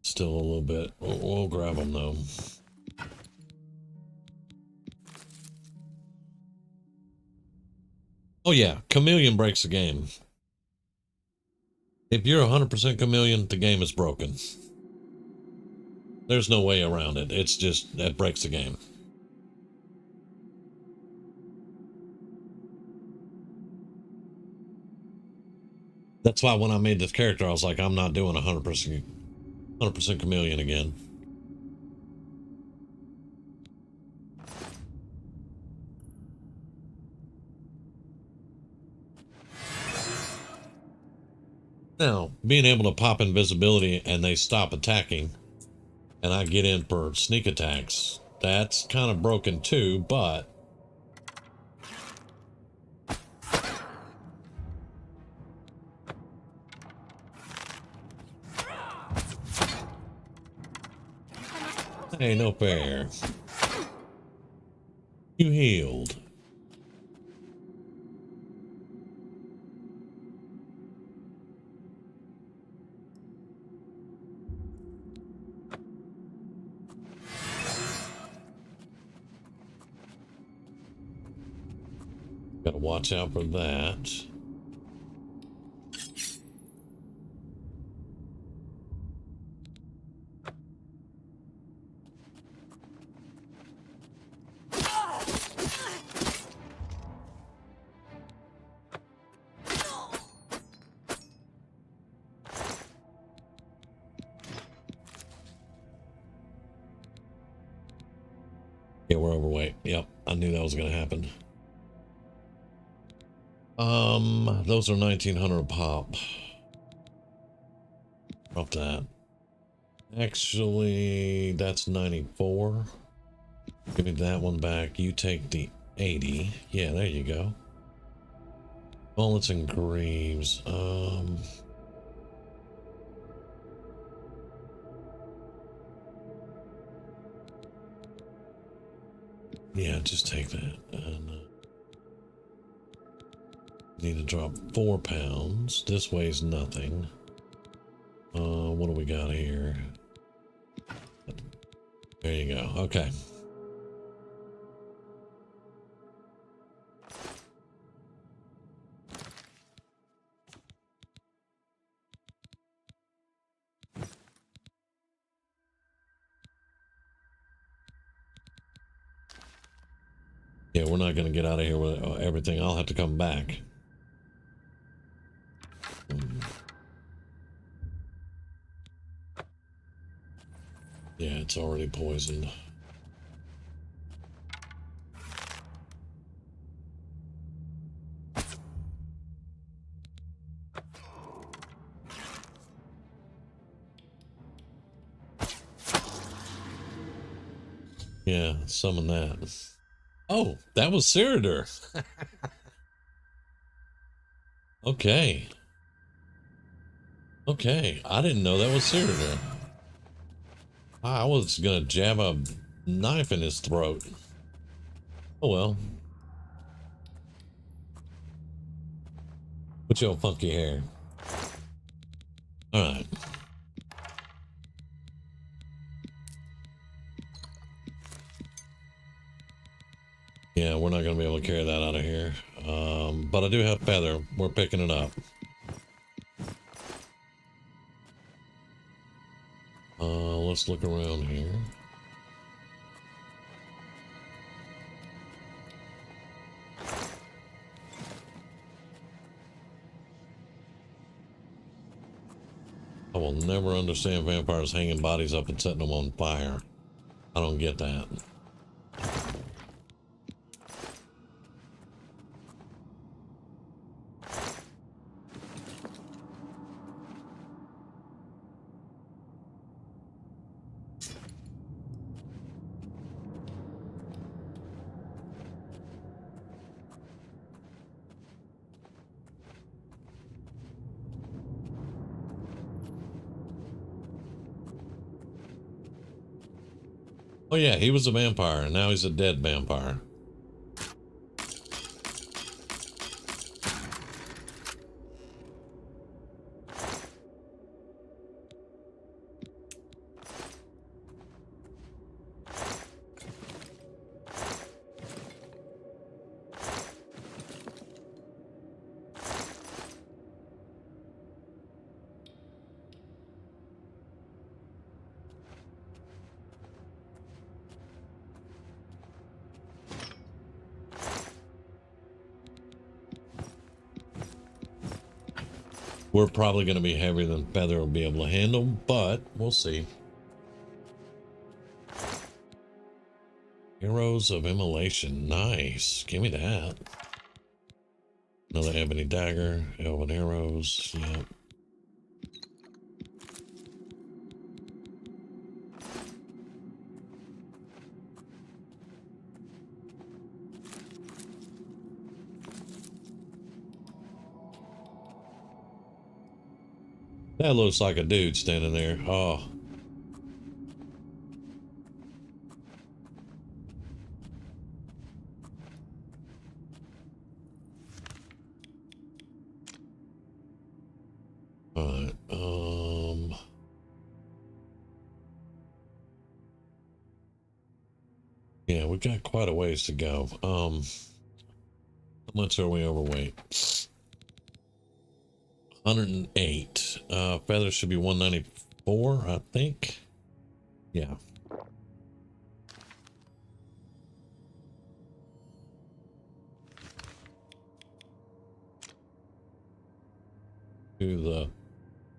Still a little bit. We'll grab them though. Oh yeah, chameleon breaks the game. If you're 100% chameleon, the game is broken. There's no way around it. It's just, that breaks the game. That's why when I made this character, I was like, I'm not doing 100% chameleon again. Now, being able to pop invisibility and they stop attacking, and I get in for sneak attacks, that's kind of broken too, but hey, no fair. You healed. Gotta watch out for that. Yeah, we're overweight. Yep, I knew that was gonna happen. Those are 1900 a pop. Drop that. Actually, that's 94. Give me that one back. You take the 80. Yeah, there you go. Bullets and greaves. Yeah, just take that. And, need to drop 4 pounds. This weighs nothing. What do we got here? There you go. Okay. Yeah, we're not going to get out of here with everything. I'll have to come back. Yeah, it's already poisoned. Yeah, summon that. Oh, that was Ceradur. Okay. Okay, I didn't know that was Ceradur. I was gonna jab a knife in his throat. Oh well. With your funky hair. Alright. Yeah, we're not gonna be able to carry that out of here. But I do have Feather. We're picking it up. Let's look around here. I will never understand vampires hanging bodies up and setting them on fire. I don't get that. Oh yeah, he was a vampire, and now he's a dead vampire. We're probably going to be heavier than Feather will be able to handle, but we'll see. Arrows of Immolation. Nice. Give me that. Another ebony dagger. Elven arrows. Yep. That looks like a dude standing there. Oh. Alright, yeah, we've got quite a ways to go. How much are we overweight? 108. Feather should be 194, I think. Yeah. To the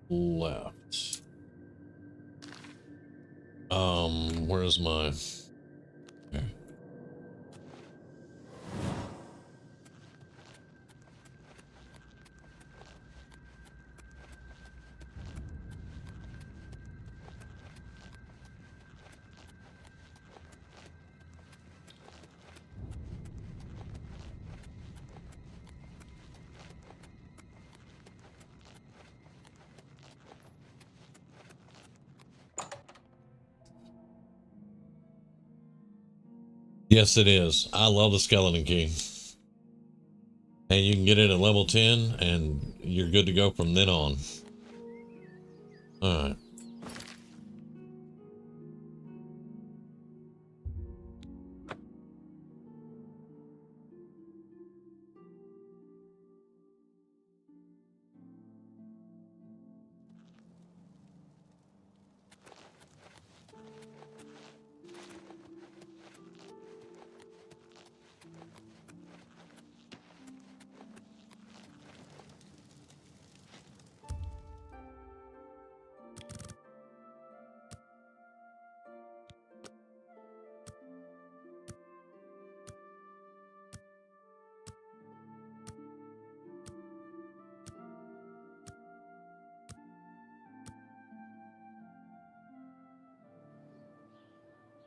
left. Where's my... Okay. Yes, it is. I love the skeleton key. And you can get it at level 10 and you're good to go from then on. Alright.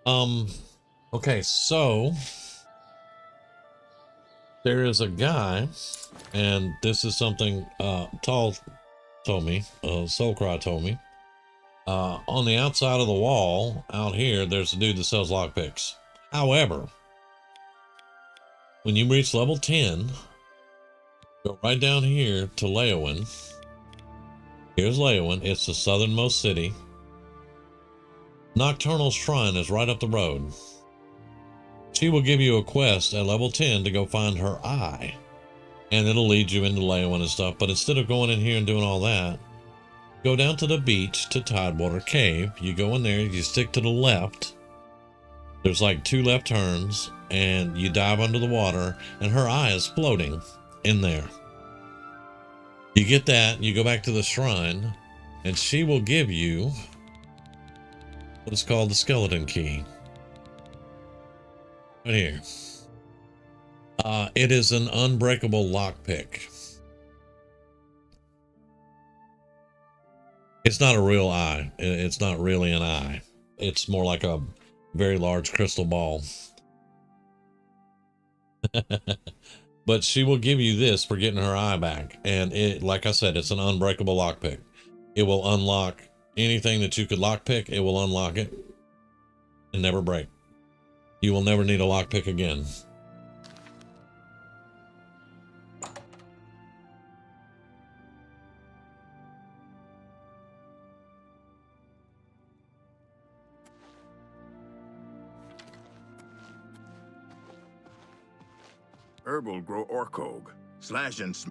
Okay, so there is a guy, and this is something Tall told me, Soulcry told me. On the outside of the wall out here, there's a dude that sells lockpicks. However, when you reach level 10, go right down here to Leowin. Here's Leowin. It's the southernmost city. Nocturnal Shrine is right up the road. She will give you a quest at level 10 to go find her eye. And it'll lead you into Leowin and stuff. But instead of going in here and doing all that, go down to the beach to Tidewater Cave. You go in there, you stick to the left. There's like 2 left turns, and you dive under the water, and her eye is floating in there. You get that, you go back to the shrine, and she will give you what is called the skeleton key. Right here. It is an unbreakable lockpick. It's not a real eye. It's not really an eye. It's more like a very large crystal ball. But she will give you this for getting her eye back. And it, like I said, it's an unbreakable lockpick. It will unlock anything that you could lockpick. It will unlock it and never break. You will never need a lockpick again. Herbal grow Orkog. Slash and sm.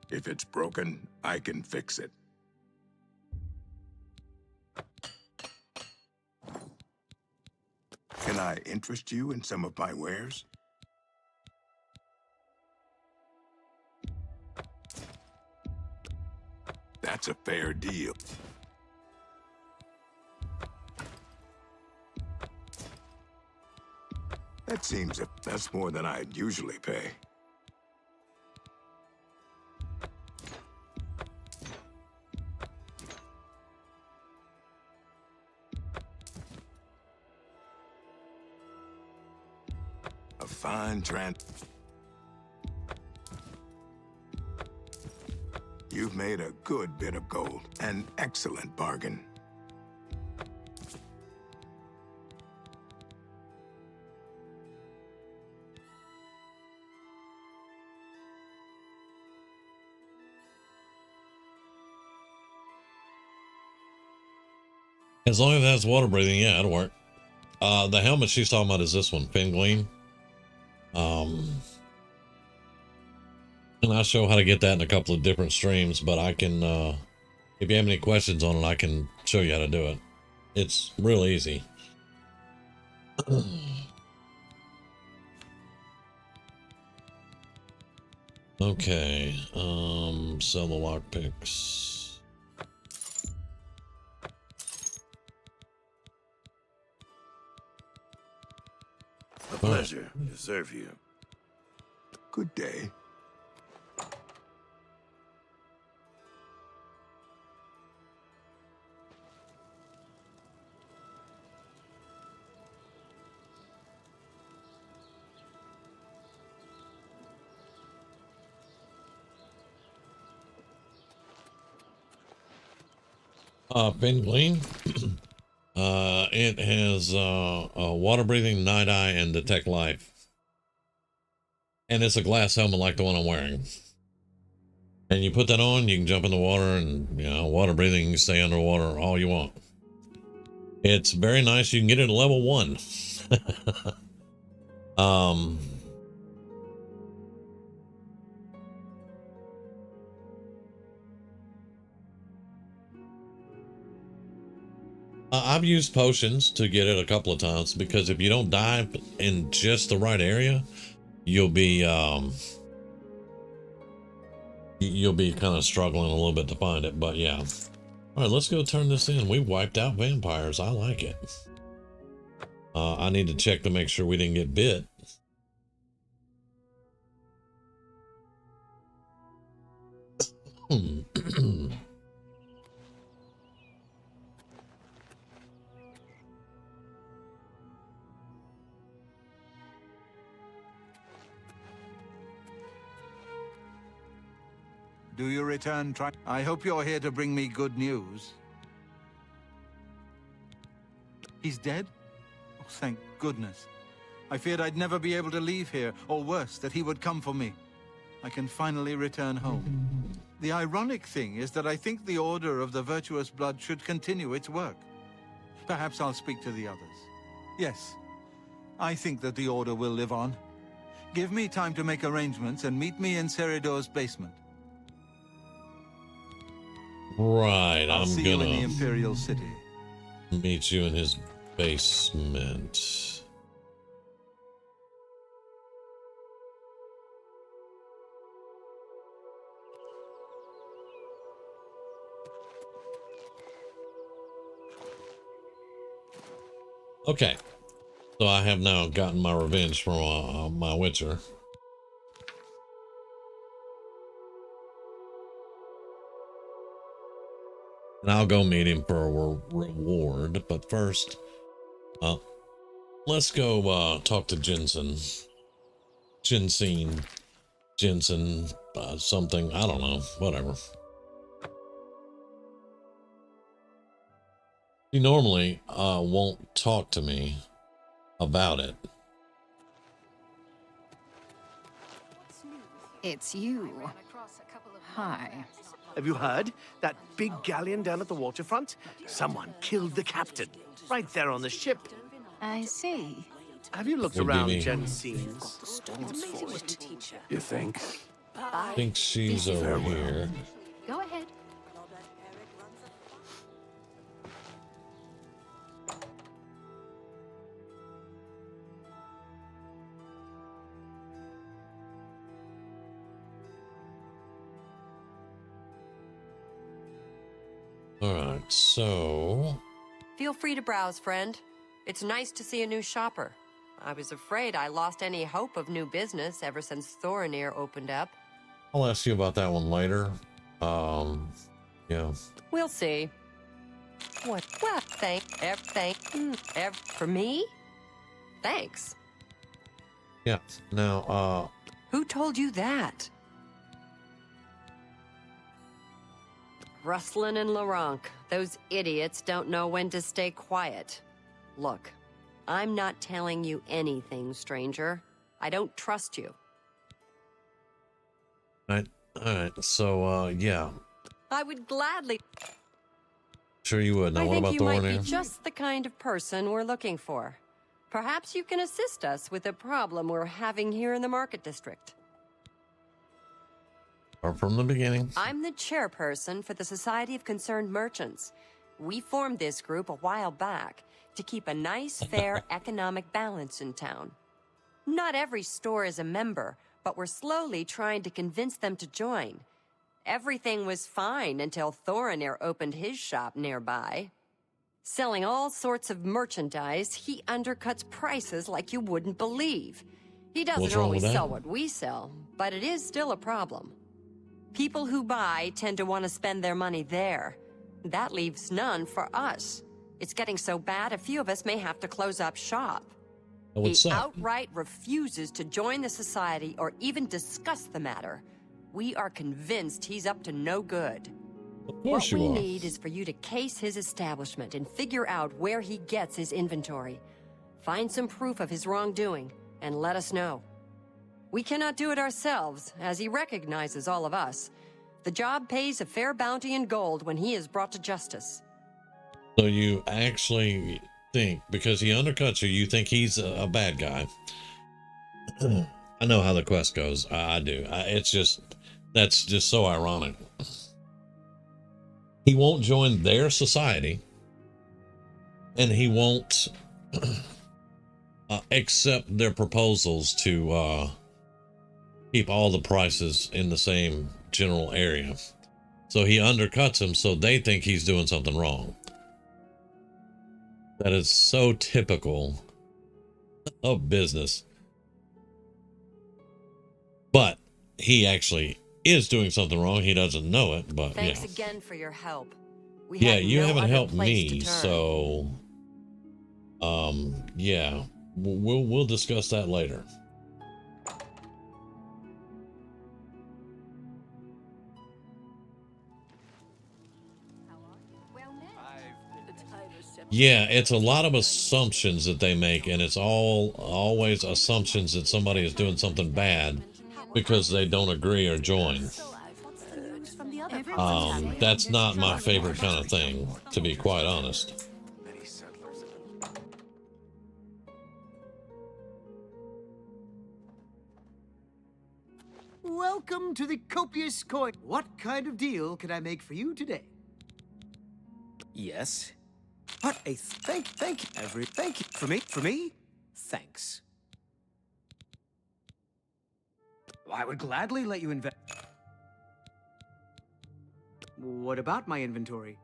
If it's broken, I can fix it. Can I interest you in some of my wares? That's a fair deal. That seems that's more than I'd usually pay. A fine You've made a good bit of gold. An excellent bargain. As long as it has water breathing, yeah, it'll work. The helmet she's talking about is this one, Finglean. And I'll show how to get that in a couple of different streams, but I can, if you have any questions on it, I can show you how to do it. It's real easy. Okay, sell the lockpicks. A pleasure to serve you. Good day. Penguin. It has a water breathing, night eye, and detect life. And it's a glass helmet like the one I'm wearing. And you put that on, you can jump in the water and, you know, water breathing, you can stay underwater all you want. It's very nice. You can get it at level 1. I've used potions to get it a couple of times because if you don't dive in just the right area, you'll be kind of struggling a little bit to find it. But yeah. All right, let's go turn this in. We wiped out vampires. I like it. I need to check to make sure we didn't get bit. Do you return? I hope you're here to bring me good news. He's dead? Oh, thank goodness. I feared I'd never be able to leave here, or worse, that he would come for me. I can finally return home. The ironic thing is that I think the Order of the Virtuous Blood should continue its work. Perhaps I'll speak to the others. Yes, I think that the Order will live on. Give me time to make arrangements and meet me in Seridor's basement. Right, I'll I'm see gonna you in the Imperial City. meet you in his basement. Okay, so I have now gotten my revenge from my Witcher. And I'll go meet him for a reward, but first, let's go talk to Jensen, something, I don't know, whatever. He normally won't talk to me about it. It's you. Hi. Have you heard? That big galleon down at the waterfront? Someone killed the captain, right there on the ship. I see. Have you looked Would be around me. Jensen's? You think? I think she's over here. Go ahead. All right, so Feel free to browse, friend. It's nice to see a new shopper. I was afraid I lost any hope of new business ever since Thorinir opened up. I'll ask you about that one later. Yeah. We'll see. What? Well, for me? Thanks. Yeah. Now, Who told you that? Rustlin and Laranc, those idiots don't know when to stay quiet. Look, I'm not telling you anything, stranger. I don't trust you. all right. So, yeah. I would gladly. Sure you would. Now, I what think about you might be Thorinir? just the kind of person we're looking for. Perhaps you can assist us with a problem we're having here in the Market District. Or from the beginning. I'm the chairperson for the Society of Concerned Merchants. We formed this group a while back to keep a nice, fair economic balance in town. Not every store is a member, but we're slowly trying to convince them to join. Everything was fine until Thorinir opened his shop nearby. Selling all sorts of merchandise, he undercuts prices like you wouldn't believe. He What's doesn't wrong always with that? sell what we sell, but it is still a problem. People who buy tend to want to spend their money there. That leaves none for us. It's getting so bad a few of us may have to close up shop. That would He suck. outright refuses to join the society or even discuss the matter. We are convinced he's up to no good. Of course What we you are. need is for you to case his establishment and figure out where he gets his inventory. Find some proof of his wrongdoing and let us know. We cannot do it ourselves, as he recognizes all of us. The job pays a fair bounty in gold when he is brought to justice. So you actually think, because he undercuts you, you think he's a bad guy. I know how the quest goes. I do. It's just, that's just so ironic. He won't join their society, and he won't accept their proposals to keep all the prices in the same general area. So he undercuts them, so they think he's doing something wrong. That is so typical of business. But he actually is doing something wrong. He doesn't know it, but Thanks yeah. again for your help. We Yeah, had you no haven't other helped place to me, turn. so yeah. We'll discuss that later. Yeah, it's a lot of assumptions that they make, and it's always assumptions that somebody is doing something bad because they don't agree or join. That's not my favorite kind of thing, to be quite honest. Welcome to the copious coin. What kind of deal can I make for you today? Yes. What a thank you. For me? Thanks. I would gladly let you invest. What about my inventory?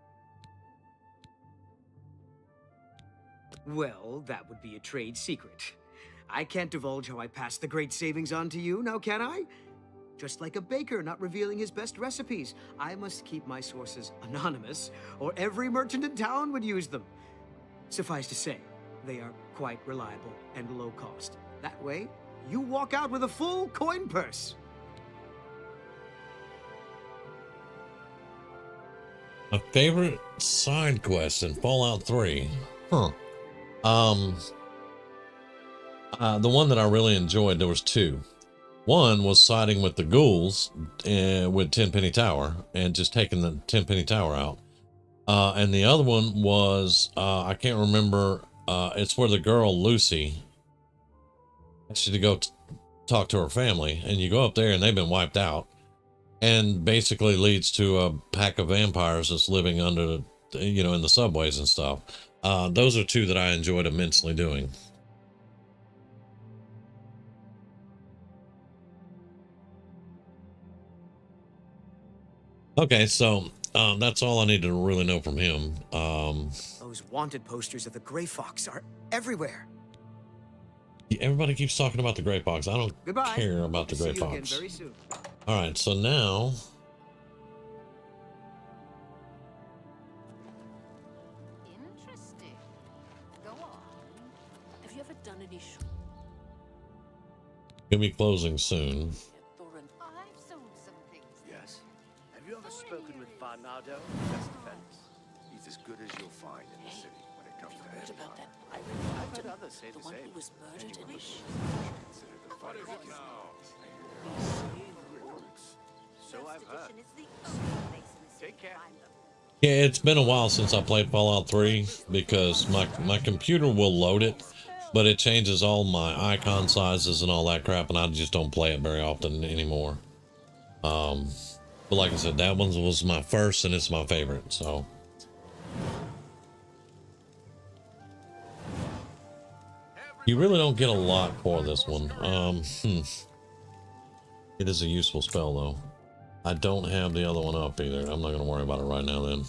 Well, that would be a trade secret. I can't divulge how I passed the great savings on to you, now can I? Just like a baker not revealing his best recipes, I must keep my sources anonymous, or every merchant in town would use them. Suffice to say, they are quite reliable and low cost. That way, you walk out with a full coin purse. My favorite side quest in Fallout 3. Huh. The one that I really enjoyed, there was two. One was siding with the ghouls with Tenpenny Tower and just taking the Tenpenny Tower out. And the other one was, I can't remember, it's where the girl Lucy asked you to go talk to her family, and you go up there and they've been wiped out, and basically leads to a pack of vampires that's living under, you know, in the subways and stuff. Those are two that I enjoyed immensely doing. Okay, so that's all I need to really know from him. Those wanted posters of the Grey Fox are everywhere. Everybody keeps talking about the Grey Fox. I don't Goodbye. care about the Grey See you again Fox. very soon. All right, so now Interesting. Go on. Have you ever done any gonna be closing soon. I've sold some things. Yes. Have you ever spoken with Barnardo? Just defense. He's as good as you'll find in the city when it comes to heard about that? I've heard others say the same. Who was murdered in What is it now? So I've heard. Take care. Yeah, it's been a while since I played Fallout 3 because my computer will load it, but it changes all my icon sizes and all that crap, and I just don't play it very often anymore. But like I said, that one was my first and it's my favorite, so. You really don't get a lot for this one. It is a useful spell though. I don't have the other one up either. I'm not going to worry about it right now then.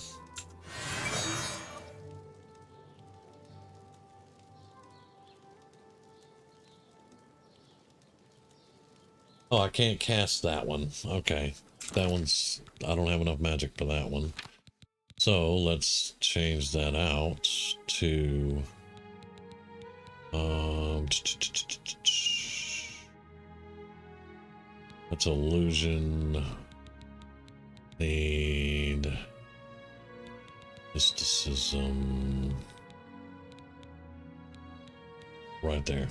Oh, I can't cast that one. Okay. That one's... I don't have enough magic for that one. So, let's change that out to... That's illusion. Need... mysticism. Right there.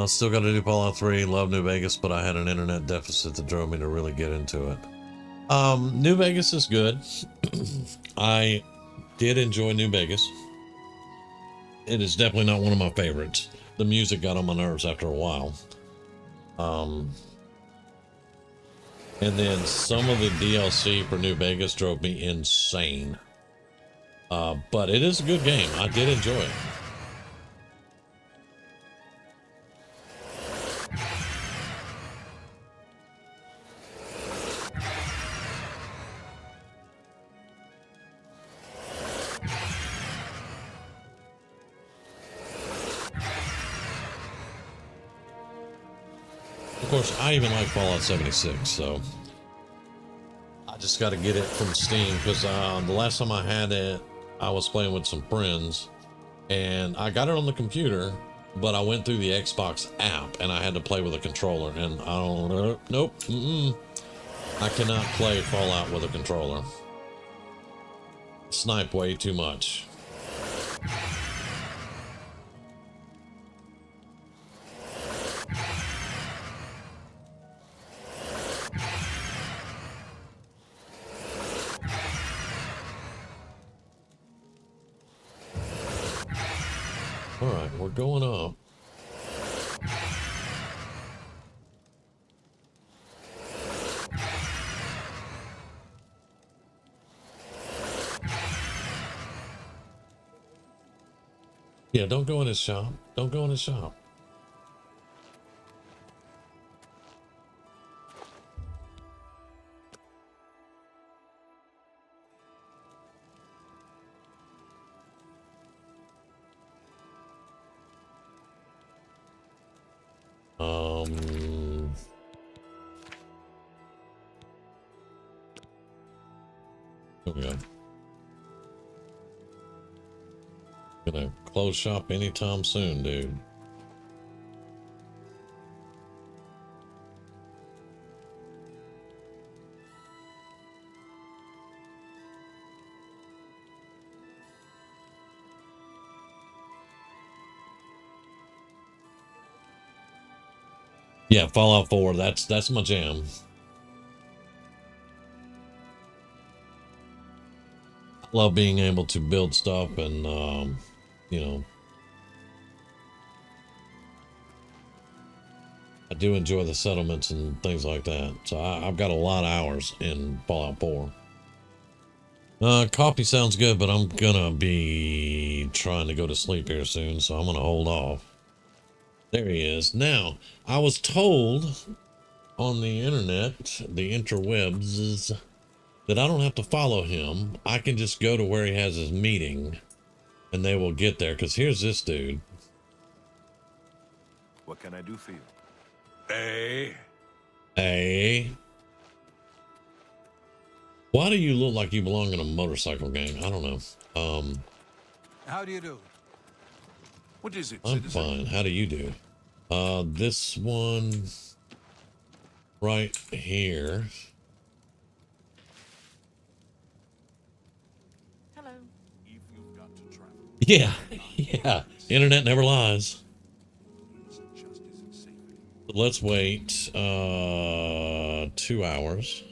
Still got to do Fallout 3, love New Vegas, but I had an internet deficit that drove me to really get into it. New Vegas is good. I did enjoy New Vegas. It is definitely not one of my favorites. The music got on my nerves after a while. And then some of the DLC for New Vegas drove me insane. But it is a good game. I did enjoy it. Of course, I even like Fallout 76, so I just got to get it from Steam because the last time I had it, I was playing with some friends, and I got it on the computer, but I went through the Xbox app and I had to play with a controller, and I don't know. Nope. I cannot play Fallout with a controller. Snipe way too much. All right, we're going up. Yeah, don't go in his shop. Don't go in his shop. Here we go. Gonna close shop anytime soon, dude. Yeah, Fallout 4, that's my jam. I love being able to build stuff and you know, I do enjoy the settlements and things like that. So I've got a lot of hours in Fallout 4. Coffee sounds good, but I'm gonna be trying to go to sleep here soon, so I'm gonna hold off. There he is. Now, I was told on the internet, the interwebs, that I don't have to follow him. I can just go to where he has his meeting and they will get there. Because here's this dude. What can I do for you? Hey. Why do you look like you belong in a motorcycle gang? I don't know. How do you do? What is it, I'm citizen? fine. How do you do? This one right here. Hello. If you've got to travel. Yeah, yeah. Internet never lies. Let's wait 2 hours.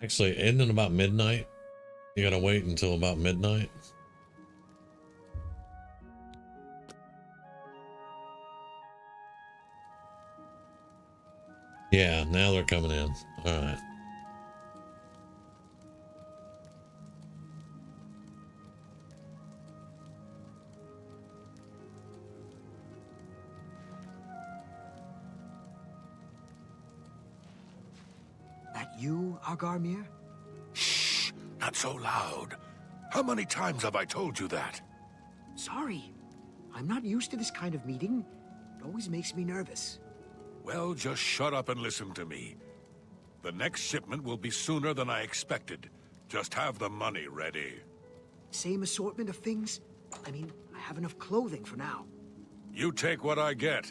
Actually, isn't it about midnight? You gotta wait until about midnight. Yeah, now they're coming in. All right. That you, Argarmir? Shh! Not so loud. How many times have I told you that? Sorry. I'm not used to this kind of meeting. It always makes me nervous. Well, just shut up and listen to me. The next shipment will be sooner than I expected. Just have the money ready. Same assortment of things? I mean, I have enough clothing for now. You take what I get.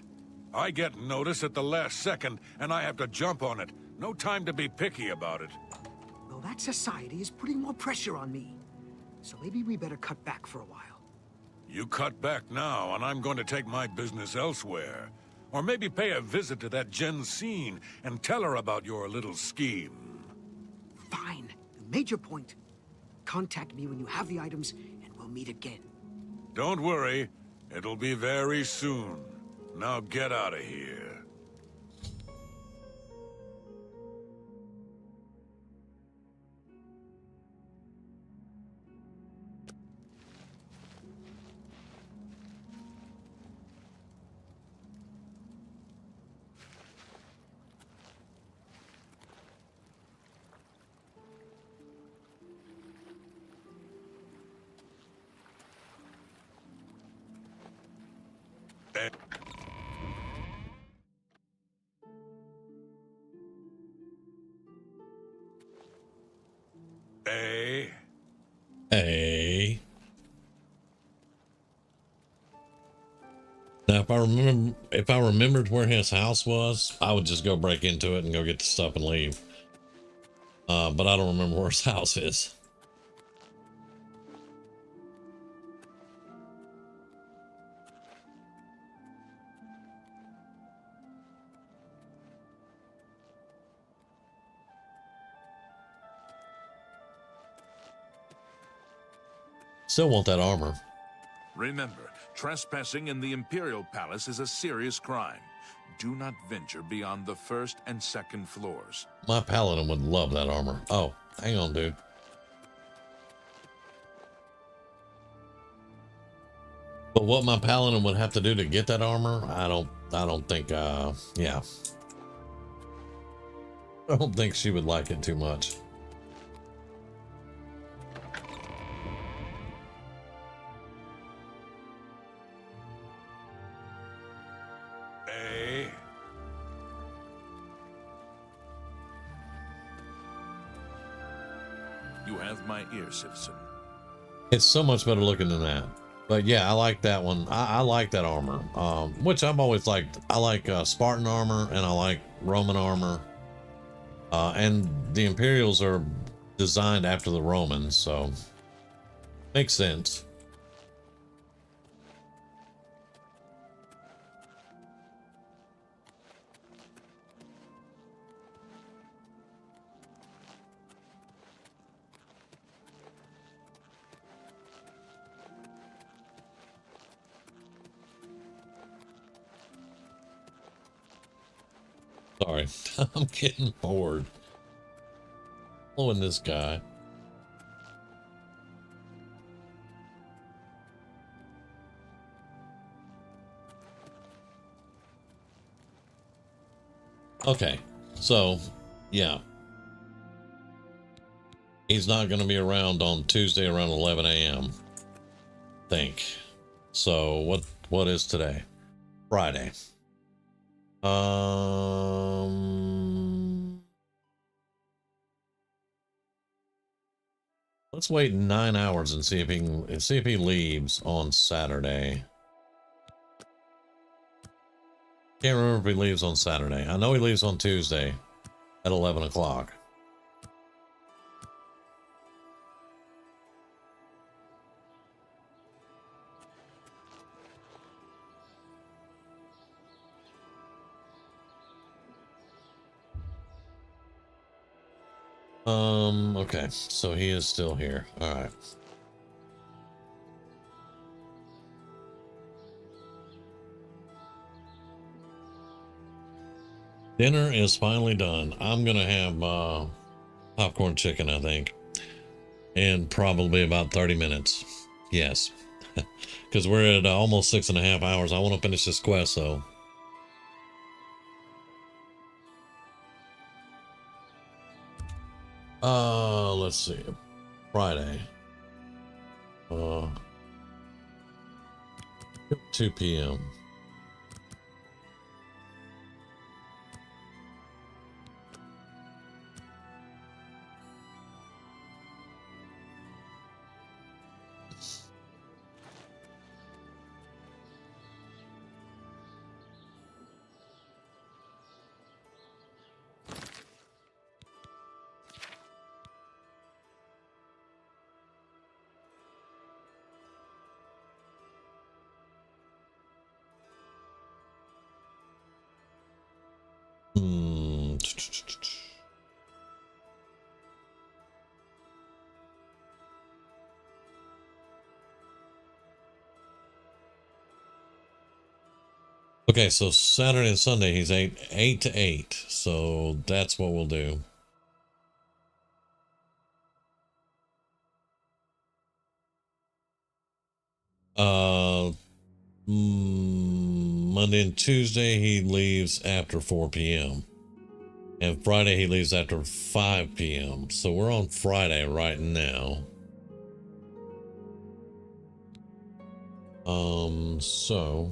I get notice at the last second, and I have to jump on it. No time to be picky about it. Well, that society is putting more pressure on me. So maybe we better cut back for a while. You cut back now, and I'm going to take my business elsewhere. Or maybe pay a visit to that Jensine and tell her about your little scheme. Fine. You made your point. Contact me when you have the items, and we'll meet again. Don't worry. It'll be very soon. Now get out of here. Eh? Hey. Now, if I remembered where his house was, I would just go break into it and go get the stuff and leave. But I don't remember where his house is. Still want that armor. Remember, trespassing in the Imperial Palace is a serious crime. Do not venture beyond the first and second floors. My paladin would love that armor. Oh, hang on, dude. But what my paladin would have to do to get that armor, I don't think, yeah. I don't think she would like it too much. Eh? You have my ear, citizen. It's so much better looking than that. But yeah, I like that one. I like that armor, which I've always liked. I like Spartan armor and I like Roman armor. And the Imperials are designed after the Romans, so makes sense. Sorry, I'm getting bored. Following this guy. Okay, so yeah, he's not going to be around on Tuesday around 11 a.m. Think. So what is today? Friday. Let's wait 9 hours and see if he leaves on Saturday. Can't remember if he leaves on Saturday. I know he leaves on Tuesday at 11 o'clock. Okay, so he is still here. All right. Dinner is finally done. I'm gonna have popcorn chicken, I think, in probably about 30 minutes. Yes, because we're at almost 6.5 hours. I want to finish this quest, though. Let's see. Friday. 2 p.m. Okay, so Saturday and Sunday he's 8 to 8, so that's what we'll do. Monday and Tuesday he leaves after 4 p.m. and Friday he leaves after 5 p.m. So we're on Friday right now. So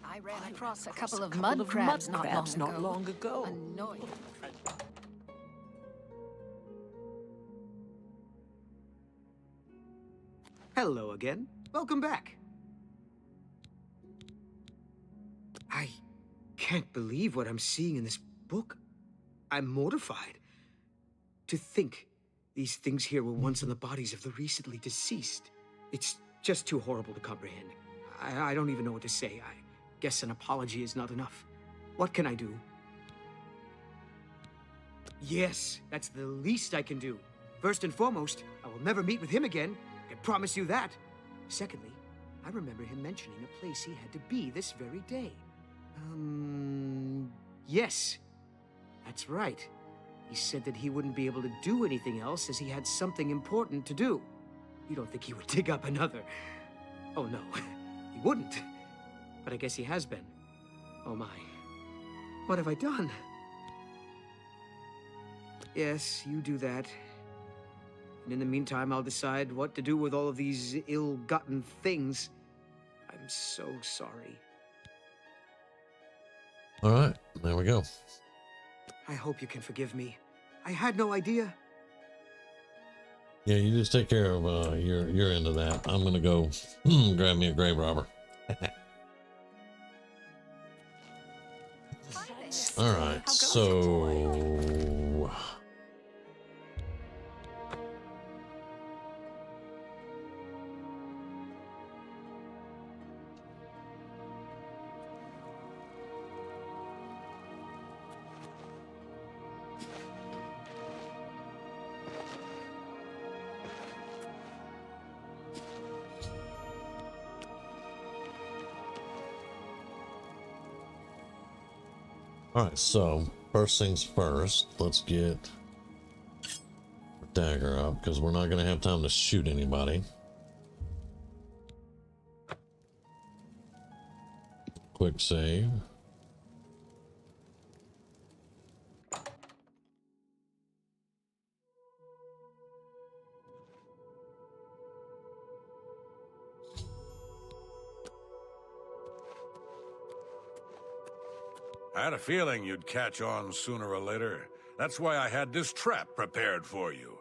I ran across a couple of mud crabs not long ago. Annoying. Hello again. Welcome back. I can't believe what I'm seeing in this book. I'm mortified. To think these things here were once on the bodies of the recently deceased. It's just too horrible to comprehend. I don't even know what to say. I guess an apology is not enough. What can I do? Yes, that's the least I can do. First and foremost, I will never meet with him again. I can promise you that. Secondly, I remember him mentioning a place he had to be this very day. Yes. That's right. He said that he wouldn't be able to do anything else as he had something important to do. You don't think he would dig up another? Oh no, he wouldn't. But I guess he has been. Oh my. What have I done? Yes, you do that. And in the meantime, I'll decide what to do with all of these ill-gotten things. I'm so sorry. All right, there we go. I hope you can forgive me. I had no idea. Yeah, you just take care of your end of that. I'm gonna go grab me a grave robber. All right, so all right, so first things first, let's get our dagger up because we're not going to have time to shoot anybody. Quick save. I had a feeling you'd catch on sooner or later. That's why I had this trap prepared for you.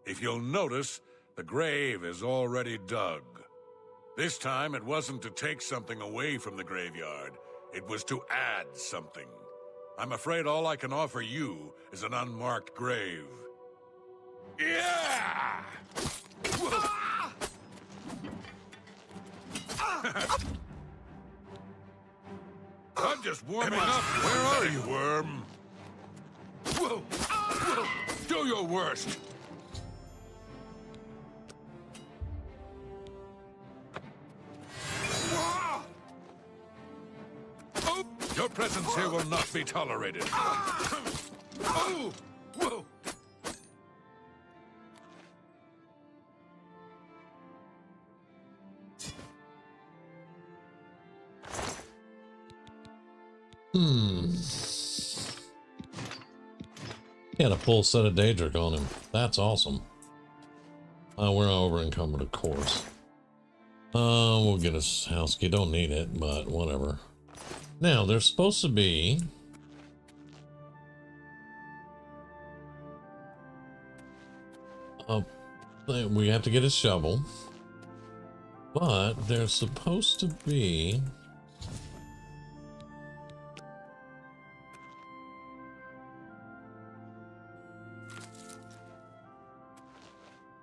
If you'll notice, the grave is already dug. This time, it wasn't to take something away from the graveyard. It was to add something. I'm afraid all I can offer you is an unmarked grave. Yeah! I'm just warming up. Where are you, worm? Whoa! Whoa! Do your worst. Oh, your presence here will not be tolerated. Oh! Whoa! He had a full set of Daedric on him. That's awesome. We're over encumbered, of course. We'll get his house key. Don't need it, but whatever. Now, there's supposed to be we have to get a shovel, but there's supposed to be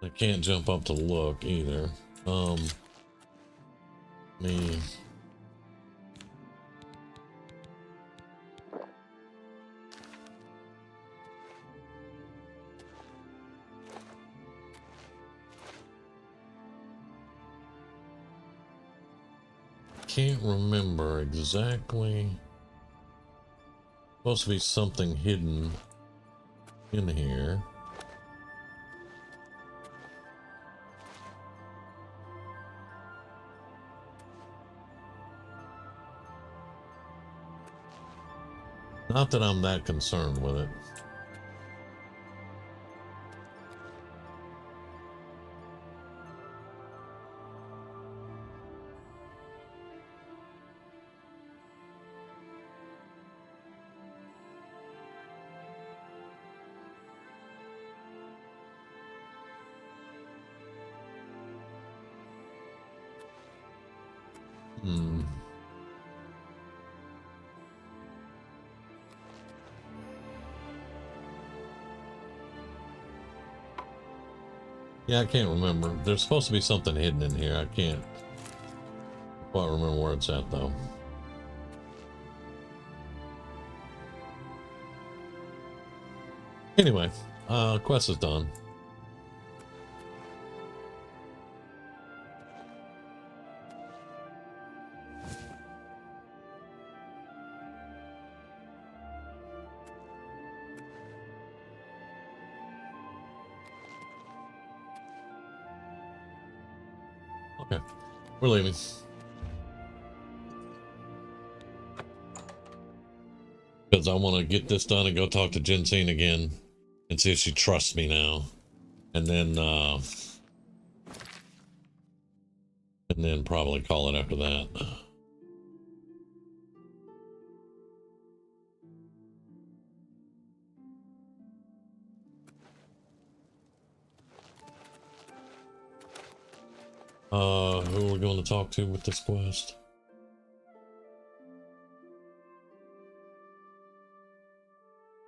I can't jump up to look either. Me. Can't remember exactly. Supposed to be something hidden in here. Not that I'm that concerned with it. Yeah, I can't remember. There's supposed to be something hidden in here. I can't quite remember where it's at, though. Anyway, quest is done. Okay, we're leaving. Because I want to get this done and go talk to Jensine again and see if she trusts me now. And then probably call it after that. Who are we going to talk to with this quest?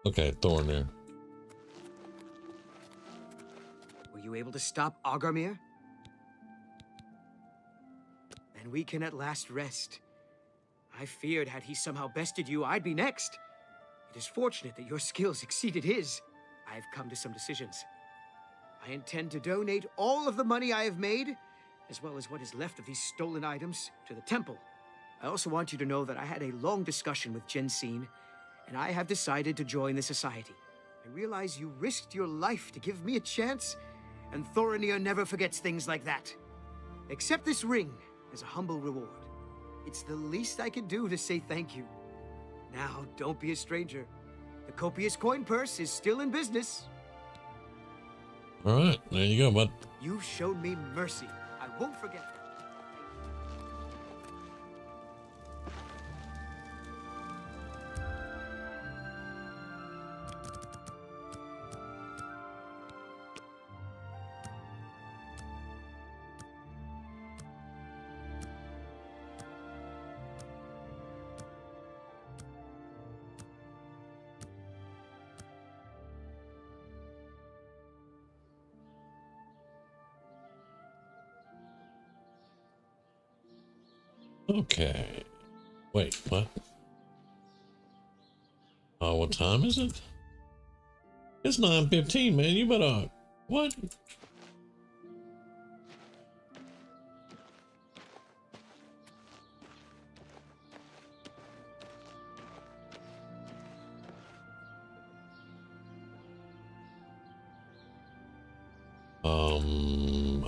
Okay, Thorn there. Were you able to stop Agarmir? Then we can at last rest. I feared had he somehow bested you, I'd be next. It is fortunate that your skills exceeded his. I have come to some decisions. I intend to donate all of the money I have made, as well as what is left of these stolen items, to the temple. I also want you to know that I had a long discussion with Jensine, and I have decided to join the society. I realize you risked your life to give me a chance, and Thorinir never forgets things like that. Accept this ring as a humble reward. It's the least I can do to say thank you. Now, don't be a stranger. The copious coin purse is still in business. All right, there you go, bud. You've shown me mercy. I won't forget that. Okay. Wait, what? What time is it? It's 9:15, man. You better... What?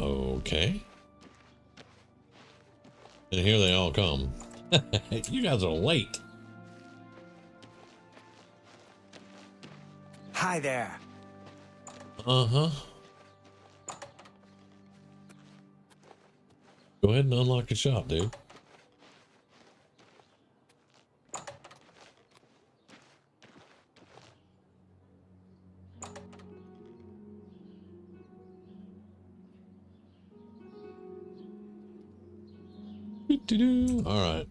Okay. And here they all come. You guys are late. Hi there. Uh-huh. Go ahead and unlock the shop, dude. All right.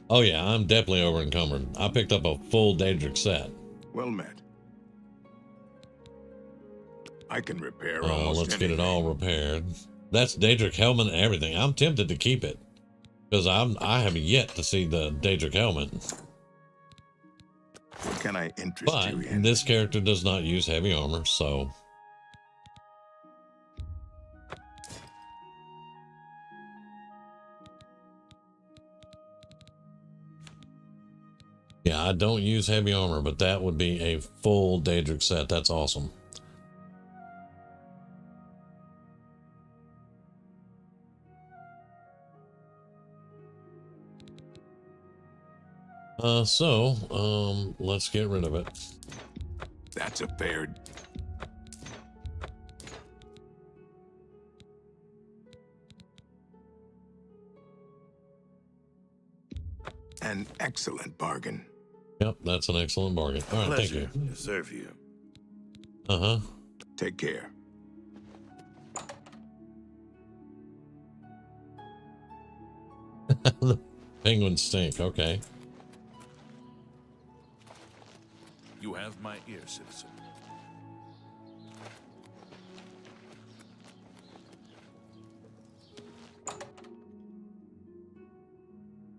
Oh yeah, I'm definitely over encumbered. I picked up a full Daedric set. Well met. I can repair almost Let's get anything. it all repaired. That's Daedric helmet and everything. I'm tempted to keep it because I have yet to see the Daedric helmet. What can I interest But you in? this character does not use heavy armor, so yeah, I don't use heavy armor, but that would be a full Daedric set. That's awesome. Let's get rid of it. That's a fair. An excellent bargain. Yep, that's an excellent bargain. All right, thank you. Pleasure to serve you. Uh-huh. Take care. The penguins stink. Okay. You have my ear, citizen.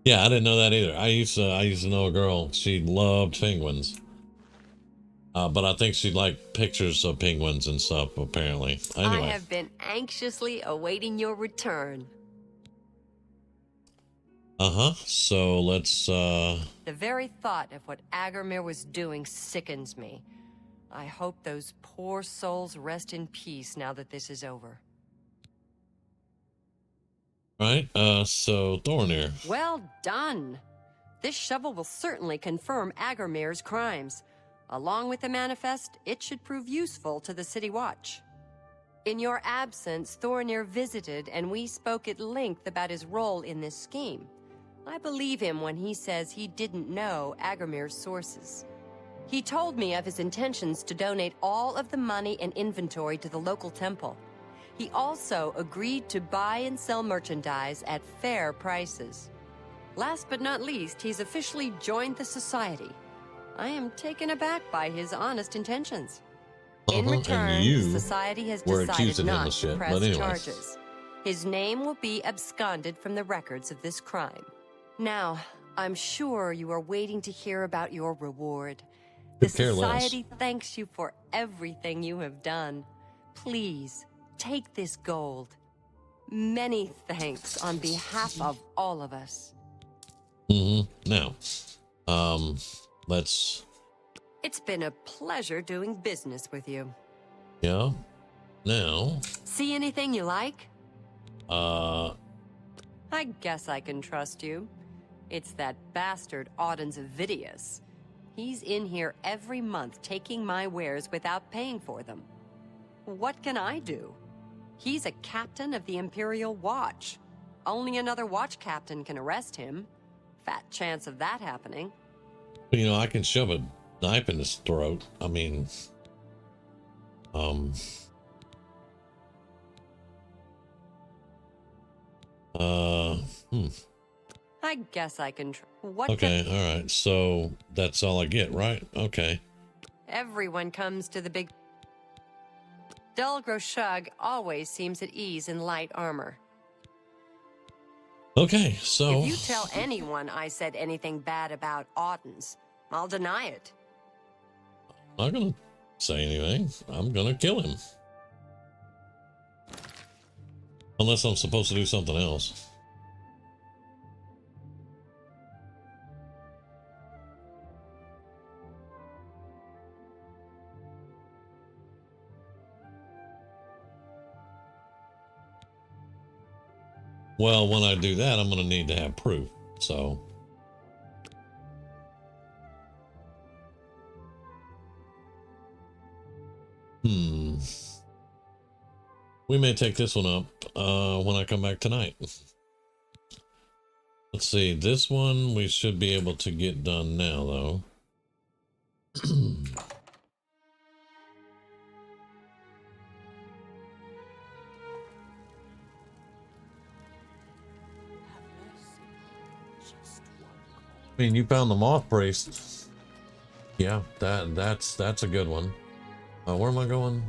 Yeah, I didn't know that either. I used to know a girl. She loved penguins. But I think she liked pictures of penguins and stuff, apparently. Anyway. I have been anxiously awaiting your return. Uh-huh. So let's The very thought of what Agarmir was doing sickens me. I hope those poor souls rest in peace now that this is over. right. So Thornir. Well done. This shovel will certainly confirm Agarmir's crimes. Along with the manifest, it should prove useful to the City Watch. In your absence, Thornir visited and we spoke at length about his role in this scheme. I believe him when he says he didn't know Agarmir's sources. He told me of his intentions to donate all of the money and inventory to the local temple. He also agreed to buy and sell merchandise at fair prices. Last but not least, he's officially joined the society. I am taken aback by his honest intentions. In return, and you the society has were decided accusing him not of shit, to press but anyway. charges. His name will be absconded from the records of this crime. Now, I'm sure you are waiting to hear about your reward. The Could care less. society thanks you for everything you have done. Please, take this gold. Many thanks on behalf of all of us. Now, let's, It's been a pleasure doing business with you. yeah. Now, See anything you like? uh, I guess I can trust you. It's that bastard Auden's Avidius. He's in here every month taking my wares without paying for them. What can I do? He's a captain of the Imperial Watch. Only another watch captain can arrest him. Fat chance of that happening. you know, I can shove a knife in his throat. I mean, I guess I can what okay, all right. So that's all I get, right? Okay. Everyone comes to the big... Dulgro Shug always seems at ease in light armor. Okay, so If you tell anyone I said anything bad about Auden's, I'll deny it. I'm not gonna say anything. I'm gonna kill him. Unless I'm supposed to do something else. Well, when I do that, I'm going to need to have proof. So, we may take this one up when I come back tonight. Let's see, this one we should be able to get done now, though. I mean, you found the moth priest. Yeah, that's a good one. Where am I going?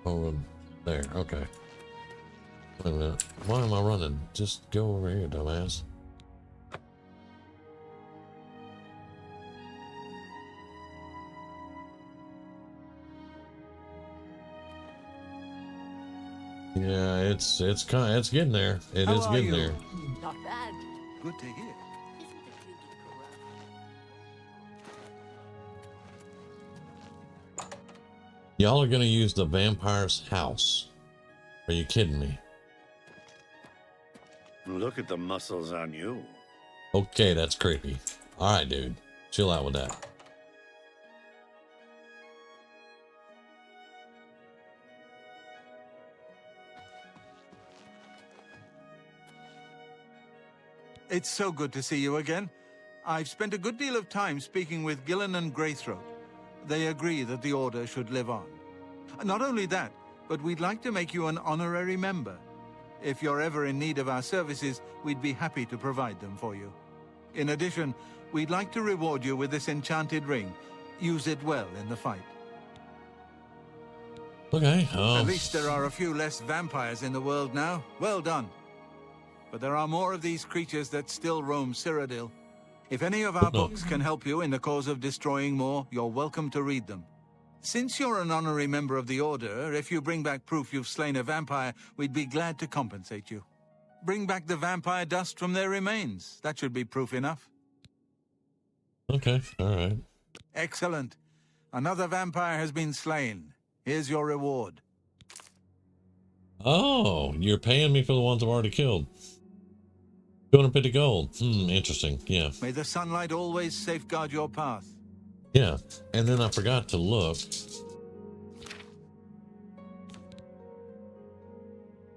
Oh, there. Okay. Wait a minute. Why am I running? Just go over here, dumbass. Yeah, it's getting there. It is getting there. Not bad. Good to hear. Y'all are gonna use the vampire's house. Are you kidding me? Look at the muscles on you. Okay, that's creepy. Alright, dude. Chill out with that. It's so good to see you again. I've spent a good deal of time speaking with Gillen and Greythroat. They agree that the Order should live on. Not only that, but we'd like to make you an honorary member. If you're ever in need of our services, we'd be happy to provide them for you. In addition, we'd like to reward you with this enchanted ring. Use it well in the fight. Okay. At least there are a few less vampires in the world now. Well done. But there are more of these creatures that still roam Cyrodiil. If any of our books can help you in the cause of destroying more, you're welcome to read them. Since you're an honorary member of the Order, if you bring back proof you've slain a vampire, we'd be glad to compensate you. Bring back the vampire dust from their remains. That should be proof enough. Okay, alright. Excellent. Another vampire has been slain. Here's your reward. Oh, you're paying me for the ones I've already killed. 250 gold. Interesting. Yeah. May the sunlight always safeguard your path. Yeah. And then I forgot to look.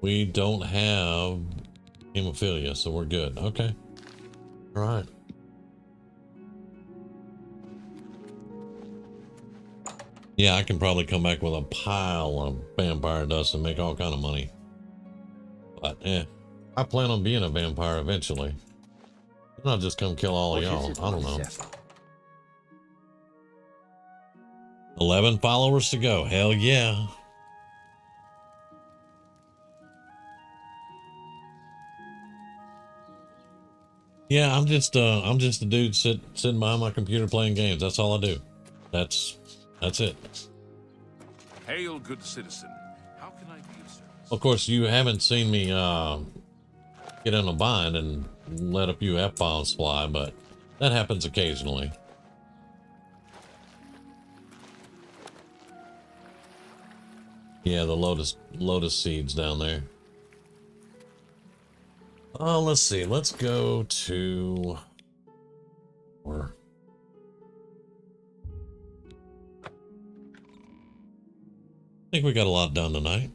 We don't have hemophilia, so we're good. Okay. All right. Yeah, I can probably come back with a pile of vampire dust and make all kind of money. But I plan on being a vampire eventually. I'll just come kill all of y'all. I don't know. 11 followers to go. Hell yeah. Yeah, I'm just a dude sitting behind my computer playing games. That's all I do. That's it. Hail, good citizen. How can I be of service? Of course, you haven't seen me get in a bind and let a few F-bombs fly, but that happens occasionally. Yeah, the lotus seeds down there. Let's see. Let's go to or I think we got a lot done tonight.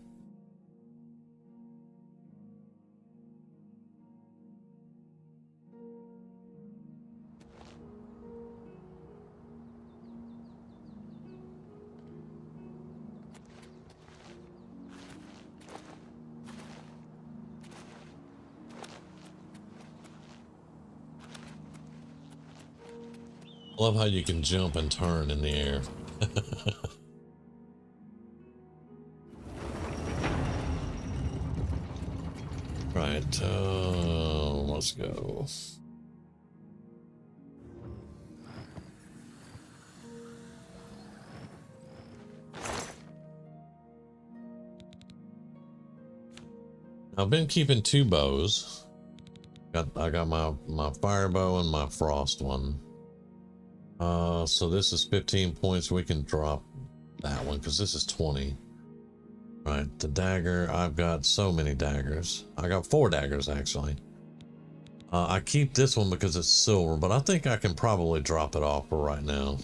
I love how you can jump and turn in the air. Right, let's go. I've been keeping 2 bows. I got my fire bow and my frost one. So this is 15 points. We can drop that one because this is 20. Right, the dagger. I've got so many daggers. I got 4 daggers actually. I keep this one because it's silver, but I think I can probably drop it off for right now.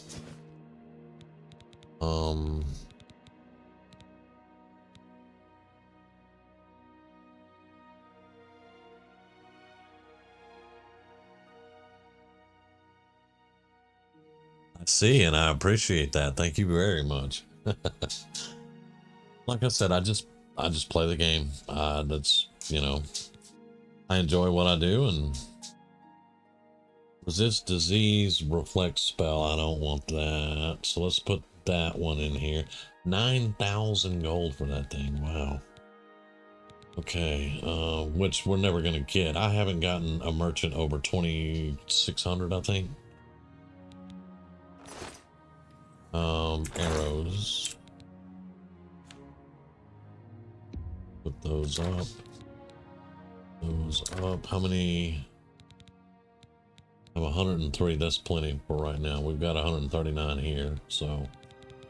I see, and I appreciate that. Thank you very much. Like I said, I just play the game. That's, you know, I enjoy what I do, and resist disease, reflect spell. I don't want that. So let's put that one in here. 9,000 gold for that thing. Wow. Okay, which we're never gonna get. I haven't gotten a merchant over 2,600, I think. Arrows. Put those up. Those up. How many? I have 103. That's plenty for right now. We've got 139 here, so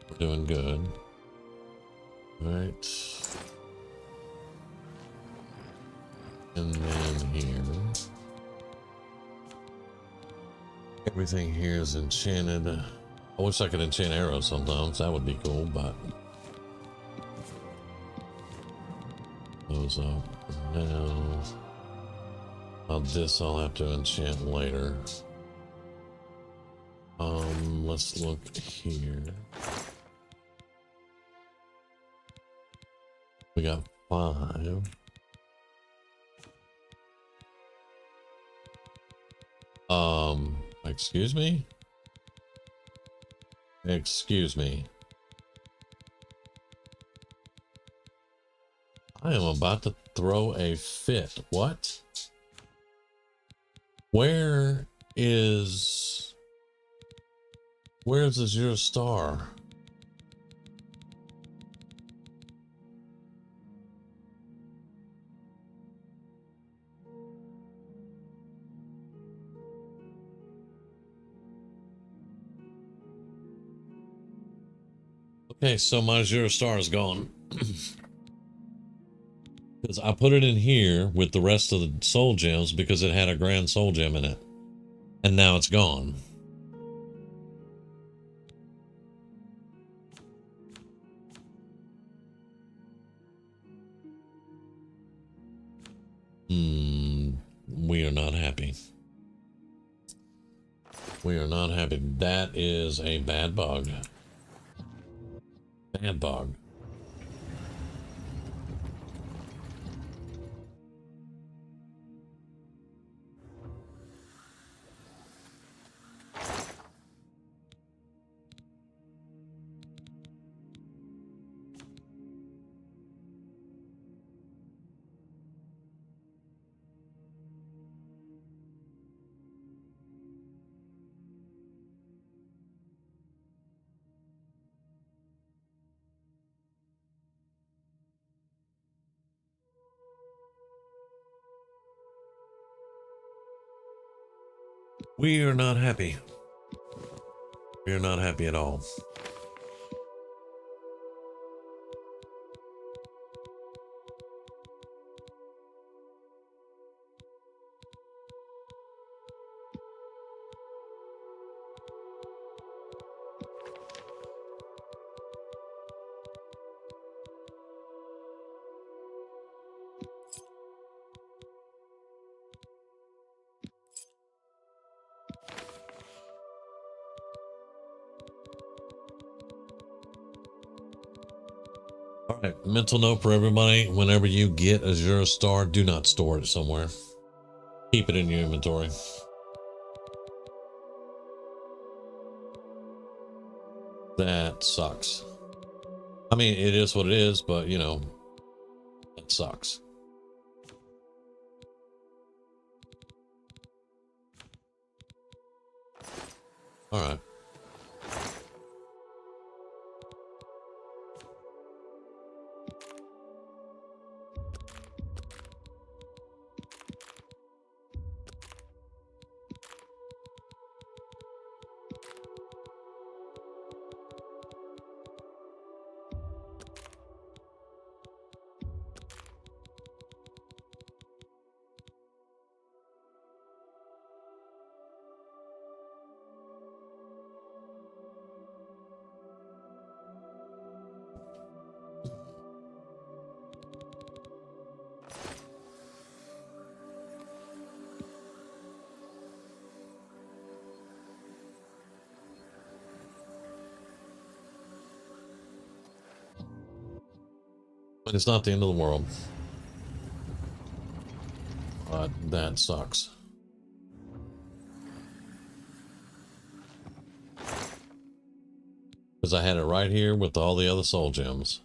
we're doing good. All right. And then here. Everything here is enchanted. I wish I could enchant arrows sometimes. That would be cool, but those up now. This I'll have to enchant later. Let's look here. We got 5. Excuse me? Excuse me. I am about to throw a fit. What? Where's Azure Star? Okay, so my Azure Star is gone. Because I put it in here with the rest of the soul gems because it had a grand soul gem in it. And now it's gone. We are not happy. We are not happy. That is a bad bug. Bad bug. We are not happy. We are not happy at all. All right, mental note for everybody. Whenever you get Azure Star, do not store it somewhere. Keep it in your inventory. That sucks. I mean, it is what it is, but you know, it sucks. All right. But it's not the end of the world. But that sucks. Because I had it right here with all the other soul gems.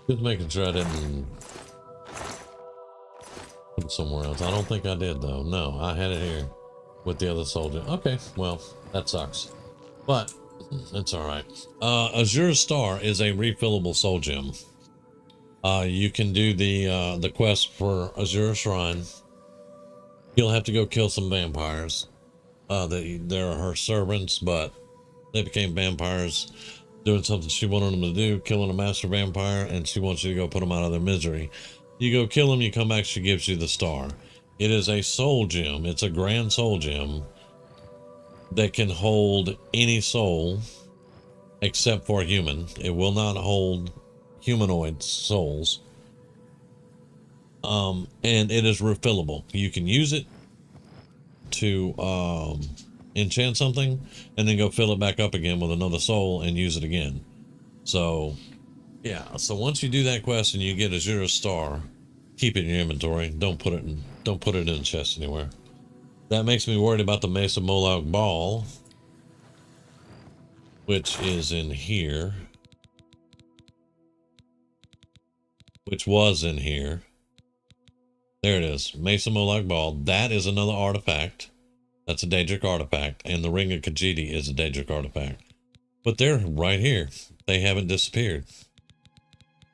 Just making sure I didn't put it somewhere else. I don't think I did though. No, I had it here with the other soldier. Okay, well, that sucks. But it's alright. Azure Star is a refillable soul gem. You can do the quest for Azure Shrine. You'll have to go kill some vampires. They're her servants, but they became vampires doing something she wanted them to do, killing a master vampire, and she wants you to go put them out of their misery. You go kill them, you come back, she gives you the star. It is a soul gem. It's a grand soul gem that can hold any soul except for a human. It will not hold humanoid souls. And it is refillable. You can use it to enchant something and then go fill it back up again with another soul and use it again. So yeah, so once you do that quest and you get Azure Star, keep it in your inventory. Don't put it in a chest anywhere. That makes me worried about the Mesa Moloch Ball, which is in here, which was in here. There it is, Mesa Moloch Ball. That is another artifact. That's a Daedric artifact, and the Ring of Khajiit is a Daedric artifact. But they're right here. They haven't disappeared.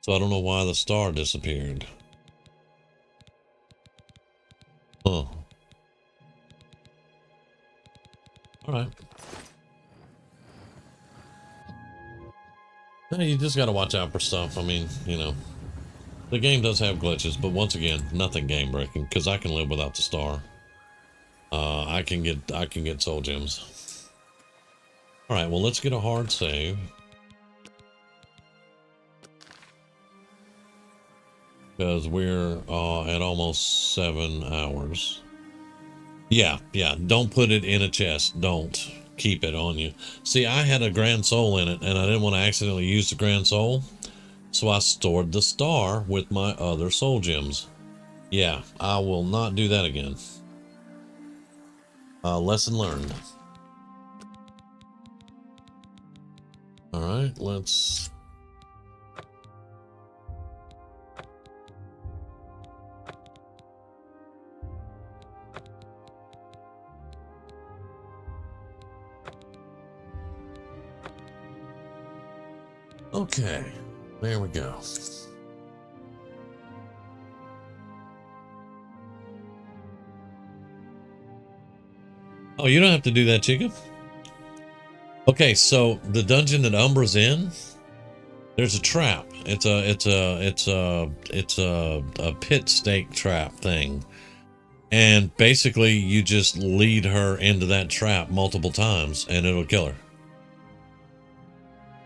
So I don't know why the star disappeared. Huh. Alright. You just gotta watch out for stuff. I mean, you know. The game does have glitches, but once again, nothing game breaking, because I can live without the star. I can get soul gems. Alright, well, let's get a hard save. Because we're at almost 7 hours. Yeah, don't put it in a chest. Don't keep it on you. See, I had a grand soul in it, and I didn't want to accidentally use the grand soul, so I stored the star with my other soul gems. Yeah, I will not do that again. Lesson learned. Alright, let's... Okay, there we go. Oh, you don't have to do that, Chica. Okay, so the dungeon that Umbra's in, there's a trap. It's a pit stake trap thing. And basically you just lead her into that trap multiple times and it'll kill her.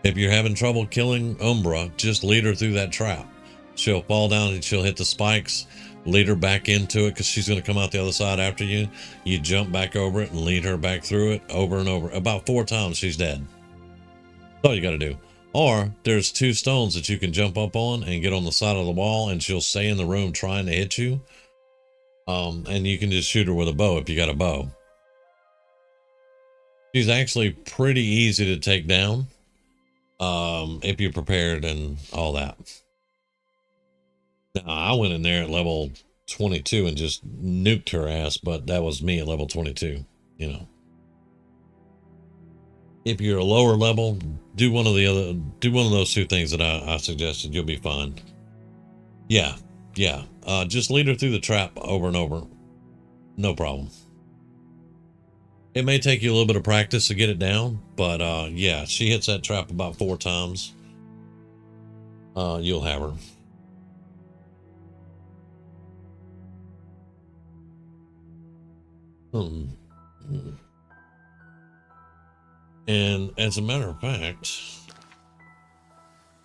If you're having trouble killing Umbra, just lead her through that trap. She'll fall down and she'll hit the spikes. Lead her back into it because she's going to come out the other side after you. You jump back over it and lead her back through it over and over. About 4 times she's dead. That's all you got to do. Or there's 2 stones that you can jump up on and get on the side of the wall and she'll stay in the room trying to hit you. And you can just shoot her with a bow if you got a bow. She's actually pretty easy to take down. If you're prepared and all that. Now, I went in there at level 22 and just nuked her ass, but that was me at level 22, you know. If you're a lower level, do one of those 2 things that I suggested. You'll be fine. Yeah. Just lead her through the trap over and over. No problem. It may take you a little bit of practice to get it down, but yeah, she hits that trap about 4 times. You'll have her. And as a matter of fact,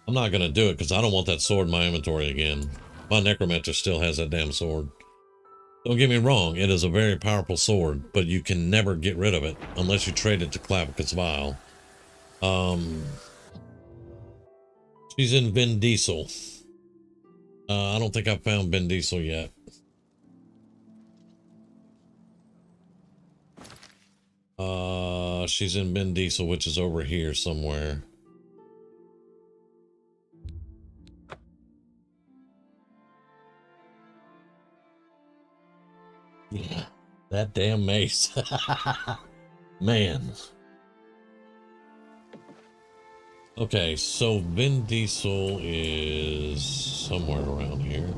I'm not going to do it because I don't want that sword in my inventory again. My necromancer still has that damn sword. Don't get me wrong, it is a very powerful sword, but you can never get rid of it unless you trade it to Clavicus Vial. She's in Vin Diesel. I don't think I've found Vin Diesel yet. She's in Vin Diesel, which is over here somewhere. Yeah, that damn mace. Man. Okay, so Vin Diesel is somewhere around here.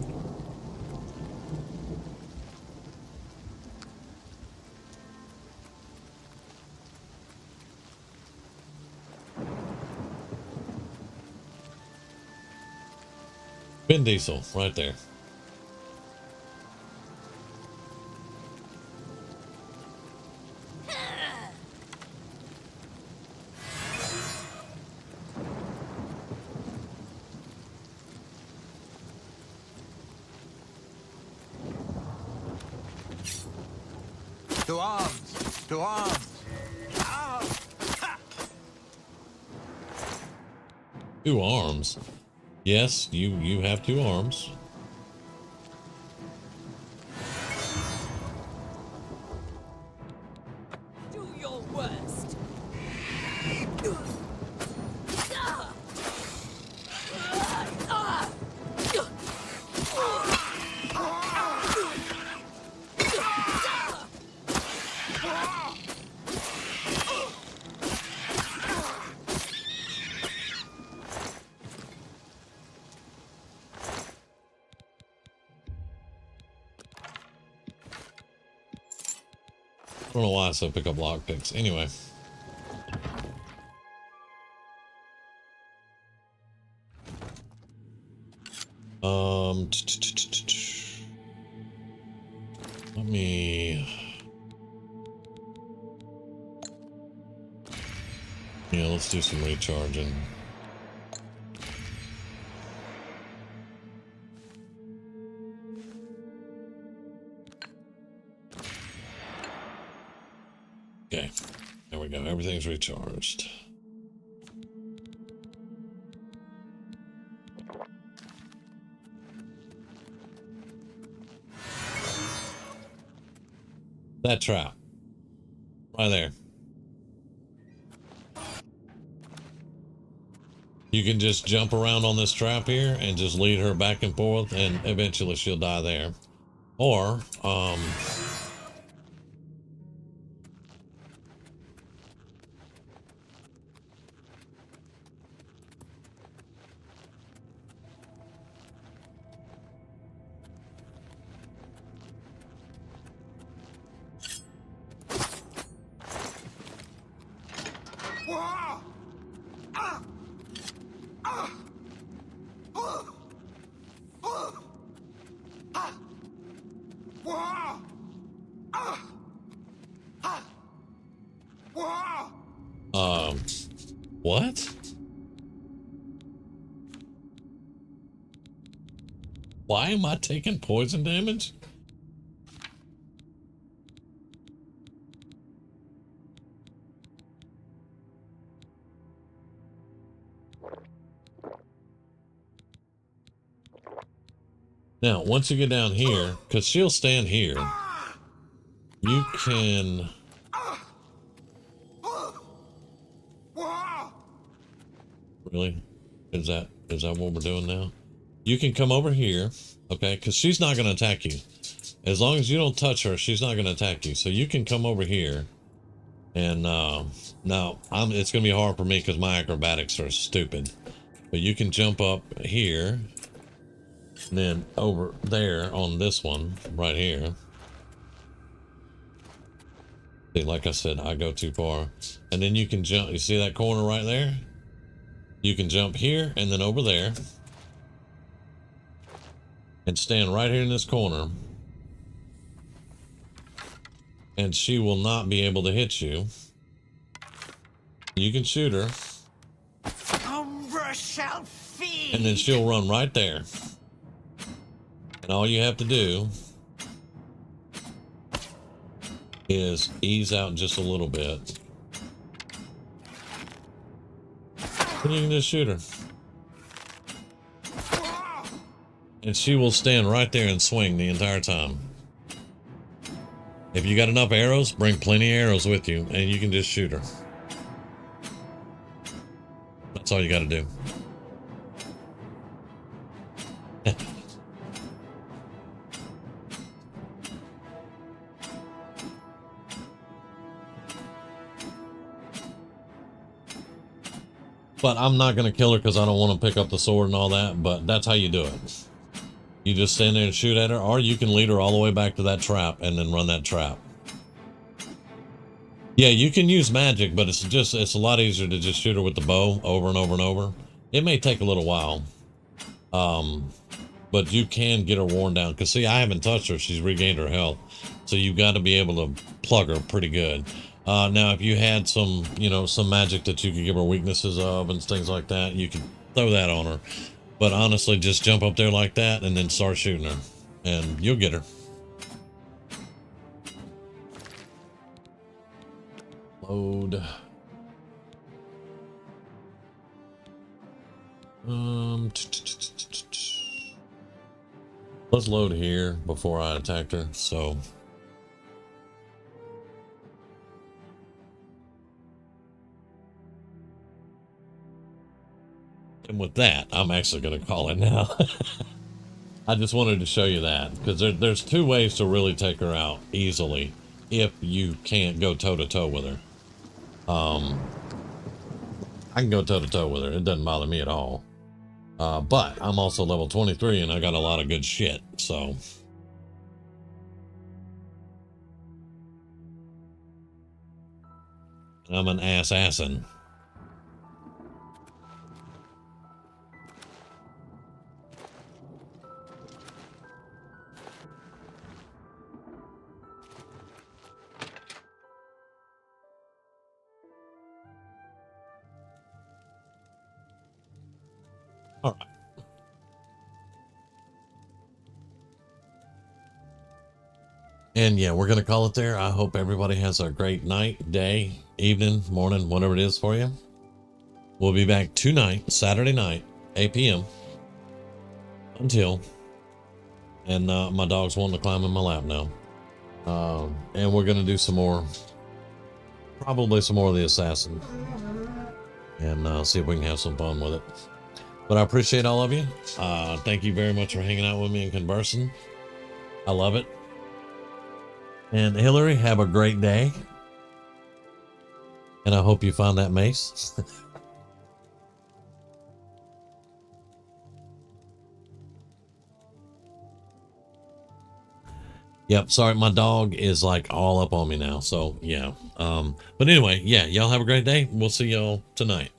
Vin Diesel, right there. To arms! To arms! Two arms. Yes, you have two arms. Do your worst. I don't know why I said pick up lockpicks. Anyway. Let me... Yeah, let's do some recharging. Okay, there we go. Everything's recharged. That trap. Right there. You can just jump around on this trap here and just lead her back and forth, and eventually she'll die there. Or, what? Why am I taking poison damage? Now, once you get down here, because she'll stand here, you can... Really? Is that what we're doing now? You can come over here, okay? Because she's not going to attack you. As long as you don't touch her, she's not going to attack you. So you can come over here. And now, it's going to be hard for me because my acrobatics are stupid. But you can jump up here. And then over there on this one, right here. See, like I said, I go too far. And then you can jump. You see that corner right there? You can jump here and then over there. And stand right here in this corner. And she will not be able to hit you. You can shoot her. Umbra shall feed. And then she'll run right there. And all you have to do is ease out just a little bit. And you can just shoot her. And she will stand right there and swing the entire time. If you got enough arrows, bring plenty of arrows with you, and you can just shoot her. That's all you got to do. But I'm not going to kill her because I don't want to pick up the sword and all that, but that's how you do it. You just stand there and shoot at her, or you can lead her all the way back to that trap and then run that trap. Yeah, you can use magic, but it's a lot easier to just shoot her with the bow over and over and over. It may take a little while. But you can get her worn down. Because, see, I haven't touched her. She's regained her health. So you've got to be able to plug her pretty good. Now, if you had some, some magic that you could give her weaknesses of and things like that, you could throw that on her. But honestly, just jump up there like that and then start shooting her. And you'll get her. Load. Let's load here before I attacked her. So. And with that, I'm actually going to call it now. I just wanted to show you that because there's two ways to really take her out easily if you can't go toe-to-toe with her. I can go toe-to-toe with her. It doesn't bother me at all. But I'm also level 23 and I got a lot of good shit, so. I'm an assassin. All right. And yeah, we're going to call it there. I hope everybody has a great night, day, evening, morning, whatever it is for you. We'll be back tonight, Saturday night, 8 p.m. until. And my dog's wanting to climb in my lap now. And we're going to do some more, probably some more of the assassin. And see if we can have some fun with it. But I appreciate all of you. Thank you very much for hanging out with me and conversing. I love it. And Hillary, have a great day. And I hope you found that mace. Yep, sorry, my dog is like all up on me now. So, yeah. But anyway, yeah, y'all have a great day. We'll see y'all tonight.